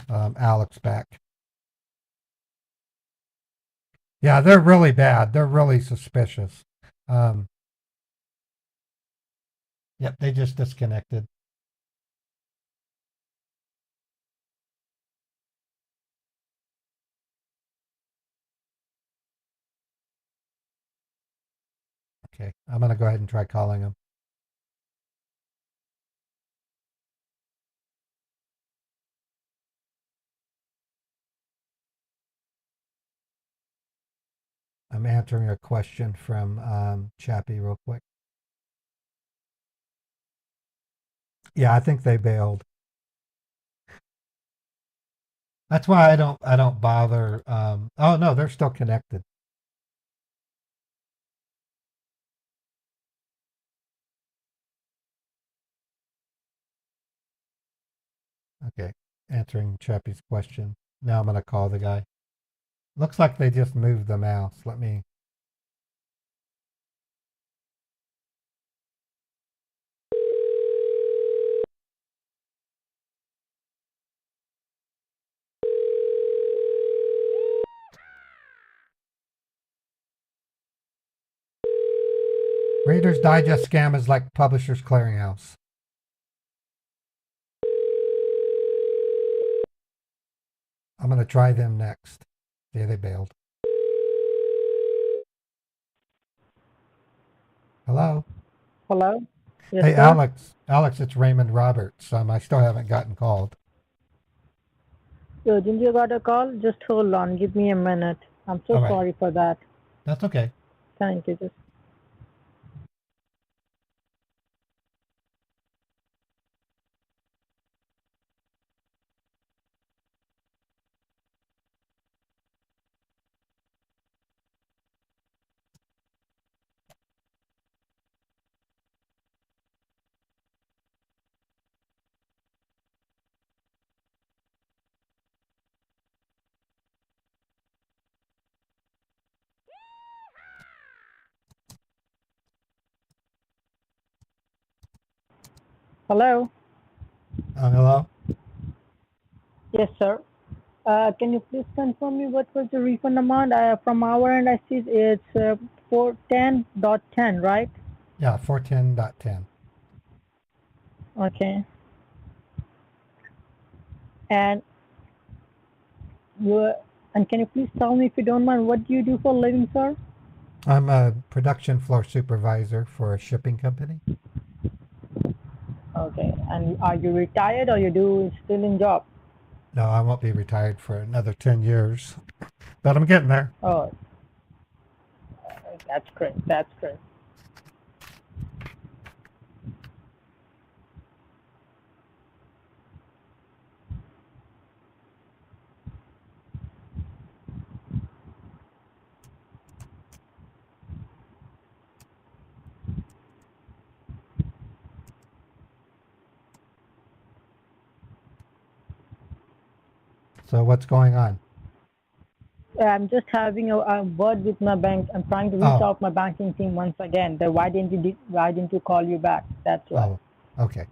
Alex back. Yeah, they're really bad. They're really suspicious. Yep, they just disconnected. Okay, I'm going to go ahead and try calling them. I'm answering a question from Chappie real quick. Yeah, I think they bailed. That's why I don't bother. Oh no, they're still connected. Okay, answering Chappie's question. Now I'm going to call the guy. Looks like they just moved the mouse. Let me. Reader's Digest scam is like Publishers Clearinghouse. I'm going to try them next. Yeah, they bailed. Hello? Hello? Yes, Hey, sir? Alex, it's Raymond Roberts. I still haven't gotten called. So, didn't you got a call? Just hold on. Give me a minute. I'm so All right. sorry for that. That's okay. Thank you. Hello? Hello? Yes, sir. Can you please confirm me what was the refund amount? From our end, I see it's 410.10, right? Yeah, 410.10. Okay. And can you please tell me, if you don't mind, what do you do for a living, sir? I'm a production floor supervisor for a shipping company. Okay. And are you retired, or you still in job? No, I won't be retired for another 10 years, but I'm getting there. Oh, that's great. That's great. So what's going on? I'm just having a word with my bank. I'm trying to reach out my banking team once again. Why didn't you call you back? That's why. Oh, okay.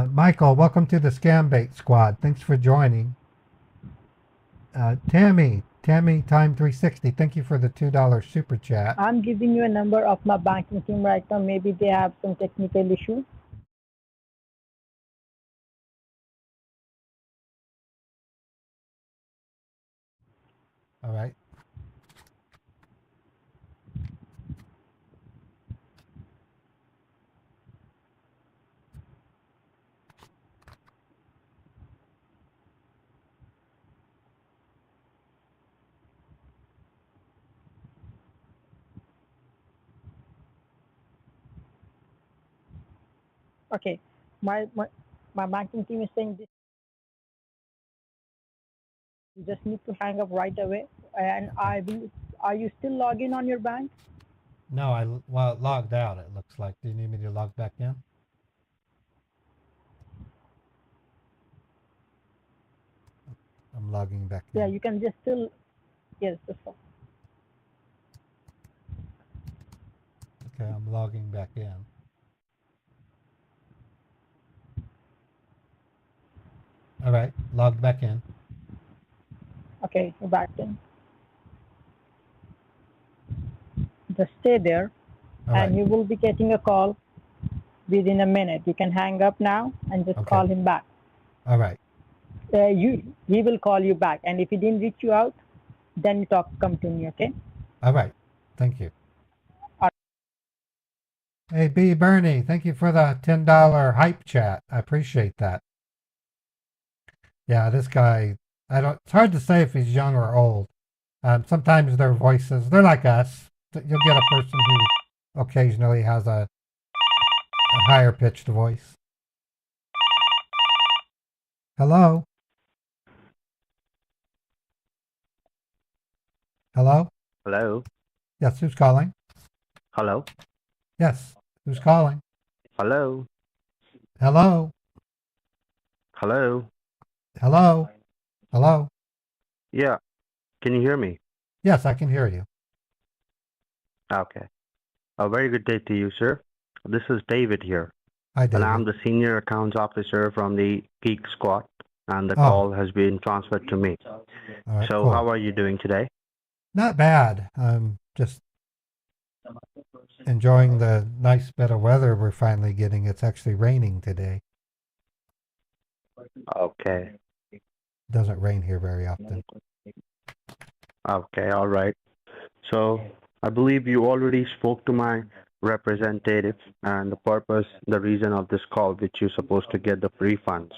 Michael, welcome to the Scam Bait Squad. Thanks for joining. Tammy Time 360. Thank you for the $2 super chat. I'm giving you a number of my banking team right now. Maybe they have some technical issue. All right. Okay, my banking team is saying this. You just need to hang up right away. And I will. Are you still logging on your bank? No, it logged out, it looks like. Do you need me to log back in? I'm logging back in. Yeah, you can just still. Yes, that's all. Okay, I'm logging back in. All right, logged back in. Okay, you're back in. Just stay there, and you will be getting a call within a minute. You can hang up now and just call him back. All right. He will call you back, and if he didn't reach you out, then you come to me, okay? All right. Thank you. Hey, B. Bernie, thank you for the $10 hype chat. I appreciate that. Yeah, this guy, it's hard to say if he's young or old. Sometimes their voices, they're like us. You'll get a person who occasionally has a higher pitched voice. Hello? Hello? Hello? Yes, who's calling? Hello? Yes, who's calling? Hello? Hello? Hello? Hello? Hello? Yeah. Can you hear me? Yes, I can hear you. Okay. A very good day to you, sir. This is David here. Hi, David. And I'm the senior accounts officer from the Geek Squad, and the call has been transferred to me. All right, so cool. how are you doing today? Not bad. Just enjoying the nice bit of weather we're finally getting. It's actually raining today. Okay. It doesn't rain here very often. Okay, all right. So I believe you already spoke to my representative and the reason of this call, which you're supposed to get the refunds,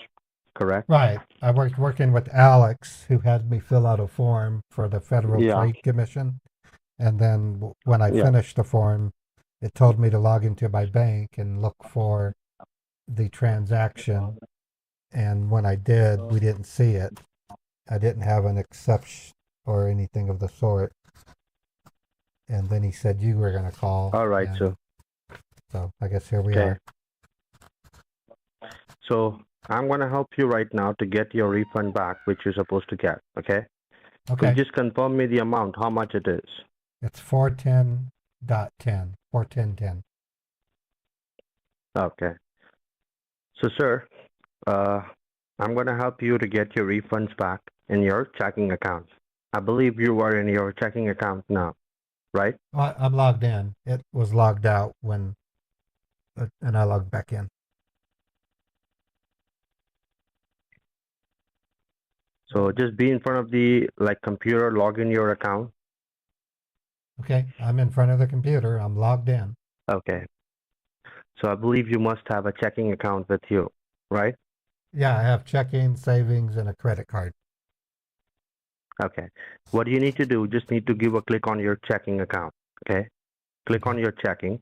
correct? Right. I was working with Alex, who had me fill out a form for the Federal Trade Commission. And then when I finished the form, it told me to log into my bank and look for the transaction. And when I did, we didn't see it. I didn't have an exception or anything of the sort. And then he said you were going to call. All right, so I guess here we are. So I'm going to help you right now to get your refund back, which you're supposed to get, okay? Okay. Could you just confirm me the amount, how much it is? It's 410.10, 410.10. Okay. So, sir, I'm going to help you to get your refunds back in your checking account. I believe you are in your checking account now, right? Well, I'm logged in. It was logged out and I logged back in. So just be in front of the computer, log in your account. Okay, I'm in front of the computer. I'm logged in. Okay. So I believe you must have a checking account with you, right? Yeah, I have checking, savings, and a credit card. Okay. What you need to do, just need to give a click on your checking account, okay? Click on your checking.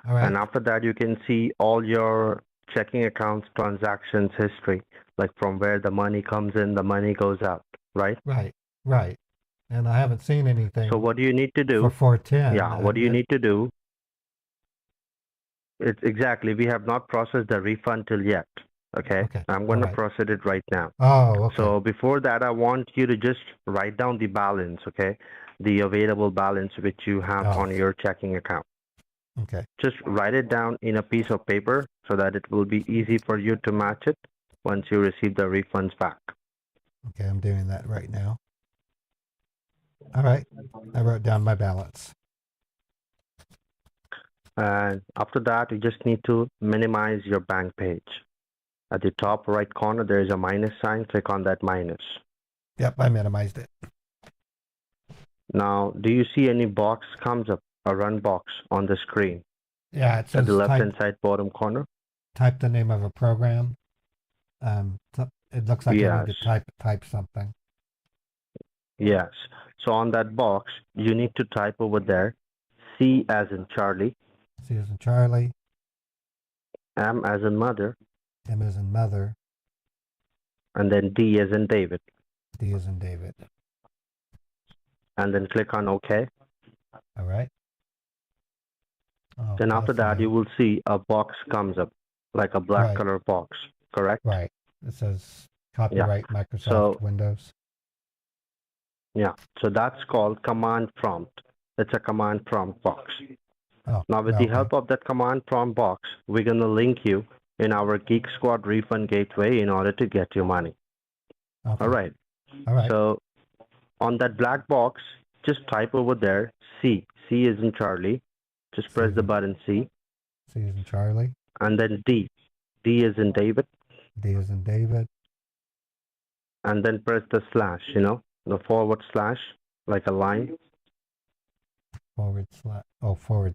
All right. And after that, you can see all your checking accounts, transactions history, like from where the money comes in, the money goes out, right? Right. And I haven't seen anything. So what do you need to do? For 410. Yeah, what do you need to do? It's exactly, we have not processed the refund till yet, okay? I'm going to process it right now. Oh, okay. So before that, I want you to just write down the balance, okay? The available balance which you have on your checking account. Okay. Just write it down in a piece of paper so that it will be easy for you to match it once you receive the refunds back. Okay, I'm doing that right now. All right, I wrote down my balance. And after that, you just need to minimize your bank page. At the top right corner, there is a minus sign. Click on that minus. Yep, I minimized it. Now, do you see any box comes up, a run box on the screen? Yeah, it says at the left-hand type, side bottom corner? type the name of a program. It looks like I need Yes. to type something. Yes. So on that box, you need to type over there, C as in Charlie, C as in Charlie, M as in mother, M as in mother, and then D as in David. D as in David. And then click on OK. All right. Oh, Then after that, you will see a box comes up, like a black Right. color box, correct? Right. It says copyright Microsoft So- Windows. Yeah. So that's called command prompt. It's a command prompt box. Oh, Now, with the help of that command prompt box, we're going to link you in our Geek Squad refund gateway in order to get your money. Okay. All right. All right. So on that black box, just type over there C. C is in Charlie. Just press the button C. C as in Charlie, And then D. D is in David. D as in David, And then press the slash, the forward slash, like a line. forward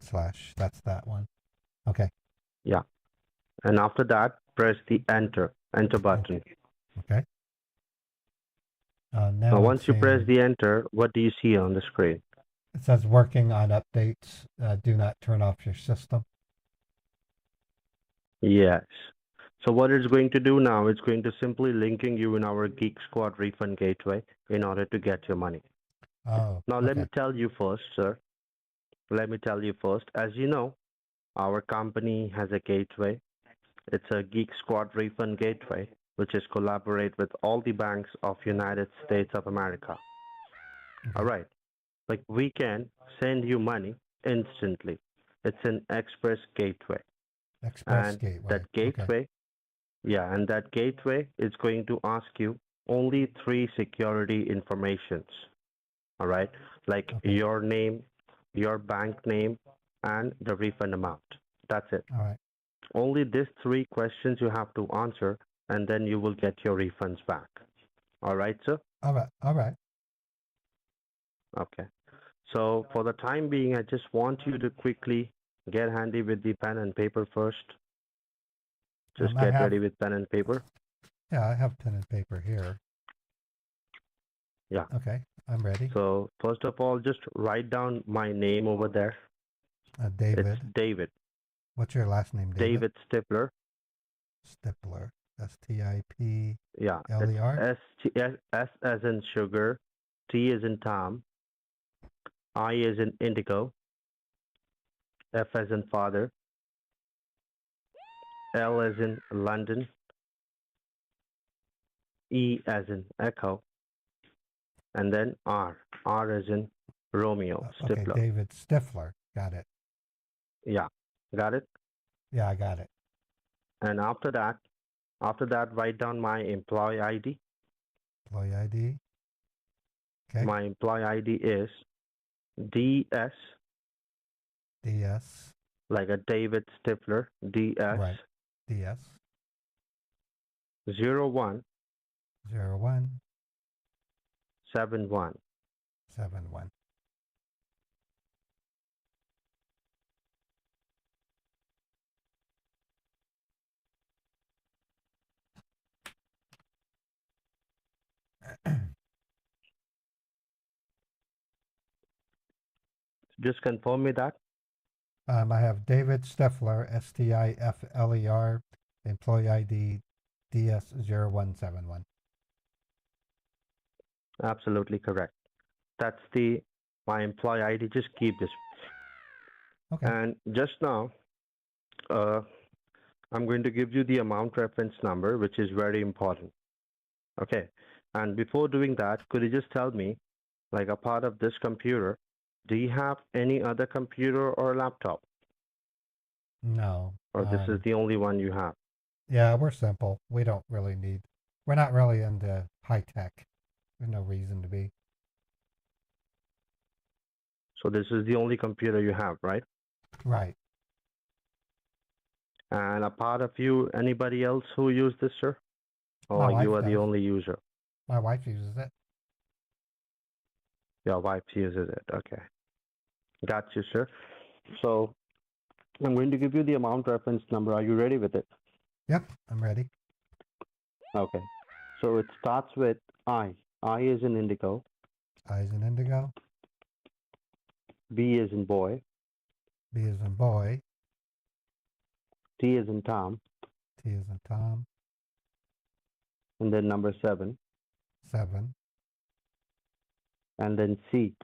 slash. That's that one. Okay. Yeah. And after that, press the enter button. Okay. Now, Now once it's you press saying- the enter, what do you see on the screen? It says working on updates. Do not turn off your system. Yes. So what it's going to do now, it's going to simply linking you in our Geek Squad refund gateway in order to get your money. Oh. Now, let me okay. tell you first, sir. Let me tell you first. As you know, our company has a gateway. It's a Geek Squad refund gateway, which is collaborate with all the banks of United States of America. All right. Like we can send you money instantly. It's an express gateway. Express And gateway. that gateway, yeah, and that gateway is going to ask you only 3 security informations. All right, like your name, your bank name, and the refund amount. That's it. All right. Only these 3 questions you have to answer, and then you will get your refunds back. All right, sir? All right. All right. Okay. So for the time being, I just want you to quickly get handy with the pen and paper first. Just I get have- ready with pen and paper. Yeah, I have pen and paper here. Yeah. Okay, I'm ready. So first of all, just write down my name over there. David. It's David. What's your last name, David? David Stifler. Stippler. S-T-I-P. Yeah. L-E-R? S as in sugar, T as in Tom, I as in indigo, F as in father, L as in London, E as in echo, and then R as in Romeo. Okay, Stifler. David Stifler. Got it. Yeah. Got it? Yeah, I got it. And after that, write down my employee ID. Employee ID. Okay. My employee ID is DS, DS. like a David Stifler, DS Right. DS. 01 01 71. 71. Just confirm me that. I have David Stifler, Stifler, employee ID DS0171. Absolutely correct. That's my employee ID. Just keep this. Okay. And just now, I'm going to give you the amount reference number, which is very important. Okay. And before doing that, could you just tell me, like a part of this computer, do you have any other computer or laptop? No. Or this is the only one you have? Yeah, we're simple. We don't really need We're not really into high tech. There's no reason to be. So this is the only computer you have, right? Right. And apart of you, anybody else who use this, sir? My Or wife you are the does. only user? My wife uses it. Your wife uses it. Okay. Got you, sir. So I'm going to give you the amount reference number. Are you ready with it? Yep, I'm ready. Okay. So it starts with I. I is in indigo. I is in indigo. B is in boy. B is in boy. T is in Tom. T is in Tom. And then number 7. 7. And then C.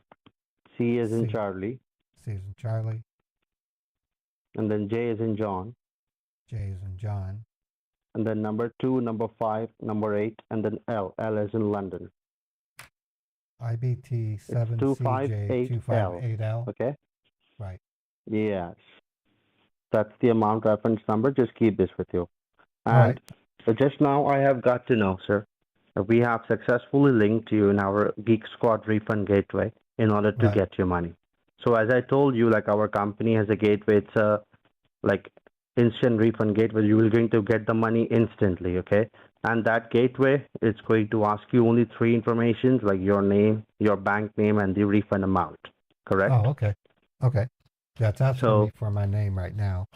C is in C. Charlie. C is in Charlie. And then J is in John. J is in John. And then number 2, number 5, number 8, and then L. L is in London. IBT It's 7CJ258L. Okay? Right. Yes. That's the amount reference number. Just keep this with you. All And right. just now I have got to know, sir, that we have successfully linked you in our Geek Squad refund gateway in order to Right. get your money. So as I told you, like our company has a gateway. It's a like instant refund gateway. You will going to get the money instantly, okay? And that gateway is going to ask you only 3 informations, like your name, your bank name, and the refund amount. Correct? Oh, okay. Okay. That's asking So me for my name right now.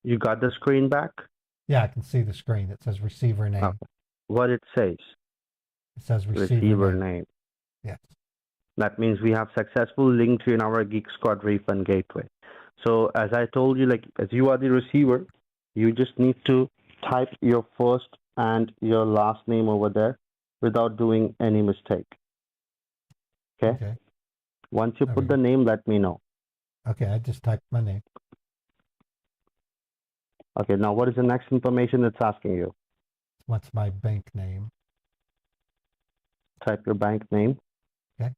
you got the screen back? Yeah, I can see the screen. It says receiver name. Okay. What it says? It says receiver Receiver name. name. Yes. That means we have successfully linked you in our Geek Squad refund gateway. So as I told you, like as you are the receiver, you just need to type your first and your last name over there without doing any mistake. Okay? Okay. Once you There put we the go. name, let me know. Okay, I just typed my name. Okay, now what is the next information it's asking you? What's my bank name? Type your bank name. Okay.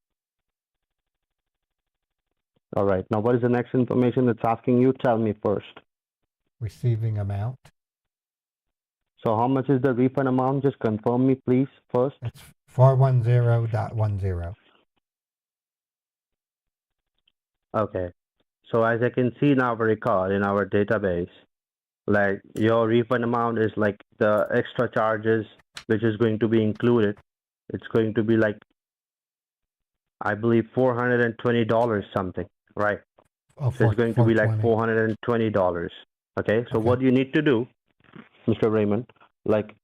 All right. Now what is the next information it's asking you? Tell me first. Receiving amount. So how much is the refund amount? Just confirm me, please, first. It's 410.10. Okay. So as I can see in our record, in our database, like your refund amount is like the extra charges, which is going to be included. It's going to be like, I believe, $420 something, right? Oh, So it's going to be like $420. $420. Okay. So Okay. what you need to do, Mr. Raymond, like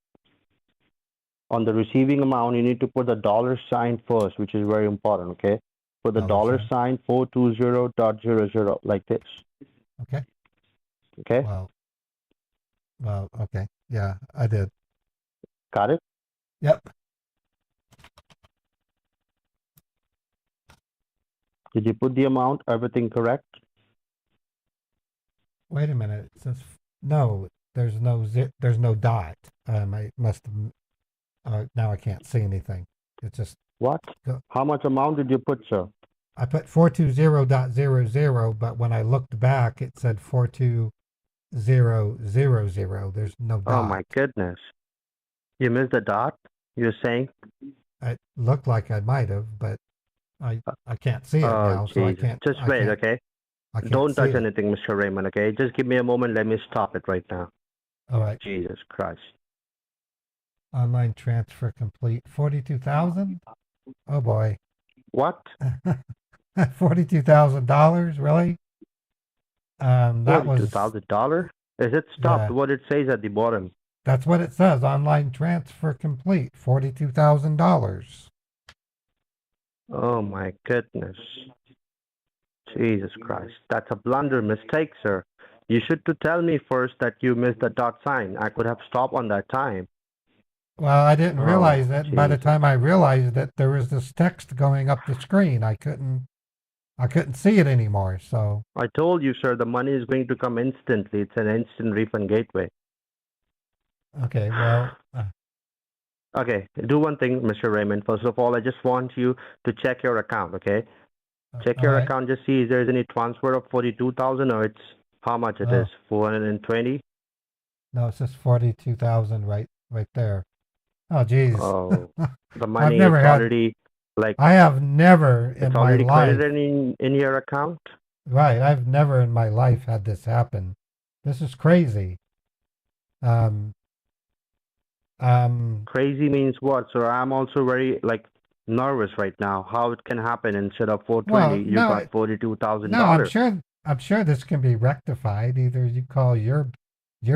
on the receiving amount, you need to put the dollar sign first, which is very important. Okay. Put the dollar sign 420.00 like this. Okay. Okay. Well, okay. Yeah, I did. Got it? Yep. Did you put the amount? Everything correct? Wait a minute. It says no. There's no dot. I must have. Now I can't see anything. It's just What? How much amount did you put, sir? I put 420.00, but when I looked back, it said 42000. There's no dot. Oh my goodness. You missed the dot? You're saying? It looked like I might have, but I can't see it now, so I Jesus. can't. Just wait, okay? I can't Don't see touch it. anything, Mr. Raymond, okay? Just give me a moment. Let me stop it right now. All right. Jesus Christ. Online transfer complete. 42,000? Oh boy. What? $42,000, really? That was $42,000? Is it stopped? Yeah. What it says at the bottom? That's what it says. Online transfer complete. $42,000. Oh my goodness. Jesus Christ. That's a blunder mistake, sir. You should to tell me first that you missed the dot sign. I could have stopped on that time. Well, I didn't realize it. By the Jesus. time I realized it, there was this text going up the screen. I couldn't see it anymore. So I told you, sir, the money is going to come instantly. It's an instant refund gateway. okay, well, Okay, do one thing, Mr. Raymond. First of all, I just want you to check your account, okay? Check your all right. account, just see if there's any transfer of 42,000 or it's how much it is, 420? No, it says 42,000 right there. Oh, geez. Oh, the I've money never it's had. already like I have never in it's my already life. credited in your account. Right. I've never in my life had this happen. This is crazy. Um. Crazy means what? So I'm also very like nervous right now. How it can happen instead of Well, 420, you no, got $42,000. no. I'm sure this can be rectified. Either you call your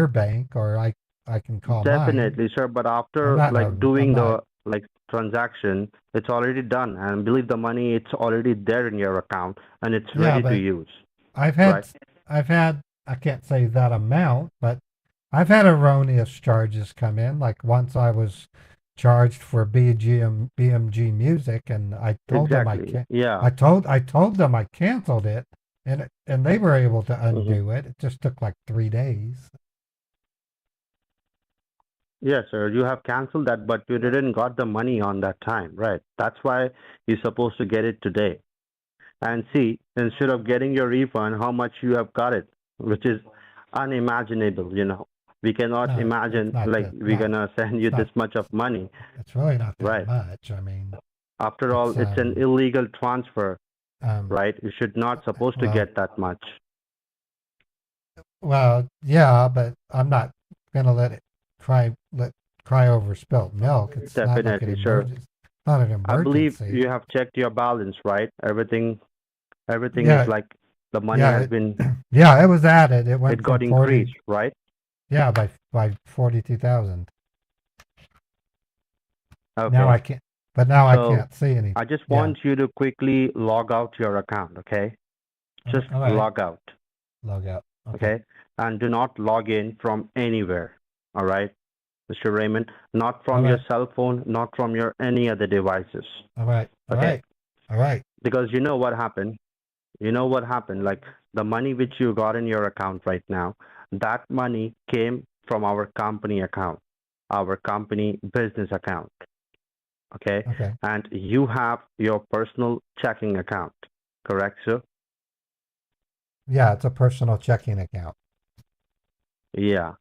bank, or I can call mine. Definitely, sir. But I'm after not. like I'm doing not. the like transaction, it's already done, and believe the money, it's already there in your account, and it's Yeah, ready to but use, I've right? had I've had I can't say that amount, but I've had erroneous charges come in. Like once I was charged for BMG music, and I told them I Exactly. can't. Yeah. I told them I canceled it, and they were able to hmm undo it. It just took like 3 days. Yes, sir. You have canceled that, but you didn't got the money on that time, right? That's why you're supposed to get it today. And see, instead of getting your refund, how much you have got it, which is unimaginable, you know. We cannot No, it's imagine not like that. we're gonna send you It's this not. much of money, It's really not that right? much. I mean, After all, it's it's an illegal transfer, um. right? You should not supposed to Well, get that much. yeah, but I'm not gonna let cry over spilt milk. It's not like an Definitely, sir. emergency. Not an I believe emergency. you have checked your balance, right? Everything is Yeah, like the money yeah, has been yeah. It was added. It it went got from 40. increased, right? Yeah, by 42,000. Now I Okay. can't. But now I So can't see any. I just Yeah. want you to quickly log out your account, okay? Just All right. log out, Log out. Okay. okay? And do not log in from anywhere, all right, Mr. Raymond? Not All from your right. cell phone, not from your any other devices, All right. All okay? right. All right. Because you know what happened? You know what happened? Like the money which you got in your account right now, that money came from our company account, our company business account, okay? Okay. And you have your personal checking account, correct, sir? Yeah, it's a personal checking account. Yeah.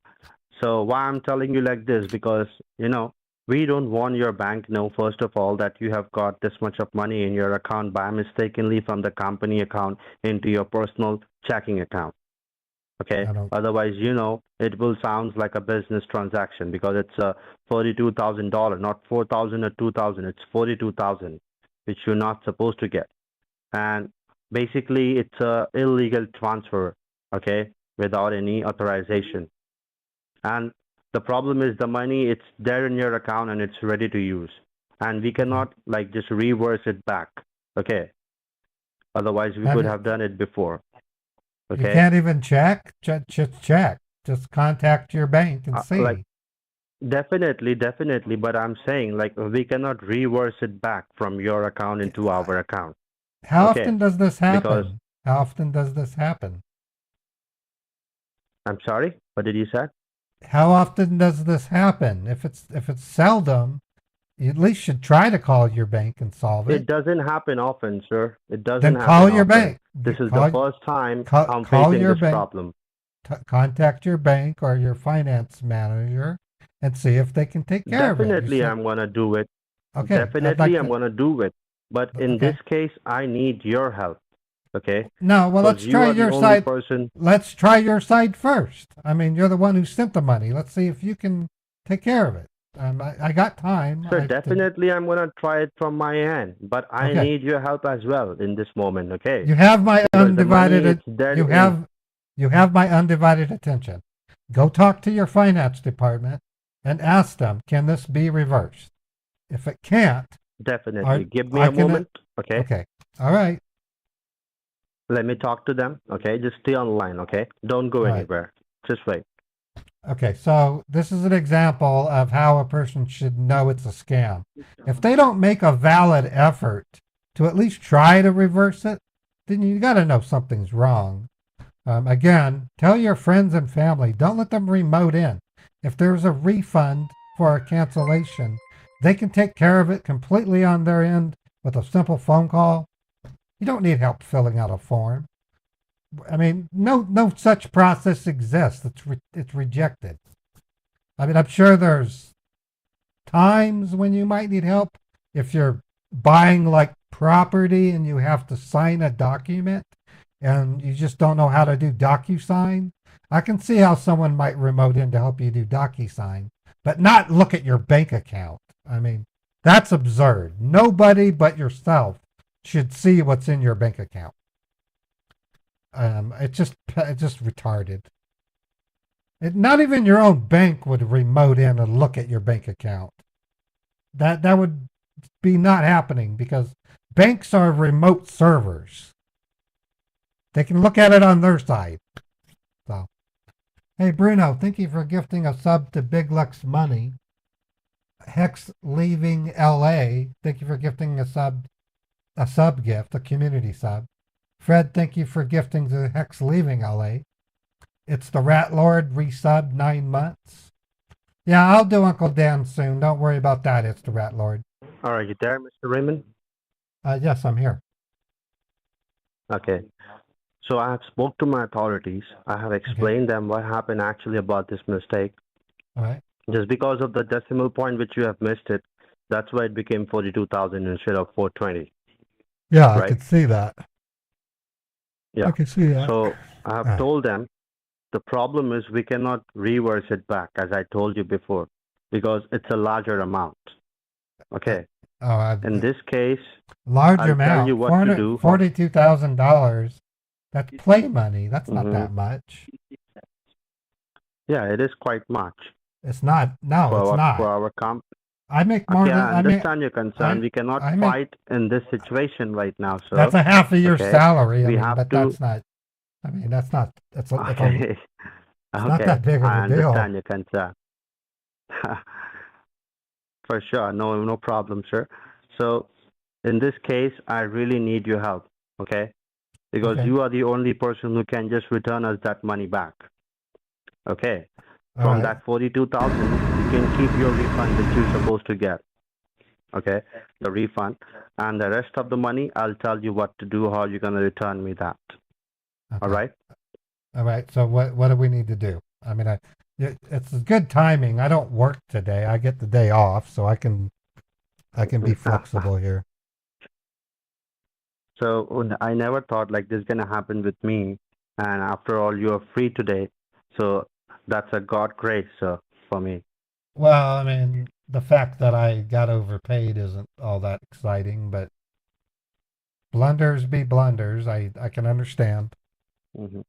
So why I'm telling you like this, because you know we don't want your bank to know first of all that you have got this much of money in your account by mistakenly from the company account into your personal checking account. Okay. I don't. Otherwise, you know, it will sound like a business transaction because it's $42,000, not 4,000 or 2,000. It's 42,000, which you're not supposed to get. And basically, it's a illegal transfer. Okay, without any authorization. And the problem is the money it's there in your account and it's ready to use, and we cannot like just reverse it back. Okay, otherwise we Have could you? have done it before. You Okay, can't even check. Just check. Just contact your bank and like see. definitely, but I'm saying like we cannot reverse it back from your account into our account. How Okay, often does this because happen? How often does this happen? I'm sorry, what did you say? How often does this happen? If it's seldom, you at least should try to call your bank and solve It it. doesn't happen often, sir. It doesn't Then happen call your often. bank. This is the Call first time I'm call facing your this bank. problem. Contact your bank or your finance manager and see if they can take care of it. Definitely, I'm gonna do it. Okay. I'd Definitely, like I'm to. gonna do it. But in this Okay. case, I need your help. Okay? No, well, Because let's you try are the your only side. person. Let's try your side first. I mean, you're the one who sent the money. Let's see if you can take care of it. I got time. So I could, definitely, I'm gonna try it from my end. But I okay. need your help as well in this moment. Okay? You have my Because the money undivided. it's dead You in. have my undivided attention. Go talk to your finance department and ask them, can this be reversed? If it can't, Definitely. Give me a can. moment. Okay? Okay. All right. Let me talk to them. Okay? Just stay online. Okay? Don't go All right. anywhere. Just wait. Okay, so this is an example of how a person should know it's a scam. If they don't make a valid effort to at least try to reverse it, then you got to know something's wrong. Again, tell your friends and family, don't let them remote in. If there's a refund for a cancellation, they can take care of it completely on their end with a simple phone call. You don't need help filling out a form. I mean, no such process exists. It's rejected. I mean, I'm sure there's times when you might need help. If you're buying like property and you have to sign a document and you just don't know how to do DocuSign, I can see how someone might remote in to help you do DocuSign, but not look at your bank account. I mean, that's absurd. Nobody but yourself should see what's in your bank account. It's just retarded. Not even your own bank would remote in and look at your bank account. That would be not happening because banks are remote servers. They can look at it on their side. So, hey Bruno, thank you for gifting a sub to Big Lux Money. Hex leaving LA, thank you for gifting a sub gift, a community sub. Fred, thank you for gifting the Hex leaving LA. It's the Rat Lord resub 9 months. Yeah, I'll do Uncle Dan soon. Don't worry about that. It's the Rat Lord. All right, you there, Mr. Raymond? Yes, I'm here. Okay. So I have spoke to my authorities. I have explained them what happened actually about this mistake. All right. Just because of the decimal point which you have missed it, that's why it became 42,000 instead of 420. Yeah, right? I could see that. Yeah. I can see that. So I have told them the problem is we cannot reverse it back, as I told you before, because it's a larger amount. Okay. In this case, large I'll amount. tell you what to do. $42,000. That's play money. That's not that much. Yeah, it is quite much. It's not. No, for it's our, not. For our I make more okay, than I understand your concern. We cannot fight in this situation right now, sir. That's a half a year's salary. I mean, have but to. that's not. I mean, that's not. It's Okay. not that big of a I deal. understand your concern. For sure, no problem, sir. So, in this case, I really need your help, okay? Because you are the only person who can just return us that money back, okay? From that 42,000, you can keep your refund that you're supposed to get, okay? The refund, and the rest of the money, I'll tell you what to do, how you're gonna return me that. Okay. All right. All right. So what do we need to do? I mean, it's good timing. I don't work today. I get the day off, so I can be flexible here. So I never thought like this gonna happen with me, and after all, you are free today, so that's a God grace for me. Well, I mean, the fact that I got overpaid isn't all that exciting, but blunders be blunders. I can understand. Mm-hmm.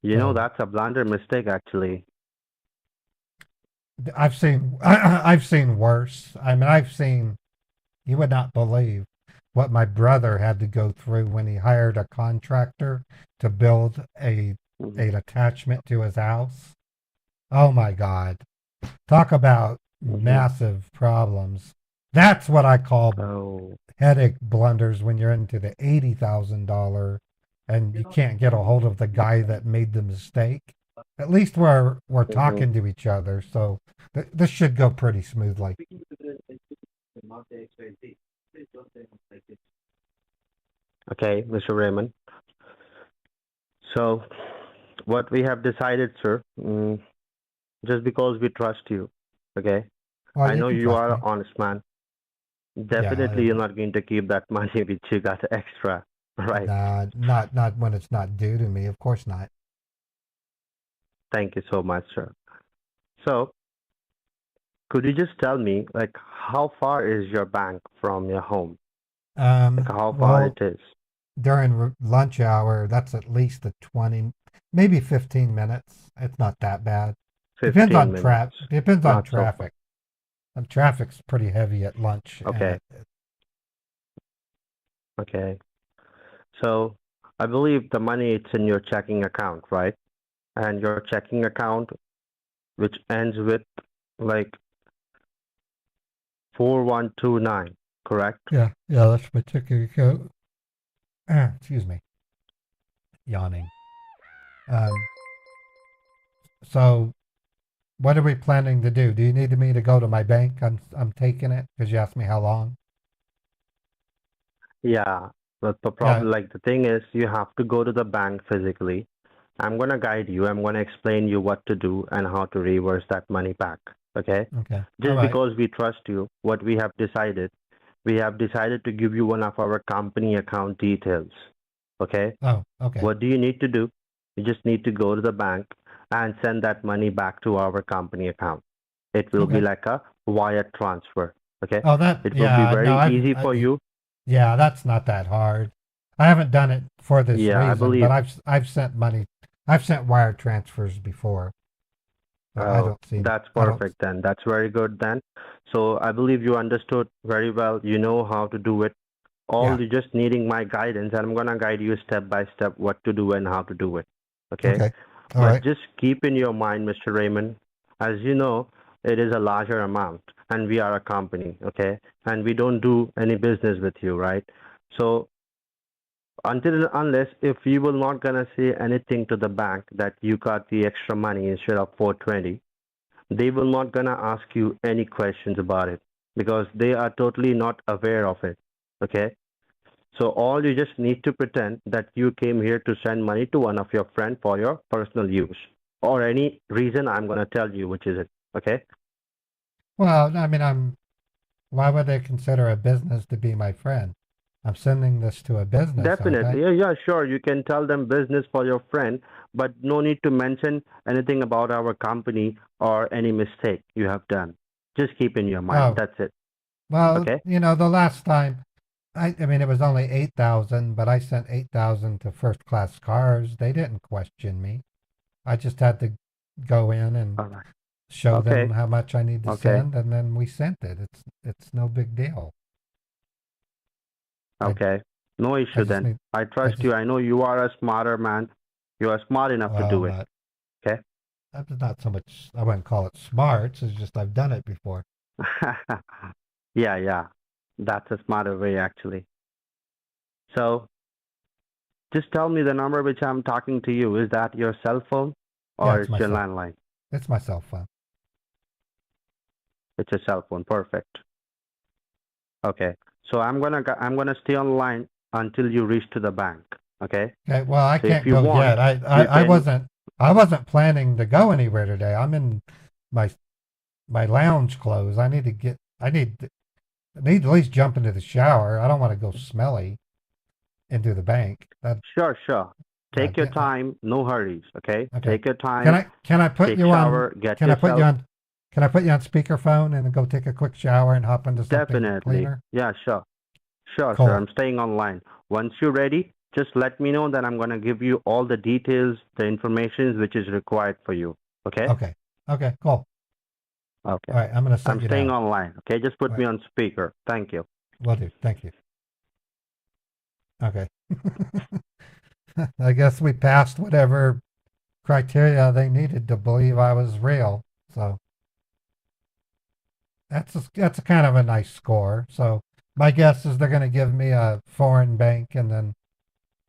You know, that's a blunder mistake, actually. I've seen worse. I mean, you would not believe what my brother had to go through when he hired a contractor to build an attachment to his house. Oh my God. Talk about massive problems. That's what I call headache blunders when you're into the $80,000 and you can't get a hold of the guy that made the mistake. At least we're talking to each other, so this should go pretty smoothly. Okay, Mr. Raymond. So, what we have decided, sir, just because we trust you, okay? Well, I know you are an honest man. Definitely, you're not going to keep that money which you got extra, right? Not when it's not due to me. Of course not. Thank you so much, sir. So, could you just tell me, like, how far is your bank from your home? Like how far it is? During lunch hour, that's at least a 20, maybe 15 minutes. It's not that bad. Depends on traffic. Depends on traffic. And traffic's pretty heavy at lunch. Okay. Okay. So, I believe the money it's in your checking account, right? And your checking account, which ends with like 4129, correct? Yeah, that's my checking account. Excuse me. Yawning. So, what are we planning to do? Do you need me to go to my bank? I'm taking it because you asked me how long. Yeah, but the problem, like the thing is, you have to go to the bank physically. I'm gonna guide you. I'm gonna explain you what to do and how to reverse that money back. Okay? Okay. Just All right. because we trust you, what we have decided to give you one of our company account details. Okay? Oh, okay. What do you need to do? You just need to go to the bank and send that money back to our company account. It will be Okay. like a wire transfer. Okay? Oh, that, It will be yeah, no, very easy for you. yeah, that's not that hard. I haven't done it for this Yeah, I reason, believe. but I've sent money, I've sent wire transfers before. So I Oh, don't see, that's I don't, perfect then. That's very good then. So I believe you understood very well. You know how to do it. All yeah. you just needing my guidance, and I'm gonna guide you step by step what to do and how to do it. Okay? Okay. All But right. just keep in your mind, Mr. Raymond, as you know, it is a larger amount, and we are a company, okay? And we don't do any business with you, right? So until and unless if you will not gonna say anything to the bank that you got the extra money instead of 420, they will not gonna ask you any questions about it because they are totally not aware of it. Okay? So all you just need to pretend that you came here to send money to one of your friend for your personal use or any reason I'm gonna tell you which is it. Okay? Well, I mean, why would they consider a business to be my friend? I'm sending this to a business, aren't I? Definitely. Yeah, yeah, sure. You can tell them business for your friend, but no need to mention anything about our company or any mistake you have done. Just keep in your mind. Oh, That's it. well, Okay? the last time, I mean, it was only 8,000, but I sent 8,000 to first class cars. They didn't question me. I just had to go in and All right. show them Okay. how much I need to Okay. send, and then we sent it. It's no big deal. Okay. No I issue just then. need, I I trust just, you. I know you are a smarter man. You are smart enough to well, do it. Okay? I'm not so much, I wouldn't call it smart. It's just I've done it before. Yeah, yeah. That's a smarter way actually. So just tell me the number which I'm talking to you. Is that your cell phone Yeah, or it's it's my your cell. landline? It's my cell phone. It's a cell phone. Perfect. Okay. So I'm gonna stay online until you reach to the bank. Okay. Okay, well, I So if can't you go want, yet. you can. I wasn't planning to go anywhere today. I'm in my my lounge clothes. I need to at least jump into the shower. I don't want to go smelly into the bank. That Sure, sure. yeah, Take your time. No hurries. Okay. okay. Take your time. Can I put Take you on shower. Get can I put you yourself. on can I put you on speakerphone and go take a quick shower and hop into something Definitely. cleaner? Yeah, sure. Sure, sure. Cool. I'm staying online. Once you're ready, just let me know. Then I'm gonna give you all the details, the information which is required for you. Okay? Okay. Okay, cool. Okay. All right, I'm gonna set I'm you staying down. online. Okay, just All put right. me on speaker. Thank you. Will do. Thank you. Okay. I guess we passed whatever criteria they needed to believe I was real. So that's a kind of a nice score. So my guess is they're going to give me a foreign bank, and then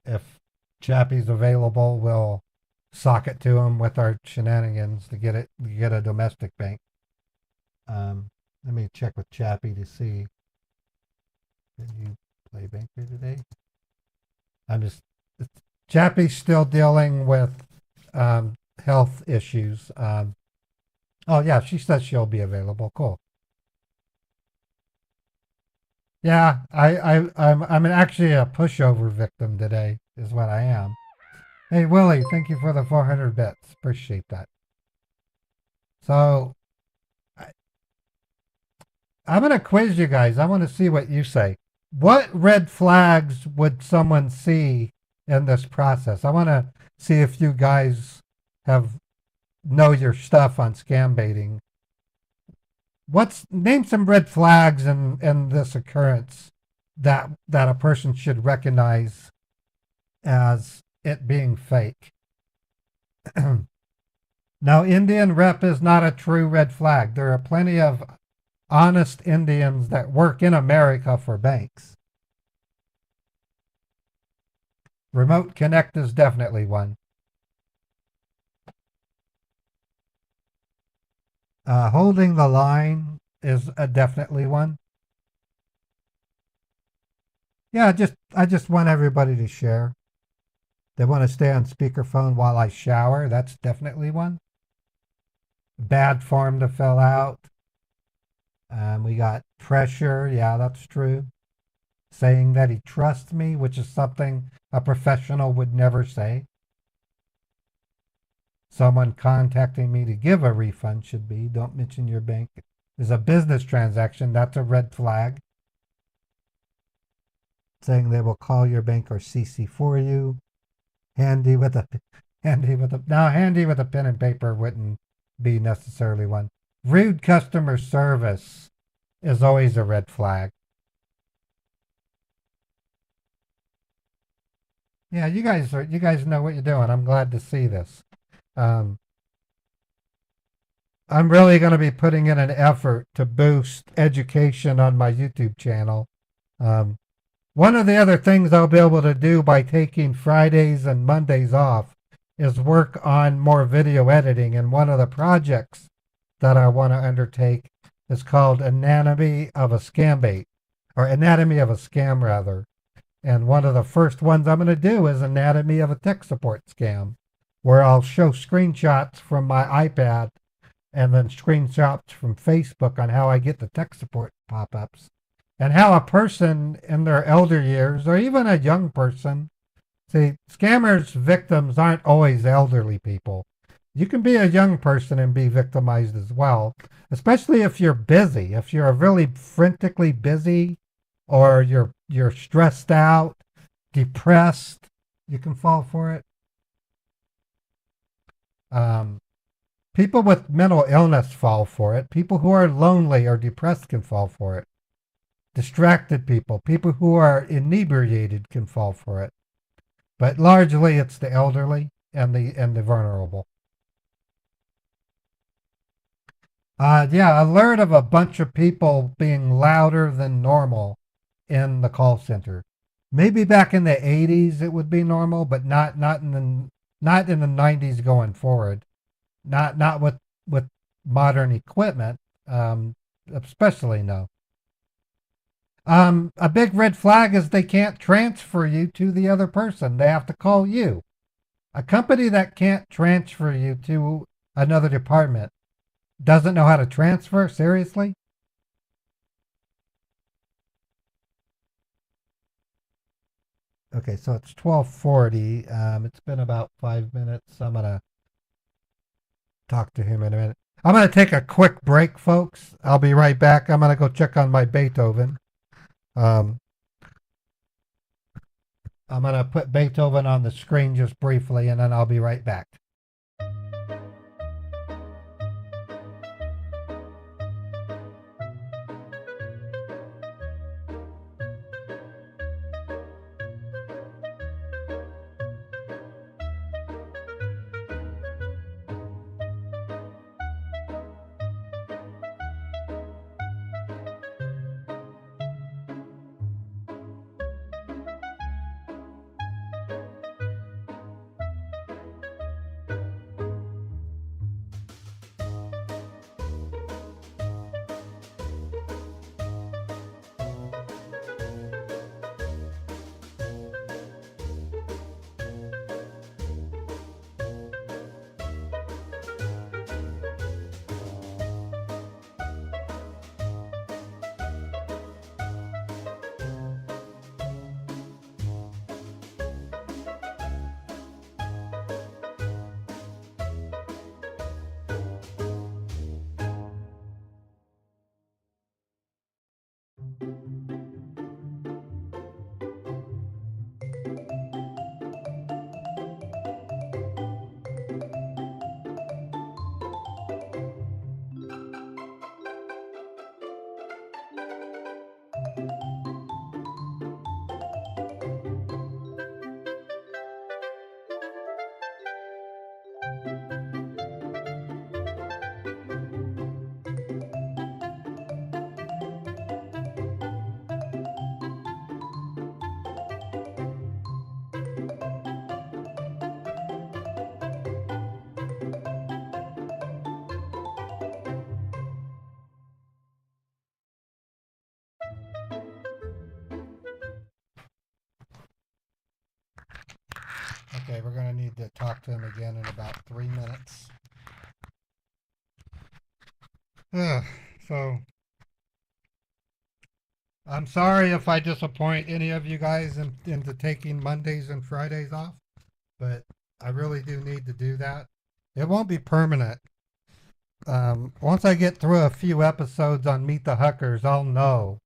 if Chappie's available, we'll sock it to him with our shenanigans to get a domestic bank. Let me check with Chappie to see. Did you play banker today? I'm just Chappie's still dealing with health issues. Oh yeah, she says she'll be available. Cool. Yeah, I'm actually a pushover victim today, is what I am. Hey Willie, thank you for the 400 bits. Appreciate that. So I'm gonna quiz you guys. I want to see what you say. What red flags would someone see in this process? I want to see if you guys know your stuff on scam baiting. Name some red flags in this occurrence that a person should recognize as it being fake. Now, Indian rep is not a true red flag. There are plenty of honest Indians that work in America for banks. Remote Connect is definitely one. Holding the line is definitely one. Yeah, I just want everybody to share. They want to stay on speakerphone while I shower. That's definitely one. bad form to fill out. We got pressure. Yeah, that's true. Saying that he trusts me, which is something a professional would never say. Someone contacting me to give a refund should be, don't mention your bank. Is a business transaction. That's a red flag. Saying they will call your bank or CC for you. Handy with a pen and paper wouldn't be necessarily one. Rude customer service is always a red flag. Yeah, you guys know what you're doing. I'm glad to see this. I'm really going to be putting in an effort to boost education on my YouTube channel. One of the other things I'll be able to do by taking Fridays and Mondays off is work on more video editing. And one of the projects that I want to undertake is called Anatomy of a Scam Bait, or Anatomy of a Scam, rather. And one of the first ones I'm going to do is Anatomy of a Tech Support Scam, where I'll show screenshots from my iPad and then screenshots from Facebook on how I get the tech support pop-ups, and how a person in their elder years, or even a young person, see, scammers' victims aren't always elderly people. You can be a young person and be victimized as well, especially if you're busy. If you're really frantically busy, or you're stressed out, depressed, you can fall for it. People with mental illness fall for it. People who are lonely or depressed can fall for it. Distracted people who are inebriated can fall for it. But largely it's the elderly and the vulnerable. Alert of a bunch of people being louder than normal in the call center. Maybe back in the 80s it would be normal, but not in the 90s going forward. Not with modern equipment, especially no. A big red flag is they can't transfer you to the other person. They have to call you. A company that can't transfer you to another department doesn't know how to transfer? Seriously? Okay, so it's 12:40. It's been about 5 minutes. I'm going to talk to him in a minute. I'm going to take a quick break, folks. I'll be right back. I'm going to go check on my Beethoven. I'm going to put Beethoven on the screen just briefly, and then I'll be right back. Okay, we're going to need to talk to him again in about 3 minutes. So I'm sorry if I disappoint any of you guys into taking Mondays and Fridays off, but I really do need to do that. It won't be permanent. Once I get through a few episodes on Meet the Huckers, I'll know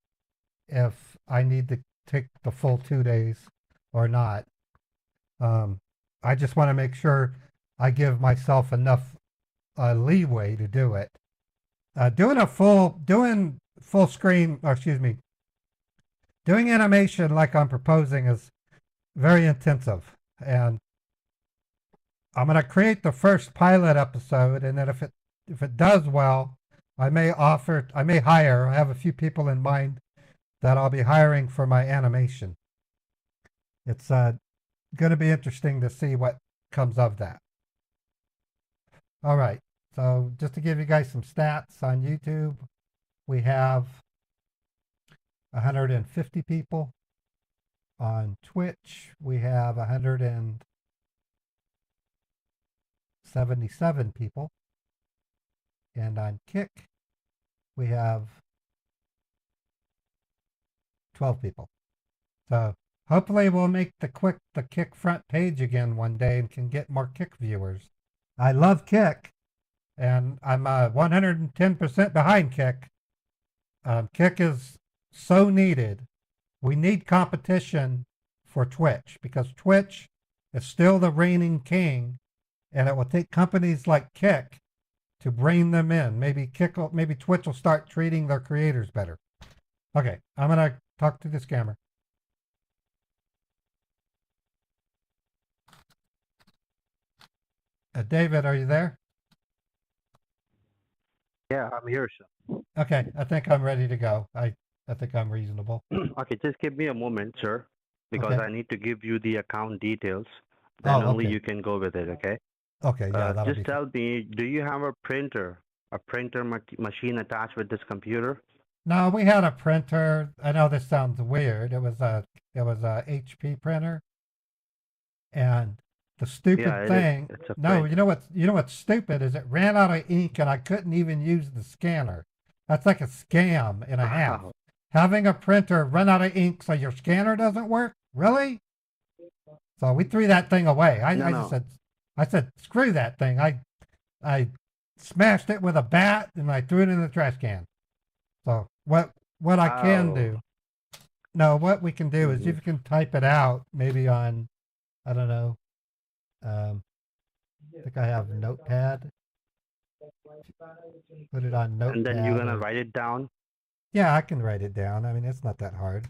if I need to take the full 2 days or not. I just want to make sure I give myself enough leeway to do it. Doing full screen, or excuse me, doing animation like I'm proposing is very intensive, and I'm going to create the first pilot episode, and then if it does well, I may hire. I have a few people in mind that I'll be hiring for my animation. It's going to be interesting to see what comes of that. All right, so just to give you guys some stats on YouTube, we have 150 people. On Twitch, we have 177 people. And on Kick, we have 12 people. So hopefully we'll make the Kick front page again one day and can get more Kick viewers. I love Kick, and I'm 110% behind Kick. Kick is so needed. We need competition for Twitch because Twitch is still the reigning king, and it will take companies like Kick to bring them in. Maybe Twitch will start treating their creators better. Okay, I'm gonna talk to the scammer. David, are you there? Yeah, I'm here, sir. Okay, I think I'm ready to go. I think I'm reasonable. Okay, just give me a moment, sir, because Okay. I need to give you the account details. Then only okay. you can go with it, okay? Okay, yeah, that'll be Just tell me, do you have a printer machine attached with this computer? No, we had a printer. I know this sounds weird. It was a HP printer, and the stupid Yeah, thing. it's a No, print. you know what's stupid is it ran out of ink, and I couldn't even use the scanner. That's like a scam and a half. Wow. Having a printer run out of ink so your scanner doesn't work? Really? So we threw that thing away. I No. just said, screw that thing. I smashed it with a bat and I threw it in the trash can. So what I can do? No, what we can do is if you can type it out, maybe on, I don't know. I think I have Notepad. Put it on Notepad. And then you're gonna write it down? Yeah, I can write it down. I mean, it's not that hard.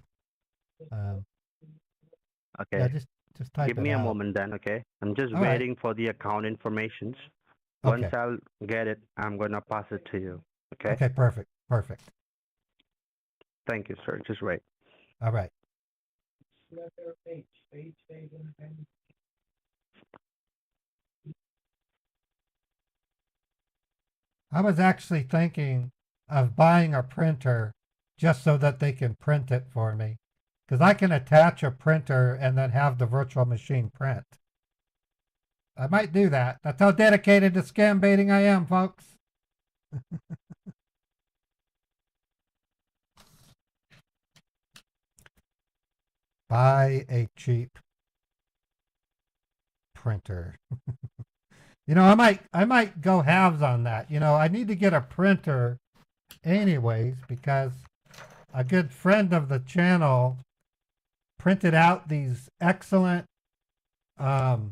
Okay. Yeah, just type Give it me a out. moment then, okay? I'm just All right. waiting for the account informations. Once Okay. I'll get it, I'm gonna pass it to you. Okay? Okay, perfect. Thank you, sir. Just wait. All right. I was actually thinking of buying a printer just so that they can print it for me. Because I can attach a printer and then have the virtual machine print. I might do that. That's how dedicated to scam baiting I am, folks. Buy a cheap printer. I might go halves on that. I need to get a printer anyways because a good friend of the channel printed out these excellent 3D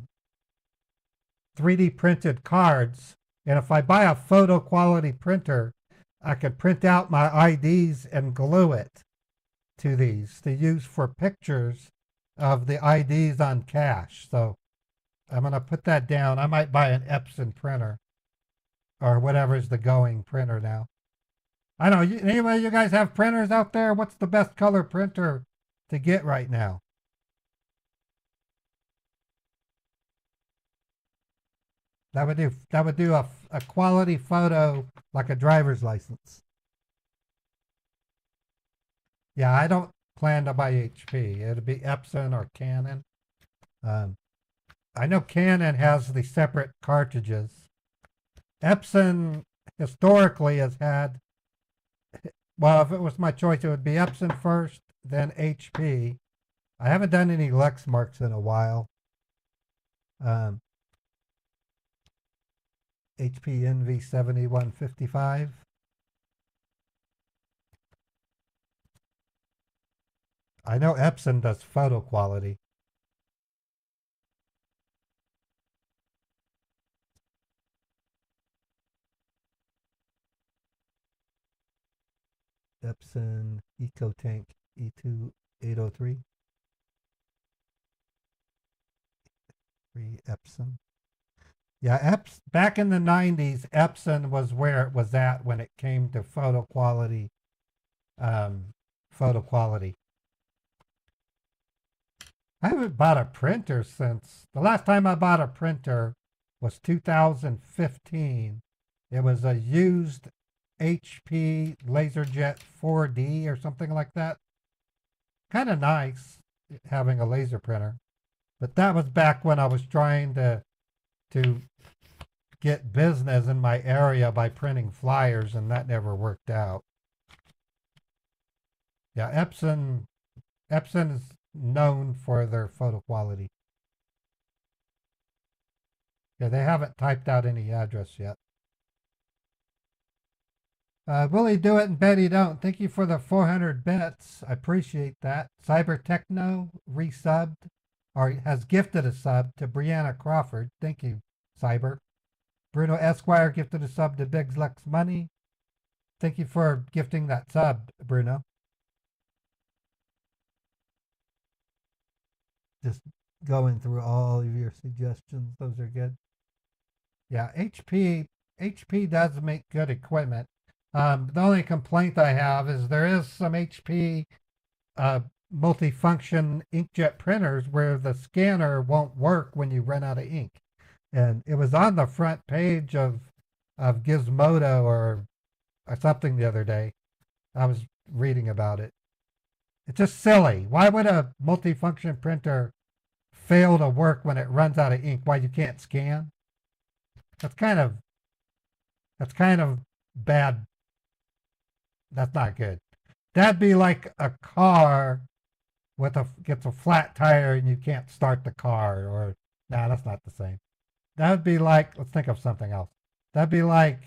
printed cards. And if I buy a photo quality printer, I could print out my IDs and glue it to these to use for pictures of the IDs on cash. So I'm going to put that down. I might buy an Epson printer or whatever's the going printer now. I don't know. Anyway, you guys have printers out there? What's the best color printer to get right now? That would do a quality photo like a driver's license. Yeah, I don't plan to buy HP. It'll be Epson or Canon. I know Canon has the separate cartridges. Epson historically has had, well, if it was my choice, it would be Epson first, then HP. I haven't done any Lexmarks in a while. HP NV7155. I know Epson does photo quality. Epson EcoTank E2803. Epson. Yeah, back in the 90s, Epson was where it was at when it came to photo quality. Photo quality. I haven't bought a printer since the last time I bought a printer was 2015. It was a used HP LaserJet 4D or something like that. Kind of nice having a laser printer, but that was back when I was trying to get business in my area by printing flyers, and that never worked out. Yeah, Epson is known for their photo quality. Yeah, they haven't typed out any address yet. Willie Do It and Betty Don't. Thank you for the 400 bits. I appreciate that. Cyber Techno resubbed, or has gifted a sub to Brianna Crawford. Thank you, Cyber. Bruno Esquire gifted a sub to Biggs Lex Money. Thank you for gifting that sub, Bruno. Just going through all of your suggestions. Those are good. Yeah, HP does make good equipment. The only complaint I have is there is some HP multifunction inkjet printers where the scanner won't work when you run out of ink. And it was on the front page of Gizmodo or something the other day. I was reading about it. It's just silly. Why would a multifunction printer fail to work when it runs out of ink? Why you can't scan? That's kind of bad. That's not good. That'd be like a car gets a flat tire and you can't start the car, or nah, that's not the same. That would be like, let's think of something else. That'd be like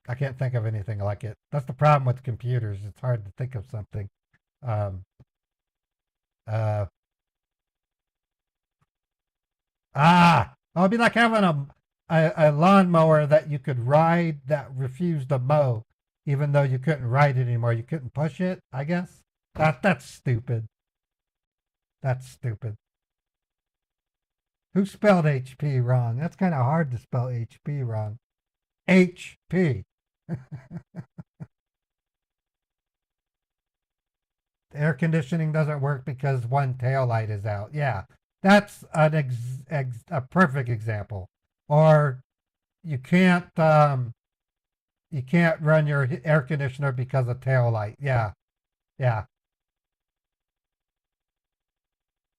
I can't think of anything like it. That's the problem with computers. It's hard to think of something. It'd be like having a lawnmower that you could ride that refused to mow, even though you couldn't ride it anymore. You couldn't push it, I guess. That's stupid. That's stupid. Who spelled HP wrong? That's kind of hard to spell HP wrong. HP. Air conditioning doesn't work because one tail light is out. Yeah, that's a perfect example. Or you can't run your air conditioner because of tail light. Yeah, yeah.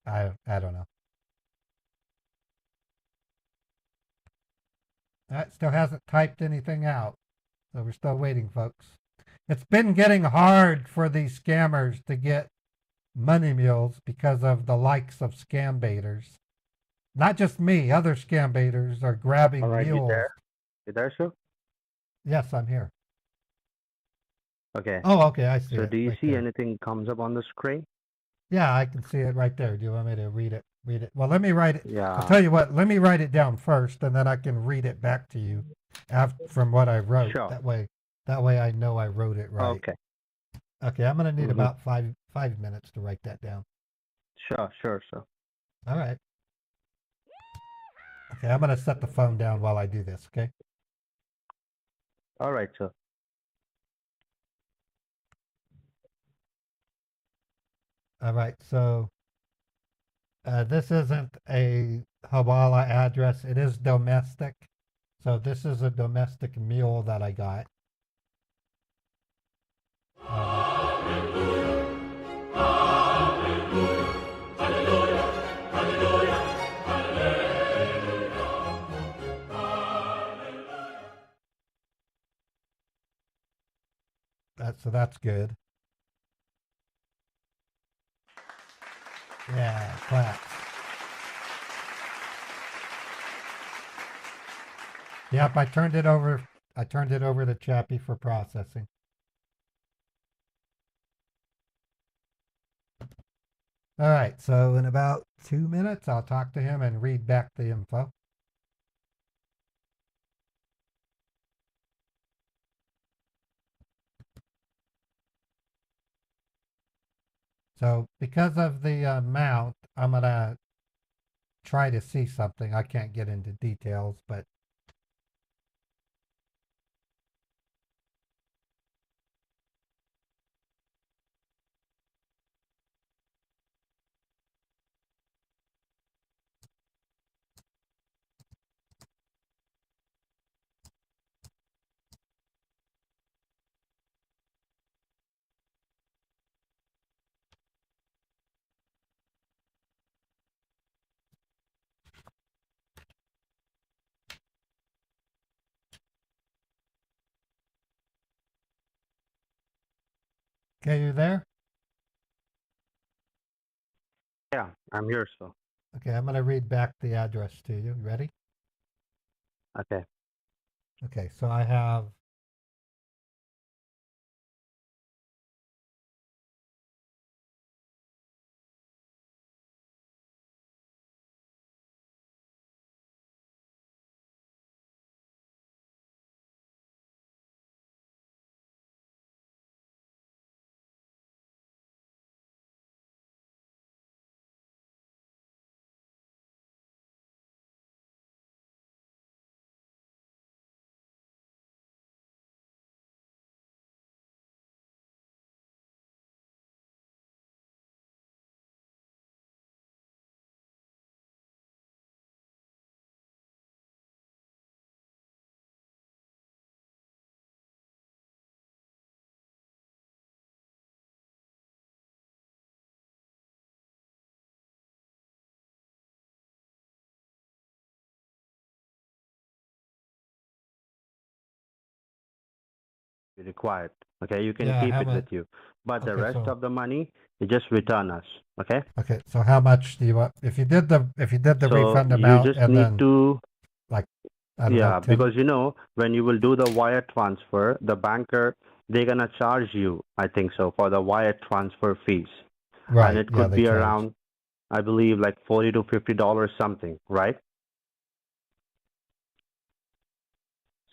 I don't know. That still hasn't typed anything out, so we're still waiting, folks. It's been getting hard for these scammers to get money mules because of the likes of scam baiters. Not just me, other scam baiters are grabbing All right, mules. You there, sir? Yes, I'm here. Okay. Oh, okay, I see So it. do you right see there. anything comes up on the screen? Yeah, I can see it right there. Do you want me to read it? Read it. Well, let me write it. Yeah. I'll tell you what. Let me write it down first, and then I can read it back to you from what I wrote. Sure. That way I know I wrote it right. Okay. Okay, I'm gonna need about five minutes to write that down. Sure, sir. All right. Okay, I'm gonna set the phone down while I do this. Okay. All right, sir. All right. So this isn't a Hawala address. It is domestic. So this is a domestic mule that I got. So that's good. Yeah, claps. Yep, I turned it over. I turned it over to Chappie for processing. All right, so in about 2 minutes, I'll talk to him and read back the info. So because of the amount, I'm going to try to see something. I can't get into details, but okay, you there? Yeah, I'm here, sir. Okay, I'm going to read back the address to you. Ready? Okay. Okay, so I have Required. Okay, you can yeah, keep how it much? with you, but the Okay, rest so of the money you just return us. Okay. okay, so how much do you want? If you did the So refund you amount just and need then to, like I don't know, yeah, 10. because when you will do the wire transfer, the banker they're gonna charge you, I think so, for the wire transfer fees, and Right, it yeah, could they be charge. around, I believe, like $40 to $50 something, right?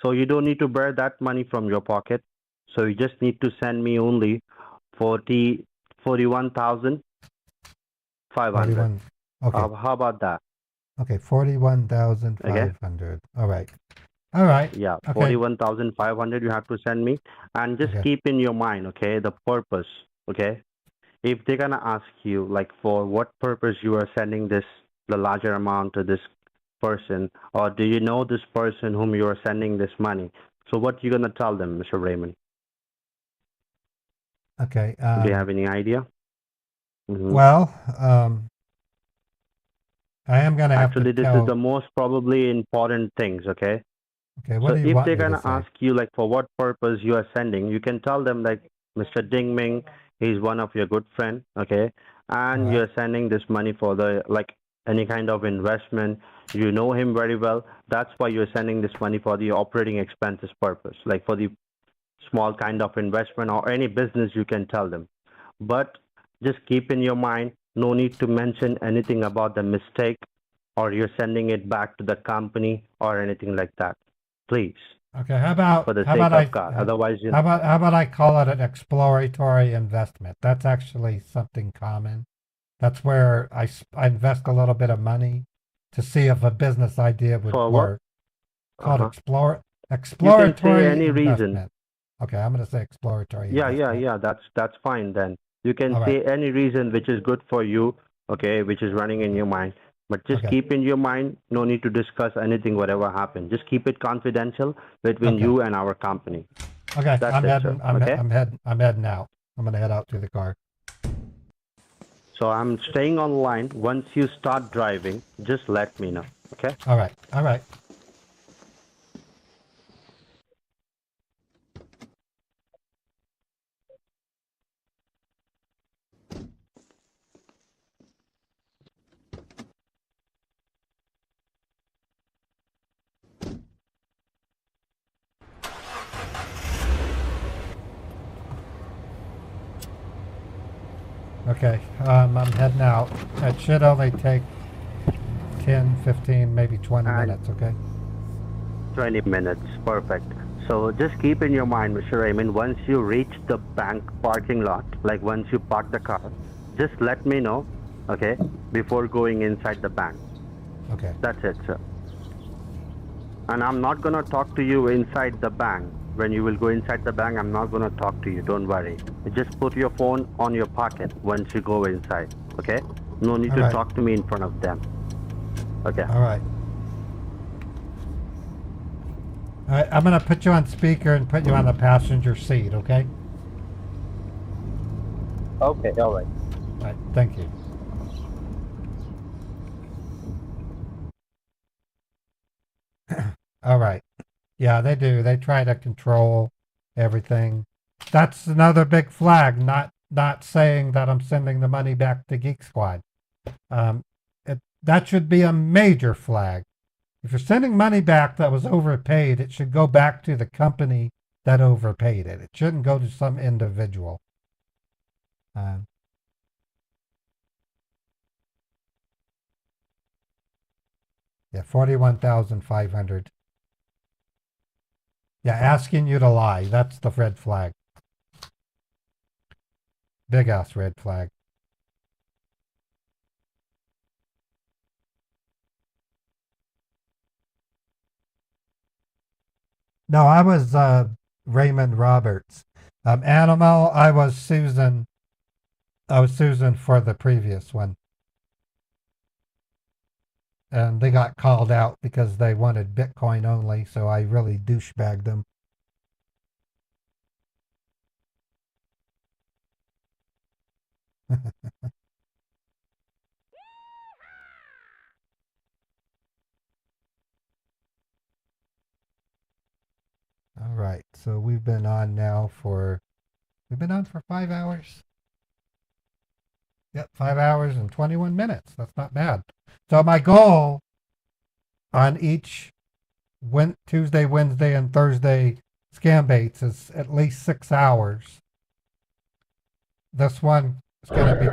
So you don't need to bear that money from your pocket. So you just need to send me only 41,500. 41. Okay. How about that? Okay, Okay. 41,500. All right. All right. Yeah, Okay. 41,500 you have to send me, and just Okay. keep in your mind, okay, the purpose, okay? If they're gonna ask you like for what purpose you are sending the larger amount to this person, or do you know this person whom you are sending this money? So what you gonna tell them, Mr. Raymond? Okay. Do you have any idea? Well, I am gonna have to Actually, this is tell. the most probably important things, okay? Okay, what So do you if want they're me to gonna say? ask you like for what purpose you are sending, you can tell them like Mr. Ding Ming, he's one of your good friend, okay, All and right. you're sending this money for the like any kind of investment. You know him very well. That's why you're sending this money for the operating expenses purpose, like for the small kind of investment or any business. You can tell them, but just keep in your mind, no need to mention anything about the mistake or you're sending it back to the company or anything like that. Please, Okay, how about for the how sake about I of God. how Otherwise, you how about I call it an exploratory investment? That's actually something common. That's where I invest a little bit of money to see if a business idea would for what? work. Called Uh-huh. You can say exploratory any reason. investment. Okay, I'm going to say exploratory Yeah. investment. That's fine then. You can All right. say any reason which is good for you, okay, which is running in your mind. But just Okay. keep in your mind, no need to discuss anything, whatever happened. Just keep it confidential between Okay. you and our company. Okay, That's it, sir. Okay? I'm heading out. I'm going to head out to the car. So I'm staying online. Once you start driving, just let me know. Okay? All right. All right. Okay, I'm heading out. It should only take 10, 15, maybe 20 minutes, okay? 20 minutes, perfect. So just keep in your mind, Mr. Raymond, once you reach the bank parking lot, like once you park the car, just let me know, okay, before going inside the bank. Okay. That's it, sir. And I'm not going to talk to you inside the bank. When you will go inside the bank, I'm not going to talk to you. Don't worry. Just put your phone on your pocket once you go inside, okay? No need to talk to me in front of them. Okay. All right. All right, I'm going to put you on speaker and put you on the passenger seat, okay? Okay, all right. All right, thank you. All right. Yeah, they do. They try to control everything. That's another big flag, not saying that I'm sending the money back to Geek Squad. That should be a major flag. If you're sending money back that was overpaid, it should go back to the company that overpaid it. It shouldn't go to some individual. Yeah, 41,500. Yeah, asking you to lie. That's the red flag. Big ass red flag. No, I was Raymond Roberts. Animal, I was Susan. I was Susan for the previous one. And they got called out because they wanted Bitcoin only, so I really douchebagged them. All right, so we've been on for 5 hours. Yep, 5 hours and 21 minutes. That's not bad. So my goal on each Tuesday, Wednesday, and Thursday scam baits is at least 6 hours. This one is going to be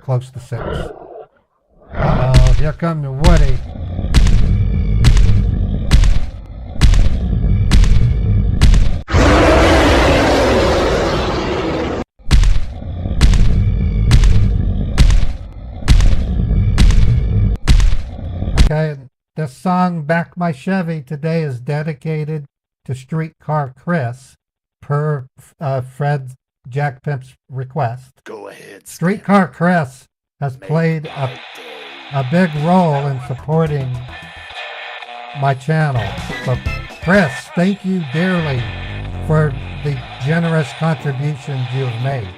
close to 6. Uh-oh, here comes Woody. Okay, this song, Back My Chevy, today is dedicated to Streetcar Chris, per Fred Jack Pimp's request. Go ahead. Streetcar Chris has played a big role in supporting my channel. So, Chris, thank you dearly for the generous contributions you have made.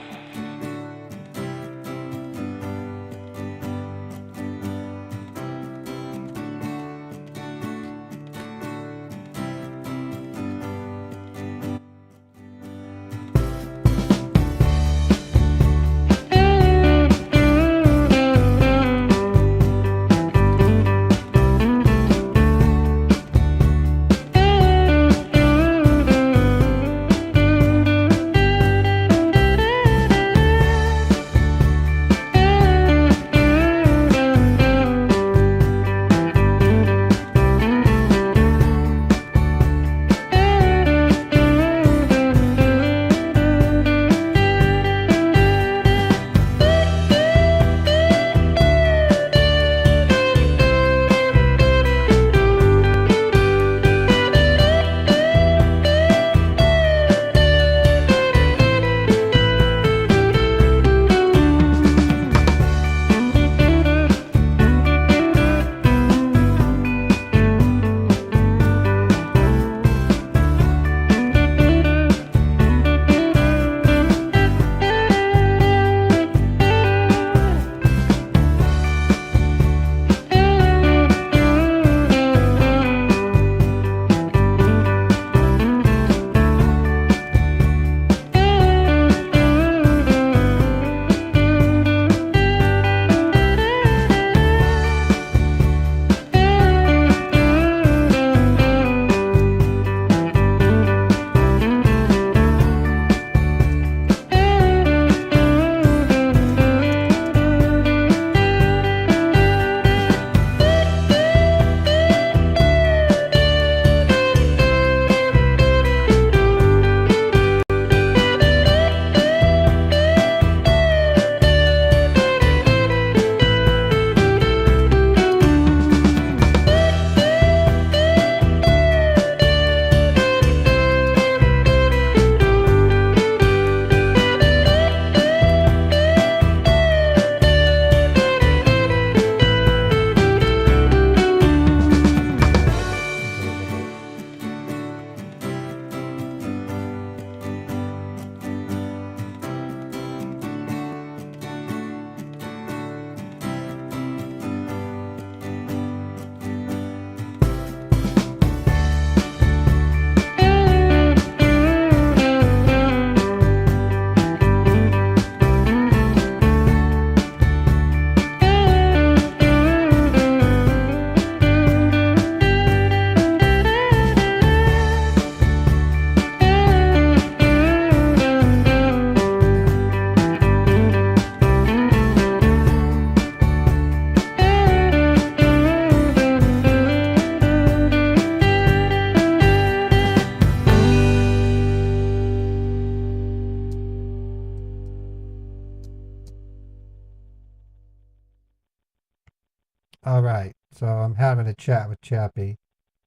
So I'm having a chat with Chappie.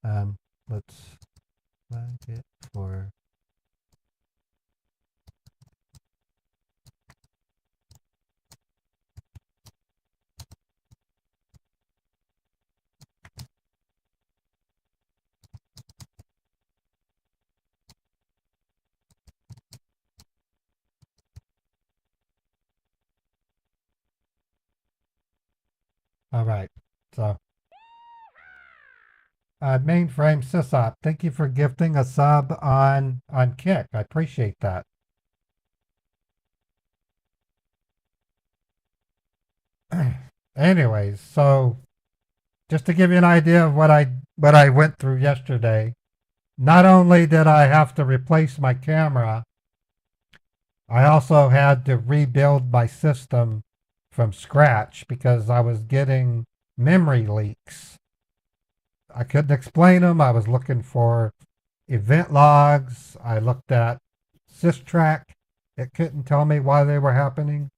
Let's flag it for. All right. So, mainframe sysop, thank you for gifting a sub on Kick. I appreciate that. Anyways, so just to give you an idea of what I went through yesterday, not only did I have to replace my camera, I also had to rebuild my system from scratch because I was getting memory leaks. I couldn't explain them. I was looking for event logs. I looked at SysTrack. It couldn't tell me why they were happening.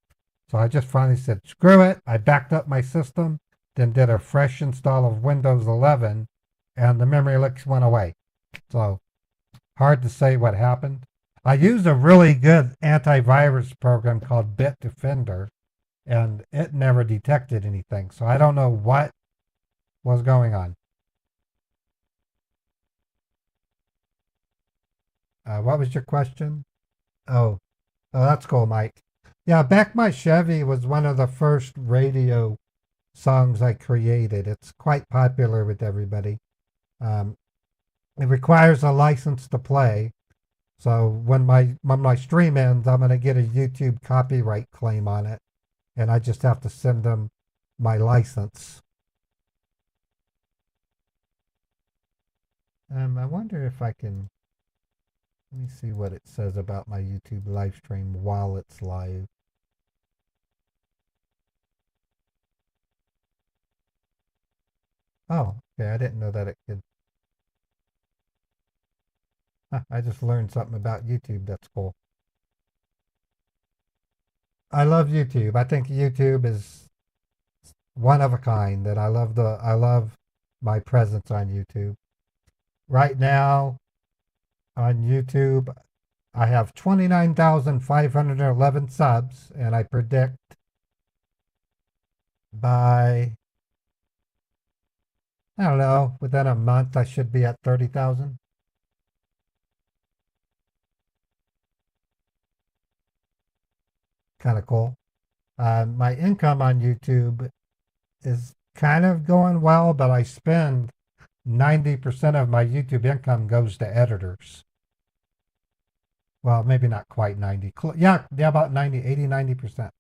So I just finally said, screw it. I backed up my system, then did a fresh install of Windows 11, and the memory leaks went away. So hard to say what happened. I used a really good antivirus program called Bitdefender, and it never detected anything. So I don't know what was going on. What was your question? Oh, that's cool, Mike. Yeah, Back My Chevy was one of the first radio songs I created. It's quite popular with everybody. It requires a license to play. So when my stream ends, I'm going to get a YouTube copyright claim on it. And I just have to send them my license. I wonder if I can... Let me see what it says about my YouTube live stream while it's live. Oh, okay, I didn't know that it could. I just learned something about YouTube. That's cool. I love YouTube. I think YouTube is one of a kind, and I love my presence on YouTube. Right now on YouTube, I have 29,511 subs, and I predict by, I don't know, within a month I should be at 30,000. Kind of cool. My income on YouTube is kind of going well, but I spend 90% of my YouTube income goes to editors. Well, maybe not quite 90. Yeah, about 90, 80, 90%.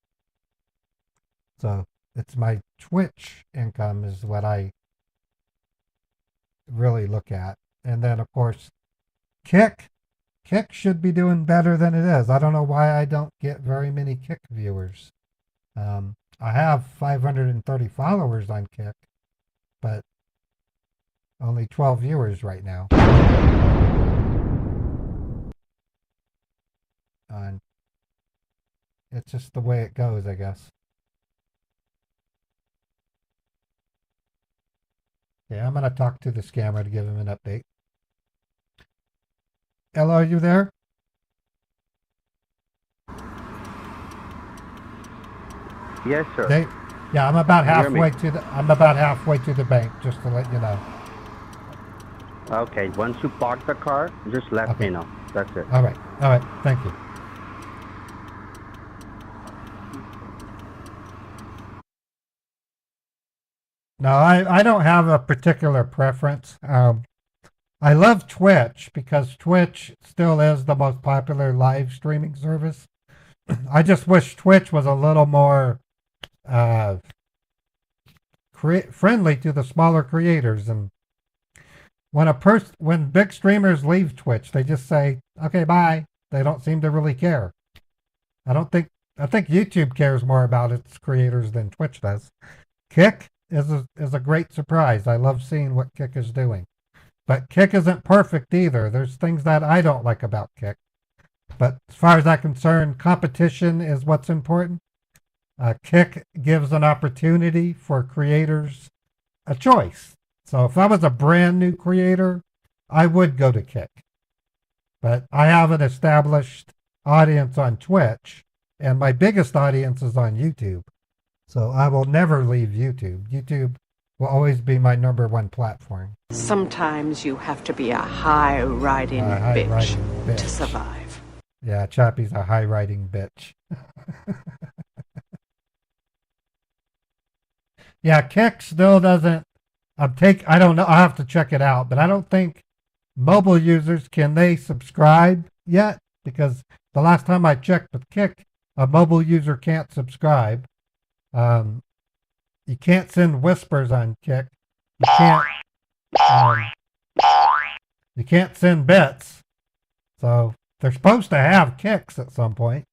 So it's my Twitch income is what I really look at. And then, of course, Kick should be doing better than it is. I don't know why I don't get very many Kick viewers. I have 530 followers on Kick, but only 12 viewers right now. And it's just the way it goes, I guess. Yeah, I'm going to talk to the scammer to give him an update. Ella, are you there? Yes, sir. Yeah, I'm about halfway to the bank, just to let you know. Okay, once you park the car, just let me know. That's it. All right. Thank you. No, I don't have a particular preference. I love Twitch because Twitch still is the most popular live streaming service. I just wish Twitch was a little more friendly to the smaller creators. And when big streamers leave Twitch, they just say, "Okay, bye." They don't seem to really care. I think YouTube cares more about its creators than Twitch does. Kick is a great surprise. I love seeing what Kick is doing. But Kick isn't perfect either. There's things that I don't like about Kick. But as far as I'm concerned, competition is what's important. Kick gives an opportunity for creators a choice. So if I was a brand new creator, I would go to Kick. But I have an established audience on Twitch, and my biggest audience is on YouTube. So I will never leave YouTube. YouTube will always be my number one platform. Sometimes you have to be a high-riding bitch to survive. Yeah, Chappie's a high-riding bitch. Yeah, Kick still doesn't. I don't know. I'll have to check it out, but I don't think mobile users can they subscribe yet, because the last time I checked with Kick, a mobile user can't subscribe. You can't send whispers on Kick. You can't send bits. So they're supposed to have Kicks at some point.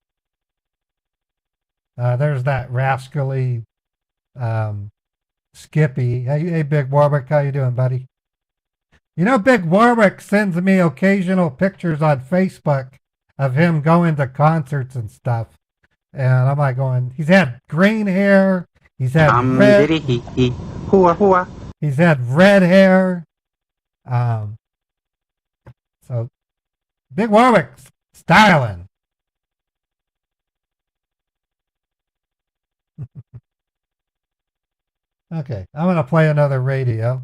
There's that rascally Skippy. Hey, Big Warwick, how you doing, buddy? You know, Big Warwick sends me occasional pictures on Facebook of him going to concerts and stuff. And I'm like going, he's had green hair. He's had red. He's had red hair. So Big Warwick's styling. Okay, I'm gonna play another radio.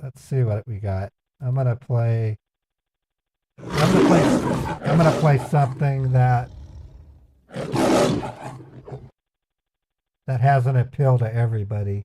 Let's see what we got. I'm gonna play something that has an appeal to everybody.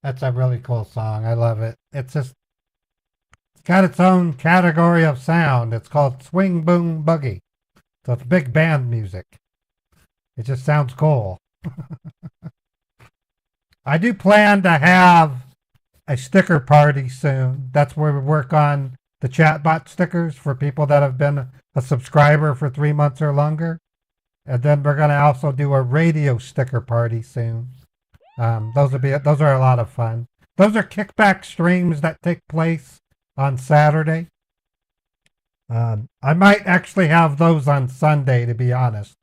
That's a really cool song. I love it. It's got its own category of sound. It's called Swing Boom Boogie. So it's big band music. It just sounds cool. I do plan to have a sticker party soon. That's where we work on the chatbot stickers for people that have been a subscriber for 3 months or longer. And then we're going to also do a radio sticker party soon. Those are a lot of fun. Those are kickback streams that take place on Saturday. I might actually have those on Sunday, to be honest.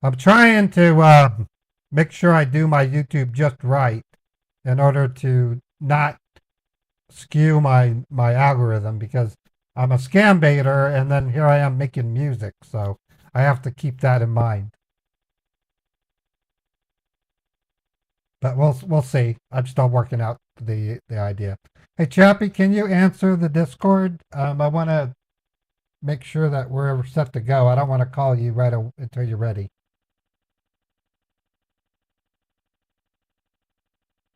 I'm trying to make sure I do my YouTube just right in order to not skew my algorithm, because I'm a scam baiter and then here I am making music, so I have to keep that in mind. But we'll see. I'm still working out the idea. Hey Chappie, can you answer the Discord? I want to make sure that we're set to go. I don't want to call you right until you're ready.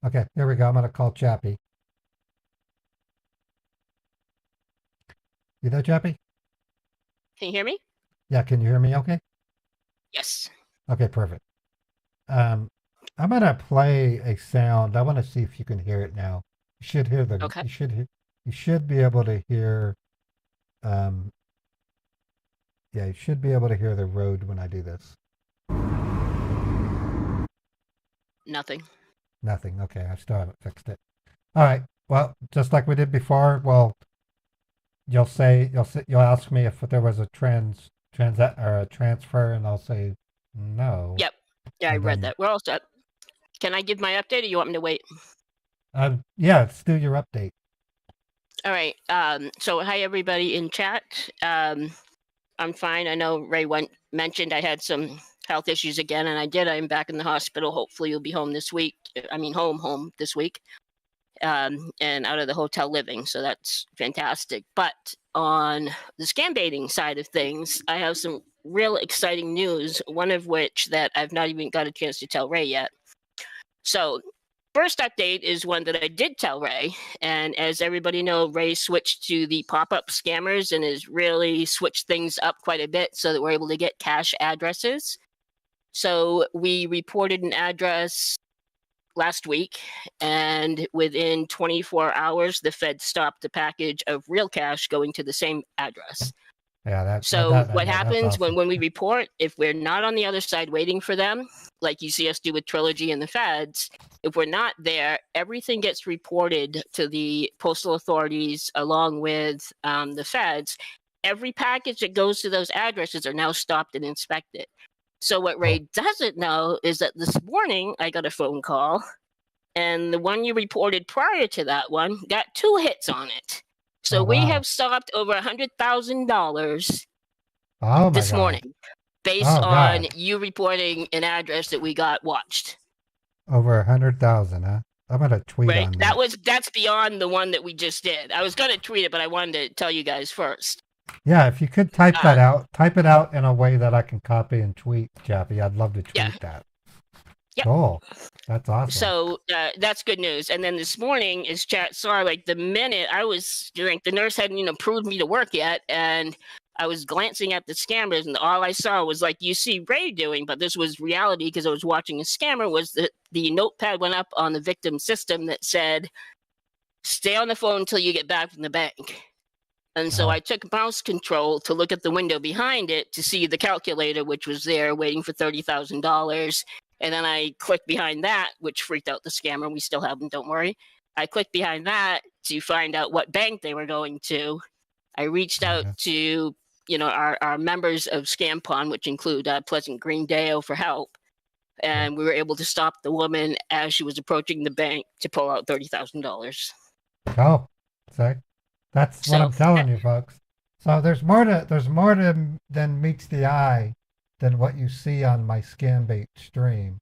Okay, here we go. I'm going to call Chappie. You there, Chappie? Can you hear me? Yeah, can you hear me okay? Yes. Okay, perfect. I'm going to play a sound. I want to see if you can hear it now. You should hear the Okay. You should be able to hear yeah, you should be able to hear the road when I do this. Nothing. Nothing. Okay, I still haven't fixed it. All right. Well, just like we did before, well, you'll ask me if there was a transfer, and I'll say no. Yep. Yeah, I read that. We're all set. Can I give my update, or you want me to wait? Yeah, let's do your update. All right. So hi everybody in chat. I'm fine. I know Ray mentioned I had some health issues again, and I did. I'm back in the hospital. Hopefully, you'll be home this week. I mean, home this week, and out of the hotel living. So that's fantastic. But on the scam baiting side of things, I have some real exciting news. One of which that I've not even got a chance to tell Ray yet. So first update is one that I did tell Ray, and as everybody knows, Ray switched to the pop-up scammers and has really switched things up quite a bit so that we're able to get cash addresses. So we reported an address last week, and within 24 hours, the Fed stopped the package of real cash going to the same address. Yeah, what happens awesome. when we report, if we're not on the other side waiting for them, like you see us do with Trilogy and the Feds, if we're not there, everything gets reported to the postal authorities along with the Feds. Every package that goes to those addresses are now stopped and inspected. So what Ray doesn't know is that this morning I got a phone call, and the one you reported prior to that one got 2 hits on it. So we have stopped over $100,000 this morning, based on you reporting an address that we got watched. Over 100,000, huh? I'm gonna tweet on that. That's beyond the one that we just did. I was gonna tweet it, but I wanted to tell you guys first. Yeah, if you could type that out, type it out in a way that I can copy and tweet, Chappie. I'd love to tweet that. Yep. Cool. That's awesome. So that's good news. And then this morning, as chat saw, like the minute I was the nurse hadn't approved me to work yet, and I was glancing at the scammers, and all I saw was like you see Ray doing, but this was reality because I was watching a scammer. Was that the notepad went up on the victim system that said, "Stay on the phone until you get back from the bank." And so I took mouse control to look at the window behind it to see the calculator, which was there waiting for $30,000. And then I clicked behind that, which freaked out the scammer. We still have them, don't worry. I clicked behind that to find out what bank they were going to. I reached out to, our members of ScamPon, which include Pleasant Green Deo, for help. And we were able to stop the woman as she was approaching the bank to pull out $30,000. Oh, sorry. That's what I'm telling you, folks. So there's more than meets the eye than what you see on my ScamBait stream.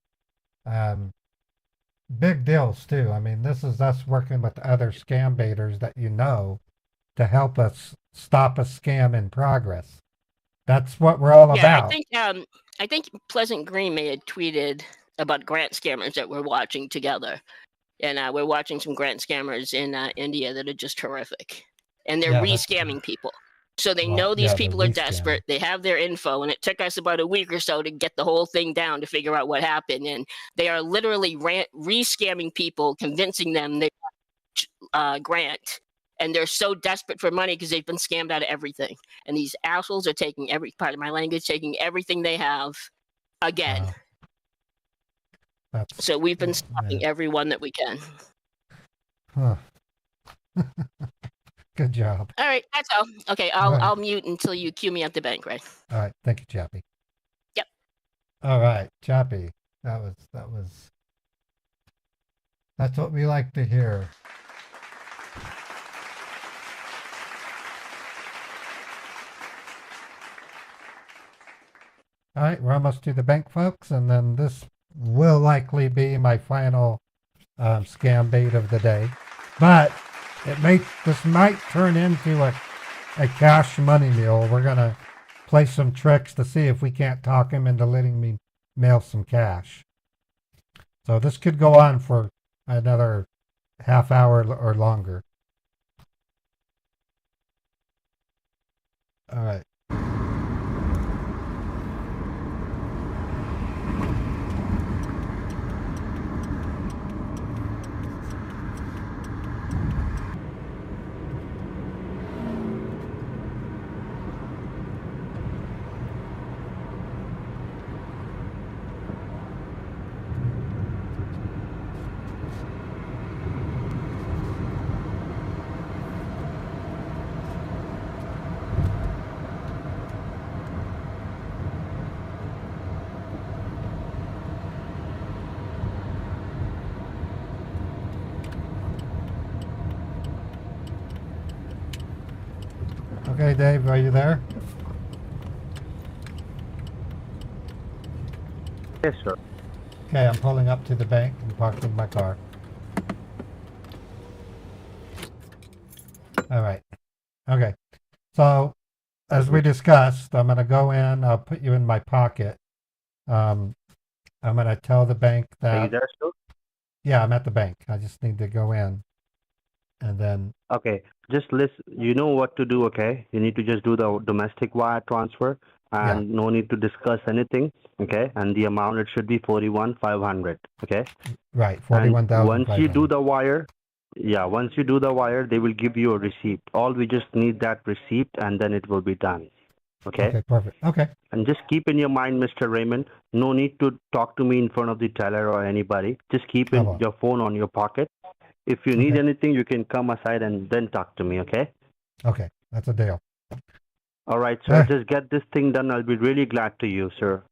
Big deals too. I mean, this is us working with other scam baiters that to help us stop a scam in progress. That's what we're all about. I think Pleasant Green may have tweeted about grant scammers that we're watching together, and we're watching some grant scammers in India that are just horrific. And they're re-scamming people. So they know these people are desperate. They have their info, and it took us about a week or so to get the whole thing down to figure out what happened. And they are literally re-scamming people, convincing them they want grant. And they're so desperate for money because they've been scammed out of everything. And these assholes are taking every part of my language, taking everything they have again. So we've been stopping everyone that we can. Huh. Good job. All right, that's all. Okay, I'll mute until you cue me at the bank, right? All right. Thank you, Chappie. Yep. All right, Chappie. That's what we like to hear. All right, we're almost to the bank, folks, and then this will likely be my final scam bait of the day. But this might turn into a cash money mule. We're gonna play some tricks to see if we can't talk him into letting me mail some cash. So this could go on for another half hour or longer. All right. Okay, Dave, are you there? Yes, sir. Okay, I'm pulling up to the bank and parking my car. All right. Okay. So, as we discussed, I'm going to go in, I'll put you in my pocket. I'm going to tell the bank that... Are you there, sir? Yeah, I'm at the bank. I just need to go in. And then... Okay, just listen. You know what to do, okay? You need to just do the domestic wire transfer and no need to discuss anything, okay? And the amount, it should be 41,500, okay? Right, 41,500. Once you do the wire, once you do the wire, they will give you a receipt. All we just need that receipt and then it will be done, okay? Okay, perfect. Okay. And just keep in your mind, Mr. Raymond, no need to talk to me in front of the teller or anybody. Just keep your phone on your pocket. If you need anything, you can come aside and then talk to me, okay? Okay, that's a deal. All right, sir. Just get this thing done. I'll be really glad to you, sir.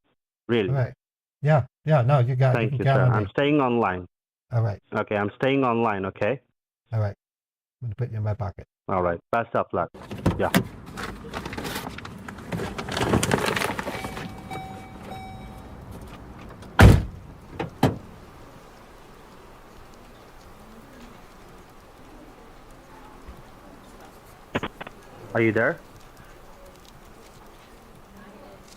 Really. All right. Yeah, no, you got it. Thank you, sir. I'm staying online. All right. Okay, I'm staying online, okay? All right. I'm going to put you in my pocket. All right. Best of luck. Yeah. Are you there?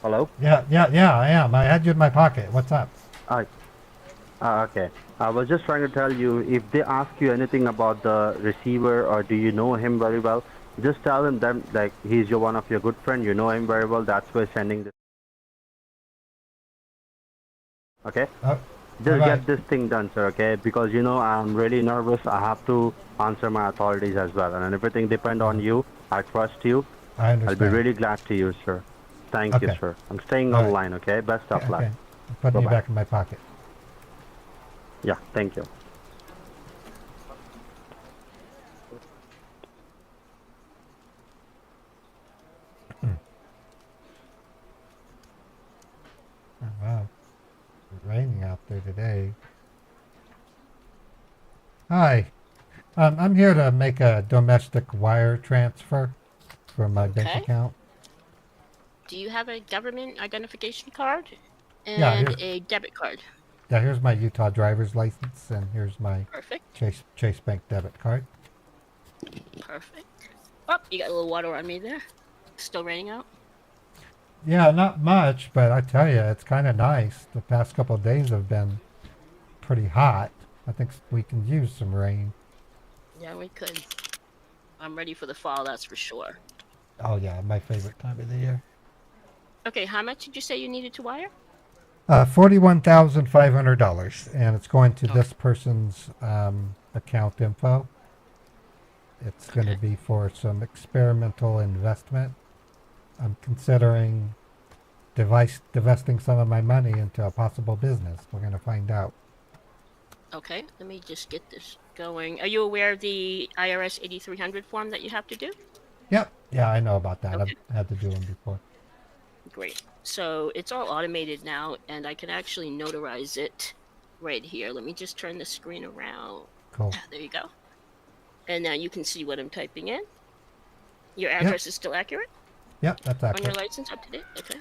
Hello? Yeah, I am. I had you in my pocket. What's up? Okay. I was just trying to tell you, if they ask you anything about the receiver or do you know him very well, just tell them like he's one of your good friend, you know him very well, that's why sending this. Okay? Just get this thing done, sir, okay? Because, you know, I'm really nervous. I have to answer my authorities as well. And everything depends on you. I trust you. I understand. I'll be really glad to you, sir. Thank you, sir. I'm staying online, okay? Best of luck. Okay. I'm putting you back in my pocket. Yeah, thank you. Oh, wow. It's raining out there today. Hi. I'm here to make a domestic wire transfer from my bank account. Do you have a government identification card and a debit card? Yeah, here's my Utah driver's license, and here's my Chase Bank debit card. Perfect. Oh, you got a little water on me there. Still raining out? Yeah, not much, but I tell you, it's kind of nice. The past couple of days have been pretty hot. I think we can use some rain. Yeah, we could. I'm ready for the fall, that's for sure. Oh yeah, my favorite time of the year. Okay, how much did you say you needed to wire? $41,500, and it's going to this person's account info. It's going to be for some experimental investment. I'm considering divesting some of my money into a possible business. We're going to find out. Okay, let me just get this going. Are you aware of the IRS 8300 form that you have to do? Yep. Yeah, I know about that. Okay. I've had to do them before. Great. So it's all automated now, and I can actually notarize it right here. Let me just turn the screen around. Cool. There you go. And now you can see what I'm typing in. Your address is still accurate? Yep, that's accurate. On your license, up to date? Okay.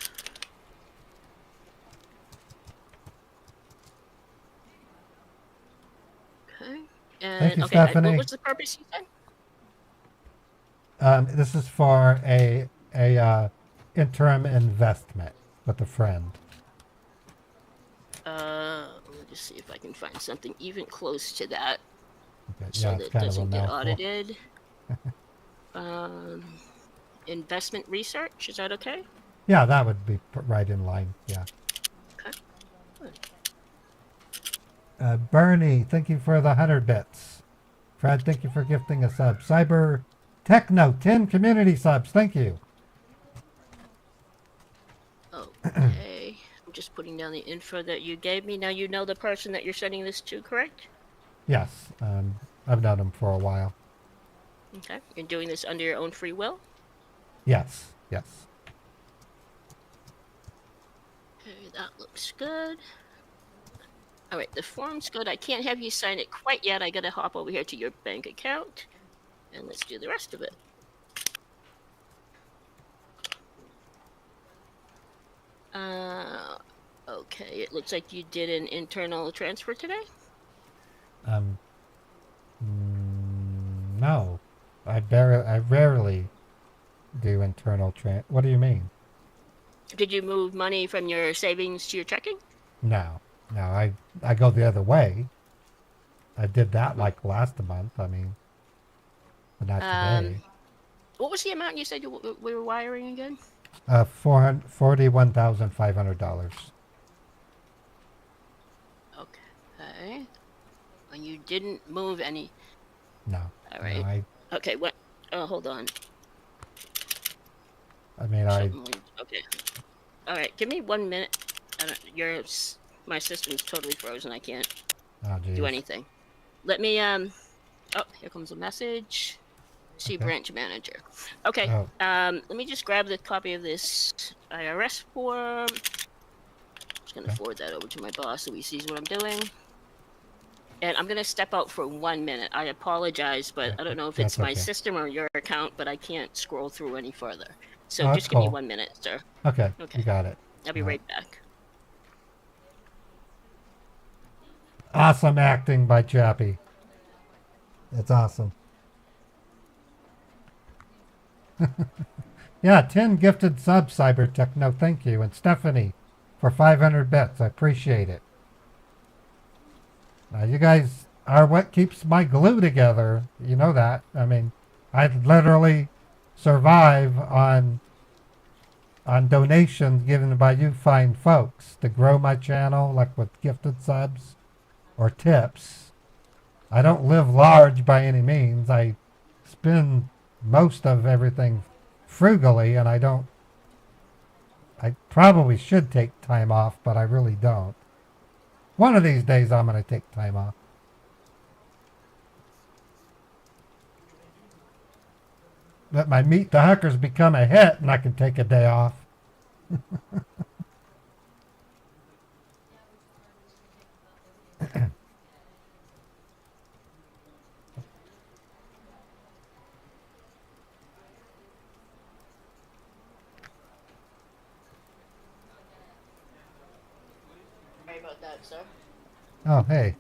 Okay. And Thank you, okay, Stephanie. what was the purpose you said? This is for a interim investment with a friend. Let me just see if I can find something even close to that. Okay. So Yeah, that it's it kind doesn't of a get mouthful. audited. Investment research, is that okay? Yeah, that would be right in line. Yeah. Okay. Good. Bernie, thank you for the 100 bits. Fred, thank you for gifting a sub. Cyber Techno, 10 community subs. Thank you. Okay. I'm just putting down the info that you gave me. Now you know the person that you're sending this to, correct? Yes, I've known him for a while. Okay. You're doing this under your own free will? Yes, yes. Okay, that looks good. All right, the form's good. I can't have you sign it quite yet. I gotta hop over here to your bank account, and let's do the rest of it. Okay, it looks like you did an internal transfer today? No. I rarely do internal what do you mean? Did you move money from your savings to your checking? No. No, I go the other way. I did that like last month. I mean, but not today. What was the amount you said we were wiring again? $41,500. Okay. And you didn't move any. No. All right. No, okay. What? Oh, hold on. I mean, Okay. All right. Give me 1 minute. My system's totally frozen. I can't do anything. Let me. Oh, here comes a message. See branch manager. Okay. Oh. Let me just grab the copy of this IRS form. Just gonna forward that over to my boss so he sees what I'm doing. And I'm gonna step out for 1 minute. I apologize, but I don't know if it's my system or your account, but I can't scroll through any further. So just give me 1 minute, sir. Okay. You got it. I'll be right back. Awesome acting by Chappie. It's awesome. Yeah, 10 gifted subs, Cyber Techno. Thank you. And Stephanie for 500 bits. I appreciate it. You guys are what keeps my glue together. You know that. I mean, I literally survive on donations given by you fine folks to grow my channel, like with gifted subs or tips. I don't live large by any means. I spend most of everything frugally, and I probably should take time off, but I really don't. One of these days I'm going to take time off. Let my Meet the Huckers become a hit and I can take a day off. Sorry about that, sir. Oh, hey.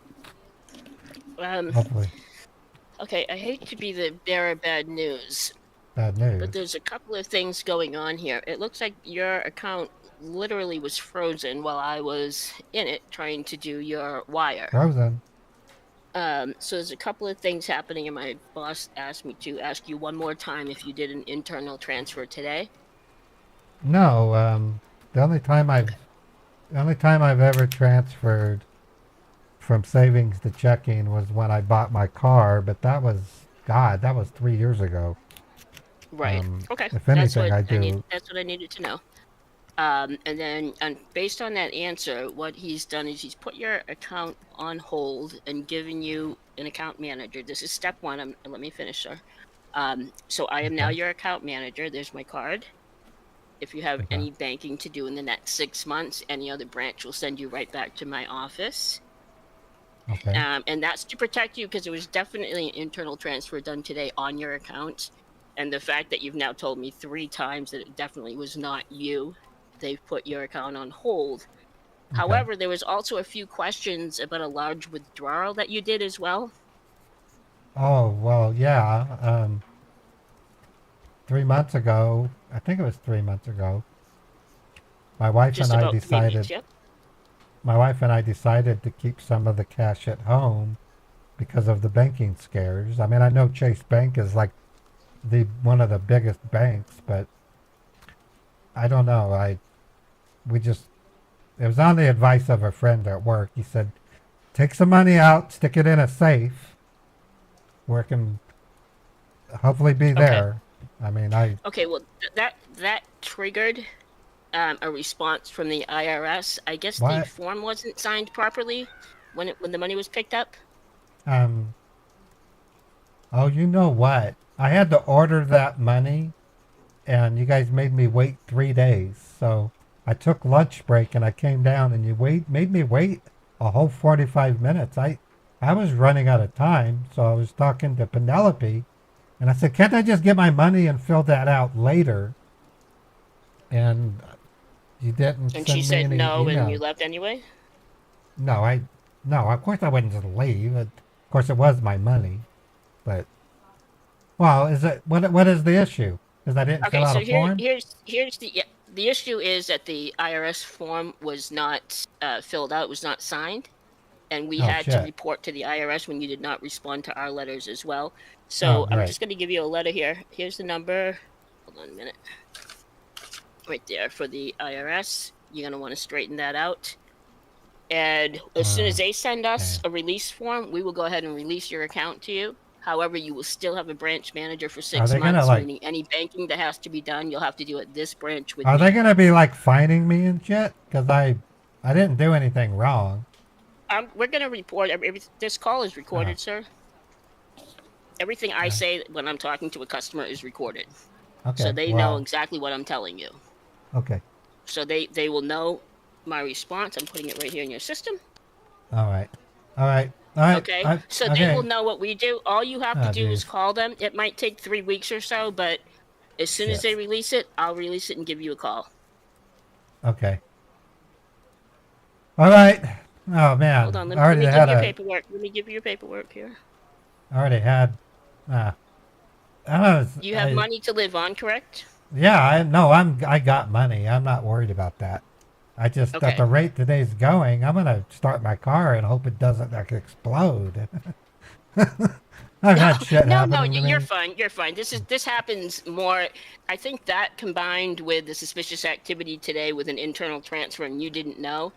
Hopefully. Okay, I hate to be the bearer of bad news. Bad news. But there's a couple of things going on here. It looks like your account literally was frozen while I was in it trying to do your wire. Frozen. So there's a couple of things happening, and my boss asked me to ask you one more time if you did an internal transfer today. No, the only time I've ever transferred from savings to checking was when I bought my car, but that was 3 years ago. Right. Okay. If anything, I do. That's what I needed to know. And then, based on that answer, what he's done is he's put your account on hold and given you an account manager. This is step one. Let me finish, sir. So I am now your account manager. There's my card. If you have any banking to do in the next 6 months, any other branch will send you right back to my office. Okay. And that's to protect you because it was definitely an internal transfer done today on your account. And the fact that you've now told me 3 times that it definitely was not you, they've put your account on hold. Okay. However, there was also a few questions about a large withdrawal that you did as well. Oh, well, yeah. 3 months ago, I think it was 3 months ago, my wife Just and I about 3 decided, weeks, yep. my wife and I decided to keep some of the cash at home because of the banking scares. I mean, I know Chase Bank is like one of the biggest banks, but I don't know. It was on the advice of a friend at work. He said, take some money out, stick it in a safe where it can hopefully be there. I mean, Okay, well, that triggered a response from the IRS. I guess the form wasn't signed properly when the money was picked up. Oh, you know what? I had to order that money, and you guys made me wait 3 days. So I took lunch break, and I came down, and you made me wait a whole 45 minutes. I was running out of time, so I was talking to Penelope, and I said, can't I just get my money and fill that out later? And you didn't And send she said me any no, email. and you left anyway? No, of course I wouldn't just leave. Of course it was my money, but, well, what is the issue? Because I didn't fill out a form? Here's the issue is that the IRS form was not filled out, was not signed, and we had to report to the IRS when you did not respond to our letters as well. So I'm just going to give you a letter here. Here's the number. Hold on a minute. Right there for the IRS. You're going to want to straighten that out. And as soon as they send us a release form, we will go ahead and release your account to you. However, you will still have a branch manager for 6 months, meaning any banking that has to be done, you'll have to do at this branch with me. Are they going to be like fining me and shit? Because I didn't do anything wrong. We're going to report. This call is recorded, sir. Everything I say when I'm talking to a customer is recorded. Okay. So they know exactly what I'm telling you. Okay. So they will know my response. I'm putting it right here in your system. All right. Okay. They will know what we do. All you have to do is call them. It might take 3 weeks or so, but as soon as they release it, I'll release it and give you a call. Okay. All right. Oh, man. Hold on. Let me give you your paperwork. Let me give you your paperwork here. I already had... you have money to live on, correct? Yeah, I got money. I'm not worried about that. I just, at the rate today's going, I'm going to start my car and hope it doesn't explode. I've had shit happen to me. You're fine. You're fine. This happens more. I think that combined with the suspicious activity today with an internal transfer and you didn't know.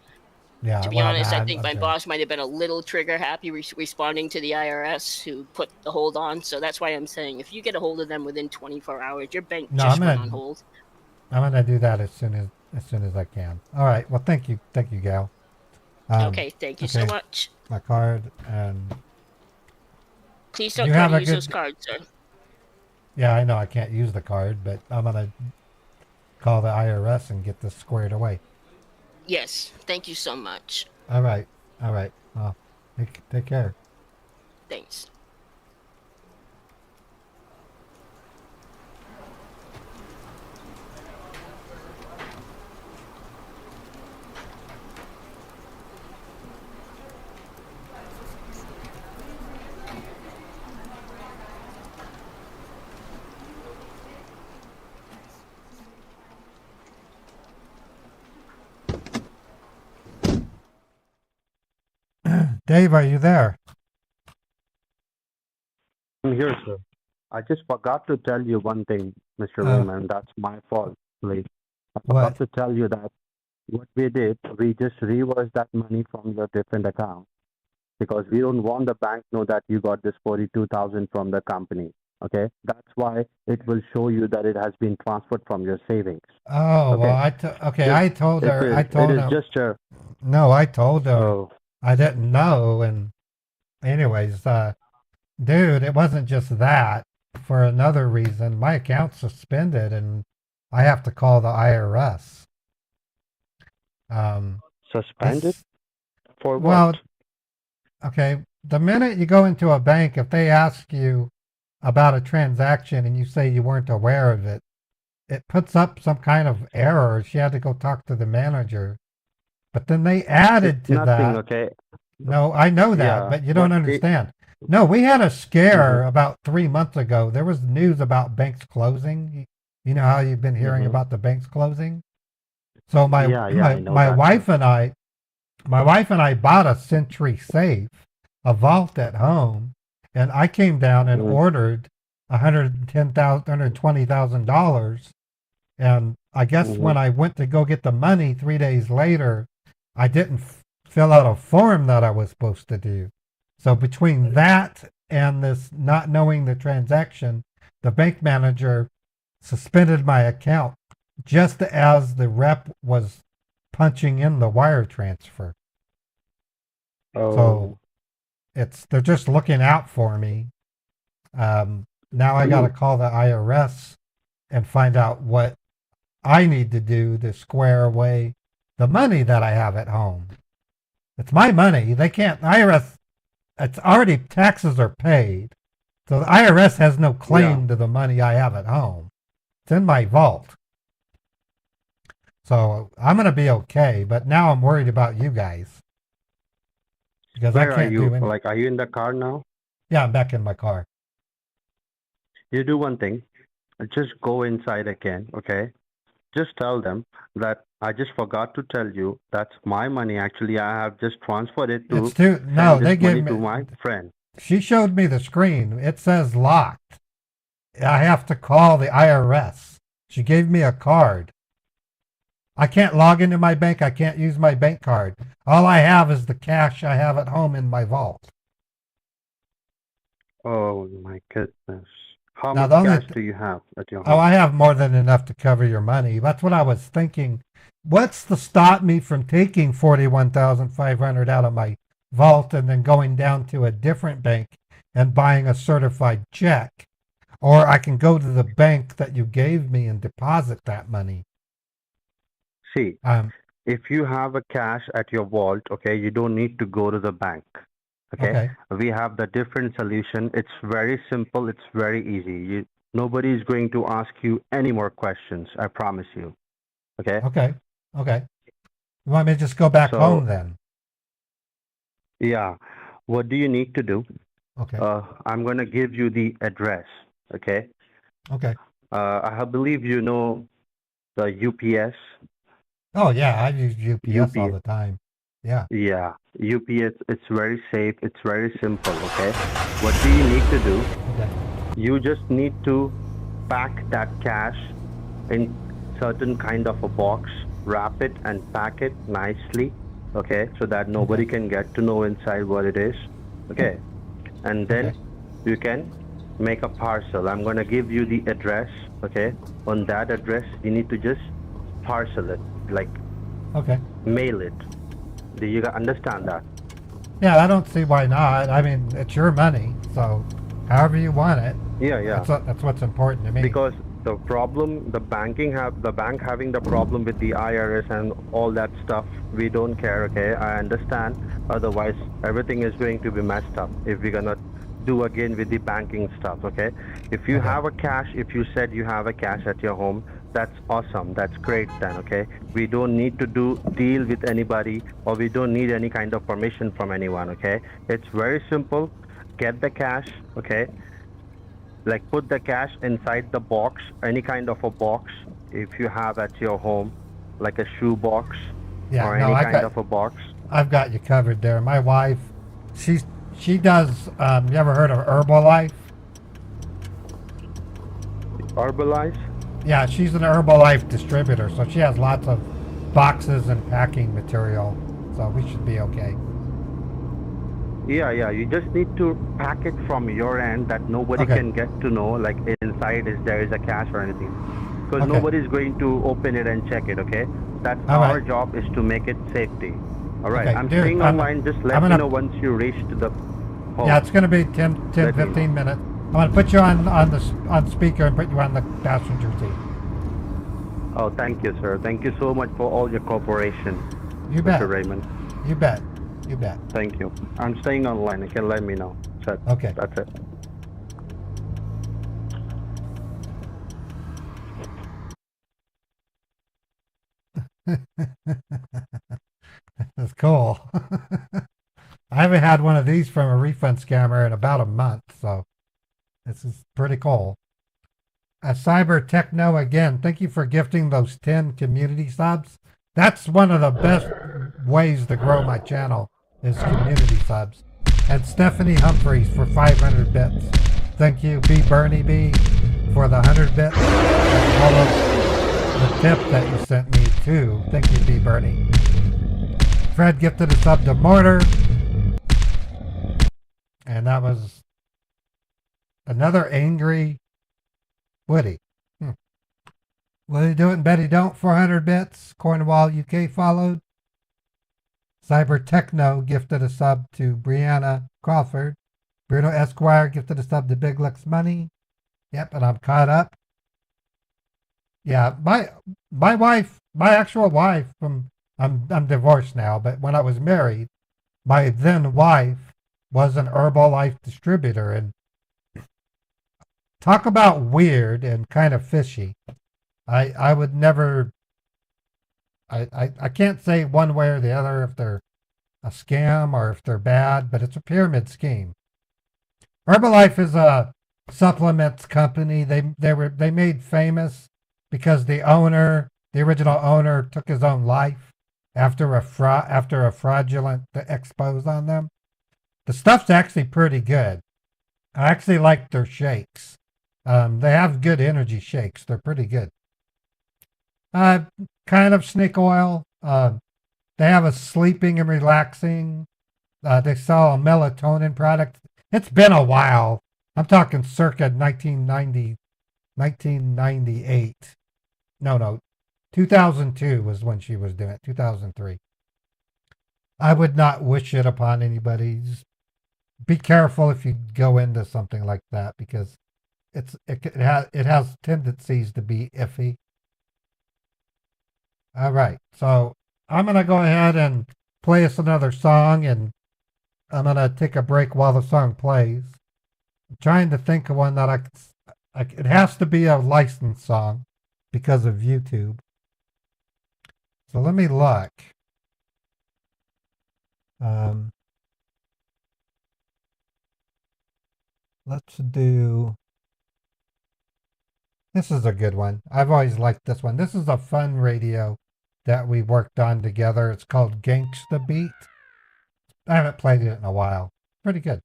Yeah. To be honest, I think my boss might have been a little trigger happy responding to the IRS who put the hold on. So that's why I'm saying if you get a hold of them within 24 hours, your bank just went on hold. I'm going to do that as soon as I can. All right. Well, thank you, Gal. Okay. Thank you so much. My card and. Please don't try to use those cards, sir. Yeah, I know I can't use the card, but I'm going to call the IRS and get this squared away. Yes. Thank you so much. All right. Well, take care. Thanks. Dave, are you there? I'm here, sir. I just forgot to tell you one thing, Mr. Raymond. That's my fault, please. I forgot to tell you that what we did, we just reversed that money from your different account because we don't want the bank to know that you got this $42,000 from the company. Okay, that's why it will show you that it has been transferred from your savings. Oh, Okay, well, I told her, I it told is her, just a. no, I told her Oh, I didn't know. And anyways, dude, it wasn't just that. For another reason, my account's suspended and I have to call the IRS. suspended This, for what? well, okay, the minute you go into a bank, if they ask you about a transaction and you say you weren't aware of it, it puts up some kind of error. She had to go talk to the manager. But then they added It's to nothing. that. Okay. No, I know that, Yeah, but you but don't understand. No, we had a Mhm. scare about 3 months ago. There was news about banks closing. You know how you've been hearing Mhm. about the banks closing? So my Yeah, yeah, my I know my that. wife and I bought a Century safe, a vault at home, and I came down and Mhm. ordered $120,000. And I guess when Mhm. I went to go get the money 3 days later, I didn't fill out a form that I was supposed to do. So between that and this not knowing the transaction, the bank manager suspended my account just as the rep was punching in the wire transfer. So Oh. they're just looking out for me. Now I got to call the IRS and find out what I need to do to square away the money that I have at home. It's my money. They can't, IRS, it's already, taxes are paid. So the IRS has no claim to the money I have at home. It's in my vault. So I'm going to be okay, but now I'm worried about you guys. Because I Where are can't do you? anything. Like, are you in the car now? Yeah, I'm back in my car. You do one thing. Just go inside again, okay? Just tell them that I just forgot to tell you that's my money. Actually, I have just transferred it to It's too, no, send they this give money me, to my friend. she showed me the screen. It says locked. I have to call the IRS. She gave me a card. I can't log into my bank. I can't use my bank card. All I have is the cash I have at home in my vault. Oh my goodness. How Now, much the only cash do you have at your oh, home? I have more than enough to cover your money. That's what I was thinking. What's to stop me from taking 41,500 out of my vault and then going down to a different bank and buying a certified check? Or I can go to the bank that you gave me and deposit that money. See, if you have a cash at your vault, okay, you don't need to go to the bank. Okay? We have the different solution. It's very simple. It's very easy. Nobody is going to ask you any more questions. I promise you. Okay? Okay. You want me to just go back home then? Yeah. What do you need to do? Okay. I'm going to give you the address. Okay? Okay. I believe you know the UPS. Oh, yeah. I use UPS all the time. Yeah. Yeah. UPS, it's very safe. It's very simple. Okay? What do you need to do? Okay. You just need to pack that cash in certain kind of a box, wrap it and pack it nicely, okay, so that nobody can get to know inside what it is, okay, and then you can make a parcel. I'm going to give you the address, okay. On that address you need to just parcel it, like mail it. Do you understand that? Yeah, I don't see why not. I mean, it's your money, so however you want it. Yeah. That's what's important to me. Because the problem, the bank having the problem with the IRS and all that stuff, we don't care, okay? I understand. Otherwise, everything is going to be messed up if we're gonna do again with the banking stuff, okay? If you have a cash, if you said you have a cash at your home, that's awesome. That's great then, okay? We don't need to deal with anybody, or we don't need any kind of permission from anyone, okay? It's very simple. Get the cash, okay? Like put the cash inside the box, any kind of a box if you have at your home, like a shoe box or any kind of a box. I've got you covered there. My wife, she does, you ever heard of Herbalife? Herbalife? Yeah, she's an Herbalife distributor, so she has lots of boxes and packing material, so we should be okay. Yeah, yeah. You just need to pack it from your end that nobody Okay. can get to know, like inside there is a cache or anything, because Okay. nobody's going to open it and check it. Okay, that's All our right. job is to make it safety. All right. Okay, I'm dude, staying online. Just let I'm me gonna- know once you reach to the home. Yeah, it's going to be 10, Let me 15 minutes. I'm going to put you on speaker and put you on the passenger seat. Oh, thank you, sir. Thank you so much for all your cooperation, You bet. Mr. Raymond. You bet. You bet. Thank you. I'm staying online. You can let me know. Okay. That's it. That's cool. I haven't had one of these from a refund scammer in about a month, so this is pretty cool. Cyber Techno again, thank you for gifting those 10 community subs. That's one of the best ways to grow my channel is community subs. And Stephanie Humphreys for 500 bits. Thank you, B. Bernie B, for the 100 bits. And all of the tip that you sent me too. Thank you, B. Bernie. Fred gifted a sub to Mortar. And that was another angry Woody. Will you do it? Betty don't. 400 bits. Cornwall UK followed. Cyber Techno gifted a sub to Brianna Crawford. Bruno Esquire gifted a sub to Big Lux Money. Yep, and I'm caught up. Yeah, my wife, my actual wife, I'm divorced now, but when I was married, my then wife was an Herbalife distributor, and talk about weird and kind of fishy. I would never, I can't say one way or the other if they're a scam or if they're bad, but it's a pyramid scheme. Herbalife is a supplements company. They made famous because the original owner took his own life after a fraudulent expose on them. The stuff's actually pretty good. I actually like their shakes. They have good energy shakes. They're pretty good. Kind of snake oil. They have a sleeping and relaxing. They sell a melatonin product. It's been a while. I'm talking circa 1998. No, 2002 was when she was doing it. 2003. I would not wish it upon anybody. Just be careful if you go into something like that because it has tendencies to be iffy. All right, so I'm gonna go ahead and play us another song, and I'm gonna take a break while the song plays. I'm trying to think of one that it has to be a licensed song because of YouTube. So let me look. Let's do. This is a good one. I've always liked this one. This is a fun radio that we worked on together. It's called Gangsta Beat. I haven't played it in a while. Pretty good.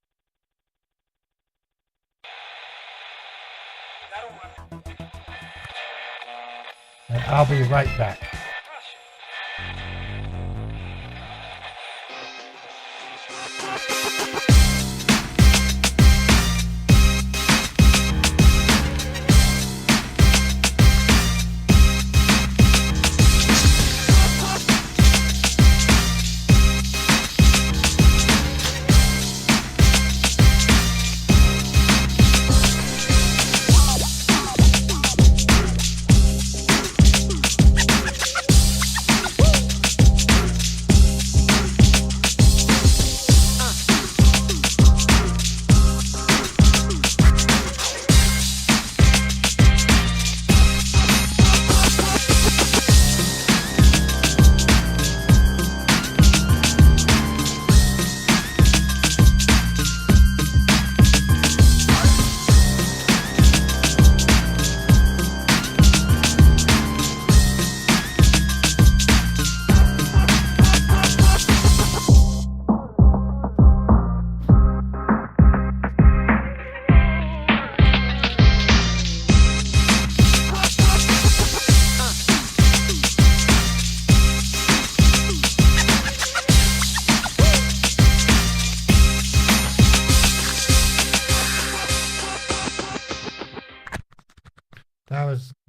And I'll be right back.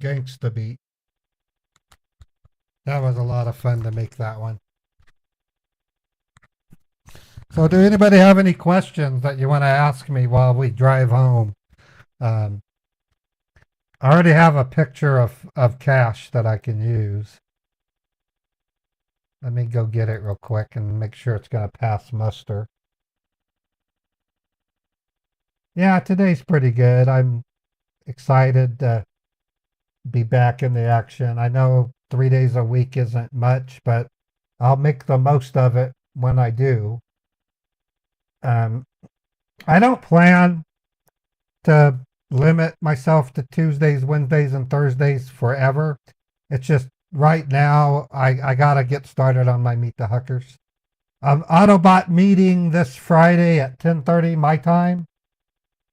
Gangsta Beat. That was a lot of fun to make that one. So do anybody have any questions that you want to ask me while we drive home? I already have a picture of cash that I can use. Let me go get it real quick and make sure it's going to pass muster. Yeah, today's pretty good. I'm excited to be back in the action. I know 3 days a week isn't much, but I'll make the most of it when I do. I don't plan to limit myself to Tuesdays, Wednesdays, and Thursdays forever. It's just right now I gotta get started on my Meet the Huckers. Autobot meeting this Friday at 10:30 my time.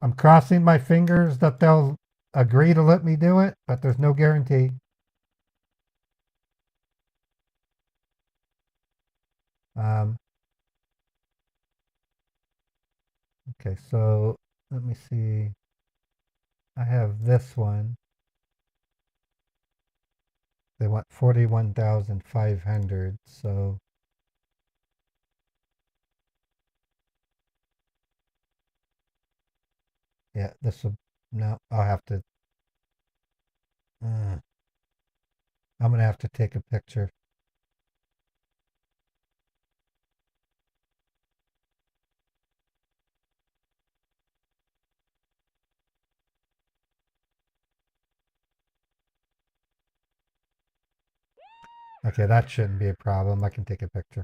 I'm crossing my fingers that they'll agree to let me do it, but there's no guarantee. Okay, so let me see. I have this one. They want 41,500, so yeah, this will, no, I'll have to, I'm going to have to take a picture. Okay, that shouldn't be a problem. I can take a picture.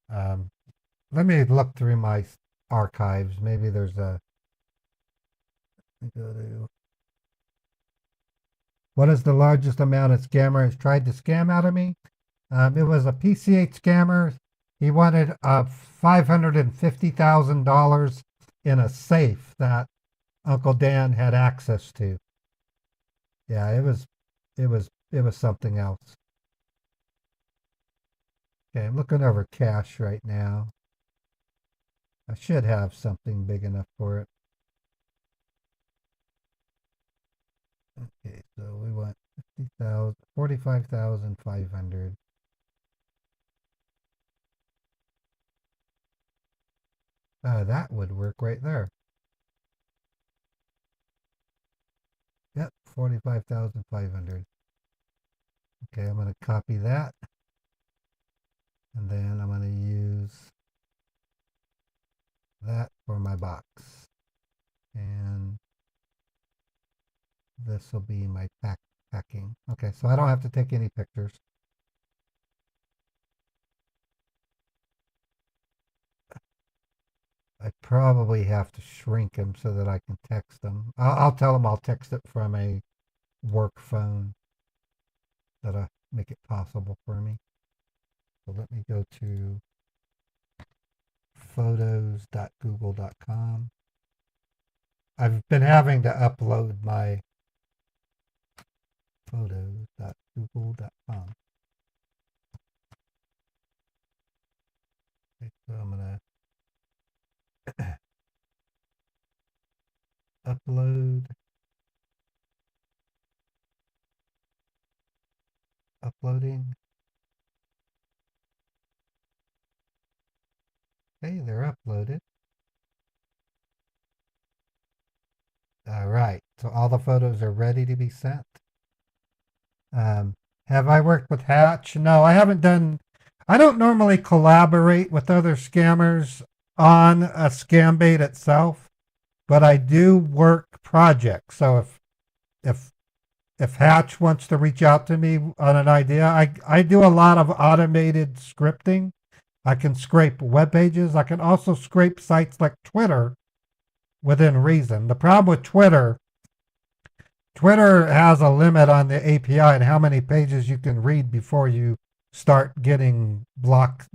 Let me look through my archives. Maybe there's a, go to, what is the largest amount a scammer has tried to scam out of me? It was a PCH scammer. He wanted $550,000 in a safe that Uncle Dan had access to. Yeah, it was something else. Okay, I'm looking over cash right now. I should have something big enough for it. Okay, so we want 50,000, 45,500. That would work right there. Yep, 45,500. Okay, I'm going to copy that. And then I'm going to use that for my box. And this will be my packing. Okay, so I don't have to take any pictures. I probably have to shrink them so that I can text them. I'll tell them I'll text it from a work phone. That'll make it possible for me. So let me go to photos.google.com. I've been having to upload my photos.google.com. Okay, so I'm going to upload. Uploading. Okay, they're uploaded. All right, so all the photos are ready to be sent. Have I worked with Hatch? No, I haven't done. I don't normally collaborate with other scammers on a scam bait itself, but I do work projects. So if Hatch wants to reach out to me on an idea, I do a lot of automated scripting. I can scrape web pages. I can also scrape sites like Twitter within reason. The problem with Twitter has a limit on the API and how many pages you can read before you start getting blocks.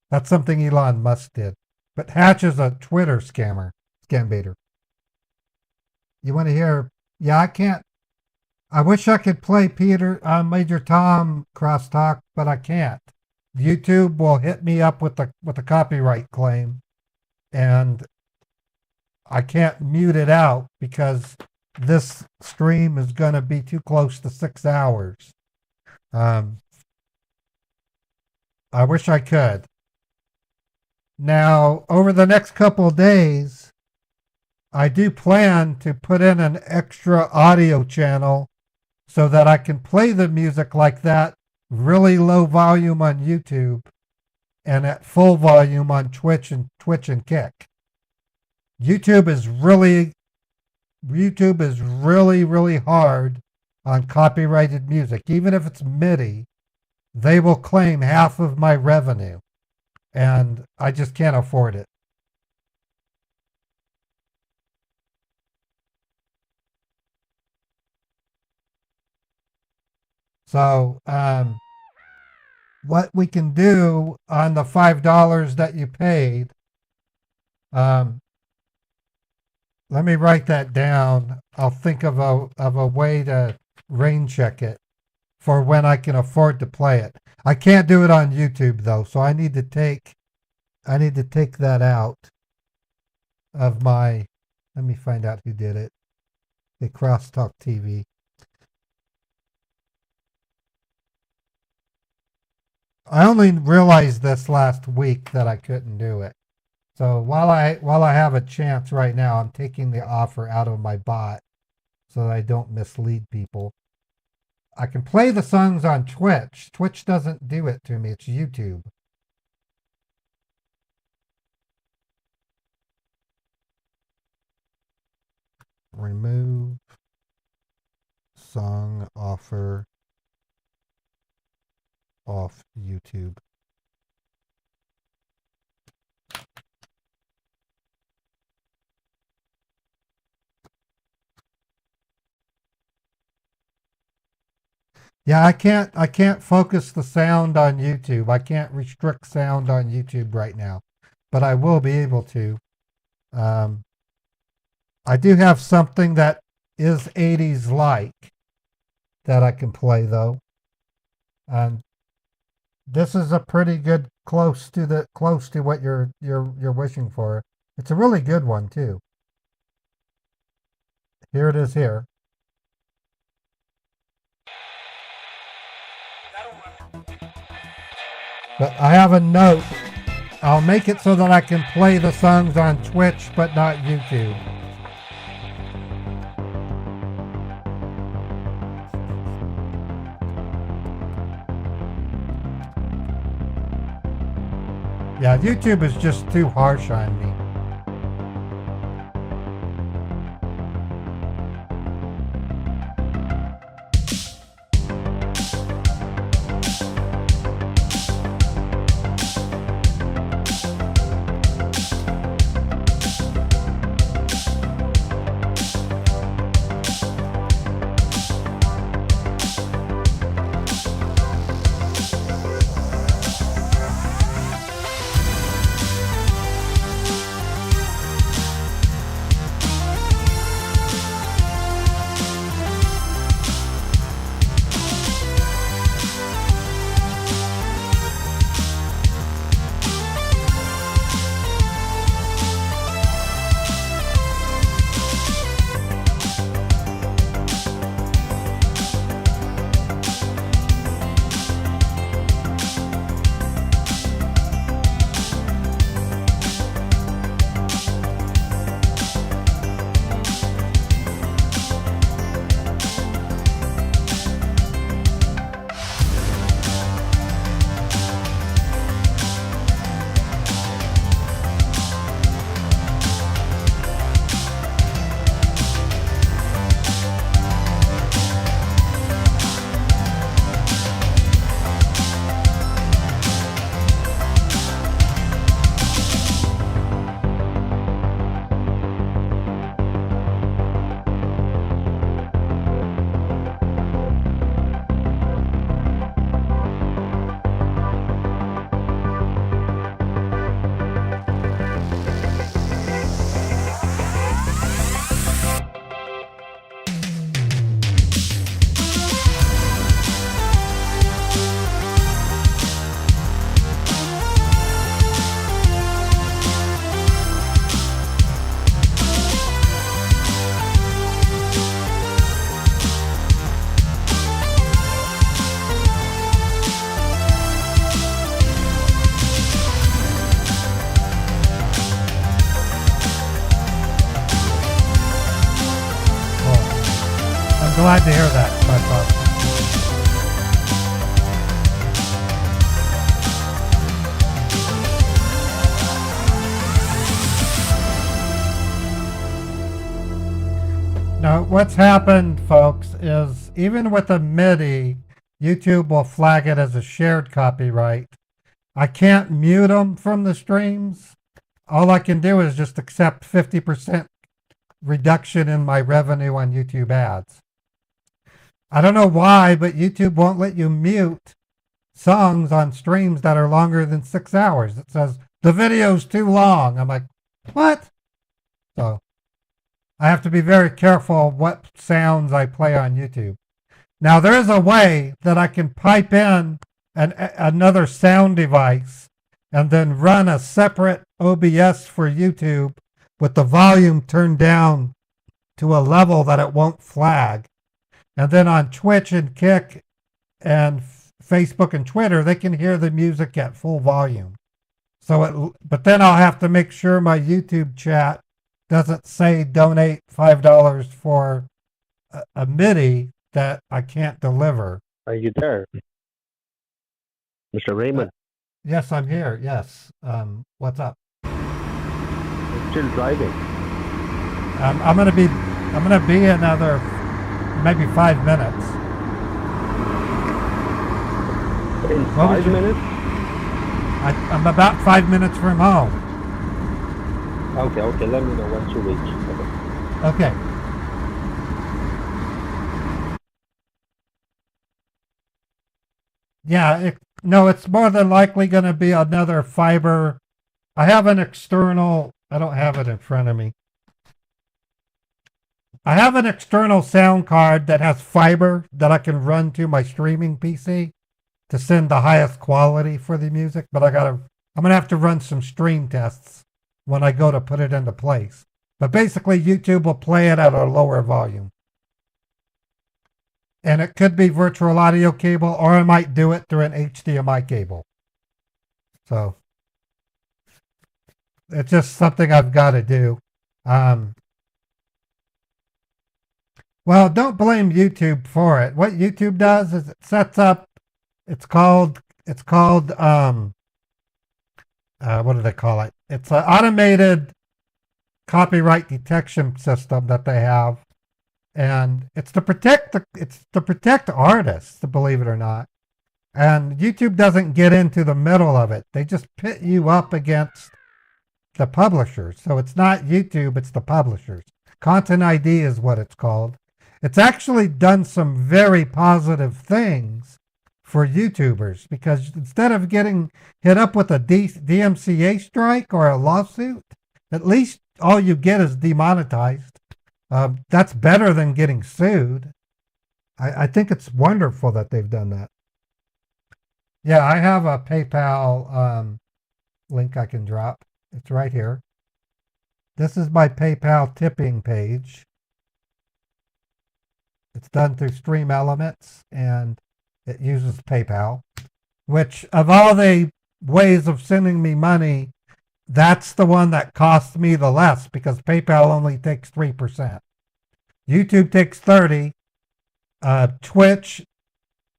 That's something Elon Musk did. But Hatch is a Twitter scam baiter. You want to hear? Yeah, I can't. I wish I could play Major Tom crosstalk, but I can't. YouTube will hit me up with a copyright claim, and I can't mute it out because this stream is going to be too close to 6 hours. I wish I could. Now, over the next couple of days, I do plan to put in an extra audio channel so that I can play the music like that, really low volume on YouTube and at full volume on Twitch and Kick. YouTube is really, really hard on copyrighted music. Even if it's MIDI, they will claim half of my revenue, and I just can't afford it. So, what we can do on the $5 that you paid, let me write that down. I'll think of a way to rain check it for when I can afford to play it. I can't do it on YouTube though, so I need to take that out of my, let me find out who did it. The Crosstalk TV. I only realized this last week that I couldn't do it. So while I have a chance right now, I'm taking the offer out of my bot so that I don't mislead people. I can play the songs on Twitch. Twitch doesn't do it to me. It's YouTube. Remove song offer off YouTube. Yeah, I can't focus the sound on YouTube. I can't restrict sound on YouTube right now, but I will be able to. I do have something that is 80s like that I can play though. And this is a pretty good close to what you're wishing for. It's a really good one too. Here it is here. But I have a note. I'll make it so that I can play the songs on Twitch but not YouTube. Yeah, YouTube is just too harsh on me. Glad to hear that. Now, what's happened, folks, is even with a MIDI, YouTube will flag it as a shared copyright. I can't mute them from the streams. All I can do is just accept 50% reduction in my revenue on YouTube ads. I don't know why, but YouTube won't let you mute songs on streams that are longer than 6 hours. It says, the video's too long. I'm like, what? So I have to be very careful what sounds I play on YouTube. Now, there is a way that I can pipe in another sound device and then run a separate OBS for YouTube with the volume turned down to a level that it won't flag. And then on Twitch and Kick and Facebook and Twitter, they can hear the music at full volume. But then I'll have to make sure my YouTube chat doesn't say donate $5 for a MIDI that I can't deliver. Are you there, Mr. Raymond? Yes, I'm here. Yes. What's up? I'm still driving. I'm gonna be another maybe 5 minutes. In 5 minutes? I'm about 5 minutes from home. Okay. Let me know once you reach. Okay. Yeah, it's more than likely going to be another fiber. I have an external, I don't have it in front of me. I have an external sound card that has fiber that I can run to my streaming PC to send the highest quality for the music, but I'm going to have to run some stream tests when I go to put it into place. But basically, YouTube will play it at a lower volume. And it could be virtual audio cable, or I might do it through an HDMI cable. So it's just something I've got to do. Well, don't blame YouTube for it. What YouTube does is it sets up, it's called what do they call it? It's an automated copyright detection system that they have. And it's to protect artists, believe it or not. And YouTube doesn't get into the middle of it. They just pit you up against the publishers. So it's not YouTube, it's the publishers. Content ID is what it's called. It's actually done some very positive things for YouTubers, because instead of getting hit up with a DMCA strike or a lawsuit, at least all you get is demonetized. That's better than getting sued. I think it's wonderful that they've done that. Yeah, I have a PayPal link I can drop. It's right here. This is my PayPal tipping page. It's done through Stream Elements, and it uses PayPal, which of all the ways of sending me money, that's the one that costs me the less, because PayPal only takes 3%. YouTube takes 30%. Twitch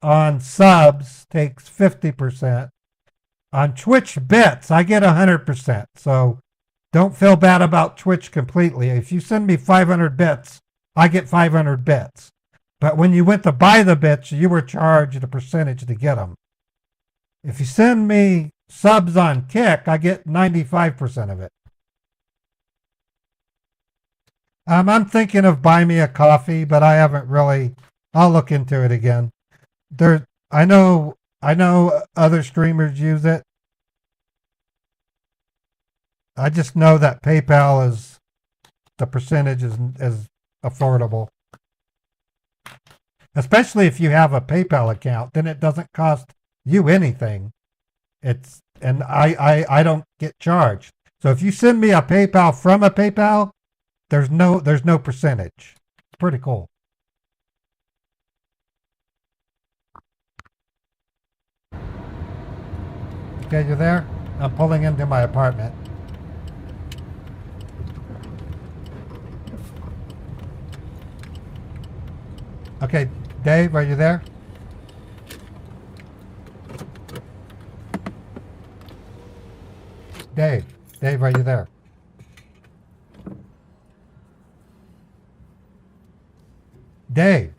on subs takes 50%. On Twitch bits, I get 100%. So don't feel bad about Twitch completely. If you send me 500 bits, I get 500 bits. But when you went to buy the bits, you were charged a percentage to get them. If you send me subs on Kick, I get 95% of it. I'm thinking of Buy Me a Coffee, but I haven't really. I'll look into it again. I know other streamers use it. I just know that PayPal is, the percentage is affordable. Especially if you have a PayPal account, then it doesn't cost you anything. And I don't get charged. So if you send me a PayPal from a PayPal, there's no percentage. It's pretty cool. Okay, you there? I'm pulling into my apartment. Okay, Dave, are you there? Dave, are you there? Dave.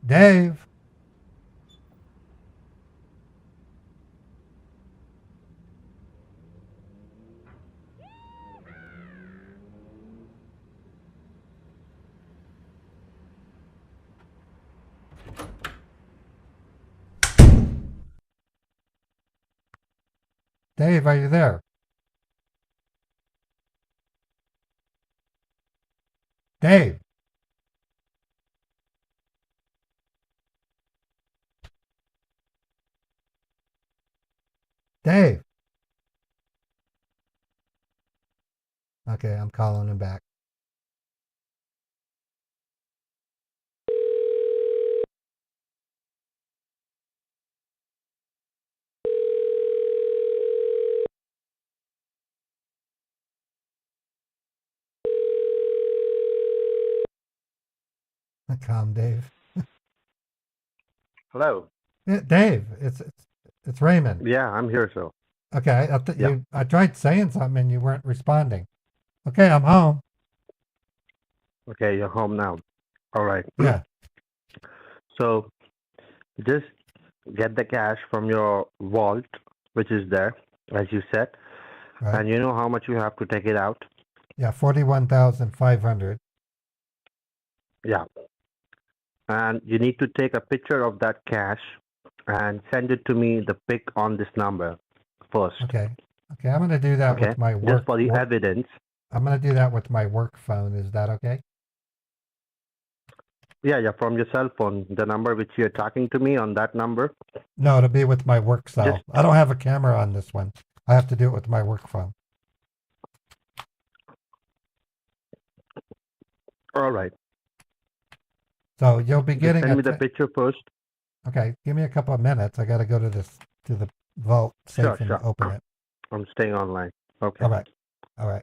Dave. Dave, are you there? Dave. Dave. Okay, I'm calling him back. Calm, Dave. Hello. Dave, it's Raymond. Yeah, I'm here, so. Okay, I tried saying something and you weren't responding. Okay, I'm home. Okay, you're home now. All right. Yeah. So just get the cash from your vault, which is there, as you said. Right. And you know how much you have to take it out? Yeah, 41,500. Yeah. And you need to take a picture of that cash and send it to me, the pic on this number first. Okay. Okay, I'm going to do that with my work. Just for the evidence. I'm going to do that with my work phone. Is that okay? Yeah, from your cell phone, the number which you're talking to me on that number. No, it'll be with my work cell. I don't have a camera on this one. I have to do it with my work phone. All right. So you'll be getting. Send me the picture first. Okay, give me a couple of minutes. I got to go to the vault safe and open it. I'm staying online. Okay. All right. All right.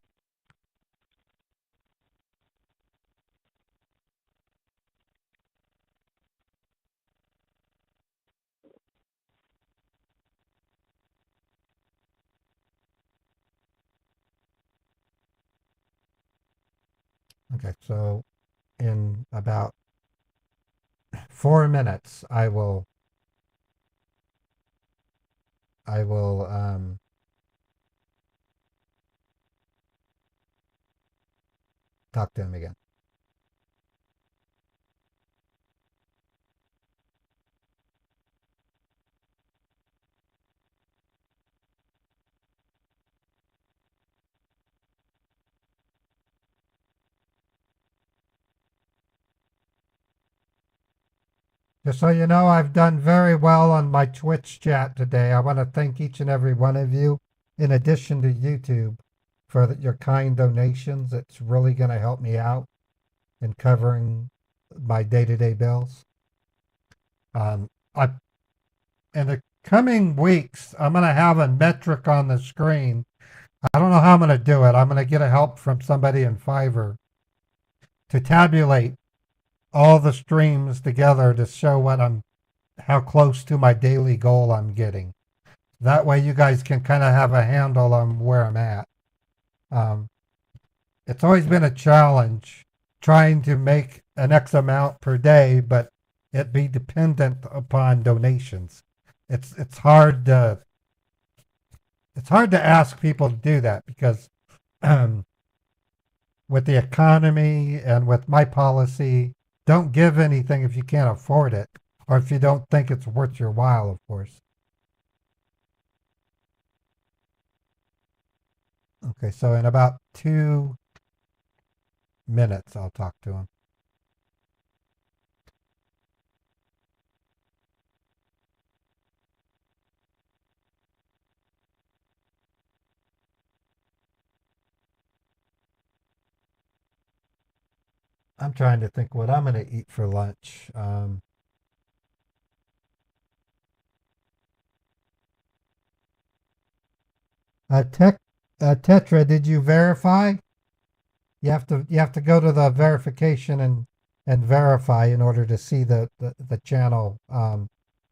Okay, so in about 4 minutes, I will talk to him again. Just so you know, I've done very well on my Twitch chat today. I want to thank each and every one of you, in addition to YouTube, for your kind donations. It's really going to help me out in covering my day-to-day bills. In the coming weeks, I'm going to have a metric on the screen. I don't know how I'm going to do it. I'm going to get a help from somebody in Fiverr to tabulate all the streams together to show how close to my daily goal I'm getting. That way you guys can kind of have a handle on where I'm at. It's always been a challenge trying to make an X amount per day, but it be dependent upon donations. It's hard to ask people to do that because with the economy and with my policy, don't give anything if you can't afford it, or if you don't think it's worth your while, of course. Okay, so in about 2 minutes, I'll talk to him. I'm trying to think what I'm going to eat for lunch. Tetra, did you verify? You have to go to the verification and verify in order to see the channel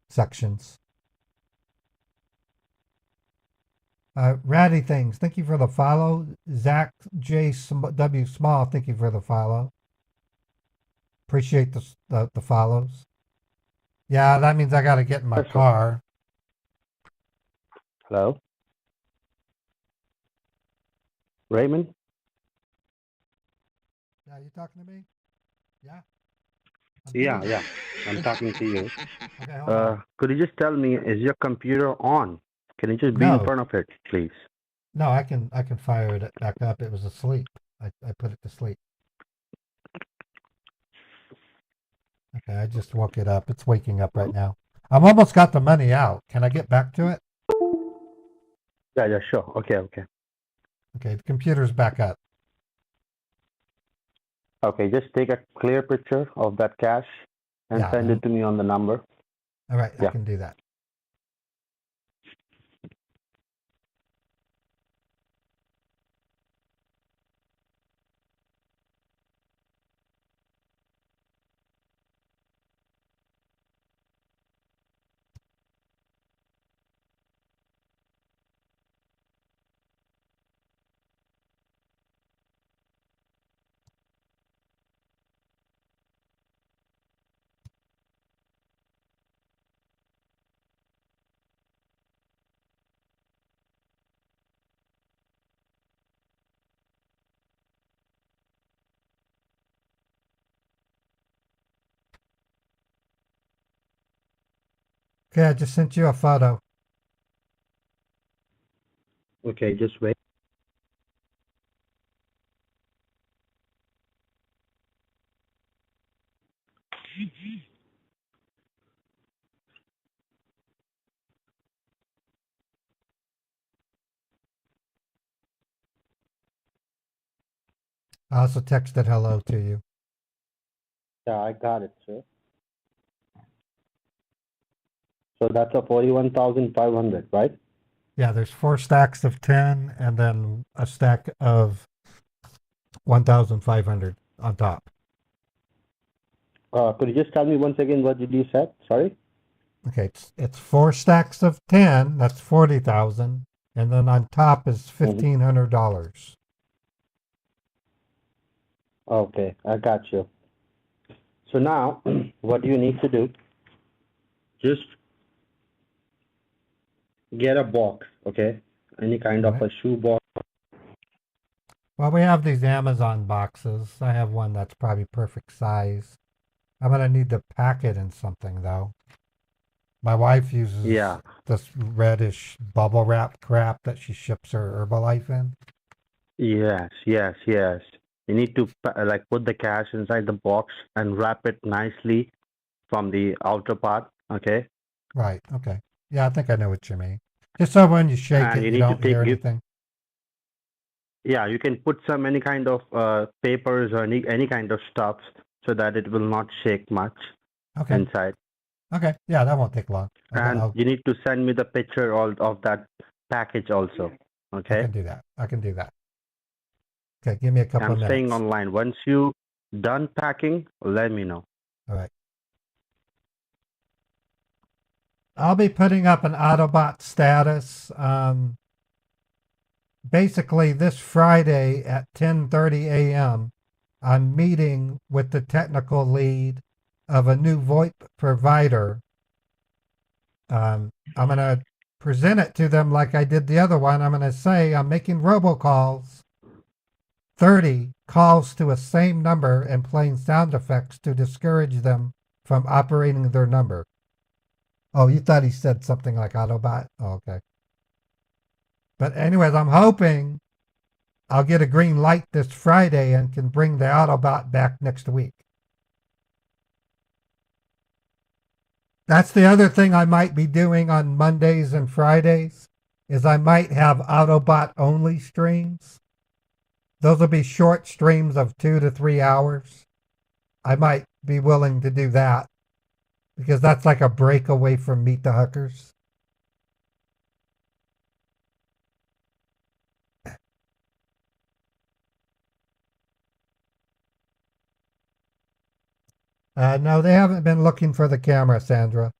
sections. Ratty Things, thank you for the follow. Zach J W Small, thank you for the follow. Appreciate the follows. Yeah, that means I got to get in my car. Hello? Raymond? Yeah, you talking to me? Yeah? Yeah, I'm talking to you. Okay, hold on. Could you just tell me, is your computer on? Can you just be in No. front of it, please? No, I can fire it back up. It was asleep. I put it to sleep. Okay, I just woke it up. It's waking up right now. I've almost got the money out. Can I get back to it? Yeah, sure. Okay. Okay, the computer's back up. Okay, just take a clear picture of that cash and send it to me on the number. All right, I can do that. Okay, I just sent you a photo. Okay, just wait. I also texted hello to you. Yeah, I got it, sir. So that's a 41,500, right? Yeah, there's 4 stacks of 10 and then a stack of 1,500 on top. Could you just tell me once again what did you say? Sorry? Okay, it's 4 stacks of 10, that's 40,000, and then on top is $1,500. Okay, I got you. So now, what you need to do, just get a box, okay? Any kind of a shoe box. Well, we have these Amazon boxes. I have one that's probably perfect size. I'm going to need to pack it in something, though. My wife uses this reddish bubble wrap crap that she ships her Herbalife in. Yes. You need to put the cash inside the box and wrap it nicely from the outer part, okay? Right, okay. Yeah, I think I know what you mean. Just so when you shake it, you don't hear anything. Yeah, you can put any kind of papers or any kind of stuff so that it will not shake much inside. Okay, yeah, that won't take long. And you need to send me the picture of that package also, okay? I can do that. Okay, give me a couple of minutes. I'm staying online. Once you done packing, let me know. All right. I'll be putting up an AutoBot status. Basically, this Friday at 10:30 a.m., I'm meeting with the technical lead of a new VoIP provider. I'm going to present it to them like I did the other one. I'm going to say I'm making robocalls, 30 calls to a same number and playing sound effects to discourage them from operating their number. Oh, you thought he said something like AutoBot? Oh, okay. But anyways, I'm hoping I'll get a green light this Friday and can bring the AutoBot back next week. That's the other thing I might be doing on Mondays and Fridays is I might have AutoBot only streams. Those will be short streams of 2 to 3 hours. I might be willing to do that because that's like a break away from Meet the Hookers. No, they haven't been looking for the camera, Sandra.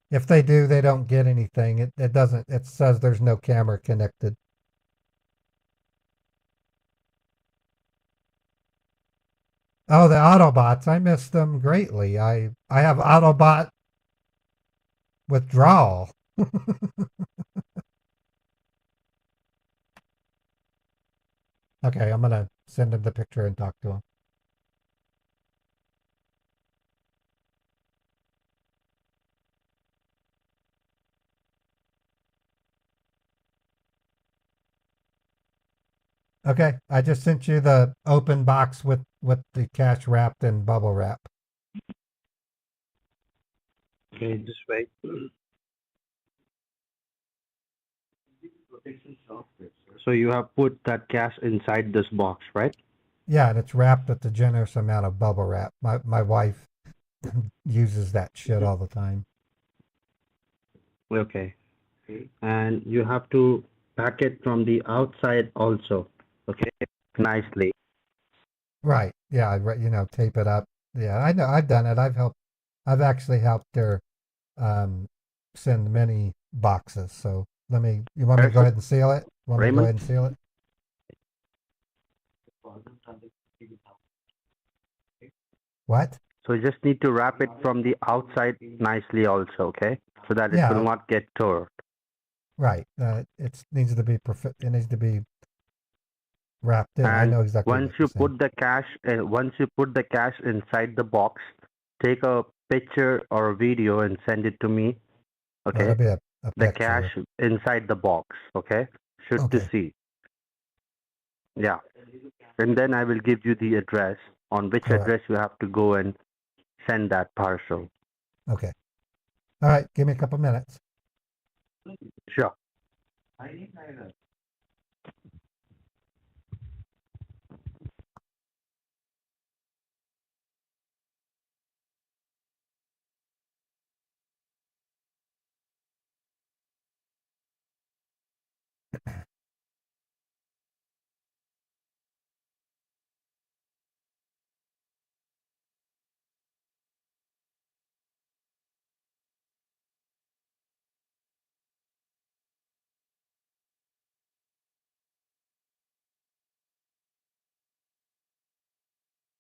If they do, they don't get anything. It doesn't. It says there's no camera connected. Oh, the Autobots. I miss them greatly. I have Autobot withdrawal. Okay, I'm gonna send him the picture and talk to him. Okay, I just sent you the open box with the cash wrapped in bubble wrap. Okay, just wait. So you have put that cash inside this box, right? Yeah, and it's wrapped with a generous amount of bubble wrap. My wife uses that shit all the time. Okay. And you have to pack it from the outside also, okay, nicely. Right. Yeah, tape it up. Yeah, I know. I've done it. I've actually helped her send many boxes. So you want me to go ahead and seal it? Want me to go ahead and seal it? What? So you just need to wrap it from the outside nicely also, okay? So that it Yeah. will not get torn. Right. It needs to be it needs to be wrapped in. And I know exactly. once you put the cash inside the box, take a picture or a video and send it to me. Okay. That'll be a the picture. cash inside the box, okay? Should to see. Yeah. And then I will give you the address on which address you have to go and send that parcel. Okay. All right. Give me a couple minutes. Sure.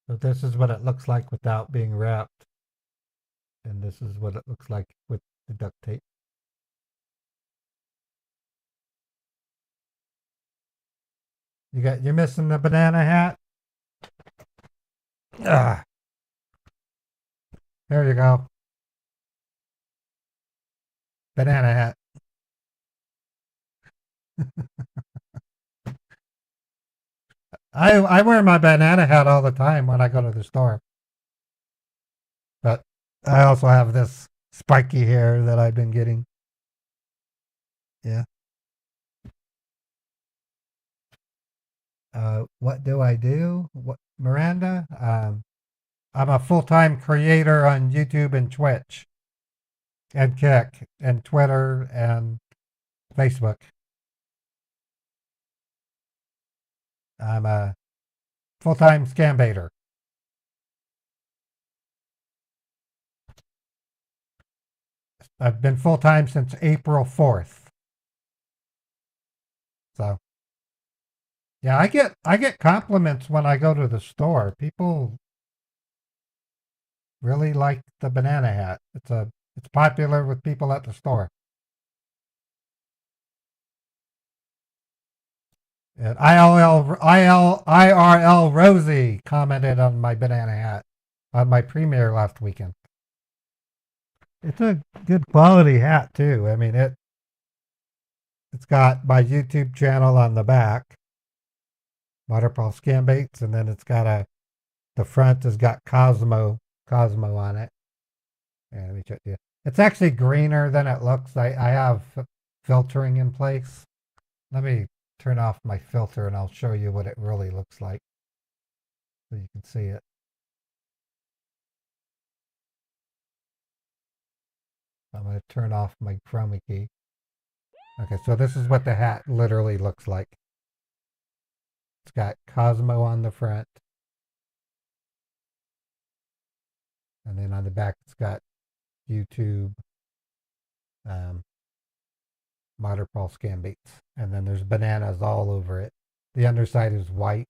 So this is what it looks like without being wrapped. And this is what it looks like with the duct tape. You're missing the banana hat? Ah. There you go. Banana hat. I wear my banana hat all the time when I go to the store. But I also have this spiky hair that I've been getting. Yeah. What do I do? What, Miranda? I'm a full-time creator on YouTube and Twitch and Kick and Twitter and Facebook. I'm a full-time scam baiter. I've been full-time since April 4th. So, yeah, I get compliments when I go to the store. People really like the banana hat. It's popular with people at the store. And IRL Rosie commented on my banana hat on my premiere last weekend. It's a good quality hat too. I mean it's got my YouTube channel on the back, Waterfall Scam Baits, and then it's got the front has got Cosmo on it. And let me check you. It's actually greener than it looks. I have filtering in place. Let me turn off my filter and I'll show you what it really looks like so you can see it. I'm going to turn off my chroma key. Okay, so this is what the hat literally looks like. It's got Cosmo on the front. And then on the back, it's got YouTube, Waterfall scan baits. And then there's bananas all over it. The underside is white.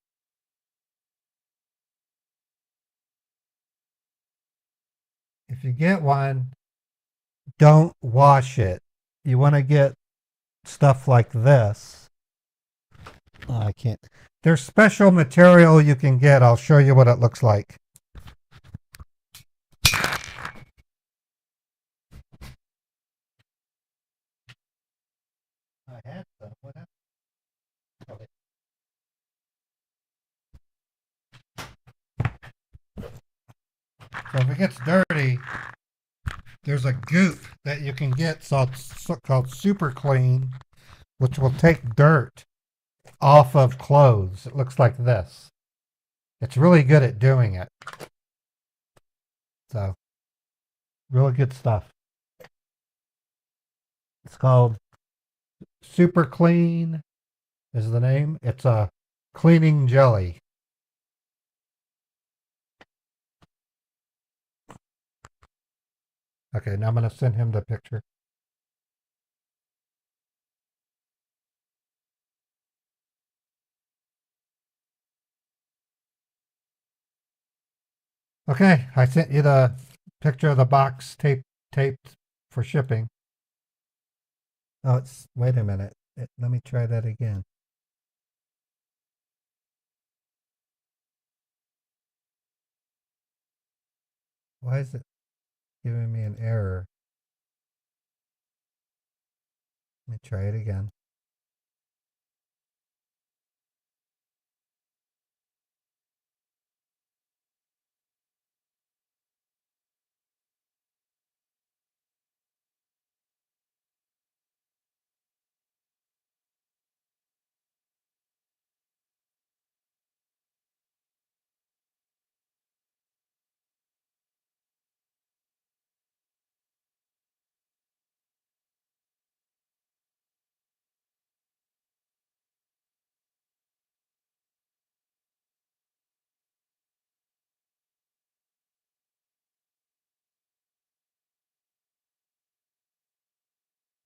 If you get one, don't wash it. You want to get stuff like this. Oh, I can't. There's special material you can get. I'll show you what it looks like. I had some. What happened? Okay. So if it gets dirty, there's a goop that you can get called Super Clean, which will take dirt off of clothes. It looks like this. It's really good at doing it. So, really good stuff. It's called Super Clean is the name. It's a cleaning jelly. Okay, now I'm going to send him the picture. Okay, I sent you the picture of the box taped for shipping. Oh, wait a minute. Let me try that again. Why is it giving me an error? Let me try it again.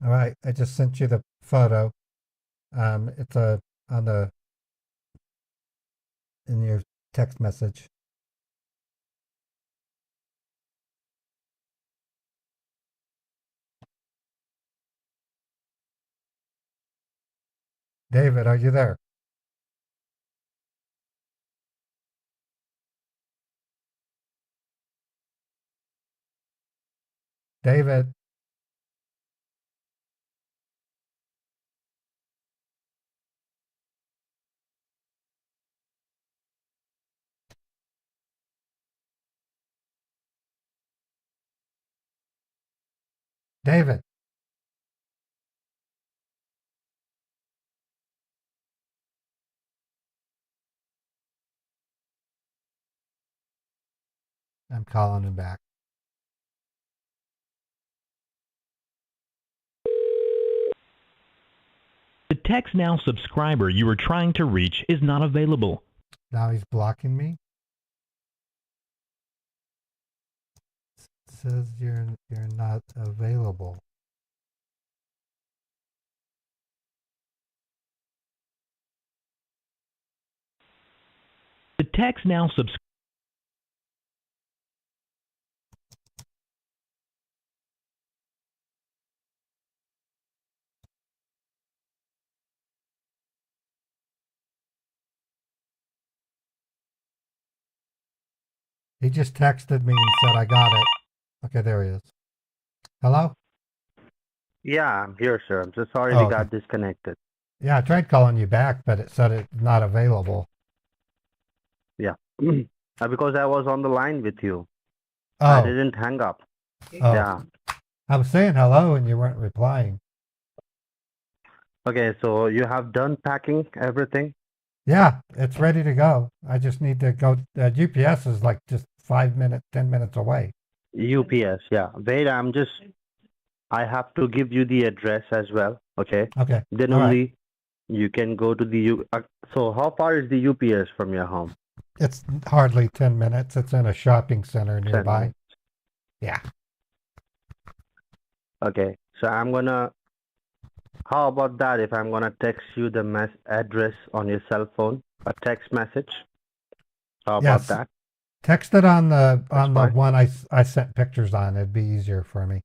All right, I just sent you the photo. It's in your text message. David, are you there? David. David. I'm calling him back. The Text Now subscriber you are trying to reach is not available. Now he's blocking me. It says you're not available. The Text Now subscriber. He just texted me and said I got it. Okay, there he is. Hello? Yeah, I'm here, sir. I'm so sorry Oh, we got okay. disconnected. Yeah, I tried calling you back, but it said it's not available. Yeah. Because I was on the line with you. Oh. I didn't hang up. Oh. Yeah. I was saying hello and you weren't replying. Okay, so you have done packing everything? Yeah, it's ready to go. I just need to go. UPS is like just 5 minutes, 10 minutes away. UPS, yeah. Wait, I have to give you the address as well, okay? Okay. Then All only right. you can go to the so how far is the UPS from your home? It's hardly 10 minutes. It's in a shopping center 10 nearby. minutes. Yeah. Okay, so how about that if I'm gonna text you the address on your cell phone, a text message? How about Yes. that? Text it on the fine. one I sent pictures on. It'd be easier for me.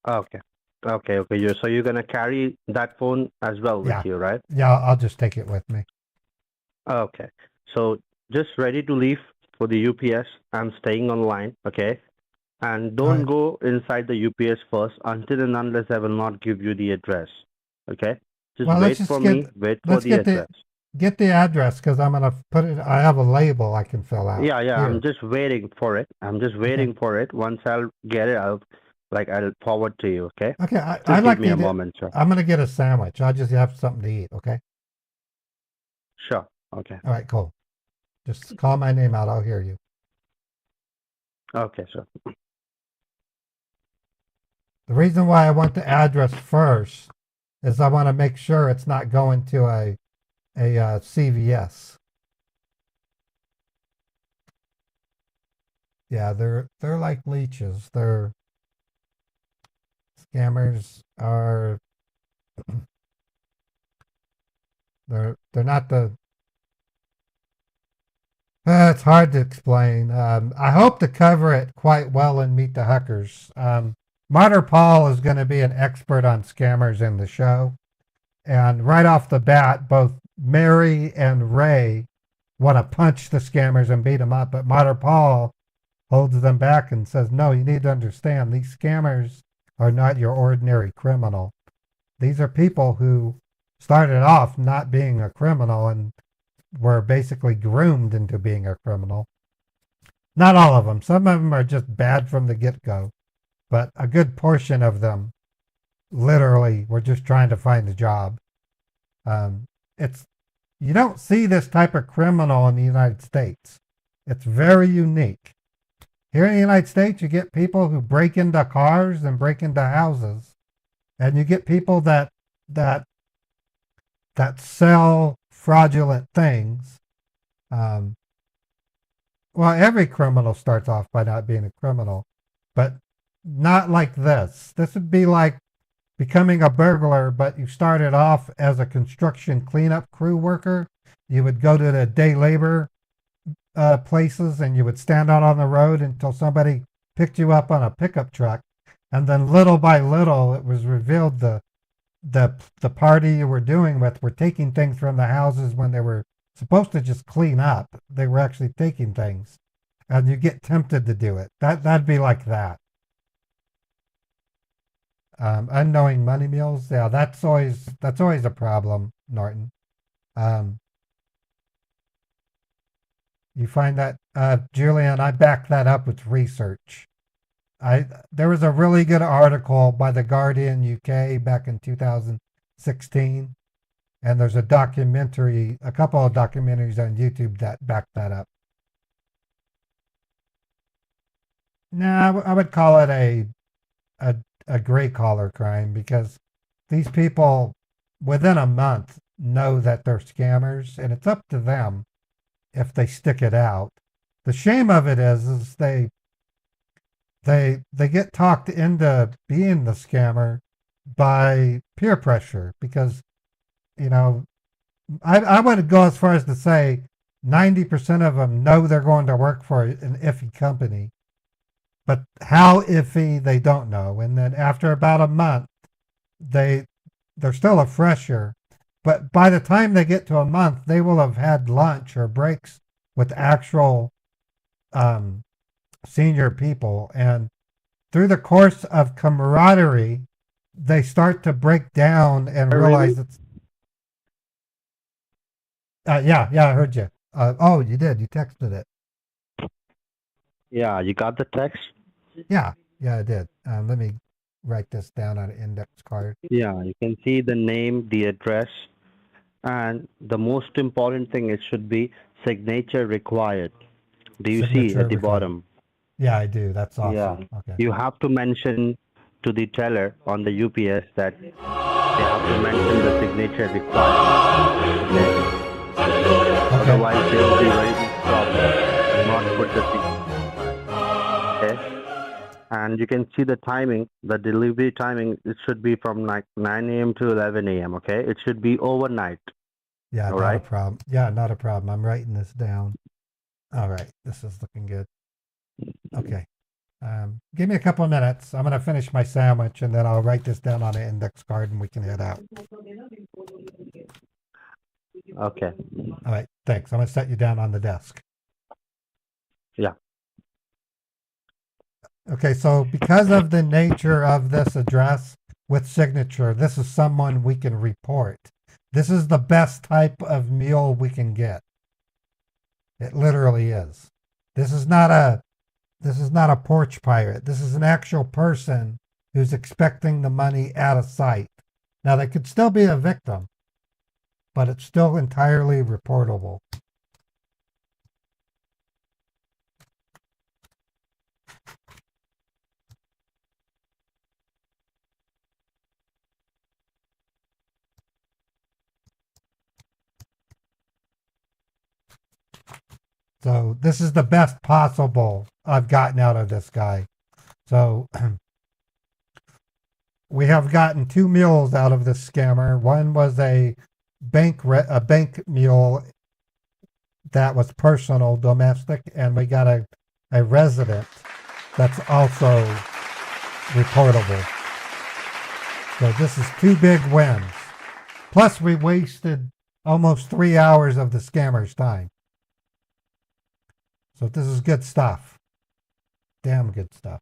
Okay. Okay. So you're gonna carry that phone as well with you, right? Yeah, I'll just take it with me. Okay. So just ready to leave for the UPS. I'm staying online, okay? And don't go inside the UPS first until and unless I will not give you the address. Okay? Just Well, wait for me, wait for the address. Get the address because I'm gonna put it. I have a label I can fill out. Yeah, Here. I'm just waiting for it. Once I'll get it, I'll forward to you, okay? Okay, Just I'd give like me to a moment, sir. I'm gonna get a sandwich. I'll just have something to eat, okay? Sure. Okay. All right, cool. Just call my name out. I'll hear you. Okay, sir. The reason why I want the address first is I want to make sure it's not going to a CVS. Yeah, they're like leeches. Scammers are they're not the. It's hard to explain. I hope to cover it quite well in Meet the Huckers. Martyr Paul is going to be an expert on scammers in the show. And right off the bat, both Mary and Ray want to punch the scammers and beat them up. But Martyr Paul holds them back and says, no, you need to understand these scammers are not your ordinary criminal. These are people who started off not being a criminal and were basically groomed into being a criminal. Not all of them. Some of them are just bad from the get-go. But a good portion of them literally were just trying to find a job. You don't see this type of criminal in the United States. It's very unique. Here in the United States, you get people who break into cars and break into houses. And you get people that sell fraudulent things. Well, every criminal starts off by not being a criminal, but not like this. This would be like becoming a burglar, but you started off as a construction cleanup crew worker. You would go to the day labor places and you would stand out on the road until somebody picked you up on a pickup truck. And then little by little, it was revealed the party you were doing with were taking things from the houses when they were supposed to just clean up. They were actually taking things. And you get tempted to do it. That'd be like that. Unknowing money mules, yeah, that's always a problem, Norton. You find that, Julian, I back that up with research. There was a really good article by The Guardian UK back in 2016, and there's a couple of documentaries on YouTube that back that up. No, I would call it a gray collar crime because these people within a month know that they're scammers, and it's up to them if they stick it out. The shame of it is they get talked into being the scammer by peer pressure because, I would go as far as to say 90% of them know they're going to work for an iffy company, but how iffy they don't know. And then after about a month, they're still a fresher, but by the time they get to a month, they will have had lunch or breaks with actual senior people, and through the course of camaraderie, they start to break down and realize it's. Yeah, I heard you. Oh, you did. You texted it. Yeah, you got the text? Yeah, I did. Let me write this down on an index card. Yeah, you can see the name, the address, and the most important thing, it should be signature required. Do you see at the bottom? Yeah, I do. That's awesome. Yeah. Okay. You have to mention to the teller on the UPS that they have to mention the signature required. Okay. Otherwise, there will be very big problem. Not put the signature. Okay. and you can see the timing, the delivery timing. It should be from like 9 a.m. to 11 a.m. Okay, it should be overnight. Yeah, All not a right. problem. Yeah, not a problem. I'm writing this down. All right, this is looking good. Okay. Give me a couple of minutes. I'm going to finish my sandwich and then I'll write this down on an index card and we can head out. Okay. All right, thanks. I'm going to set you down on the desk. Yeah. Okay, so because of the nature of this address with signature, this is someone we can report. This is the best type of mule we can get. It literally is. This is not a porch pirate. This is an actual person who's expecting the money at a site. Now, they could still be a victim, but it's still entirely reportable. So this is the best possible I've gotten out of this guy. So we have gotten 2 mules out of this scammer. One was a bank mule that was personal, domestic, and we got a resident that's also reportable. So this is 2 big wins. Plus we wasted almost 3 hours of the scammer's time. So this is good stuff. Damn good stuff.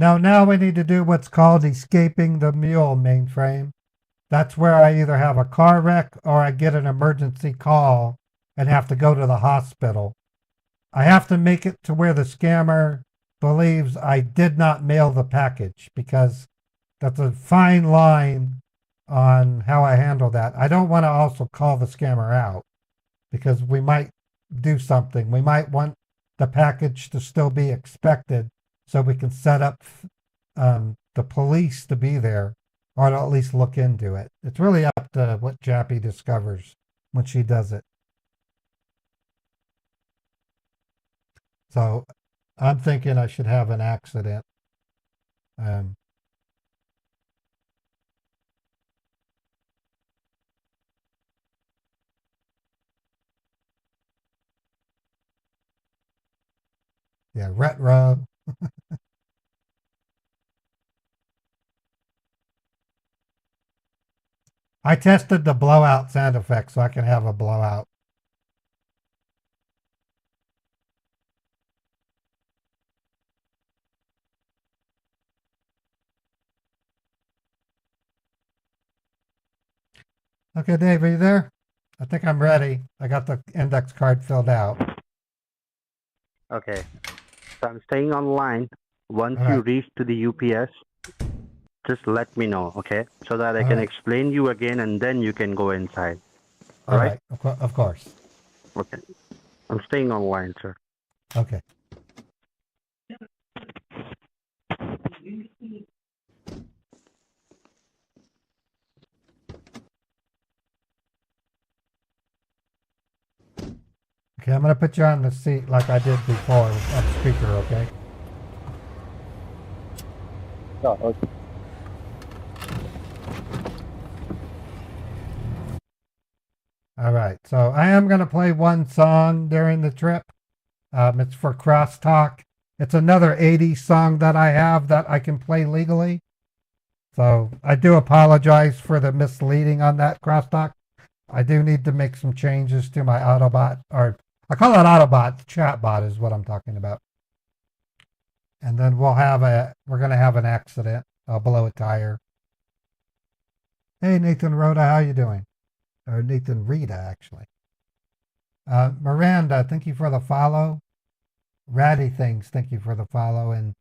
Now we need to do what's called escaping the mule mainframe. That's where I either have a car wreck or I get an emergency call and have to go to the hospital. I have to make it to where the scammer believes I did not mail the package, because that's a fine line on how I handle that. I don't want to also call the scammer out, because we might do something. We might want the package to still be expected so we can set up the police to be there, or to at least look into it. It's really up to what Jappy discovers when she does it. So I'm thinking I should have an accident. Yeah, retro. I tested the blowout sound effect so I can have a blowout. Okay, Dave, are you there? I think I'm ready. I got the index card filled out. Okay. So I'm staying online. Once you reach to the UPS, just let me know, okay? So that I can explain you again and then you can go inside. All right? Of course. Okay. I'm staying online, sir. Okay. Okay, I'm going to put you on the seat like I did before on speaker, okay? Oh, okay. All right, so I am going to play one song during the trip. It's for crosstalk. It's another 80s song that I have that I can play legally. So I do apologize for the misleading on that crosstalk. I do need to make some changes to my AutoBot, or I call it AutoBot, chatbot is what I'm talking about. And then we're going to have an accident. I'll blow a tire. Hey, Nathan Rhoda, how you doing? Or Nathan Rita, actually. Miranda, thank you for the follow. Ratty Things, thank you for the follow and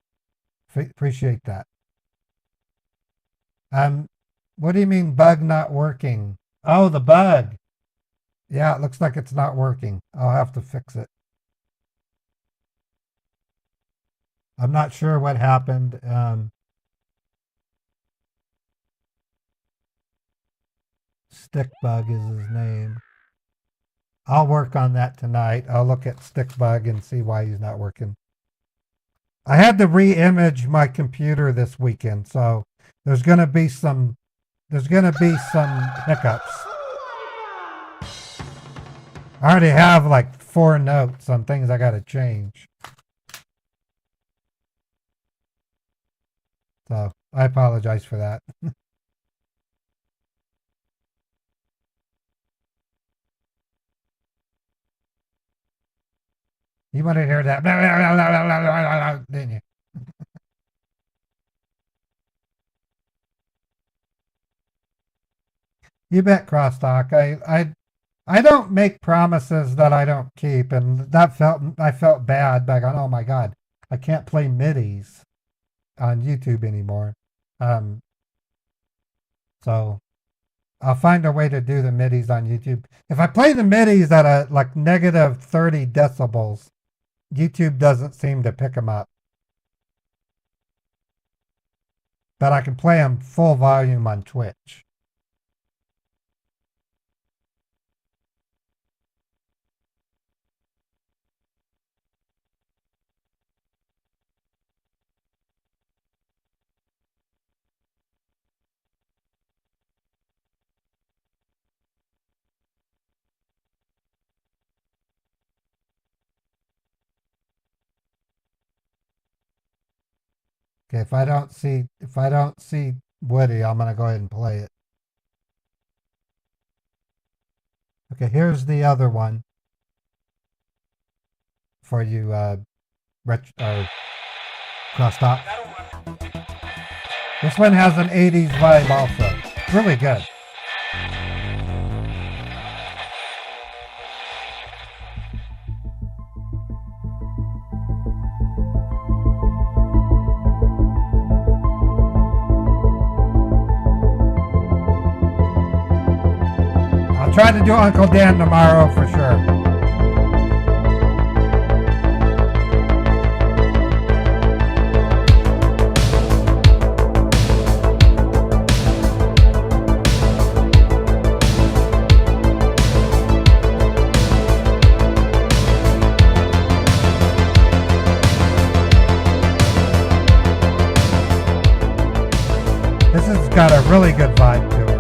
appreciate that. What do you mean bug not working? Oh, the bug. Yeah, it looks like it's not working. I'll have to fix it. I'm not sure what happened. Stickbug is his name. I'll work on that tonight. I'll look at Stickbug and see why he's not working. I had to re-image my computer this weekend, so there's gonna be some hiccups. I already have like 4 notes on things I gotta change. So I apologize for that. You want to hear that? Didn't you? You bet, Crosstalk. I don't make promises that I don't keep, and I felt bad by going, oh my God, I can't play midis on YouTube anymore. So I'll find a way to do the midis on YouTube. If I play the midis at a like negative 30 decibels, YouTube doesn't seem to pick them up. But I can play them full volume on Twitch. Okay, if I don't see Woody, I'm gonna go ahead and play it. Okay, here's the other one for you, Crosstalk. This one has an 80s vibe also. Really good. I'll try to do Uncle Dan tomorrow for sure. This has got a really good vibe to it.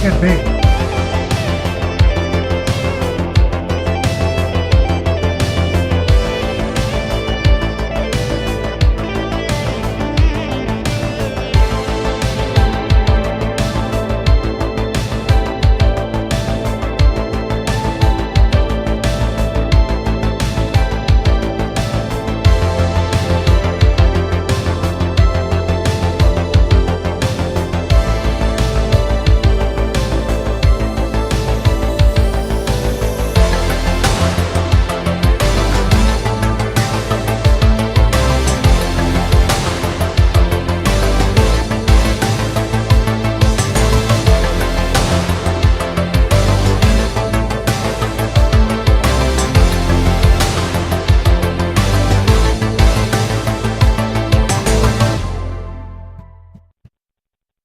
Could be.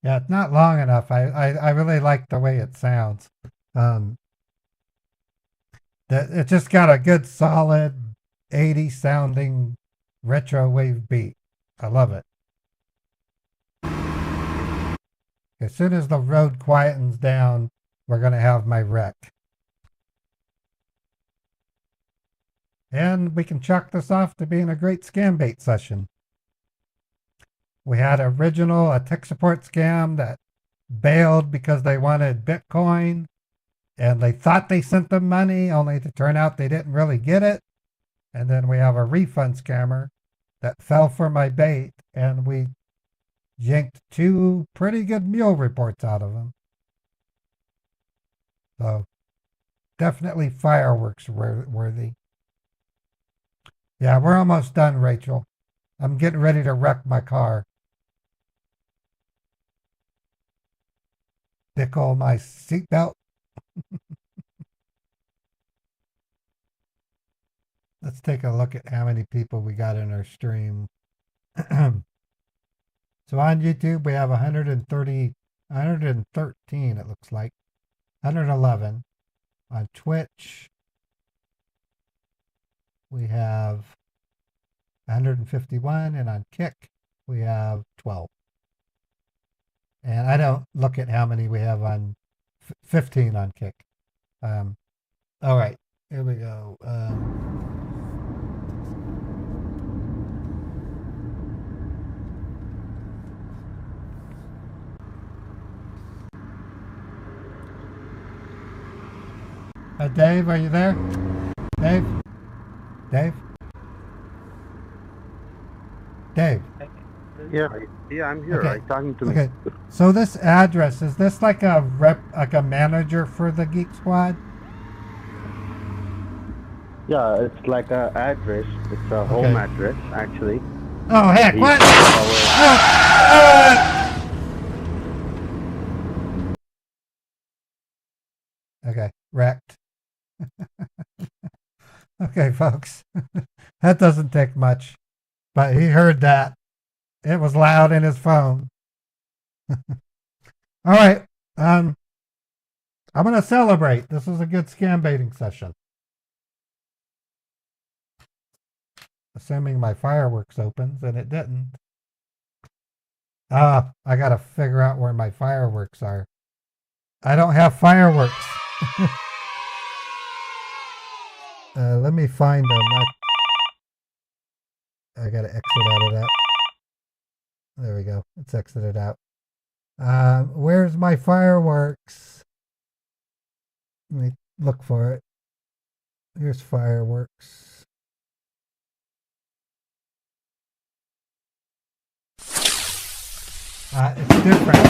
Yeah, it's not long enough. I really like the way it sounds. It just got a good solid 80 sounding retro wave beat. I love it. As soon as the road quietens down, we're going to have my wreck. And we can chalk this off to being a great scam bait session. We had a tech support scam that bailed because they wanted Bitcoin and they thought they sent them money, only to turn out they didn't really get it. And then we have a refund scammer that fell for my bait, and we yanked 2 pretty good mule reports out of them. So definitely fireworks worthy. Yeah, we're almost done, Rachel. I'm getting ready to wreck my car. Buckle my seatbelt. Let's take a look at how many people we got in our stream. So on YouTube, we have 113, it looks like. 111. On Twitch, we have 151. And on Kick, we have 12. And I don't look at how many we have on 15 on Kick. All right, here we go. Dave, are you there? Dave? Dave? Dave? Yeah, I'm here. Okay. Right, talking to me. Okay. So this address, is this like a manager for the Geek Squad? Yeah, it's like a address. It's a home address, actually. Oh, heck, what? Okay, wrecked. Okay, folks. That doesn't take much, but he heard that. It was loud in his phone. All right. I'm going to celebrate. This was a good scam baiting session. Assuming my fireworks opens, and it didn't. I got to figure out where my fireworks are. I don't have fireworks. Let me find them. I got to exit out of that. There we go. It's exited out. Where's my fireworks? Let me look for it. Here's fireworks. It's different.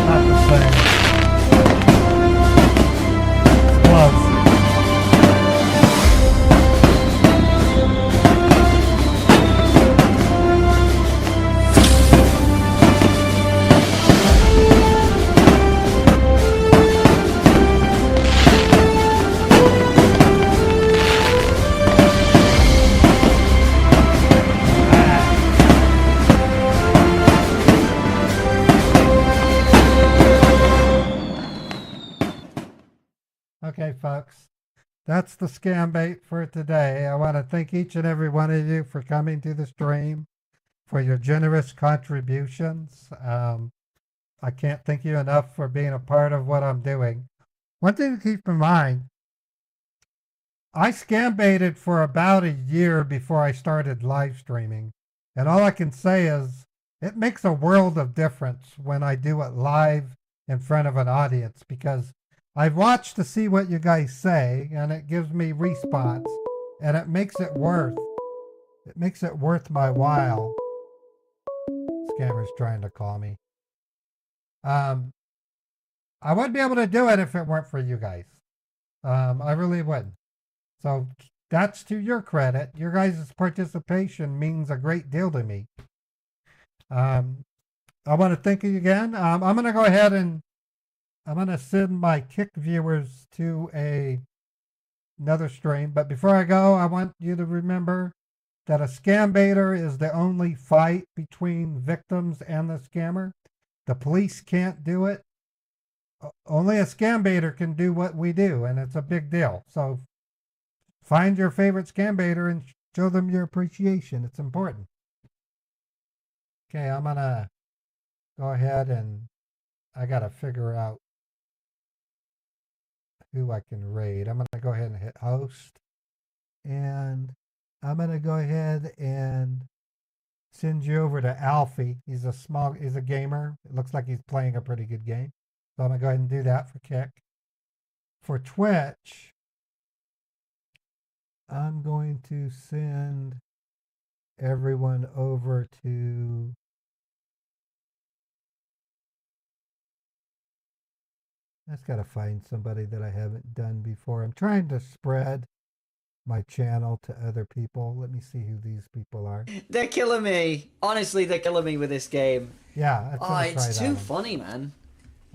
Not the same. It's close. Okay, folks, that's the scam bait for today. I want to thank each and every one of you for coming to the stream, for your generous contributions. I can't thank you enough for being a part of what I'm doing. One thing to keep in mind, I scam baited for about a year before I started live streaming. And all I can say is it makes a world of difference when I do it live in front of an audience, because I've watched to see what you guys say, and it gives me response, and it makes it worth my while. Scammer's trying to call me. I wouldn't be able to do it if it weren't for you guys. I really wouldn't. So that's to your credit. Your guys' participation means a great deal to me. I want to thank you again. I'm going to go ahead and I'm going to send my Kick viewers to another stream. But before I go, I want you to remember that a scam baiter is the only fight between victims and the scammer. The police can't do it. Only a scam baiter can do what we do, and it's a big deal. So find your favorite scam baiter and show them your appreciation. It's important. Okay, I'm going to go ahead and I got to figure out who I can raid. I'm going to go ahead and hit host. And I'm going to go ahead and send you over to Alfie. He's a gamer. It looks like he's playing a pretty good game. So I'm going to go ahead and do that for Kick. For Twitch, I'm going to send everyone over to I just got to find somebody that I haven't done before. I'm trying to spread my channel to other people. Let me see who these people are. They're killing me. Honestly, they're killing me with this game. Yeah, it's too funny, man.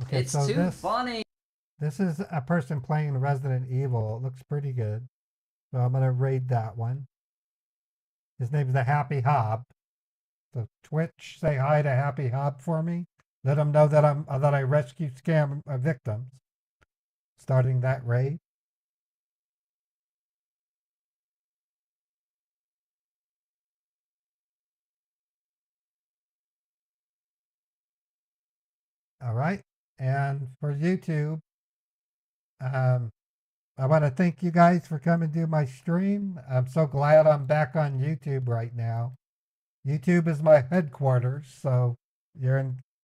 Okay, it's so too funny. This is a person playing Resident Evil. It looks pretty good. So I'm going to raid that one. His name's the Happy Hob. So Twitch, say hi to Happy Hob for me. Let him know that I rescue scam victims. Starting that raid. All right. And for YouTube, I want to thank you guys for coming to my stream. I'm so glad I'm back on YouTube right now. YouTube is my headquarters, so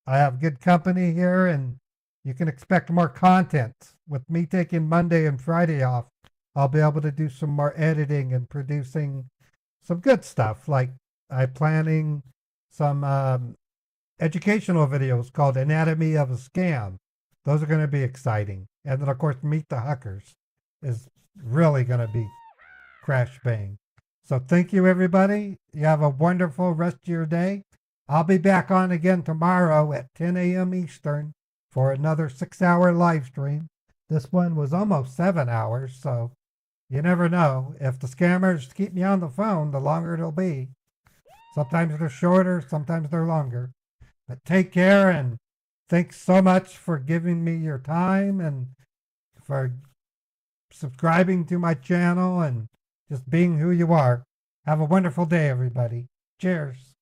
I have good company here, and you can expect more content. With me taking Monday and Friday off, I'll be able to do some more editing and producing some good stuff, like I'm planning some educational videos called Anatomy of a Scam. Those are going to be exciting. And then, of course, Meet the Huckers is really going to be crash bang. So thank you, everybody. You have a wonderful rest of your day. I'll be back on again tomorrow at 10 a.m. Eastern for another 6-hour live stream. This one was almost 7 hours, so you never know. If the scammers keep me on the phone, the longer it'll be. Sometimes they're shorter, sometimes they're longer. But take care, and thanks so much for giving me your time and for subscribing to my channel and just being who you are. Have a wonderful day, everybody. Cheers.